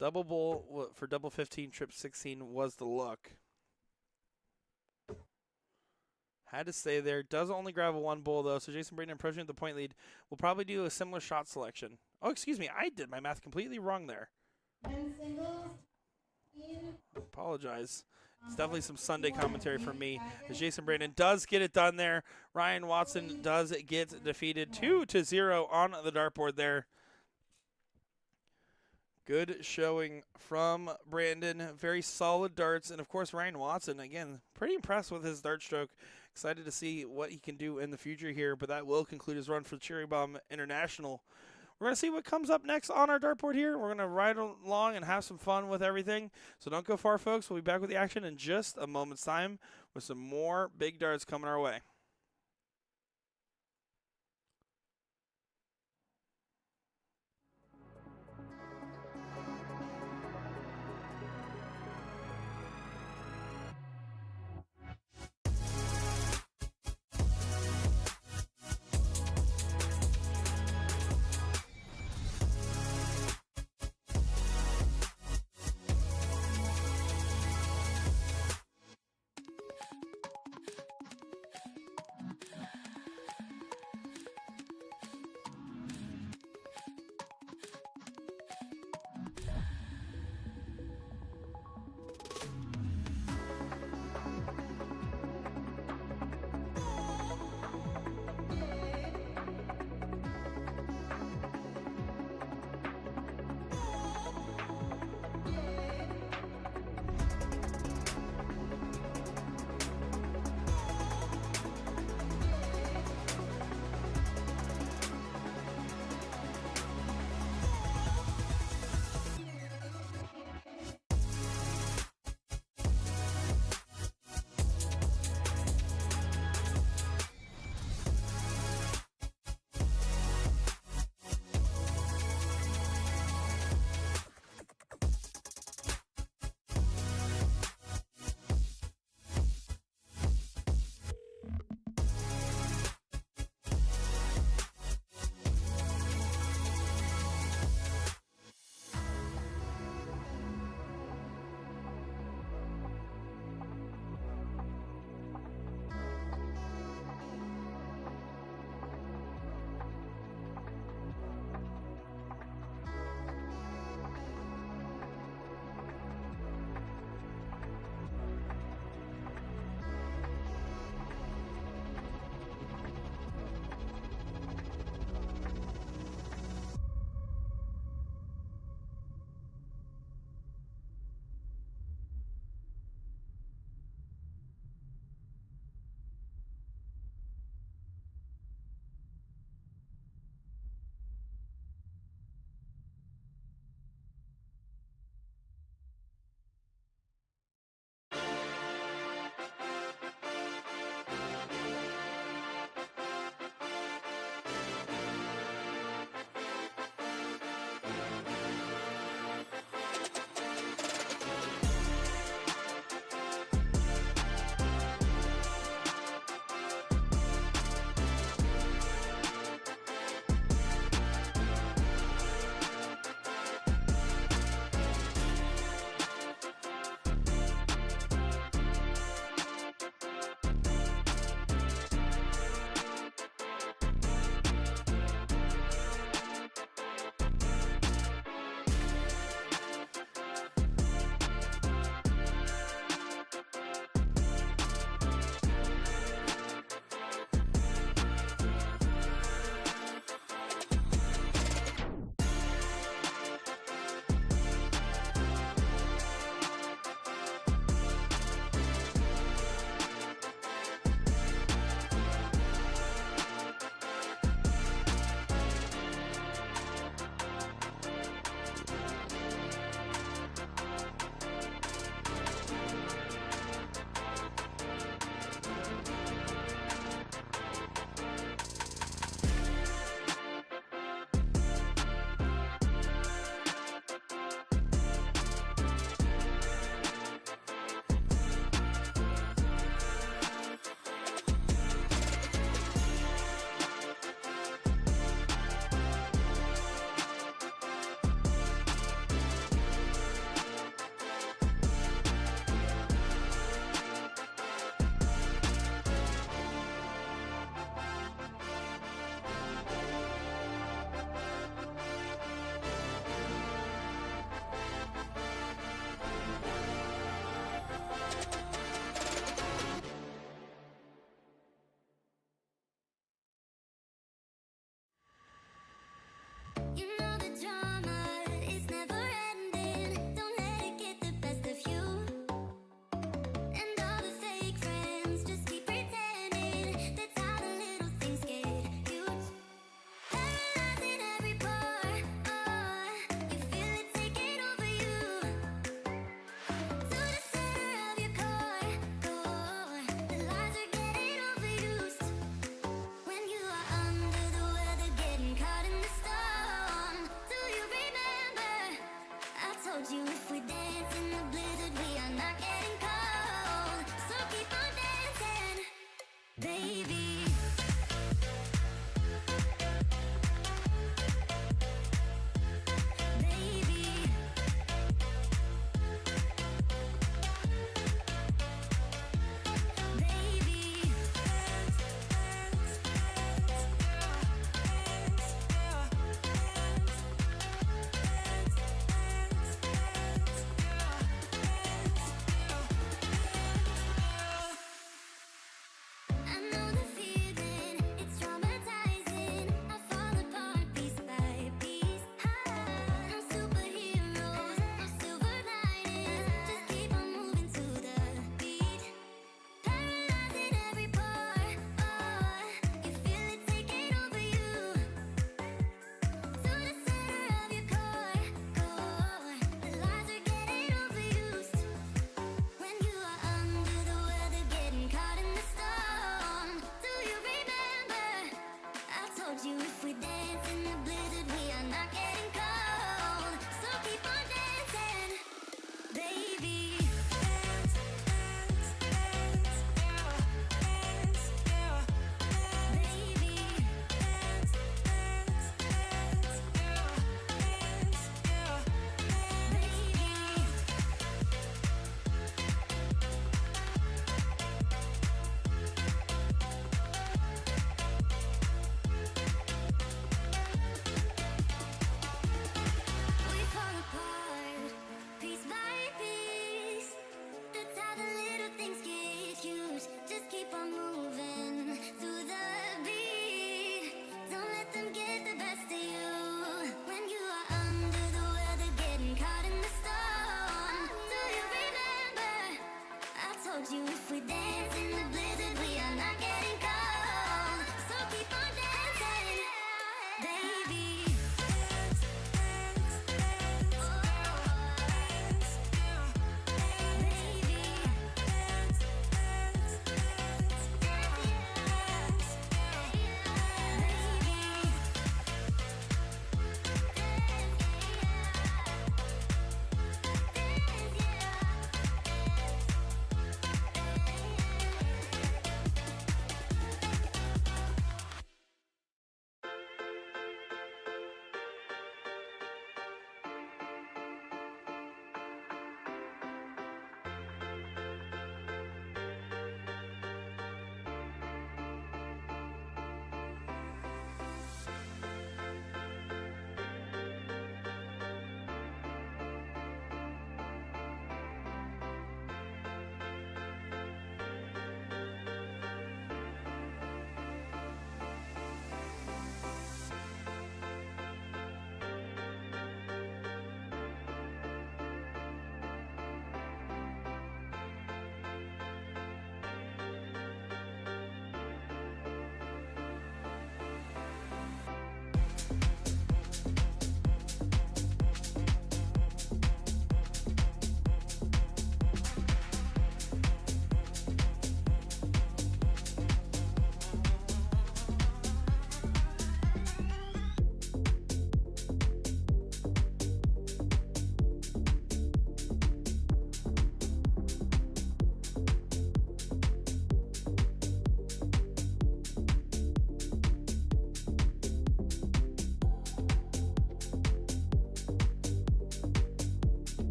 Double bowl for double 15, trip 16 was the look. Had to stay there. Does only grab a 1 bowl, though. So Jason Brandon approaching the point lead will probably do a similar shot selection. Oh, excuse me. I did my math completely wrong there.
Men's singles, team.
Apologize. It's definitely some Sunday commentary from me. As Jason Brandon does get it done there. Ryan Watson does get defeated 2-0 on the dartboard there. Good showing from Brandon. Very solid darts. And, of course, Ryan Watson, again, pretty impressed with his dart stroke. Excited to see what he can do in the future here. But that will conclude his run for Cherry Bomb International. We're going to see what comes up next on our dartboard here. We're going to ride along and have some fun with everything. So don't go far, folks. We'll be back with the action in just a moment's time with some more big darts coming our way.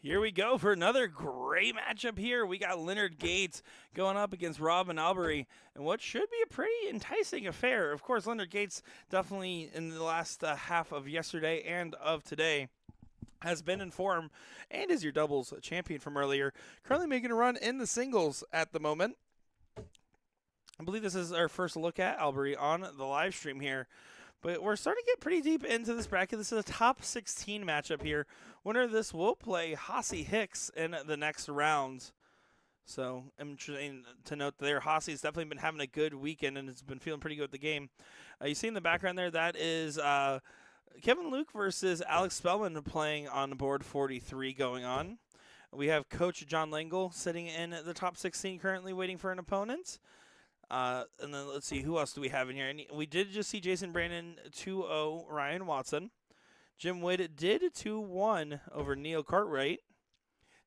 Here we go for another great matchup here. We got Leonard Gates going up against Robin Albury in what should be a pretty enticing affair. Of course, Leonard Gates definitely in the last half of yesterday and of today has been in form and is your doubles champion from earlier. Currently making a run in the singles at the moment. I believe this is our first look at Albury on the live stream here. But we're starting to get pretty deep into this bracket. This is a top 16 matchup here. Winner of this will play Hossie Hicks in the next round. So interesting to note there. Hossie's definitely been having a good weekend and has been feeling pretty good with the game. You see in the background there, that is Kevin Luke versus Alex Spellman playing on board 43 going on. We have Coach John Langle sitting in the top 16 currently waiting for an opponent. And then let's see, who else do we have in here? And we did just see Jason Brandon 2-0 Ryan Watson. Jim Wood did 2-1 over Neil Cartwright.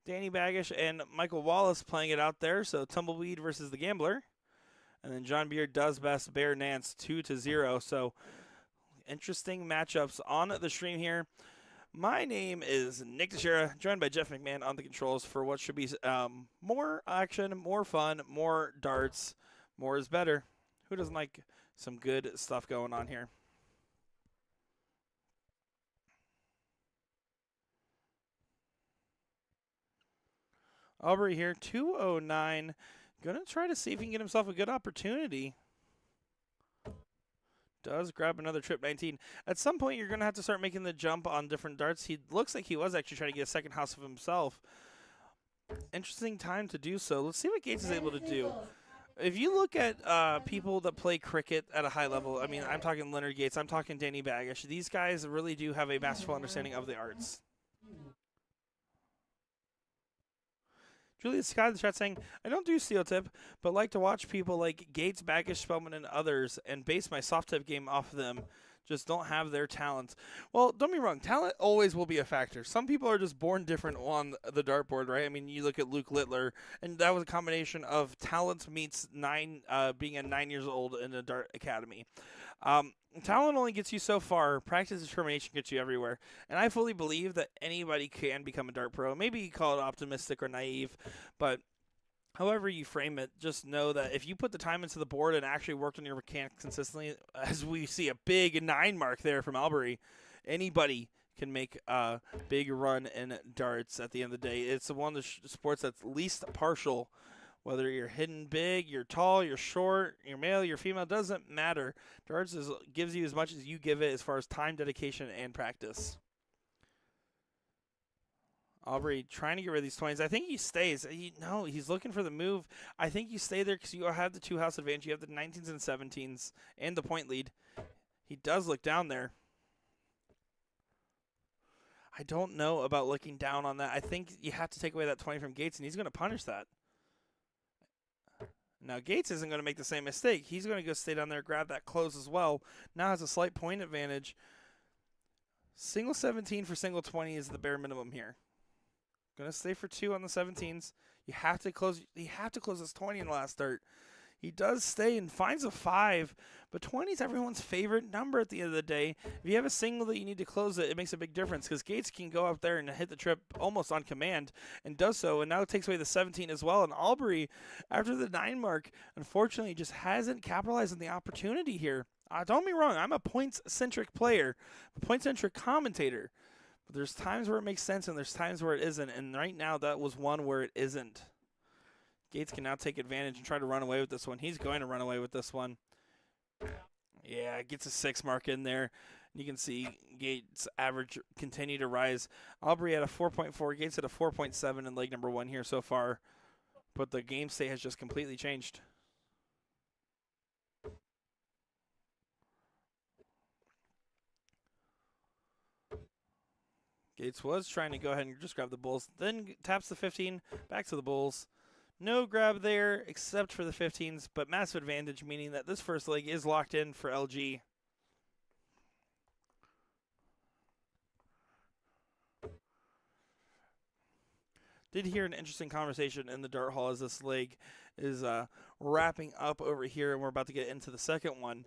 Danny Baggish and Michael Wallace playing it out there. So Tumbleweed versus the Gambler. And then John Beard does best Bear Nance 2-0. So interesting matchups on the stream here. My name is Nick Teixeira, joined by Jeff McMahon on the controls for what should be more action, more fun, more darts. More is better. Who doesn't like some good stuff going on here? Aubrey here, 209. Going to try to see if he can get himself a good opportunity. Does grab another trip 19. At some point, you're going to have to start making the jump on different darts. He looks like he was actually trying to get a second house of himself. Interesting time to do so. Let's see what Gates is able to do. If you look at people that play cricket at a high level, I mean, I'm talking Leonard Gates, I'm talking Danny Baggish. These guys really do have a masterful understanding of the arts. Julia Scott in the chat saying, I don't do steel tip, but like to watch people like Gates, Baggish, Spellman, and others and base my soft tip game off of them. Just don't have their talent. Well, don't be wrong. Talent always will be a factor. Some people are just born different on the dartboard, right? I mean, you look at Luke Littler, and that was a combination of talent meets being 9 years old in a dart academy. Talent only gets you so far. Practice and determination gets you everywhere. And I fully believe that anybody can become a dart pro. Maybe you call it optimistic or naive, but however you frame it, just know that if you put the time into the board and actually worked on your mechanics consistently, as we see a big 9 mark there from Albury, anybody can make a big run in darts at the end of the day. It's one of the sports that's least partial. Whether you're hidden big, you're tall, you're short, you're male, you're female, doesn't matter. Darts gives you as much as you give it as far as time, dedication, and practice. Aubrey trying to get rid of these 20s. I think he stays. No, he's looking for the move. I think you stay there because you have the 2-house advantage. You have the 19s and 17s and the point lead. He does look down there. I don't know about looking down on that. I think you have to take away that 20 from Gates, and he's going to punish that. Now, Gates isn't going to make the same mistake. He's going to go stay down there, grab that close as well. Now has a slight point advantage. Single 17 for single 20 is the bare minimum here. Going to stay for 2 on the 17s. You have to close this 20 in the last dart. He does stay and finds a 5, but 20 is everyone's favorite number at the end of the day. If you have a single that you need to close it, it makes a big difference because Gates can go up there and hit the trip almost on command and does so, and now it takes away the 17 as well. And Albury, after the 9 mark, unfortunately just hasn't capitalized on the opportunity here. Don't be wrong, I'm a points-centric player, a point-centric commentator, but there's times where it makes sense and there's times where it isn't, and right now that was one where it isn't. Gates can now take advantage and try to run away with this one. He's going to run away with this one. Yeah, gets a 6 mark in there. You can see Gates' average continue to rise. Aubrey at a 4.4, Gates at a 4.7 in leg number 1 here so far. But the game state has just completely changed. Gates was trying to go ahead and just grab the bulls. Then taps the 15, back to the bulls. No grab there except for the 15s, but massive advantage, meaning that this first leg is locked in for LG. Did hear an interesting conversation in the dart hall as this leg is wrapping up over here, and we're about to get into the second one.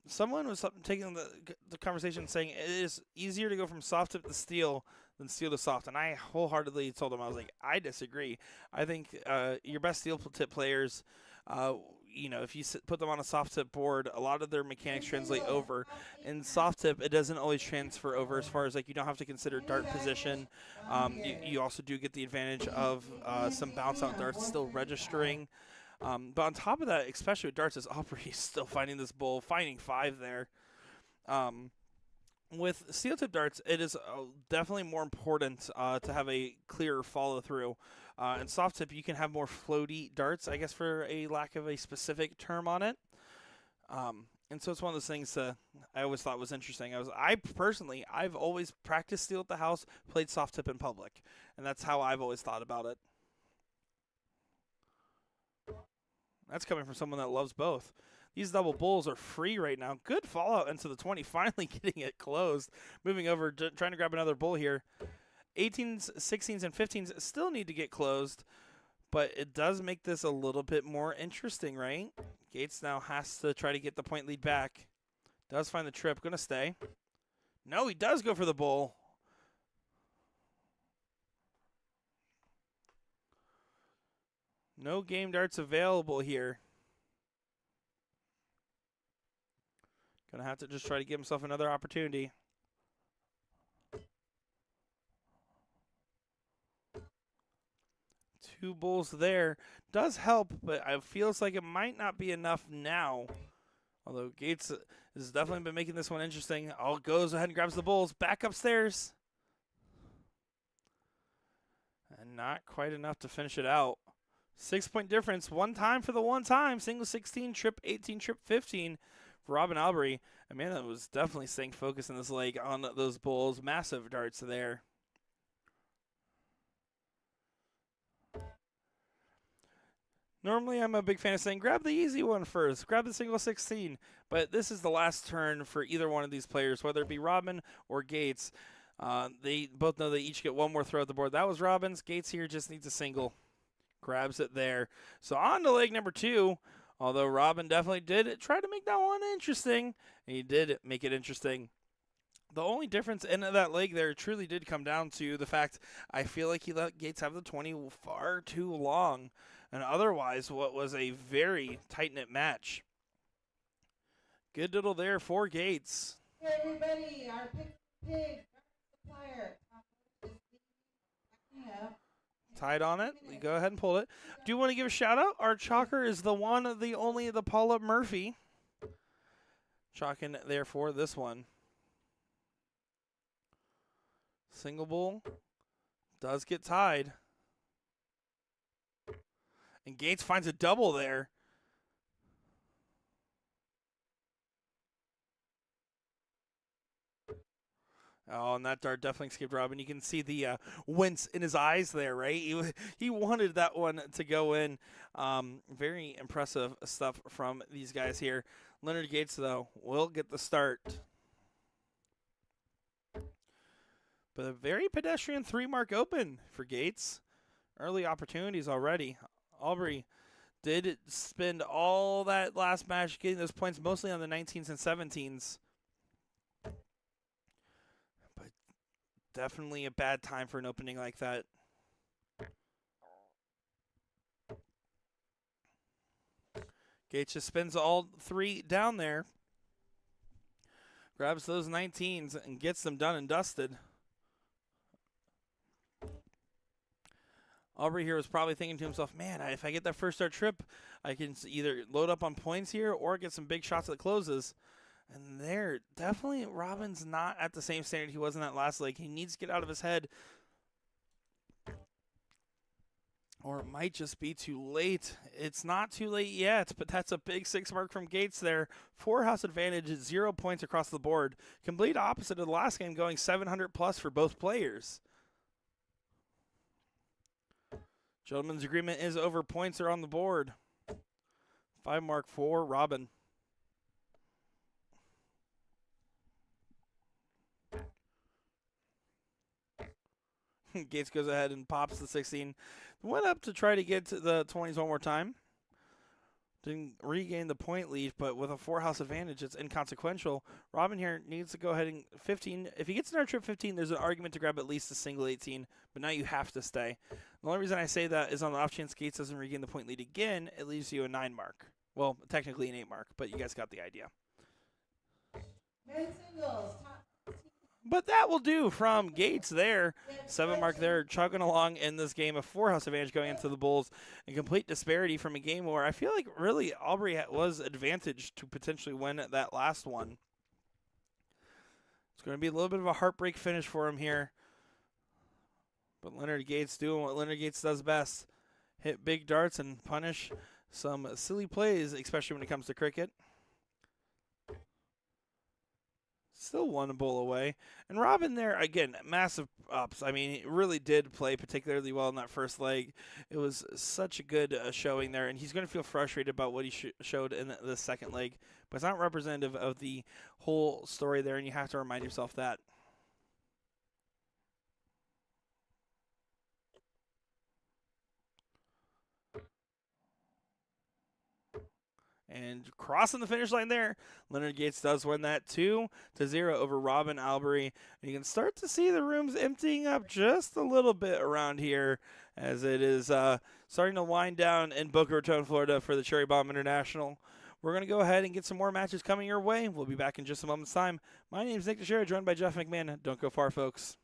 Someone was taking the conversation saying it is easier to go from soft tip to steel than steel to soft, and I wholeheartedly told him, I was like, I disagree. I think your best steel tip players, if you put them on a soft tip board, a lot of their mechanics translate over. In soft tip, it doesn't always transfer over as far as like you don't have to consider dart position. You also do get the advantage of some bounce out darts still registering. But on top of that, especially with darts, is Aubrey still finding this bull, finding 5 there. With steel tip darts, it is definitely more important to have a clearer follow through. In soft tip, you can have more floaty darts, I guess, for a lack of a specific term on it. And so it's one of those things I always thought was interesting. I've always practiced steel at the house, played soft tip in public, and that's how I've always thought about it. That's coming from someone that loves both. These double bulls are free right now. Good fallout into the 20, finally getting it closed. Moving over, trying to grab another bull here. 18s, 16s, and 15s still need to get closed, but it does make this a little bit more interesting, right? Gates now has to try to get the point lead back. Does find the trip. Going to stay. No, he does go for the bull. No game darts available here. Gonna have to just try to give himself another opportunity. Two bulls there. Does help, but it feels like it might not be enough now. Although Gates has definitely been making this one interesting. All goes ahead and grabs the bulls. Back upstairs. And not quite enough to finish it out. 6-point difference. One time for the one time. Single 16, trip 18, trip 15. For Robin Albury, Amanda was definitely staying focused in this leg on those bulls. Massive darts there. Normally, I'm a big fan of saying, grab the easy one first. Grab the single 16. But this is the last turn for either one of these players, whether it be Robin or Gates. They both know they each get one more throw at the board. That was Robin's. Gates here just needs a single. Grabs it there. So on to leg number 2. Although Robin definitely did try to make that one interesting. And he did make it interesting. The only difference in that leg there truly did come down to the fact I feel like he let Gates have the 20 far too long. And otherwise, what was a very tight-knit match. Good diddle there for Gates.
Hey everybody, our pig supplier.
Tied on it. We go ahead and pull it. Do you want to give a shout out? Our chalker is the one, the only, the Paula Murphy. Chalking there for this one. Single bull does get tied. And Gates finds a double there. Oh, and that dart definitely escaped Robin. You can see the wince in his eyes there, right? He wanted that one to go in. Very impressive stuff from these guys here. Leonard Gates, though, will get the start. But a very pedestrian 3-mark open for Gates. Early opportunities already. Aubrey did spend all that last match getting those points mostly on the 19s and 17s. But definitely a bad time for an opening like that. Gates just spins all 3 down there. Grabs those 19s and gets them done and dusted. Aubrey here was probably thinking to himself, man, if I get that first start trip, I can either load up on points here or get some big shots at closes. And there, definitely Robin's not at the same standard he was in that last leg. He needs to get out of his head. Or it might just be too late. It's not too late yet, but that's a big 6-mark from Gates there. 4-house advantage, 0 points across the board. Complete opposite of the last game, going 700 plus for both players. Gentlemen's agreement is over. Points are on the board. 5-mark for Robin. Gates goes ahead and pops the 16. Went up to try to get to the 20s one more time. didn't regain the point lead, but with a 4-house advantage, it's inconsequential. Robin here needs to go ahead and 15. If he gets another trip 15, there's an argument to grab at least a single 18, but now you have to stay. The only reason I say that is on the off chance Gates doesn't regain the point lead again, it leaves you a 9 mark. Well, technically an 8 mark, but you guys got the idea.
Men's singles, top
But that will do from Gates there. 7 mark there, chugging along in this game. A 4-house advantage going into the Bulls. A complete disparity from a game where I feel like really Aubrey was advantaged to potentially win that last one. It's going to be a little bit of a heartbreak finish for him here. But Leonard Gates doing what Leonard Gates does best. Hit big darts and punish some silly plays, especially when it comes to cricket. Still 1 bowl away. And Robin there, again, massive ups. I mean, he really did play particularly well in that first leg. It was such a good showing there, and he's going to feel frustrated about what he showed in the second leg. But it's not representative of the whole story there, and you have to remind yourself that. And crossing the finish line there, Leonard Gates does win that 2-0 over Robin Albury. And you can start to see the rooms emptying up just a little bit around here as it is starting to wind down in Boca Raton, Florida for the Cherry Bomb International. We're going to go ahead and get some more matches coming your way. We'll be back in just a moment's time. My name is Nick Teixeira, joined by Jeff McMahon. Don't go far, folks.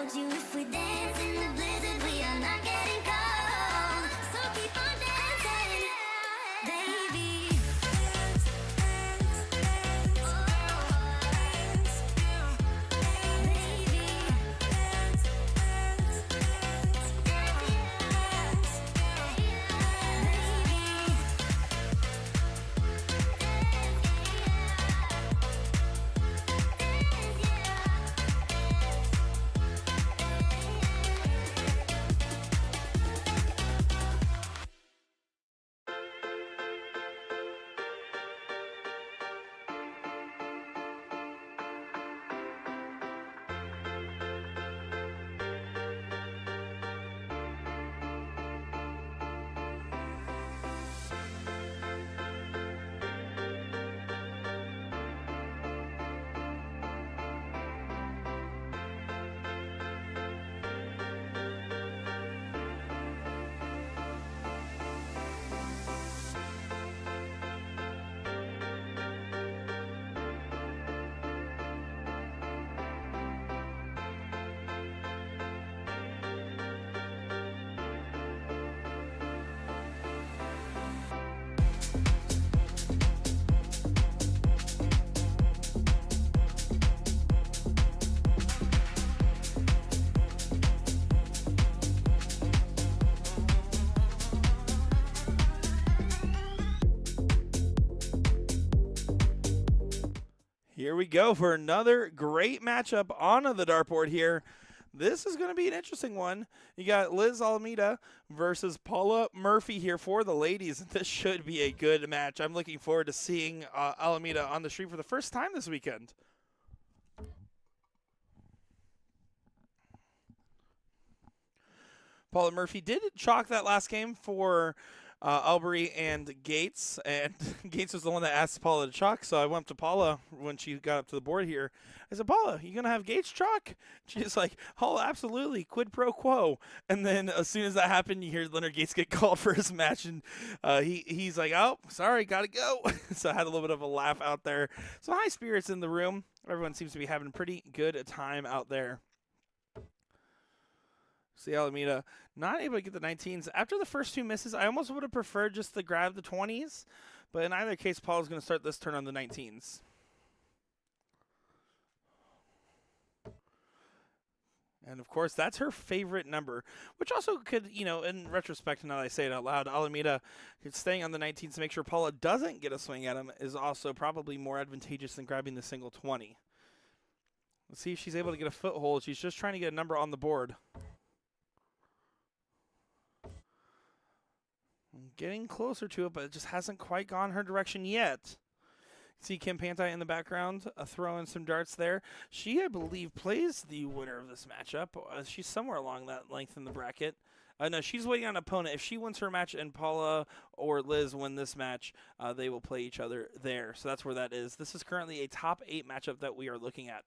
told you if we dance in the blizzard, we are not getting cold. So keep on dancing, baby. Dance, dance, dance. Oh, dance, baby. Dance, dance, dance. Dance, baby.
Here we go for another great matchup on the dartboard here. This is going to be an interesting one. You got Liz Alameda versus Paula Murphy here for the ladies. This should be a good match. I'm looking forward to seeing Alameda on the stream for the first time this weekend. Paula Murphy did chalk that last game for Albury and Gates, and Gates was the one that asked Paula to chalk, so I went up to Paula when she got up to the board here. I said, Paula, you going to have Gates chalk? She's like, oh, absolutely, quid pro quo. And then as soon as that happened, you hear Leonard Gates get called for his match, and he's like, oh, sorry, got to go. So I had a little bit of a laugh out there. Some high spirits in the room. Everyone seems to be having a pretty good time out there. See Alameda not able to get the 19s. After the first two misses, I almost would have preferred just to grab the 20s. But in either case, Paul's going to start this turn on the 19s. And, of course, that's her favorite number, which also could, you know, in retrospect, now that I say it out loud, Alameda staying on the 19s to make sure Paula doesn't get a swing at him is also probably more advantageous than grabbing the single 20. Let's see if she's able to get a foothold. She's just trying to get a number on the board. Getting closer to it, but it just hasn't quite gone her direction yet. See Kim Pantai in the background, throwing some darts there. She, I believe, plays the winner of this matchup. She's somewhere along that length in the bracket. No, she's waiting on an opponent. If she wins her match and Paula or Liz win this match, they will play each other there. So that's where that is. This is currently a top 8 matchup that we are looking at.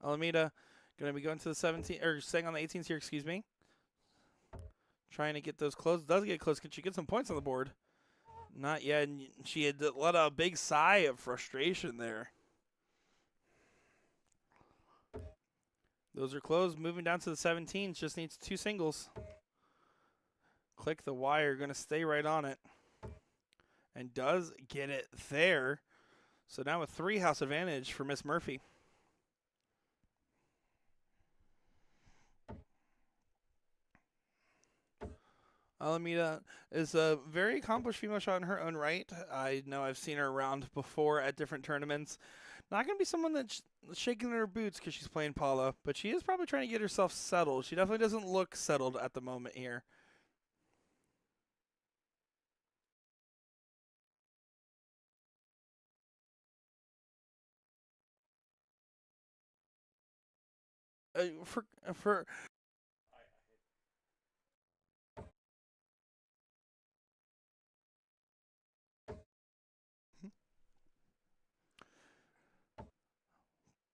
Alameda going to be going to the 17, or staying on the 18s here, excuse me. Trying to get those close. Does get close. Can she get some points on the board? Not yet. And she had let out a big sigh of frustration there. Those are closed. Moving down to the 17s. Just needs 2 singles. Click the wire. Going to stay right on it. And does get it there. So now a 3-house advantage for Miss Murphy. Alameda is a very accomplished female shot in her own right. I know I've seen her around before at different tournaments. Not going to be someone that's shaking her boots because she's playing Paula, but she is probably trying to get herself settled. She definitely doesn't look settled at the moment here. For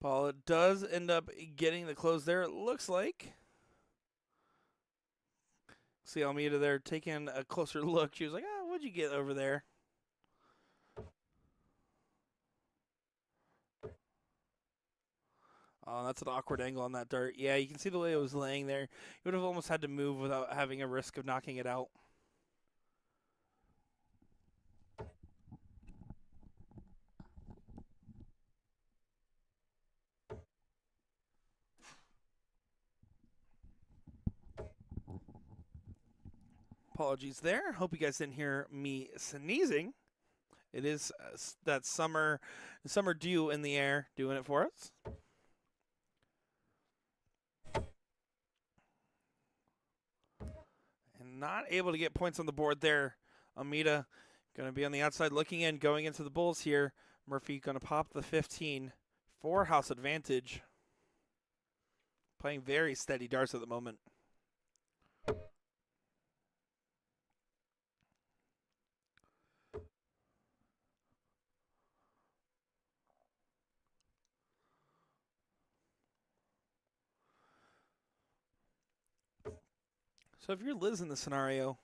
Paula does end up getting the close there, it looks like. See Almeida there taking a closer look. She was like, oh, what'd you get over there? Oh, that's an awkward angle on that dart. Yeah, you can see the way it was laying there. You would have almost had to move without having a risk of knocking it out. Apologies there. Hope you guys didn't hear me sneezing. It is that summer dew in the air doing it for us. And not able to get points on the board there. Amita going to be on the outside looking in, going into the Bulls here. Murphy going to pop the 15 for house advantage. Playing very steady darts at the moment. So if you're Liz in this scenario,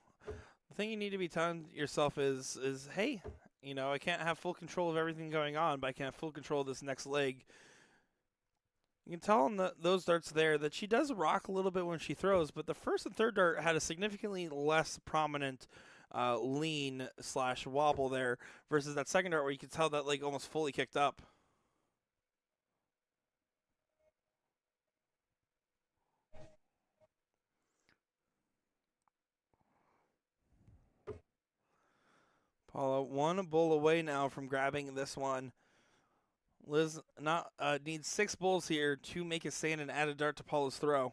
the thing you need to be telling yourself is hey, you know, I can't have full control of everything going on, but I can have full control of this next leg. You can tell on those darts there that she does rock a little bit when she throws, but the first and third dart had a significantly less prominent lean / wobble there versus that second dart where you could tell that leg almost fully kicked up. Paula, one bull away now from grabbing this one. Liz needs 6 bulls here to make a stand and add a dart to Paula's throw.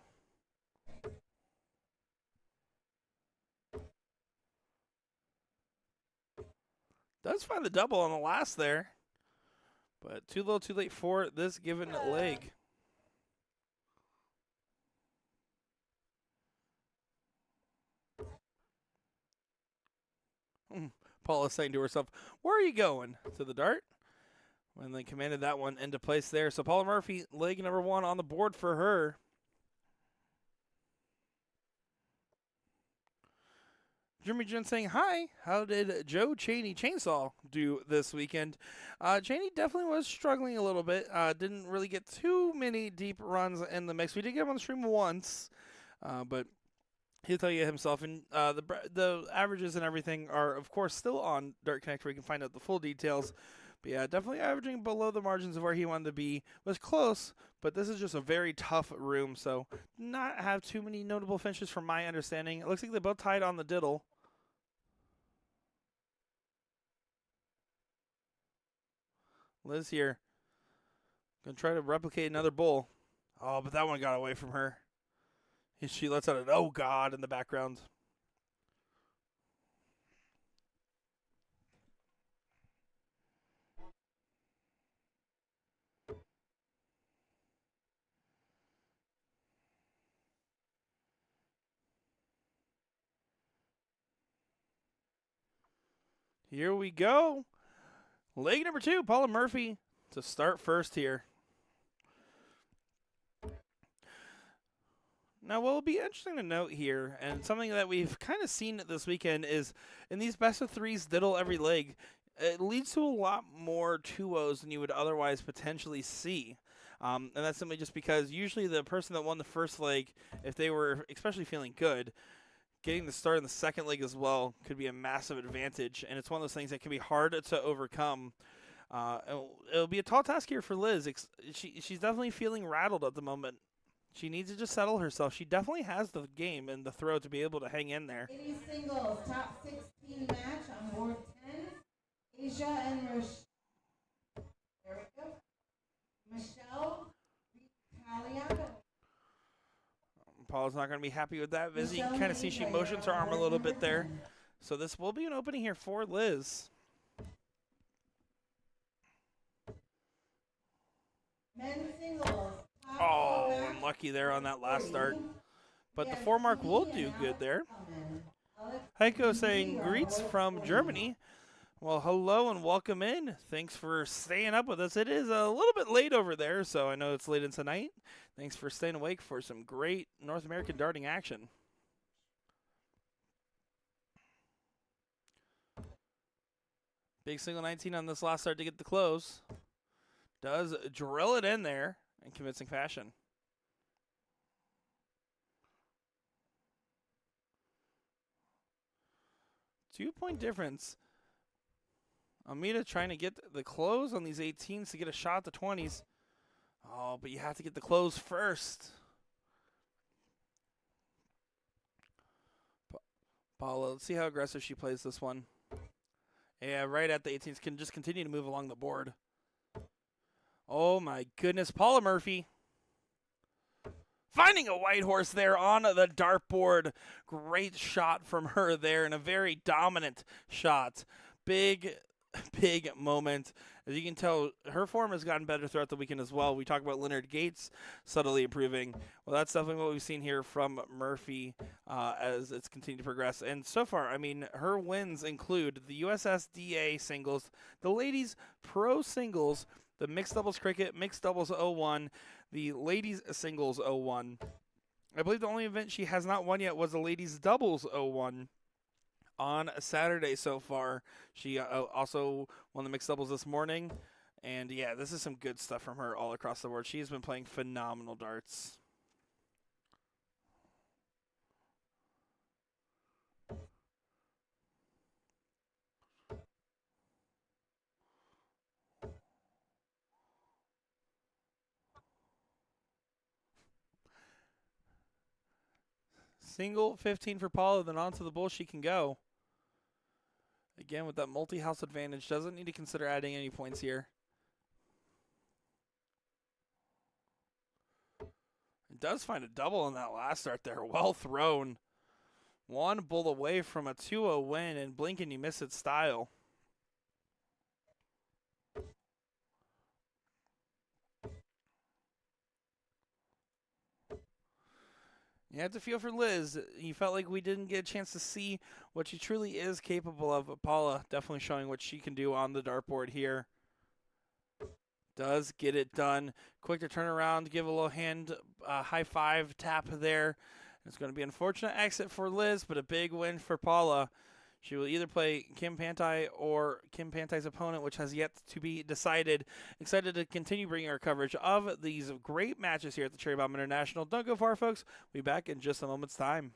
Does find the double on the last there. But too little, too late for this given leg. Paula's saying to herself, where are you going? To the dart. When they commanded that one into place there. So Paula Murphy, leg number 1 on the board for her. Jimmy Jen saying, hi, how did Joe Cheney Chainsaw do this weekend? Cheney definitely was struggling a little bit. Didn't really get too many deep runs in the mix. We did get him on the stream once, but he'll tell you himself. And the averages and everything are, of course, still on Dart Connect where you can find out the full details. But yeah, definitely averaging below the margins of where he wanted to be. Was close, but this is just a very tough room, so not have too many notable finishes from my understanding. It looks like they both tied on the diddle. Liz here. Gonna try to replicate another bull. Oh, but that one got away from her. She lets out an oh god in the background. Here we go. Leg number 2, Paula Murphy to start first here. Now, what will be interesting to note here, and something that we've kind of seen this weekend, is in these best of 3s diddle every leg, it leads to a lot more 2-0s than you would otherwise potentially see. And that's simply just because usually the person that won the first leg, if they were especially feeling good, getting the start in the second leg as well could be a massive advantage. And it's one of those things that can be hard to overcome. It'll be a tall task here for Liz. She's definitely feeling rattled at the moment. She needs to just settle herself. She definitely has the game and the throw to be able to hang in there.
Ladies singles, top 16 match on board 10. Asia and there we go. Michelle Vitaliano.
Paula's not going to be happy with that. As you can kind of see, she motions her arm a little bit there. So this will be an opening here for Liz.
Men's singles.
Oh, unlucky there on that last start. But the 4 mark will do good there. Heiko saying, greets from Germany. Well, hello and welcome in. Thanks for staying up with us. It is a little bit late over there, so I know it's late into night. Thanks for staying awake for some great North American darting action. Big single 19 on this last start to get the close. Does drill it in there. in convincing fashion. Two-point difference. Almeida trying to get the close on these 18s to get a shot at the 20s. Oh, but you have to get the close first. Paula, let's see how aggressive she plays this one. Yeah, right at the 18s. Can just continue to move along the board. Oh, my goodness. Paula Murphy finding a white horse there on the dartboard. Great shot from her there and a very dominant shot. Big moment. As you can tell, her form has gotten better throughout the weekend as well. We talk about Leonard Gates subtly improving. Well, that's definitely what we've seen here from Murphy as it's continued to progress. And so far, I mean, her wins include the USSDA singles, the ladies pro singles, the mixed doubles cricket, mixed doubles 01, the ladies singles 01. I believe the only event she has not won yet was the ladies doubles 01. On Saturday so far. She also won the mixed doubles this morning. And yeah, this is some good stuff from her all across the board. She's been playing phenomenal darts. Single 15 for Paula, then on to the bull she can go. Again, with that multi-house advantage, doesn't need to consider adding any points here. It does find a double in that last start there. Well thrown. One bull away from a 2-0 win, and blink and you miss it style. You have to feel for Liz. You felt like we didn't get a chance to see what she truly is capable of. Paula definitely showing what she can do on the dartboard here. Does get it done. Quick to turn around, give a little hand high five tap there. It's going to be an unfortunate exit for Liz, but a big win for Paula. She will either play Kim Pantai or Kim Pantai's opponent, which has yet to be decided. Excited to continue bringing our coverage of these great matches here at the Cherry Bomb International. Don't go far, folks. We'll be back in just a moment's time.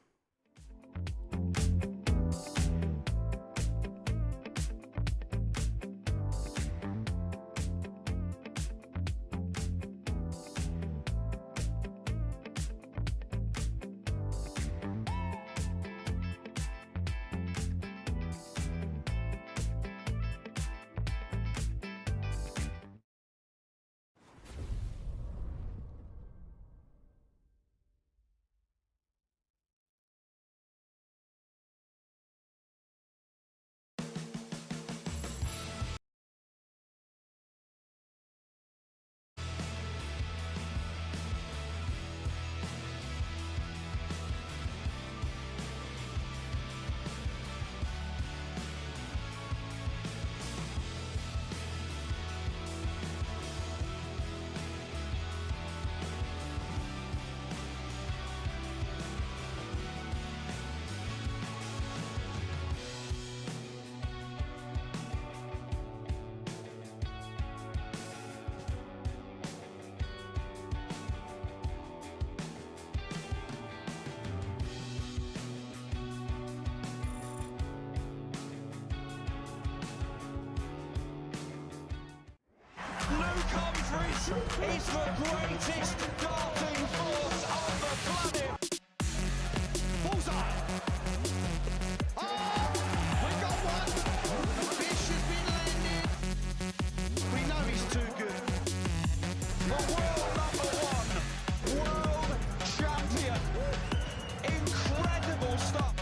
Is the greatest darting force on the planet. Bullseye. Oh, we got one. The fish has been landed. We know he's too good. The world #1, world champion. Incredible stuff.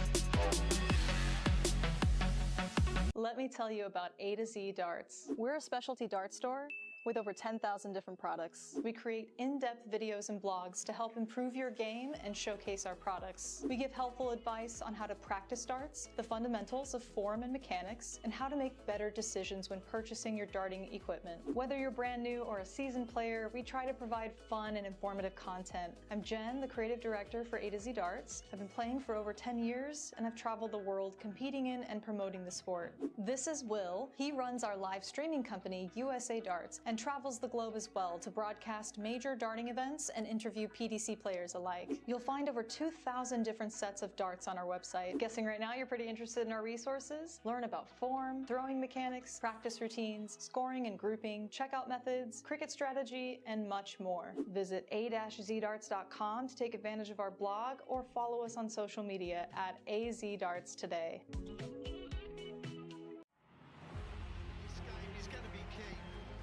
Let me tell you about A to Z Darts. We're a specialty dart store with over 10,000 different products. We create in-depth videos and blogs to help improve your game and showcase our products. We give helpful advice on how to practice darts, the fundamentals of form and mechanics, and how to make better decisions when purchasing your darting equipment. Whether you're brand new or a seasoned player, we try to provide fun and informative content. I'm Jen, the creative director for A to Z Darts. I've been playing for over 10 years and I've traveled the world competing in and promoting the sport. This is Will. He runs our live streaming company, USA Darts, and travels the globe as well to broadcast major darting events and interview PDC players alike. You'll find over 2,000 different sets of darts on our website. Guessing right now you're pretty interested in our resources? Learn about form, throwing mechanics, practice routines, scoring and grouping, checkout methods, cricket strategy, and much more. Visit a-zdarts.com to take advantage of our blog or follow us on social media at azdarts today.
This game is going to be key.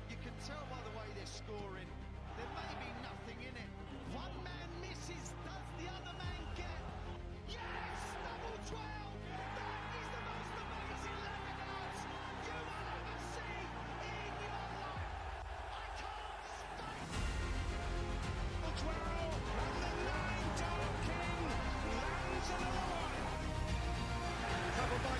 You can tell by the way they're scoring. There may be nothing in it. One man misses, does the other man get? Yes! Double 12! That is the most amazing leg dance you will ever see in your life. I can't state. Double 12, and the 9 Dart King lands another one. Covered by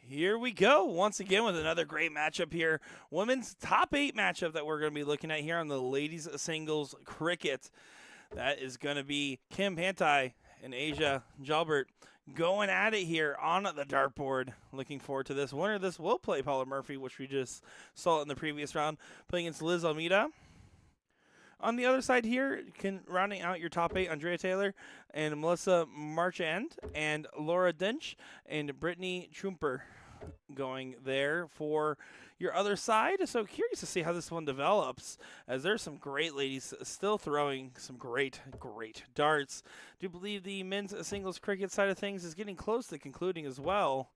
Here we go once again with another great matchup here. Women's top 8 matchup that we're going to be looking at here on the ladies singles cricket. That is going to be Kim Pantai and Asia Jalbert going at it here on the dartboard. Looking forward to this. Winner of this will play Paula Murphy, which we just saw in the previous round, playing against Liz Almeida. On the other side here, rounding out your top 8, Andrea Taylor and Melissa Marchand and Laura Dench and Brittany Trumper going there for your other side. So curious to see how this one develops, as there's some great ladies still throwing some great darts. Do believe the men's singles cricket side of things is getting close to concluding as well.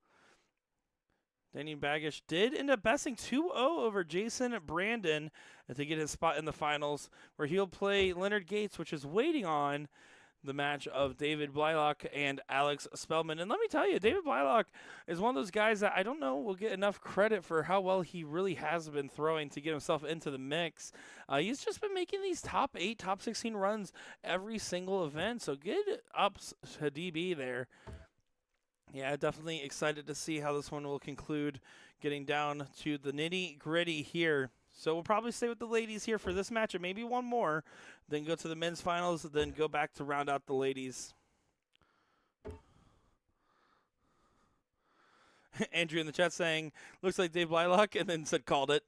Danny Baggish did end up besting 2-0 over Jason Brandon to get his spot in the finals, where he'll play Leonard Gates, which is waiting on the match of David Blylock and Alex Spellman. And let me tell you, David Blylock is one of those guys that I don't know will get enough credit for how well he really has been throwing to get himself into the mix. He's just been making these top 8, top 16 runs every single event, so good ups to DB there. Yeah, definitely excited to see how this one will conclude, getting down to the nitty-gritty here. So we'll probably stay with the ladies here for this match, and maybe one more, then go to the men's finals, then go back to round out the ladies. Andrew in the chat saying, looks like Dave Blylock, and then said called it.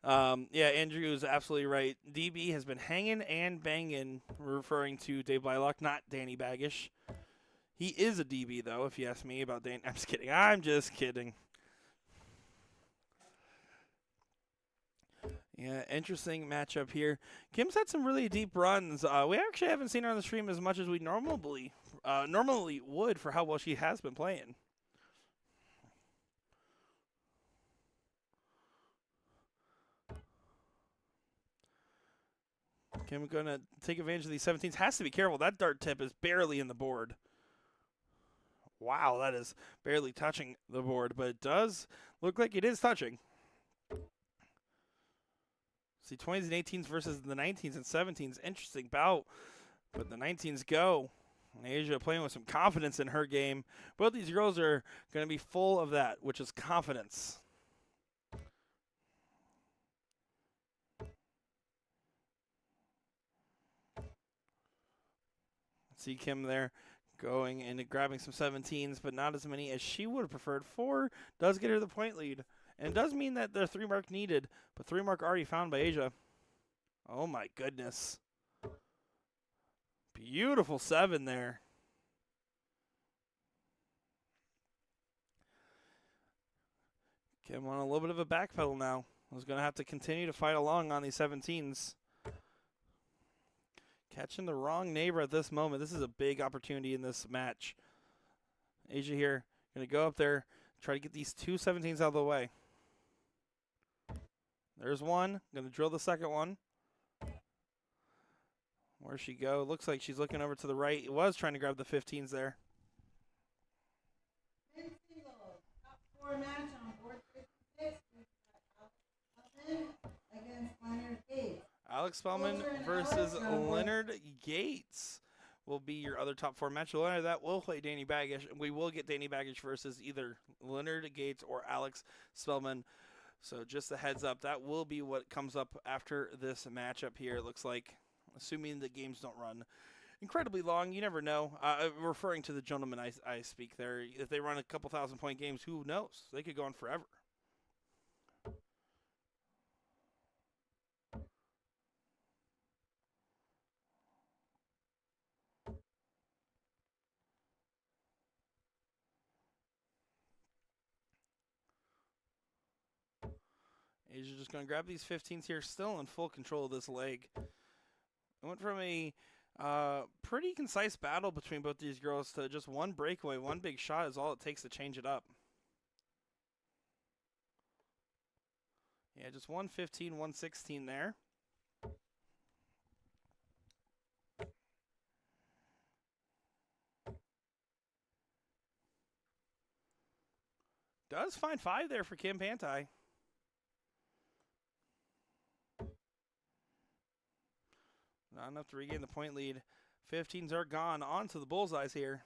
Yeah, Andrew is absolutely right. DB has been hanging and banging, referring to Dave Blylock, not Danny Baggish. He is a DB, though, if you ask me about Danny. I'm just kidding. I'm just kidding. Yeah, interesting matchup here. Kim's had some really deep runs. We actually haven't seen her on the stream as much as we normally would for how well she has been playing. Kim going to take advantage of these 17s. Has to be careful. That dart tip is barely in the board. Wow, that is barely touching the board, but it does look like it is touching. See, 20s and 18s versus the 19s and 17s. Interesting bout, but the 19s go. And Asia playing with some confidence in her game. Both these girls are going to be full of that, which is confidence. See Kim there going and grabbing some 17s, but not as many as she would have preferred. 4 does get her the point lead. And it does mean that the 3 mark needed, but 3 mark already found by Asia. Oh my goodness. Beautiful 7 there. Kim on a little bit of a backpedal now. Was going to have to continue to fight along on these 17s. Catching the wrong neighbor at this moment. This is a big opportunity in this match. Asia here going to go up there, try to get these 2 17s out of the way. There's one. Going to drill the second one. Where's she go? Looks like she's looking over to the right. It was trying to grab the 15s there.
Men's singles, top 4 match on board 56. We've got Alex Spellman against Leonard Gates.
Alex Spellman versus Leonard Gates will be your other top 4 match. Leonard, that will play Danny Baggish. We will get Danny Baggish versus either Leonard Gates or Alex Spellman. So just a heads up, that will be what comes up after this matchup here. It looks like, assuming the games don't run incredibly long. You never know. Referring to the gentleman I speak there, if they run a couple 1,000-point games, who knows? They could go on forever. Asia just going to grab these 15s here, still in full control of this leg. It went from a pretty concise battle between both these girls to just one breakaway. One big shot is all it takes to change it up. Yeah, just 115, 116 there. Does find 5 there for Kim Pantai. Not enough to regain the point lead. 15s are gone. On to the bullseyes here.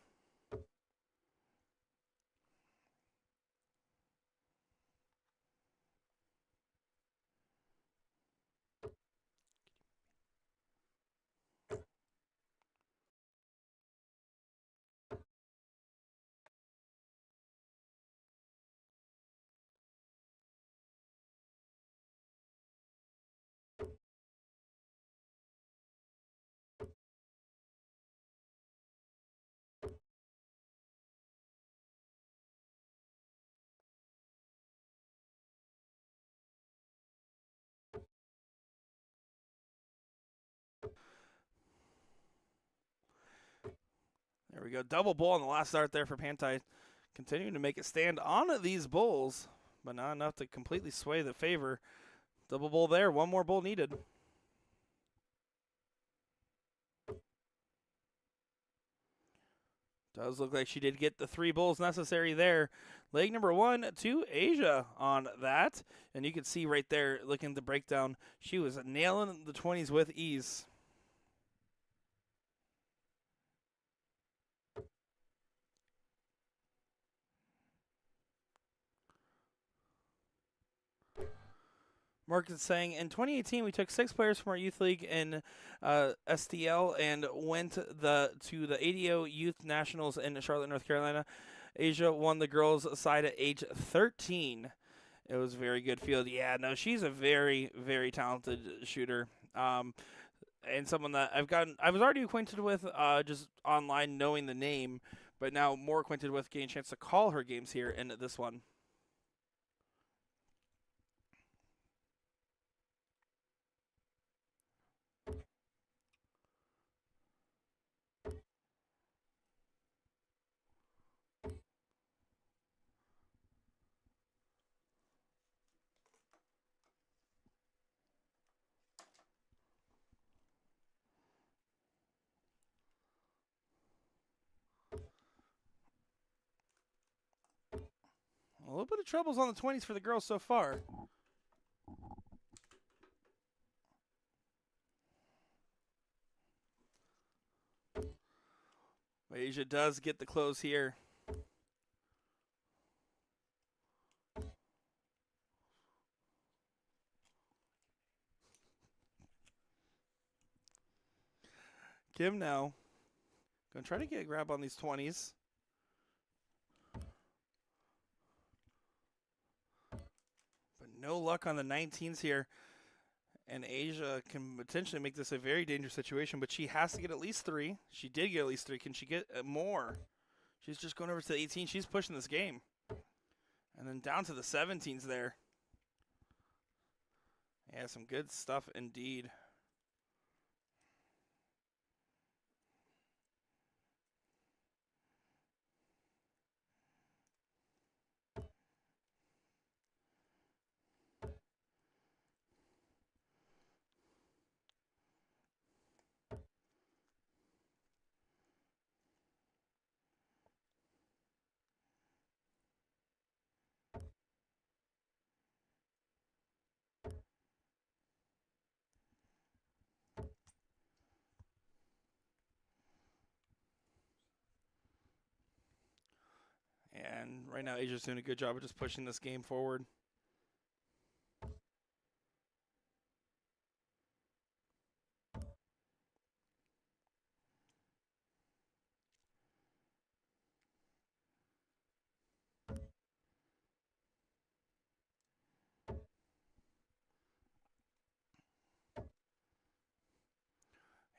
we go. Double bull on the last start there for Pantai. Continuing to make it stand on these bulls, but not enough to completely sway the favor. Double bull there. One more bull needed. Does look like she did get the 3 bulls necessary there. Leg number 1 to Asia on that. And you can see right there, looking at the breakdown, she was nailing the 20s with ease. Mark is saying, in 2018, we took 6 players from our youth league in STL and went to the ADO Youth Nationals in Charlotte, North Carolina. Asia won the girls' side at age 13. It was a very good field. Yeah, no, she's a very, very talented shooter. And someone that I was already acquainted with just online knowing the name, but now more acquainted with getting a chance to call her games here in this one. A little bit of troubles on the 20s for the girls so far. Asia does get the close here. Kim now going to try to get a grab on these 20s. But no luck on the 19s here. And Asia can potentially make this a very dangerous situation, but she has to get at least 3. She did get at least 3. Can she get more? She's just going over to the 18. She's pushing this game. And then down to the 17s there. Yeah, some good stuff indeed. And right now, Asia's doing a good job of just pushing this game forward.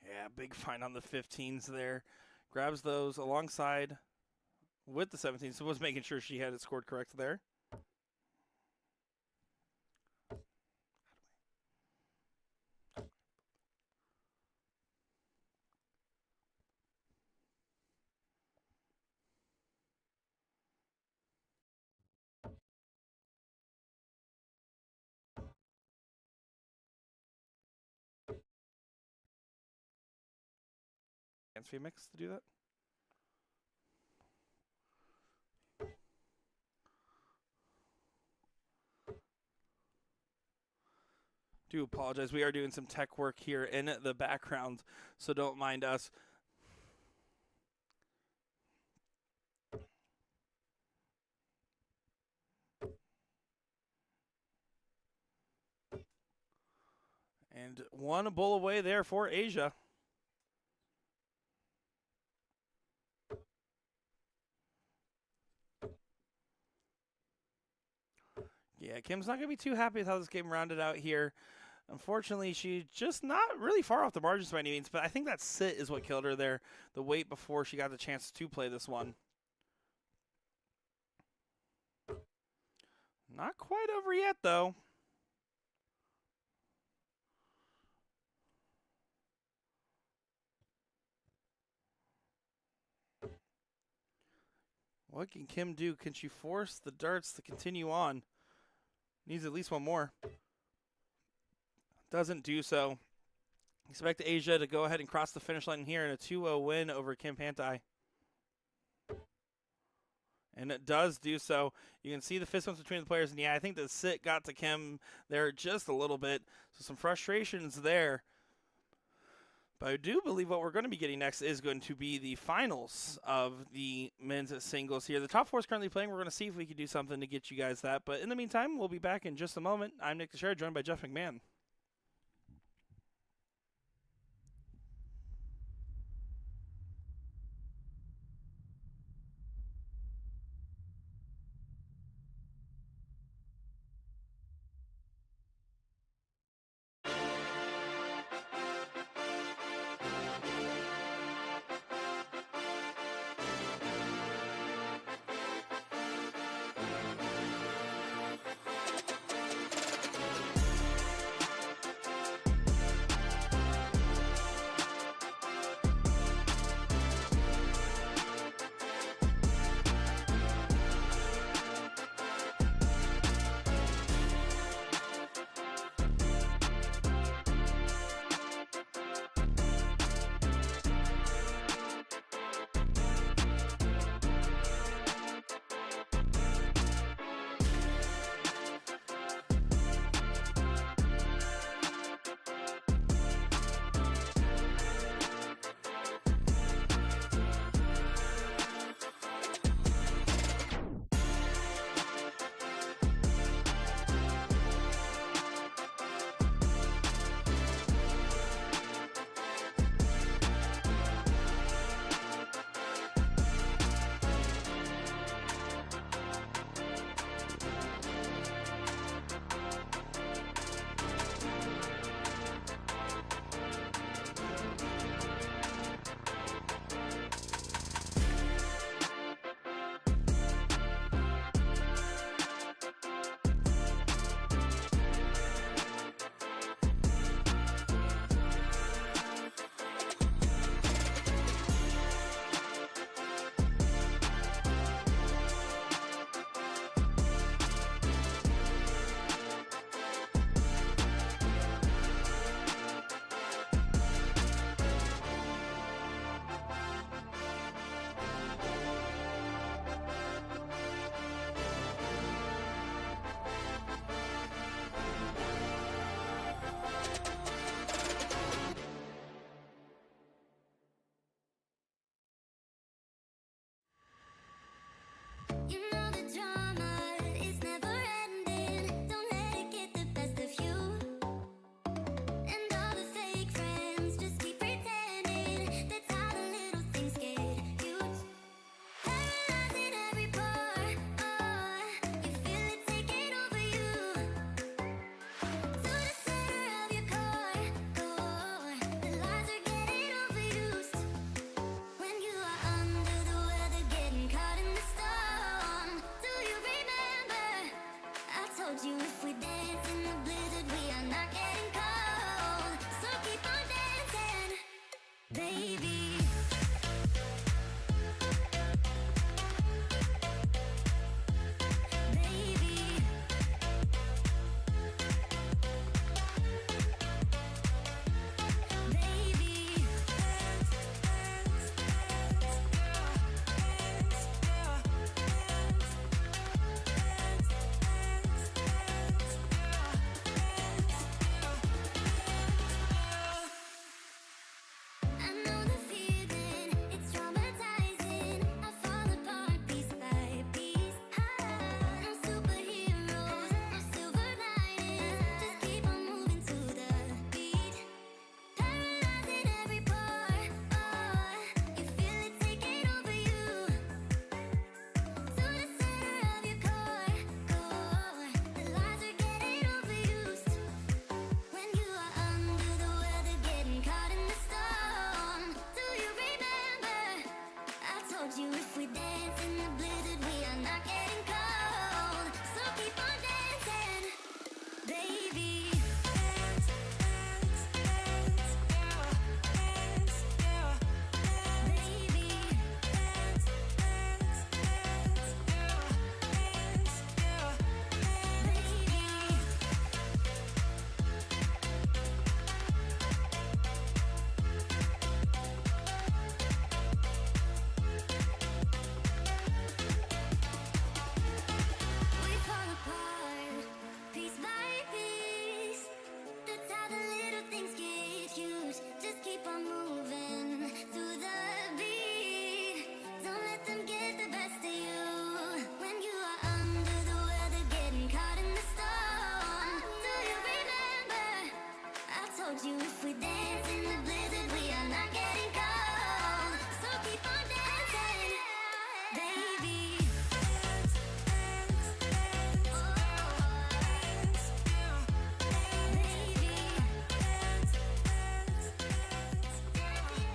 Yeah, big find on the 15s there. Grabs those alongside with the 17s. So was making sure she had it scored correct there. Mix to do that. Do apologize. We are doing some tech work here in the background, so don't mind us. And one bull away there for Asia. Yeah, Kim's not going to be too happy with how this game rounded out here. Unfortunately, she's just not really far off the margins by any means, but I think that sit is what killed her there, the wait before she got the chance to play this one. Not quite over yet, though. What can Kim do? Can she force the darts to continue on? Needs at least one more. Doesn't do so. Expect Asia to go ahead and cross the finish line here in a 2-0 win over Kim Pantai. And it does do so. You can see the fist bumps between the players. And yeah, I think the sit got to Kim there just a little bit. So some frustrations there. But I do believe what we're going to be getting next is going to be the finals of the men's singles here. The top four is currently playing. We're going to see if we can do something to get you guys that. But in the meantime, we'll be back in just a moment. I'm Nick Teixeira, joined by Jeff McMahon.
We dance in the blizzard, we are not getting cold. So keep on dancing, baby. Dance, dance, dance. Oh, dance, baby. Dance, dance, dance.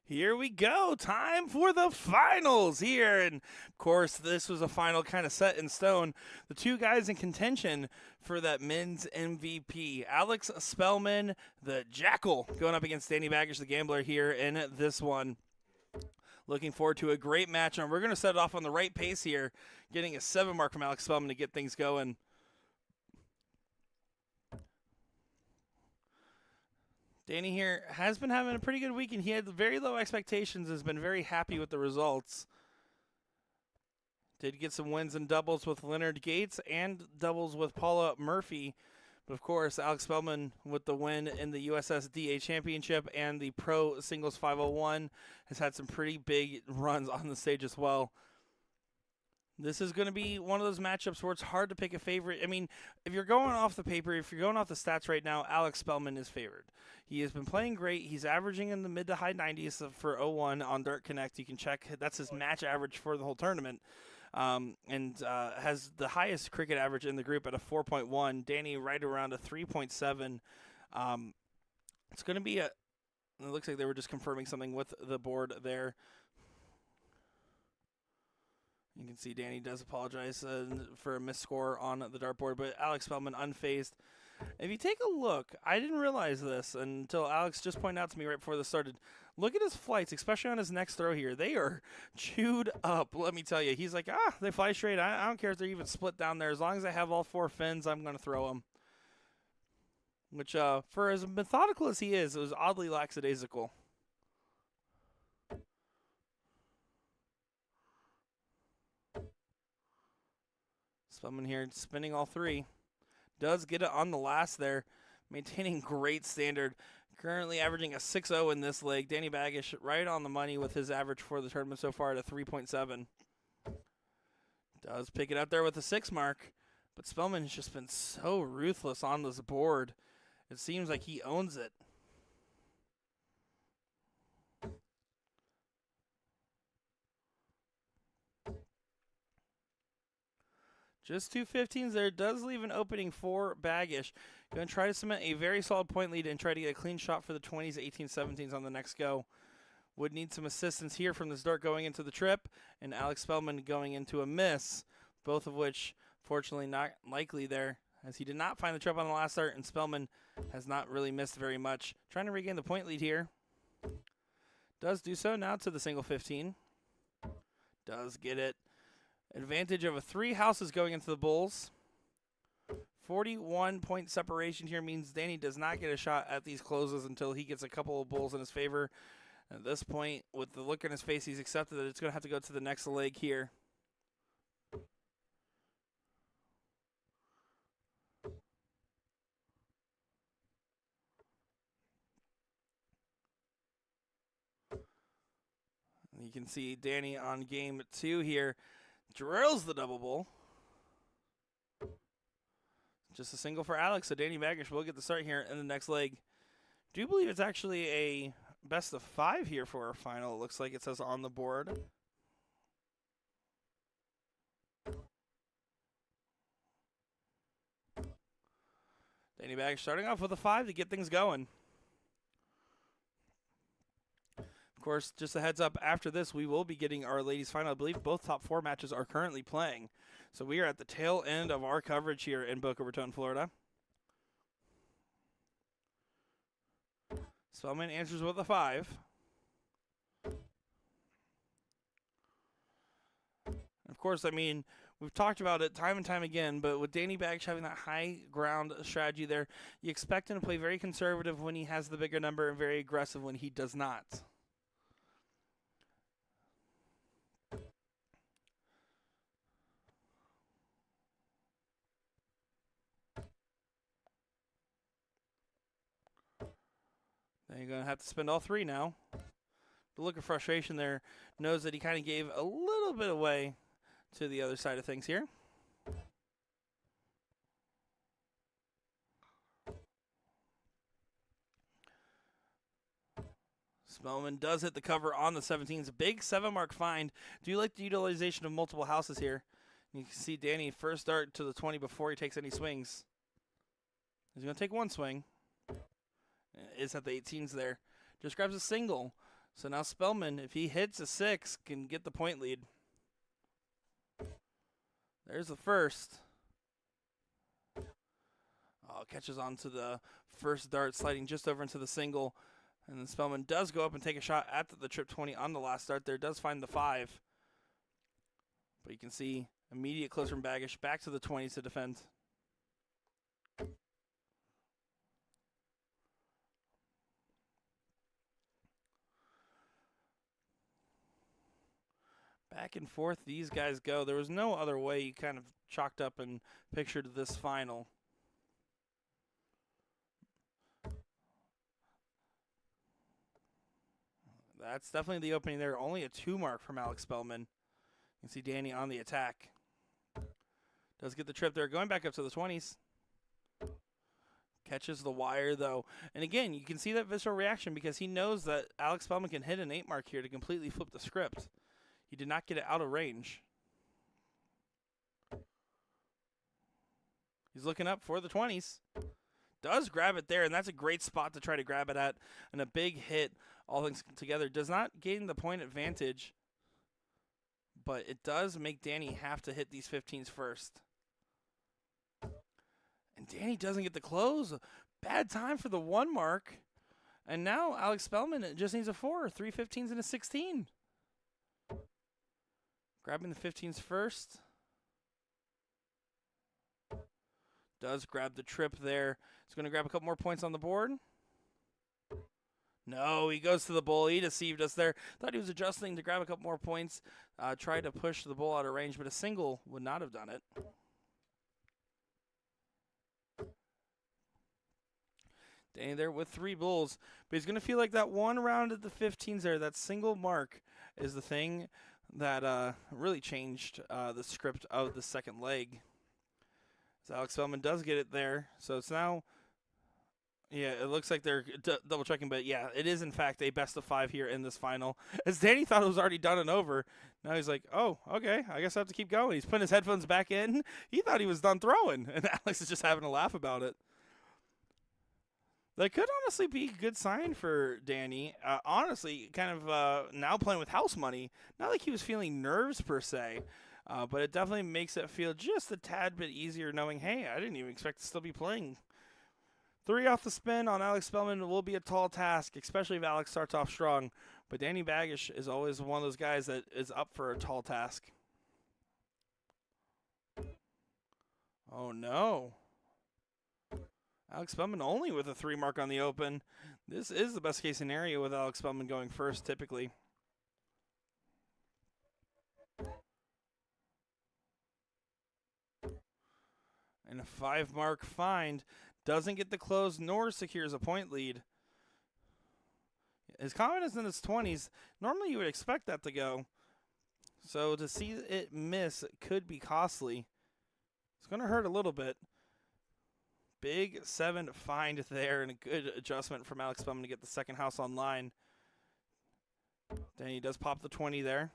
Here we go. Time for the finals here. And of course, this was a final kind of set in stone. The two guys in contention for that men's MVP. Alex Spellman, the Jackal, going up against Danny Baggage, the Gambler, here in this one. Looking forward to a great match. And we're going to set it off on the right pace here, getting a 7 mark from Alex Spellman to get things going. Danny here has been having a pretty good weekend. He had very low expectations, has been very happy with the results. Did get some wins in doubles with Leonard Gates and doubles with Paula Murphy. But of course, Alex Spellman with the win in the USSDA Championship and the Pro Singles 501 has had some pretty big runs on the stage as well. This is going to be one of those matchups where it's hard to pick a favorite. I mean, if you're going off the paper, if you're going off the stats right now, Alex Spellman is favored. He has been playing great. He's averaging in the mid to high 90s for 01 on Dart Connect. You can check. That's his match average for the whole tournament. And has the highest cricket average in the group at a 4.1. Danny right around a 3.7. It's going to be it looks like they were just confirming something with the board there. You can see Danny does apologize for a missed score on the dartboard, but Alex Spellman unfazed. If you take a look, I didn't realize this until Alex just pointed out to me right before this started. Look at his flights, especially on his next throw here. They are chewed up, let me tell you. He's like, they fly straight. I don't care if they're even split down there. As long as I have all 4 fins, I'm going to throw them. Which, for as methodical as he is, it was oddly lackadaisical. Spellman here spinning all 3. Does get it on the last there. Maintaining great standard. Currently averaging a 6.0 in this leg. Danny Baggish right on the money with his average for the tournament so far at a 3.7. Does pick it up there with a 6 mark. But Spellman has just been so ruthless on this board. It seems like he owns it. Just 2 15s there. Does leave an opening for Baggish. Going to try to cement a very solid point lead and try to get a clean shot for the 20s, 18s, 17s on the next go. Would need some assistance here from this dart going into the trip and Alex Spellman going into a miss, both of which fortunately not likely there as he did not find the trip on the last dart and Spellman has not really missed very much. Trying to regain the point lead here. Does do so now to the single 15. Does get it. Advantage of a 3 houses going into the bulls. 41 point separation here means Danny does not get a shot at these closes until he gets a couple of bulls in his favor. At this point, with the look on his face, he's accepted that it's going to have to go to the next leg here. You can see Danny on game 2 here. Drills the double bull. Just a single for Alex, so Danny Baggish will get the start here in the next leg. Do believe it's actually a best of 5 here for our final. It looks like it says on the board. Danny Baggish starting off with a 5 to get things going. Of course, just a heads up, after this, we will be getting our ladies final. I believe both top 4 matches are currently playing. So we are at the tail end of our coverage here in Boca Raton, Florida. Spellman answers with a 5. Of course, I mean, we've talked about it time and time again, but with Danny Baggish having that high ground strategy there, you expect him to play very conservative when he has the bigger number and very aggressive when he does not. Then you're going to have to spend all 3 now. The look of frustration there knows that he kind of gave a little bit away to the other side of things here. Spellman does hit the cover on the 17s. Big 7 mark find. Do you like the utilization of multiple houses here? You can see Danny first dart to the 20 before he takes any swings. He's going to take 1 swing. Is at the 18s there. Just grabs a single. So now Spellman, if he hits a 6, can get the point lead. There's the first. Oh, catches onto the first dart, sliding just over into the single. And then Spellman does go up and take a shot at the trip 20 on the last dart there. Does find the 5. But you can see immediate close from Baggish back to the 20s to defend. Back and forth these guys go. There was no other way you kind of chalked up and pictured this final. That's definitely the opening there. Only a 2 mark from Alex Spellman. You can see Danny on the attack. Does get the trip there. Going back up to the 20s. Catches the wire, though. And again, you can see that visceral reaction because he knows that Alex Spellman can hit an 8 mark here to completely flip the script. He did not get it out of range. He's looking up for the 20s. Does grab it there, and that's a great spot to try to grab it at. And a big hit, all things together. Does not gain the point advantage, but it does make Danny have to hit these 15s first. And Danny doesn't get the close. Bad time for the 1 mark. And now Alex Spellman just needs a 4. 3 15s and a 16. Grabbing the 15s first. Does grab the trip there. He's going to grab a couple more points on the board. No, he goes to the bull. He deceived us there. Thought he was adjusting to grab a couple more points. Tried to push the bull out of range, but a single would not have done it. Danny there with 3 bulls. But he's going to feel like that one round at the 15s there, that single mark, is the thing that really changed the script of the second leg. So Alex Spellman does get it there. So it's now, yeah, it looks like they're double checking, but yeah, it is in fact a best of 5 here in this final. As Danny thought it was already done and over, now he's like, oh, okay, I guess I have to keep going. He's putting his headphones back in. He thought he was done throwing, and Alex is just having a laugh about it. That could honestly be a good sign for Danny. Honestly, kind of now playing with house money. Not like he was feeling nerves per se, but it definitely makes it feel just a tad bit easier knowing, hey, I didn't even expect to still be playing. 3 off the spin on Alex Spellman will be a tall task, especially if Alex starts off strong. But Danny Baggish is always one of those guys that is up for a tall task. Oh, no. Alex Spellman only with a 3 mark on the open. This is the best case scenario with Alex Spellman going first, typically. And a 5 mark find. Doesn't get the close nor secures a point lead. His confidence in his 20s, normally you would expect that to go. So to see it miss could be costly. It's going to hurt a little bit. Big 7 find there and a good adjustment from Alex Spellman to get the second house online. Then he does pop the 20 there.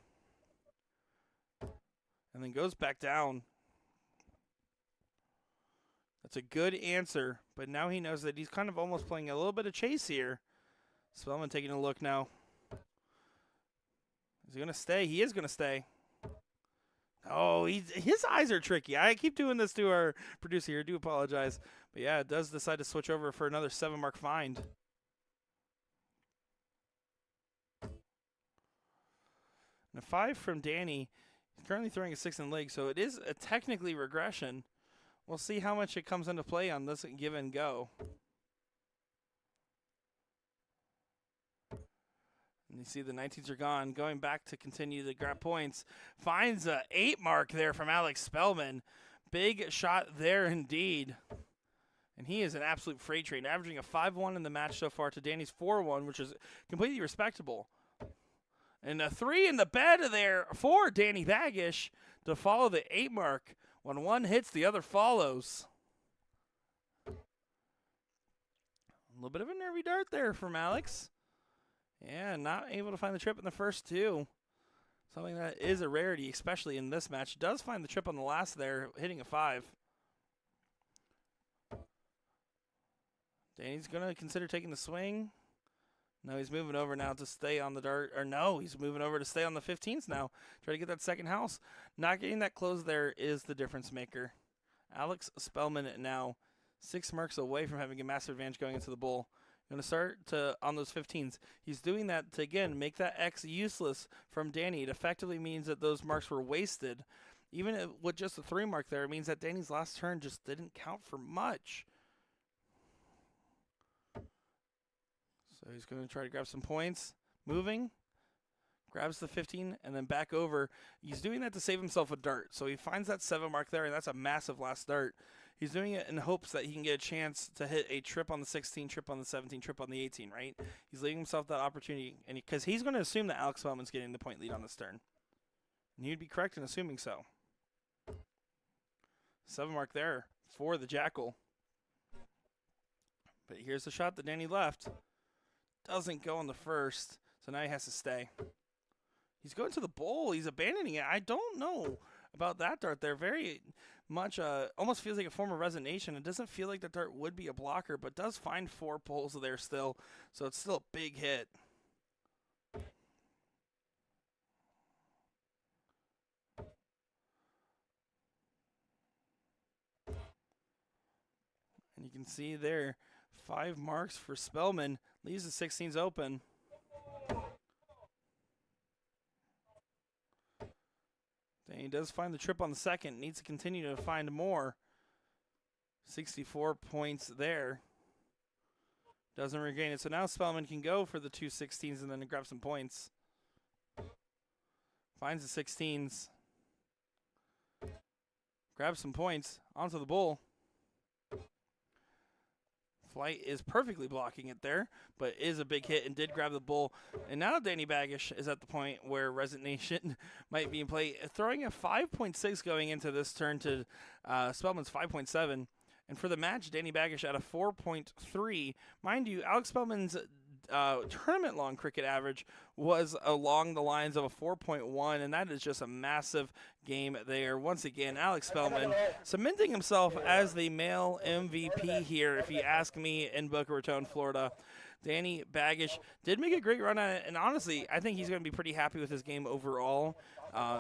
And then goes back down. That's a good answer, but now he knows that he's kind of almost playing a little bit of chase here. Spellman taking a look now. Is he going to stay? He is going to stay. Oh, his eyes are tricky. I keep doing this to our producer here. I do apologize. But yeah, it does decide to switch over for another 7 mark find. And a 5 from Danny. He's currently throwing a 6 in leg, so it is a technically regression. We'll see how much it comes into play on this give and go. And you see the 19s are gone. Going back to continue to grab points. Finds a 8 mark there from Alex Spellman. Big shot there indeed. And he is an absolute freight train, averaging a 5-1 in the match so far to Danny's 4-1, which is completely respectable. And a 3 in the bed there for Danny Baggish to follow the 8 mark. When one hits, the other follows. A little bit of a nervy dart there from Alex. Yeah, not able to find the trip in the first 2. Something that is a rarity, especially in this match. Does find the trip on the last there, hitting a 5. Danny's going to consider taking the swing. No, he's moving over now to stay on the dart. Or no, he's moving over to stay on the 15s now. Try to get that second house. Not getting that close there is the difference maker. Alex Spellman now 6 marks away from having a massive advantage going into the bowl. Going to start on those 15s. He's doing that to, again, make that X useless from Danny. It effectively means that those marks were wasted. Even with just a 3 mark there, it means that Danny's last turn just didn't count for much. So he's going to try to grab some points. Moving. Grabs the 15 and then back over. He's doing that to save himself a dart. So he finds that 7 mark there, and that's a massive last dart. He's doing it in hopes that he can get a chance to hit a trip on the 16, trip on the 17, trip on the 18, right? He's leaving himself that opportunity, and because he's going to assume that Alex Spellman's getting the point lead on this turn. And he'd be correct in assuming so. 7 mark there for the Jackal. But here's the shot that Danny left. Doesn't go on the first, so now he has to stay. He's going to the bowl. He's abandoning it. I don't know about that dart there. Very much almost feels like a form of resignation. It doesn't feel like the dart would be a blocker, but does find 4 poles there still, so it's still a big hit. And you can see there, 5 marks for Spellman. Leaves the 16s open. Then he does find the trip on the second. Needs to continue to find more. 64 points there. Doesn't regain it. So now Spellman can go for the 2 16s and then grab some points. Finds the 16s. Grabs some points. Onto the bull. Flight is perfectly blocking it there, but is a big hit and did grab the bull. And now Danny Baggish is at the point where resignation might be in play, throwing a 5.6 going into this turn to Spellman's 5.7. And for the match, Danny Baggish at a 4.3. Mind you, Alex Spellman's tournament-long cricket average was along the lines of a 4.1, and that is just a massive game there. Once again, Alex Spellman cementing himself as the male MVP here, if you ask me, in Boca Raton, Florida. Danny Baggish did make a great run at it, and honestly, I think he's going to be pretty happy with his game overall,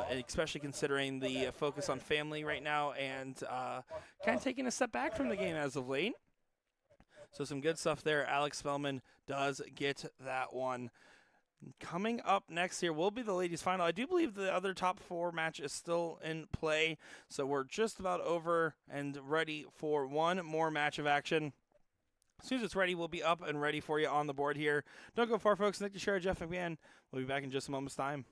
especially considering the focus on family right now and kind of taking a step back from the game as of late. So some good stuff there. Alex Spellman does get that one. Coming up next here will be the ladies' final. I do believe the other top 4 match is still in play. So we're just about over and ready for one more match of action. As soon as it's ready, we'll be up and ready for you on the board here. Don't go far, folks. Nick DeShera, Jeff McMahon. We'll be back in just a moment's time.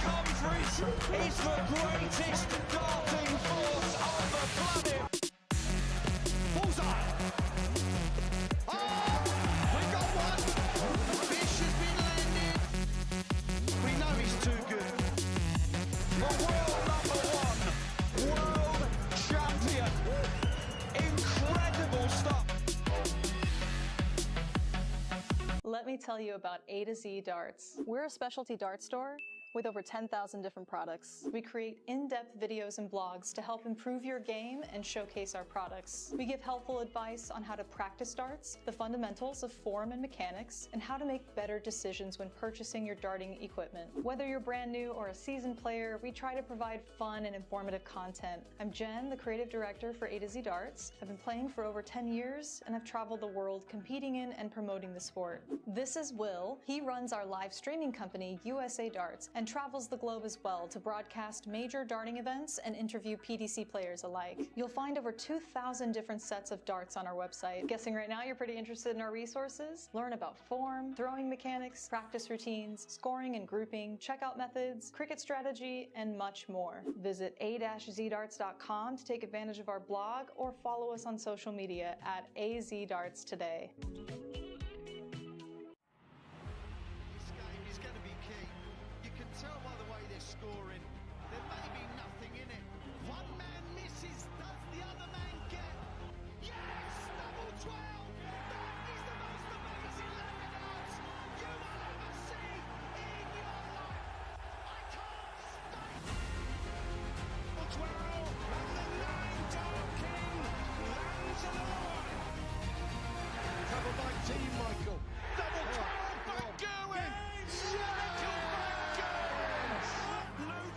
Humphries is the greatest darting force on the planet. Bullseye. Oh, we got one. Fish has been landed. We know he's too good. The world #1, world champion. Incredible stuff.
Let me tell you about A to Z Darts. We're a specialty dart store With over 10,000 different products, we create in-depth videos and blogs to help improve your game and showcase our products. We give helpful advice on how to practice darts, the fundamentals of form and mechanics, and how to make better decisions when purchasing your darting equipment. Whether you're brand new or a seasoned player, we try to provide fun and informative content. I'm Jen, the creative director for A to Z Darts. I've been playing for over 10 years, and I've traveled the world competing in and promoting the sport. This is Will. He runs our live streaming company, USA Darts, and travels the globe as well to broadcast major darting events and interview PDC players alike. You'll find over 2,000 different sets of darts on our website. Guessing right now you're pretty interested in our resources? Learn about form, throwing mechanics, practice routines, scoring and grouping, checkout methods, cricket strategy, and much more. Visit a-zdarts.com to take advantage of our blog or follow us on social media at AZDarts today.
This game is going to be key. You can tell by the way they're scoring. There may be nothing in it. One man misses, does the other man get? Yes! Double 12! That is the most amazing lap of darts you will ever see in your life. I can't stay. Double 12, and the 9 Dart King lands another one. Covered by Team Michael. Double 12, back going! Michael back going! Blue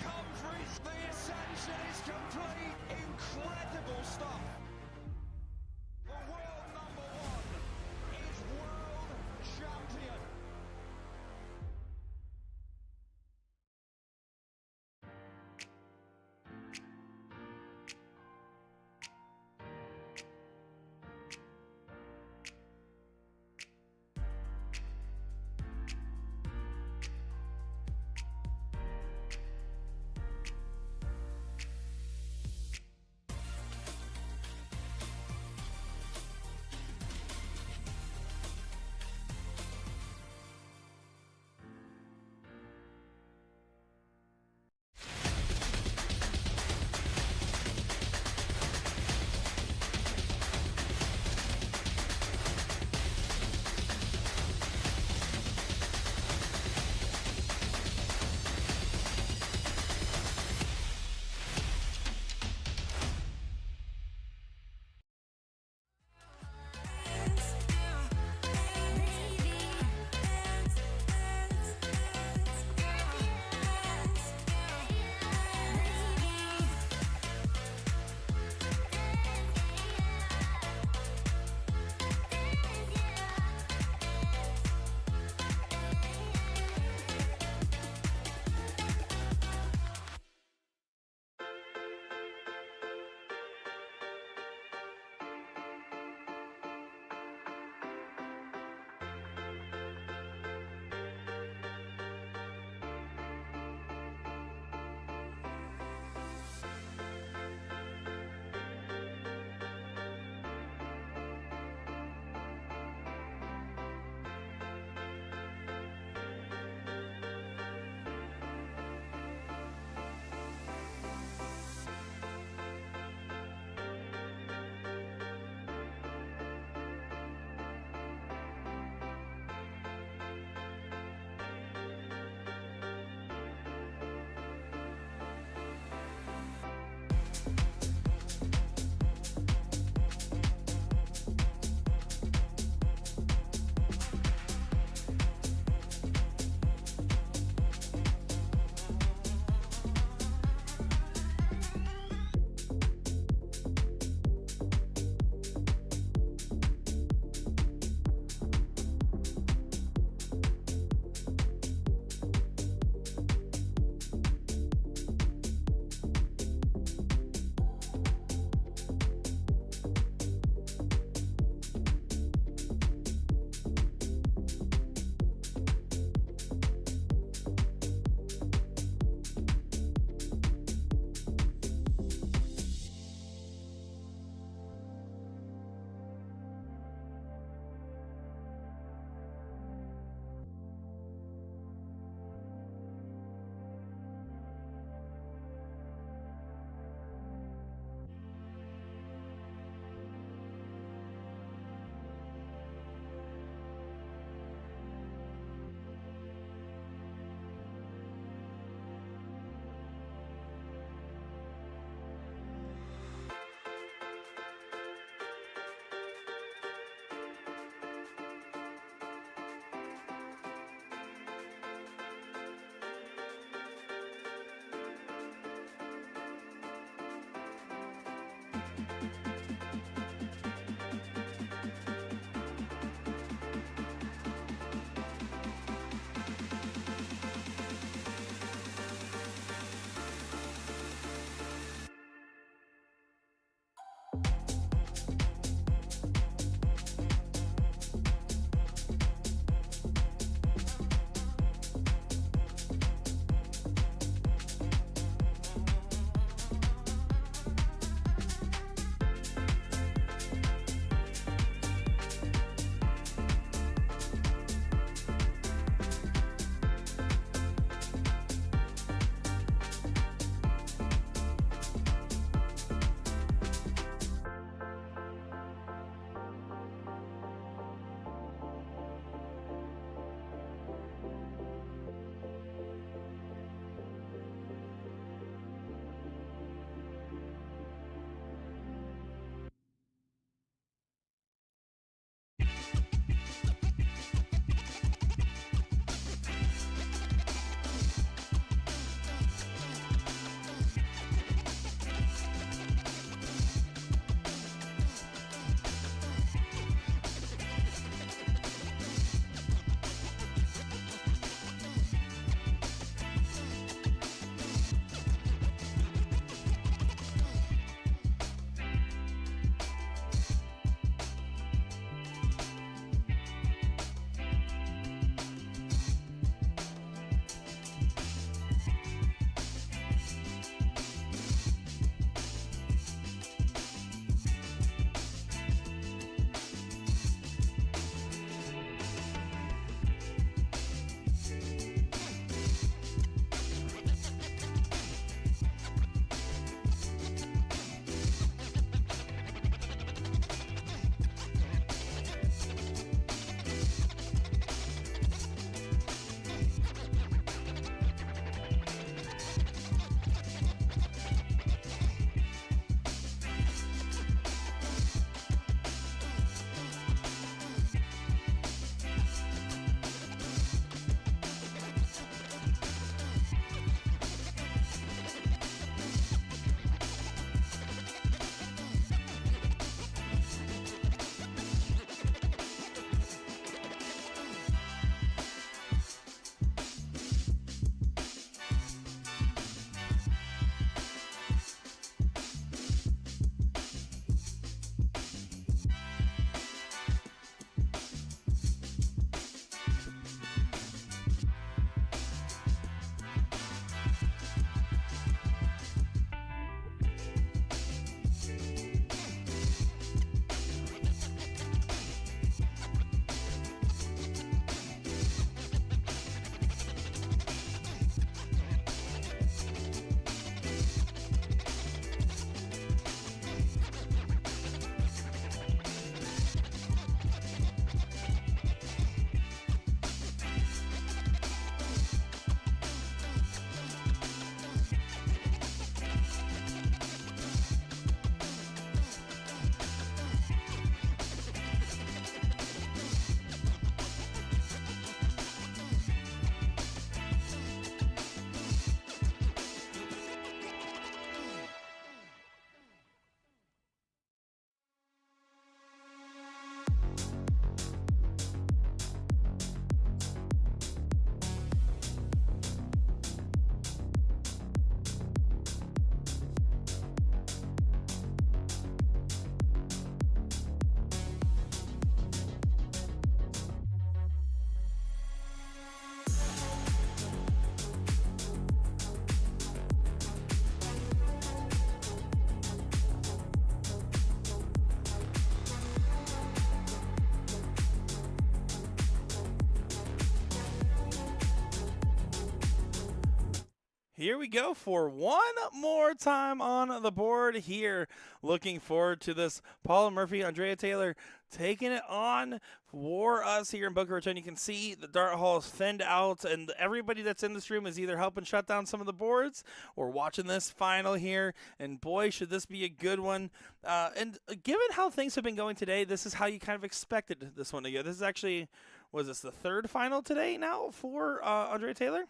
Here we go for one more time on the board here. Looking forward to this. Paula Murphy, Andrea Taylor taking it on for us here in Boca Raton. You can see the dart hall is thinned out, and everybody that's in this room is either helping shut down some of the boards or watching this final here. And boy, should this be a good one. And given how things have been going today, this is how you kind of expected this one to go. This is actually, was this the third final today now for Andrea Taylor?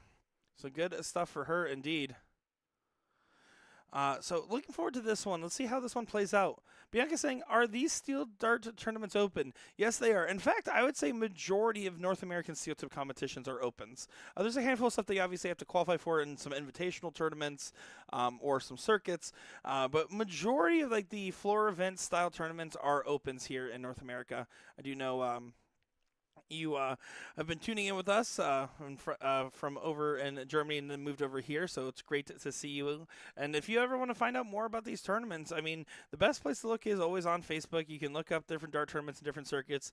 So good stuff for her indeed. So looking forward to this one. Let's see how this one plays out. Bianca saying, are these steel dart tournaments open? Yes, they are. In fact, I would say majority of North American steel tip competitions are opens. There's a handful of stuff that you obviously have to qualify for in some invitational tournaments or some circuits. But majority of like the floor event style tournaments are opens here in North America. I do know you have been tuning in with us from over in Germany and then moved over here, so it's great to see you. And if you ever want to find out more about these tournaments, I mean, the best place to look is always on Facebook. You can look up different dart tournaments and different circuits.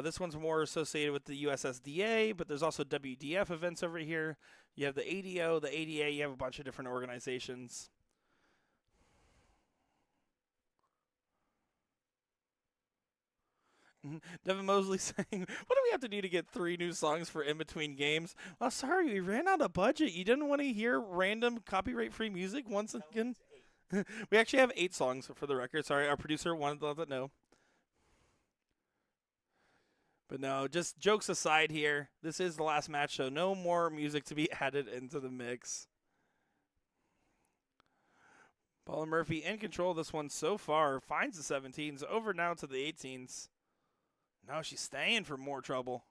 This one's more associated with the USSDA, but there's also WDF events over here. You have the ADO, the ADA, you have a bunch of different organizations. Devin Mosley saying, what do we have to do to get 3 new songs for in between games? Oh, sorry, we ran out of budget. You didn't want to hear random copyright-free music once again? We actually have 8 songs for the record. Sorry, our producer wanted to let that know. But no, just jokes aside here. This is the last match, so no more music to be added into the mix. Paula Murphy in control of this one so far. Finds the 17s. Over now to the 18s. No, she's staying for more trouble.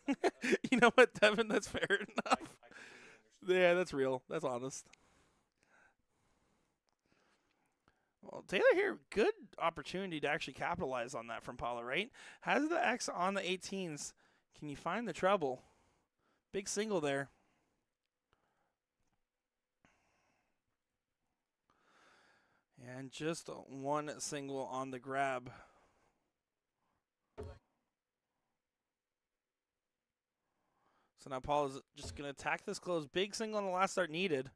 You know what, Devin? That's fair enough. Yeah, that's real. That's honest. Well, Taylor here, good opportunity to actually capitalize on that from Paula, right? Has the X on the 18s. Can you find the treble? Big single there. And just one single on the grab. So now Paul is just going to attack this close. Big single on the last start needed.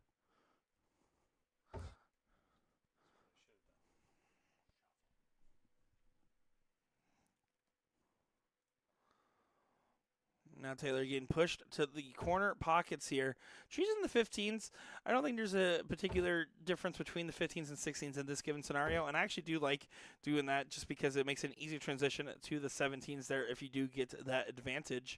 Now Taylor getting pushed to the corner pockets here. She's in the 15s. I don't think there's a particular difference between the 15s and 16s in this given scenario. And I actually do like doing that just because it makes an easy transition to the 17s there if you do get that advantage.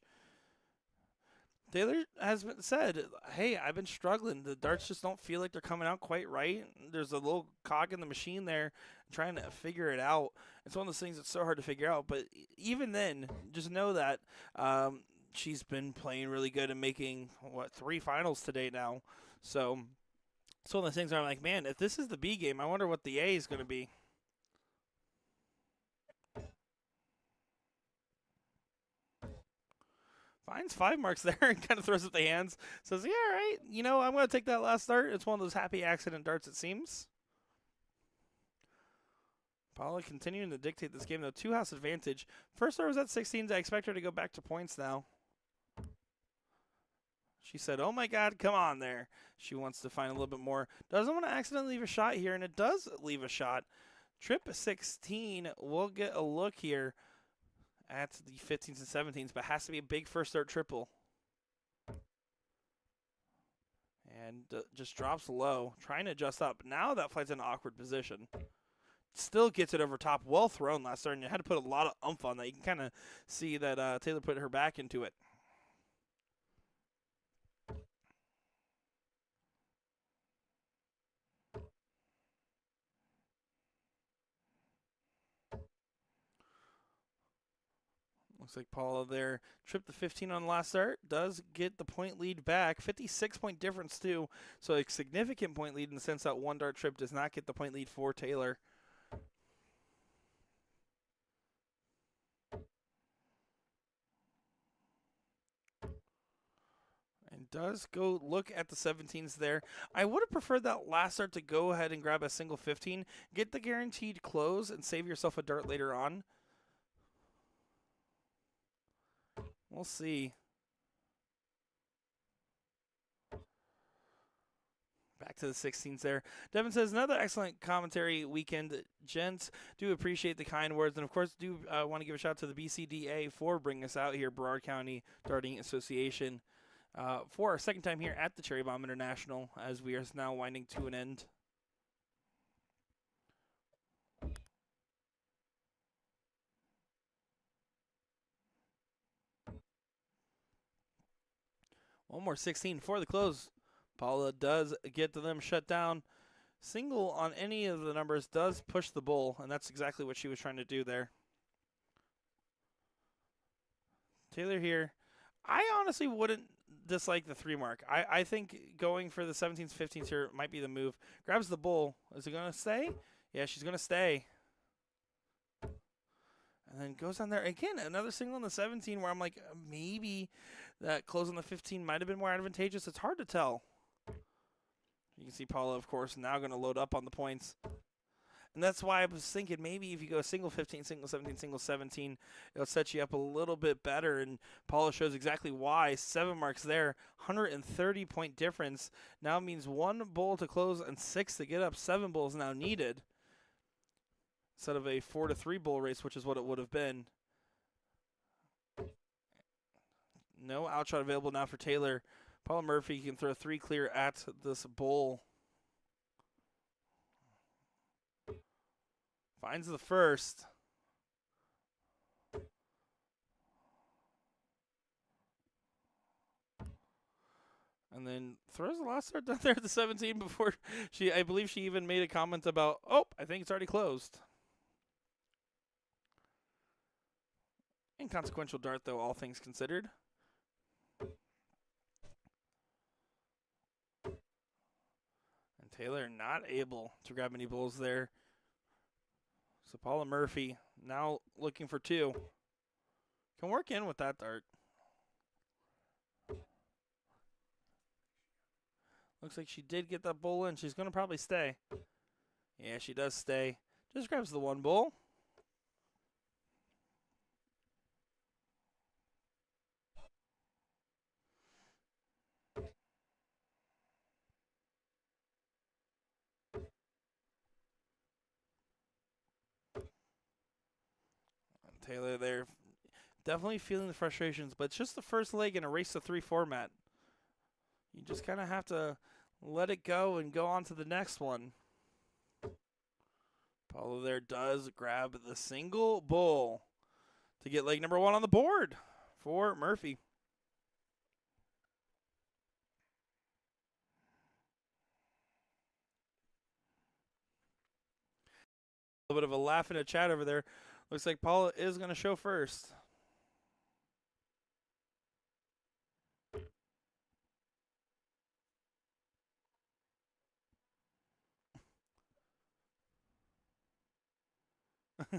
Taylor has said, hey, I've been struggling. The darts just don't feel like they're coming out quite right. There's a little cog in the machine there trying to figure it out. It's one of those things that's so hard to figure out. But even then, just know that she's been playing really good and making, 3 finals today now. So it's one of those things where I'm like, man, if this is the B game, I wonder what the A is going to be. Finds 5 marks there and kind of throws up the hands. Says, yeah, all right. You know, I'm going to take that last dart. It's one of those happy accident darts, it seems. Paula continuing to dictate this game, though. 2-house advantage. First throw was at 16s. I expect her to go back to points now. She said, oh, my God, come on there. She wants to find a little bit more. Doesn't want to accidentally leave a shot here, and it does leave a shot. Trip 16. We'll get a look here at the 15s and 17s, but has to be a big first start triple. And just drops low, trying to adjust up. Now that flight's in an awkward position. Still gets it over top. Well thrown last start, and you had to put a lot of oomph on that. You can kind of see that Taylor put her back into it. Looks like Paula there tripped the 15 on the last start. Does get the point lead back. 56-point difference, too. So a significant point lead in the sense that one dart trip does not get the point lead for Taylor. And does go look at the 17s there. I would have preferred that last start to go ahead and grab a single 15. Get the guaranteed close and save yourself a dart later on. We'll see. Back to the 16s there. Devin says, another excellent commentary weekend. Gents, do appreciate the kind words. And, of course, do want to give a shout out to the BCDA for bringing us out here, Broward County Darting Association, for our second time here at the Cherry Bomb International, as we are now winding to an end. One more 16 for the close. Paula does get to them shut down. Single on any of the numbers does push the bull, and that's exactly what she was trying to do there. Taylor here. I honestly wouldn't dislike the 3 mark. I think going for the 17s, 15s here might be the move. Grabs the bull. Is it going to stay? Yeah, she's going to stay. And then goes on there. Again, another single on the 17 where I'm like, maybe that close on the 15 might have been more advantageous. It's hard to tell. You can see Paula, of course, now going to load up on the points. And that's why I was thinking maybe if you go single 15, single 17, single 17, it'll set you up a little bit better. And Paula shows exactly why. 7 marks there, 130-point difference. Now means 1 bull to close and 6 to get up. 7 bulls now needed, instead of a 4-3 bull race, which is what it would have been. No outshot available now for Taylor. Paula Murphy can throw 3 clear at this bull. Finds the first. And then throws the last start down there at the 17 before I believe she even made a comment about, oh, I think it's already closed. Inconsequential dart, though, all things considered. And Taylor not able to grab any bulls there. So Paula Murphy now looking for 2. Can work in with that dart. Looks like she did get that bull in. She's going to probably stay. Yeah, she does stay. Just grabs the 1 bull. Taylor there, definitely feeling the frustrations, but it's just the first leg in a race to 3 format. You just kind of have to let it go and go on to the next one. Paula there does grab the single bull to get leg number 1 on the board for Murphy. A little bit of a laugh and a chat over there. Looks like Paula is going to show first.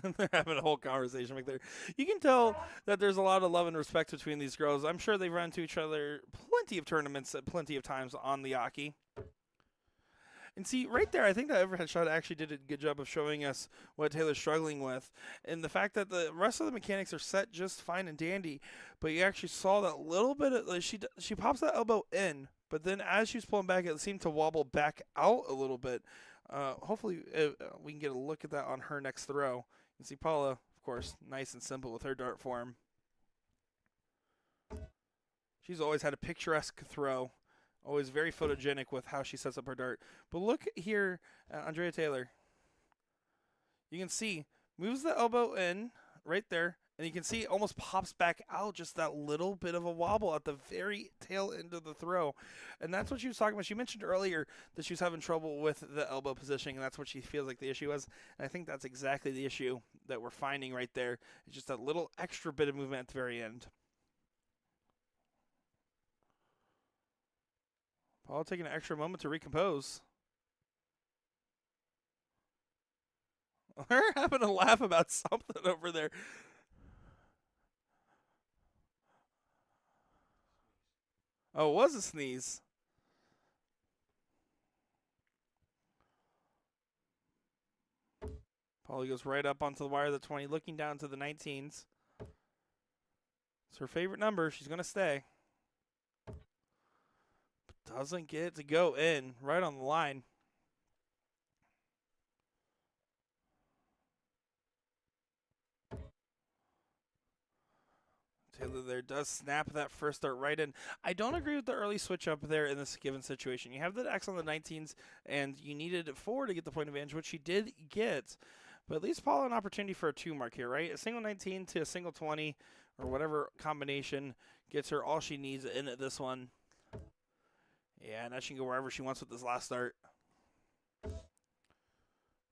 They're having a whole conversation back there. You can tell that there's a lot of love and respect between these girls. I'm sure they've run into each other plenty of tournaments at plenty of times on the Yaki. And see, right there, I think that overhead shot actually did a good job of showing us what Taylor's struggling with. And the fact that the rest of the mechanics are set just fine and dandy. But you actually saw that little bit of, like, she pops that elbow in. But then as she's pulling back, it seemed to wobble back out a little bit. Hopefully we can get a look at that on her next throw. You can see Paula, of course, nice and simple with her dart form. She's always had a picturesque throw. Always very photogenic with how she sets up her dart. But look here at Andrea Taylor. You can see, moves the elbow in right there, and you can see it almost pops back out, just that little bit of a wobble at the very tail end of the throw. And that's what she was talking about. She mentioned earlier that she was having trouble with the elbow positioning, and that's what she feels like the issue was. And I think that's exactly the issue that we're finding right there. It's just that little extra bit of movement at the very end. Paul taking an extra moment to recompose. They're having a laugh about something over there. Oh, it was a sneeze. Paulie goes right up onto the wire of the 20, looking down to the 19s. It's her favorite number. She's going to stay. Doesn't get to go in. Right on the line. Taylor there does snap that first dart right in. I don't agree with the early switch up there in this given situation. You have the X on the 19s, and you needed 4 to get the point advantage, which she did get. But at least Paula an opportunity for a 2 mark here, right? A single 19 to a single 20, or whatever combination gets her all she needs in this one. Yeah, now she can go wherever she wants with this last start.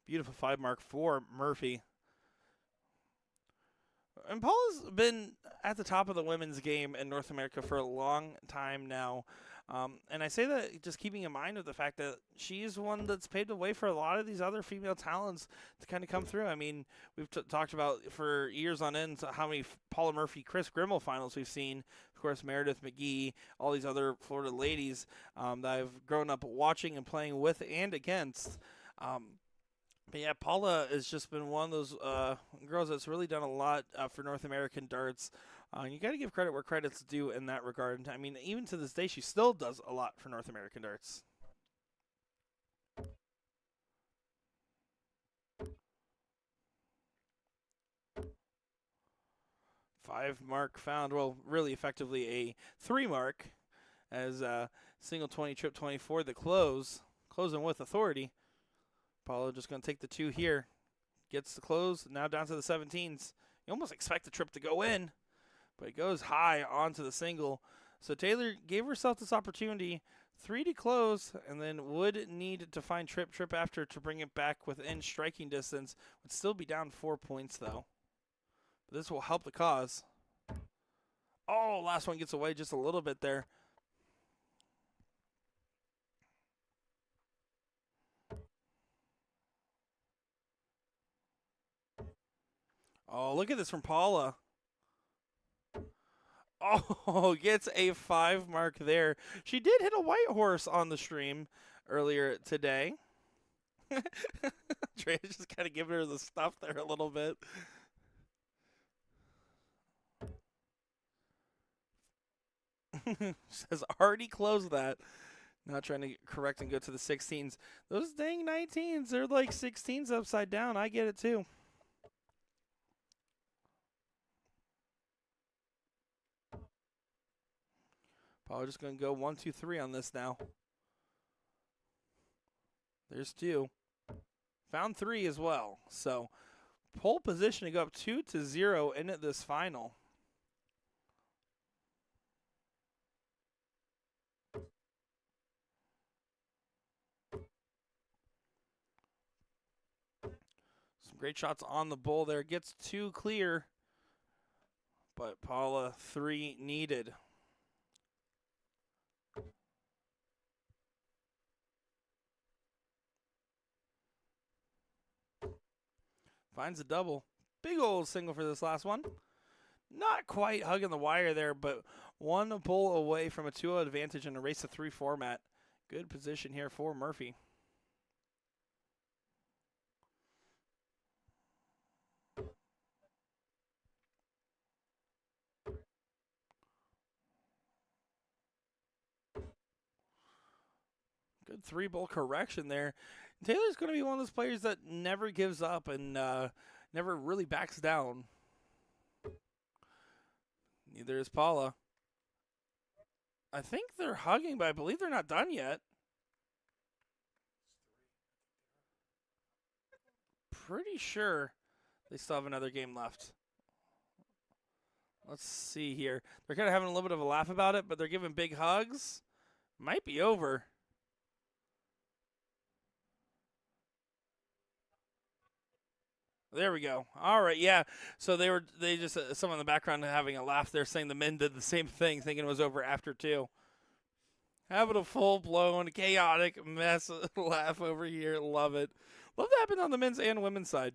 Beautiful 5 mark for Murphy. And Paula's been at the top of the women's game in North America for a long time now. And I say that just keeping in mind of the fact that she's one that's paved the way for a lot of these other female talents to kind of come through. I mean, we've talked about for years on end how many Paula Murphy, Chris Grimmel finals we've seen. Of course, Meredith McGee, all these other Florida ladies that I've grown up watching and playing with and against. But yeah, Paula has just been one of those girls that's really done a lot for North American darts. You got to give credit where credit's due in that regard. I mean, even to this day, she still does a lot for North American darts. Five mark found. Well, really effectively a 3 mark as single 20, trip 24, the close. Closing with authority. Paula just going to take the 2 here. Gets the close. Now down to the 17s. You almost expect the trip to go in, but it goes high onto the single. So Taylor gave herself this opportunity. 3 to close, and then would need to find trip after to bring it back within striking distance. Would still be down 4 points, though. But this will help the cause. Oh, last one gets away just a little bit there. Oh, look at this from Paula. Oh, gets a 5 mark there. She did hit a white horse on the stream earlier today. Trey's just kind of giving her the stuff there a little bit. Says already closed that. Not trying to correct and go to the 16s. Those dang 19s, they're like 16s upside down. I get it too. Paula just going to go 1, 2, 3 on this now. There's 2. Found 3 as well. So pole position to go up 2-0 in this final. Some great shots on the bull there. Gets 2 clear. But Paula 3 needed. Finds a double. Big old single for this last one. Not quite hugging the wire there, but 1 pull away from a 2-0 advantage in a race to 3 format. Good position here for Murphy. Good 3-ball correction there. Taylor's going to be one of those players that never gives up and never really backs down. Neither is Paula. I think they're hugging, but I believe they're not done yet. Pretty sure they still have another game left. Let's see here. They're kind of having a little bit of a laugh about it, but they're giving big hugs. Might be over. There we go. All right, yeah. So they just someone in the background having a laugh there, saying the men did the same thing, thinking it was over after 2. Having a full-blown, chaotic mess laugh over here. Love it. Love that happened on the men's and women's side.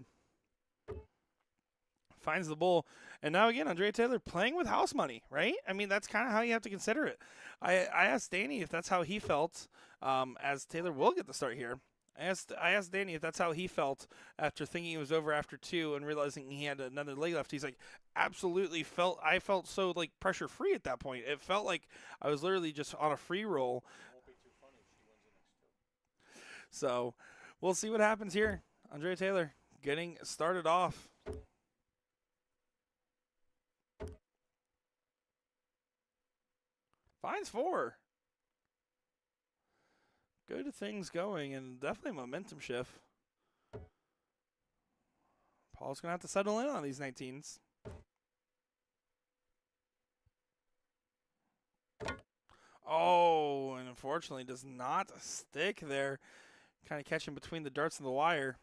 Finds the bull. And now again, Andrea Taylor playing with house money, right? I mean, that's kind of how you have to consider it. I asked Danny if that's how he felt, as Taylor will get the start here. I asked Danny if that's how he felt after thinking it was over after 2 and realizing he had another leg left. He's like, absolutely I felt so like pressure free at that point. It felt like I was literally just on a free roll. So we'll see what happens here. Andrea Taylor getting started off. Finds 4. Good things going, and definitely a momentum shift. Paul's going to have to settle in on these 19s. Oh, and unfortunately does not stick there. Kind of catching between the darts and the wire.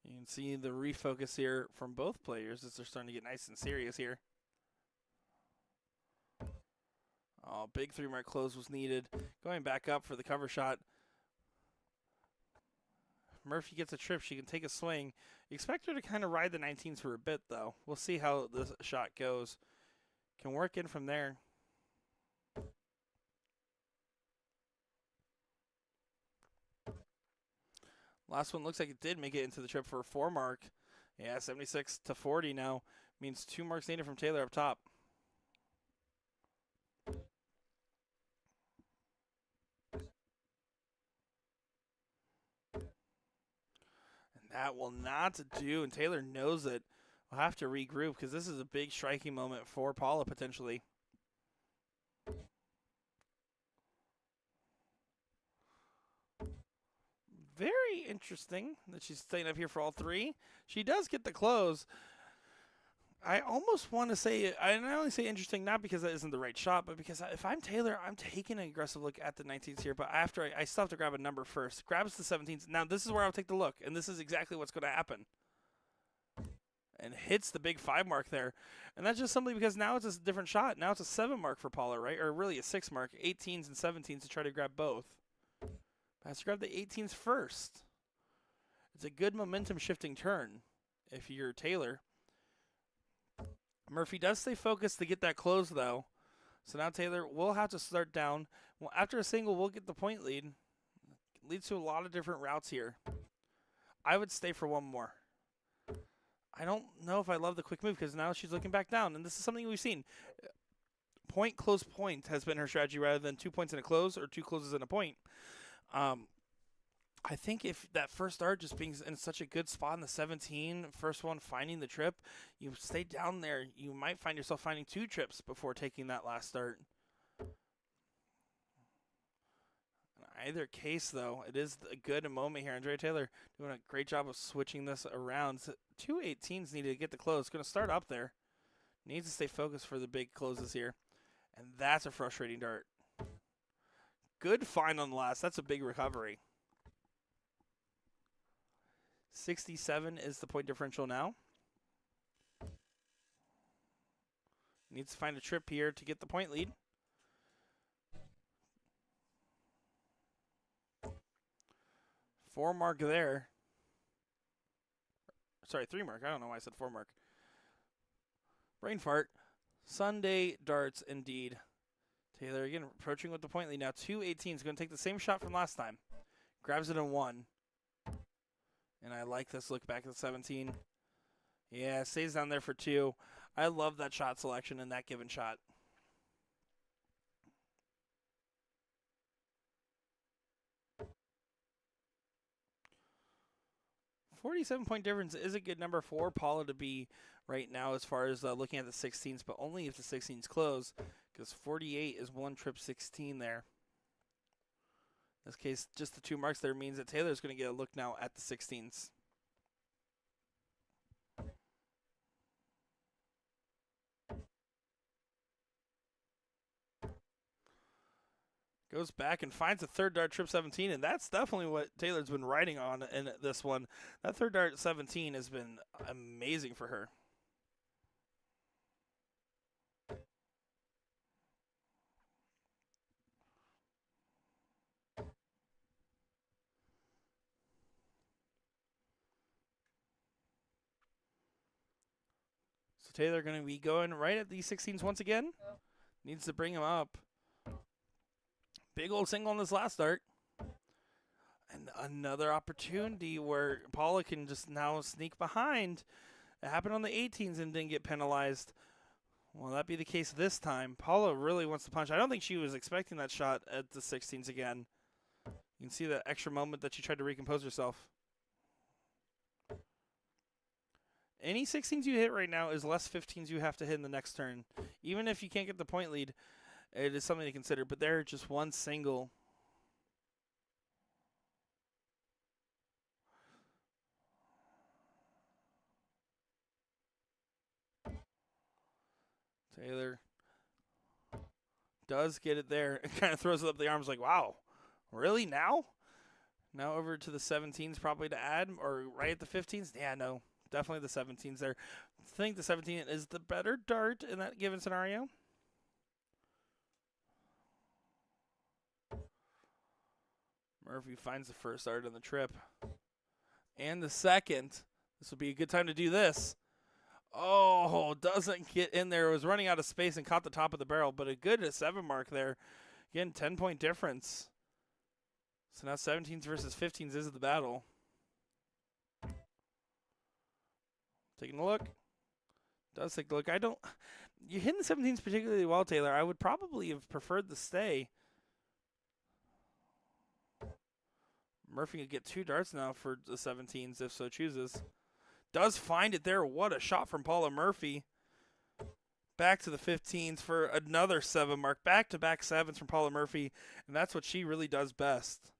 You can see the refocus here from both players as they're starting to get nice and serious here. Oh, big 3-mark close was needed. Going back up for the cover shot. Murphy gets a trip. She can take a swing. You expect her to kind of ride the 19s for a bit, though. We'll see how this shot goes. Can work in from there. Last one looks like it did make it into the trip for a 4-mark. Yeah, 76 to 40 now. Means 2 marks needed from Taylor up top. And that will not do, and Taylor knows it. We'll have to regroup because this is a big striking moment for Paula potentially. Very interesting that she's staying up here for all 3. She does get the close. I almost want to say, I only say interesting not because that isn't the right shot, but because if I'm Taylor, I'm taking an aggressive look at the 19s here, but after I still have to grab a number first. Grabs the 17s. Now this is where I'll take the look, and this is exactly what's going to happen. And hits the big 5 mark there. And that's just simply because now it's a different shot. Now it's a 7 mark for Paula, right? Or really a 6 mark. 18s and 17s to try to grab both. Has to grab the 18s first. It's a good momentum shifting turn if you're Taylor. Murphy does stay focused to get that close, though. So now Taylor will have to start down. Well, after a single, we'll get the point lead. Leads to a lot of different routes here. I would stay for one more. I don't know if I love the quick move because now she's looking back down, and this is something we've seen. Point, close, point has been her strategy rather than 2 points in a close or 2 closes in a point. I think if that first dart just being in such a good spot in the 17, first one finding the trip, you stay down there, you might find yourself finding 2 trips before taking that last dart. In either case, though, it is a good moment here. Andrea Taylor doing a great job of switching this around. 2 18s needed to get the close. Going to start up there. Needs to stay focused for the big closes here. And that's a frustrating dart. Good find on the last. That's a big recovery. 67 is the point differential now. Needs to find a trip here to get the point lead. Four mark there. Sorry, 3 mark. I don't know why I said 4 mark. Brain fart. Sunday darts indeed. Taylor again approaching with the point lead now. 2 18s. Going to take the same shot from last time. Grabs it in 1. And I like this look back at the 17. Yeah, stays down there for 2. I love that shot selection and that given shot. .47 difference is a good number for Paula to be right now as far as looking at the 16s, but only if the 16s close, because 48 is 1 trip 16 there. In this case, just the 2 marks there means that Taylor's going to get a look now at the 16s. Goes back and finds a third dart trip 17, and that's definitely what Taylor's been riding on in this one. That third dart 17 has been amazing for her. So Taylor going to be going right at these 16s once again. Needs to bring him up. Big old single on this last dart. And another opportunity where Paula can just now sneak behind. It happened on the 18s and didn't get penalized. Will that be the case this time? Paula really wants to punch. I don't think she was expecting that shot at the 16s again. You can see the extra moment that she tried to recompose herself. Any 16s you hit right now is less 15s you have to hit in the next turn. Even if you can't get the point lead, it is something to consider. But they're just one single. Taylor does get it there. It kind of throws it up the arms like, wow, really now? Now over to the 17s probably to add, or right at the 15s? Yeah, no, definitely the 17s there. I think the 17 is the better dart in that given scenario. Murphy finds the first dart on the trip. And the second. This would be a good time to do this. Oh, doesn't get in there. It was running out of space and caught the top of the barrel, but a good 7 mark there. Again, 10-point difference. So now 17s versus 15s is the battle. Taking a look. Does take a look. You're hitting the 17s particularly well, Taylor. I would probably have preferred the stay. Murphy could get 2 darts now for the 17s if so chooses. Does find it there. What a shot from Paula Murphy. Back to the 15s for another 7 mark. Back-to-back 7s from Paula Murphy, and that's what she really does best.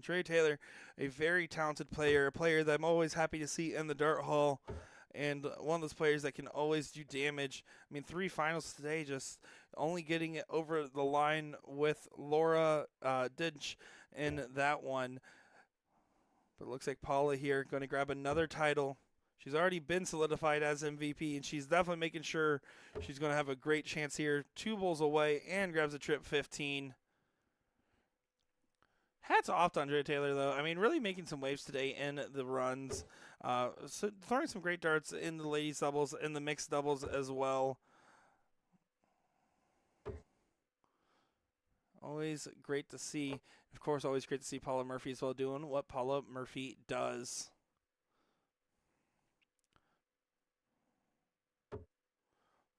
Trey Taylor, a very talented player, a player that I'm always happy to see in the Dart Hall, and one of those players that can always do damage. I mean, 3 finals today, just only getting it over the line with Laura Dinch in that one. But it looks like Paula here going to grab another title. She's already been solidified as MVP, and she's definitely making sure she's going to have a great chance here. 2 bowls away and grabs a trip 15. Hats off to Andrea Taylor, though. I mean, really making some waves today in the runs. So throwing some great darts in the ladies' doubles, in the mixed doubles as well. Always great to see. Of course, always great to see Paula Murphy as well doing what Paula Murphy does.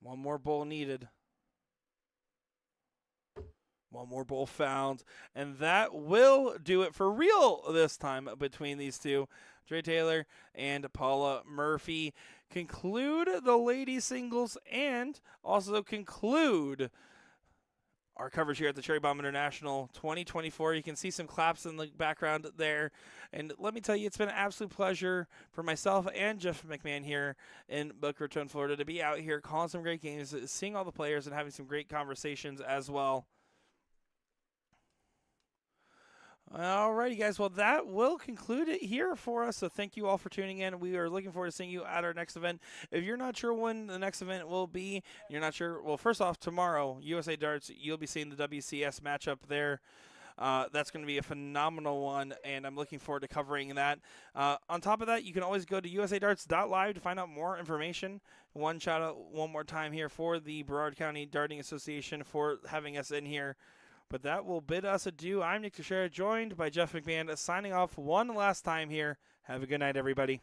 One more bowl needed. One more bowl found. And that will do it for real this time between these two. Dre Taylor and Paula Murphy conclude the ladies singles and also conclude our coverage here at the Cherry Bomb International 2024. You can see some claps in the background there. And let me tell you, it's been an absolute pleasure for myself and Jeff McMahon here in Boca Raton, Florida, to be out here calling some great games, seeing all the players, and having some great conversations as well. Alrighty, guys. Well, that will conclude it here for us. So thank you all for tuning in. We are looking forward to seeing you at our next event. If you're not sure when the next event will be, you're not sure, well, first off, tomorrow, USA Darts, you'll be seeing the WCS matchup there. That's going to be a phenomenal one, and I'm looking forward to covering that. On top of that, you can always go to usadarts.live to find out more information. One shout out one more time here for the Broward County Darting Association for having us in here. But that will bid us adieu. I'm Nick Teixeira, joined by Jeff McMahon, signing off one last time here. Have a good night, everybody.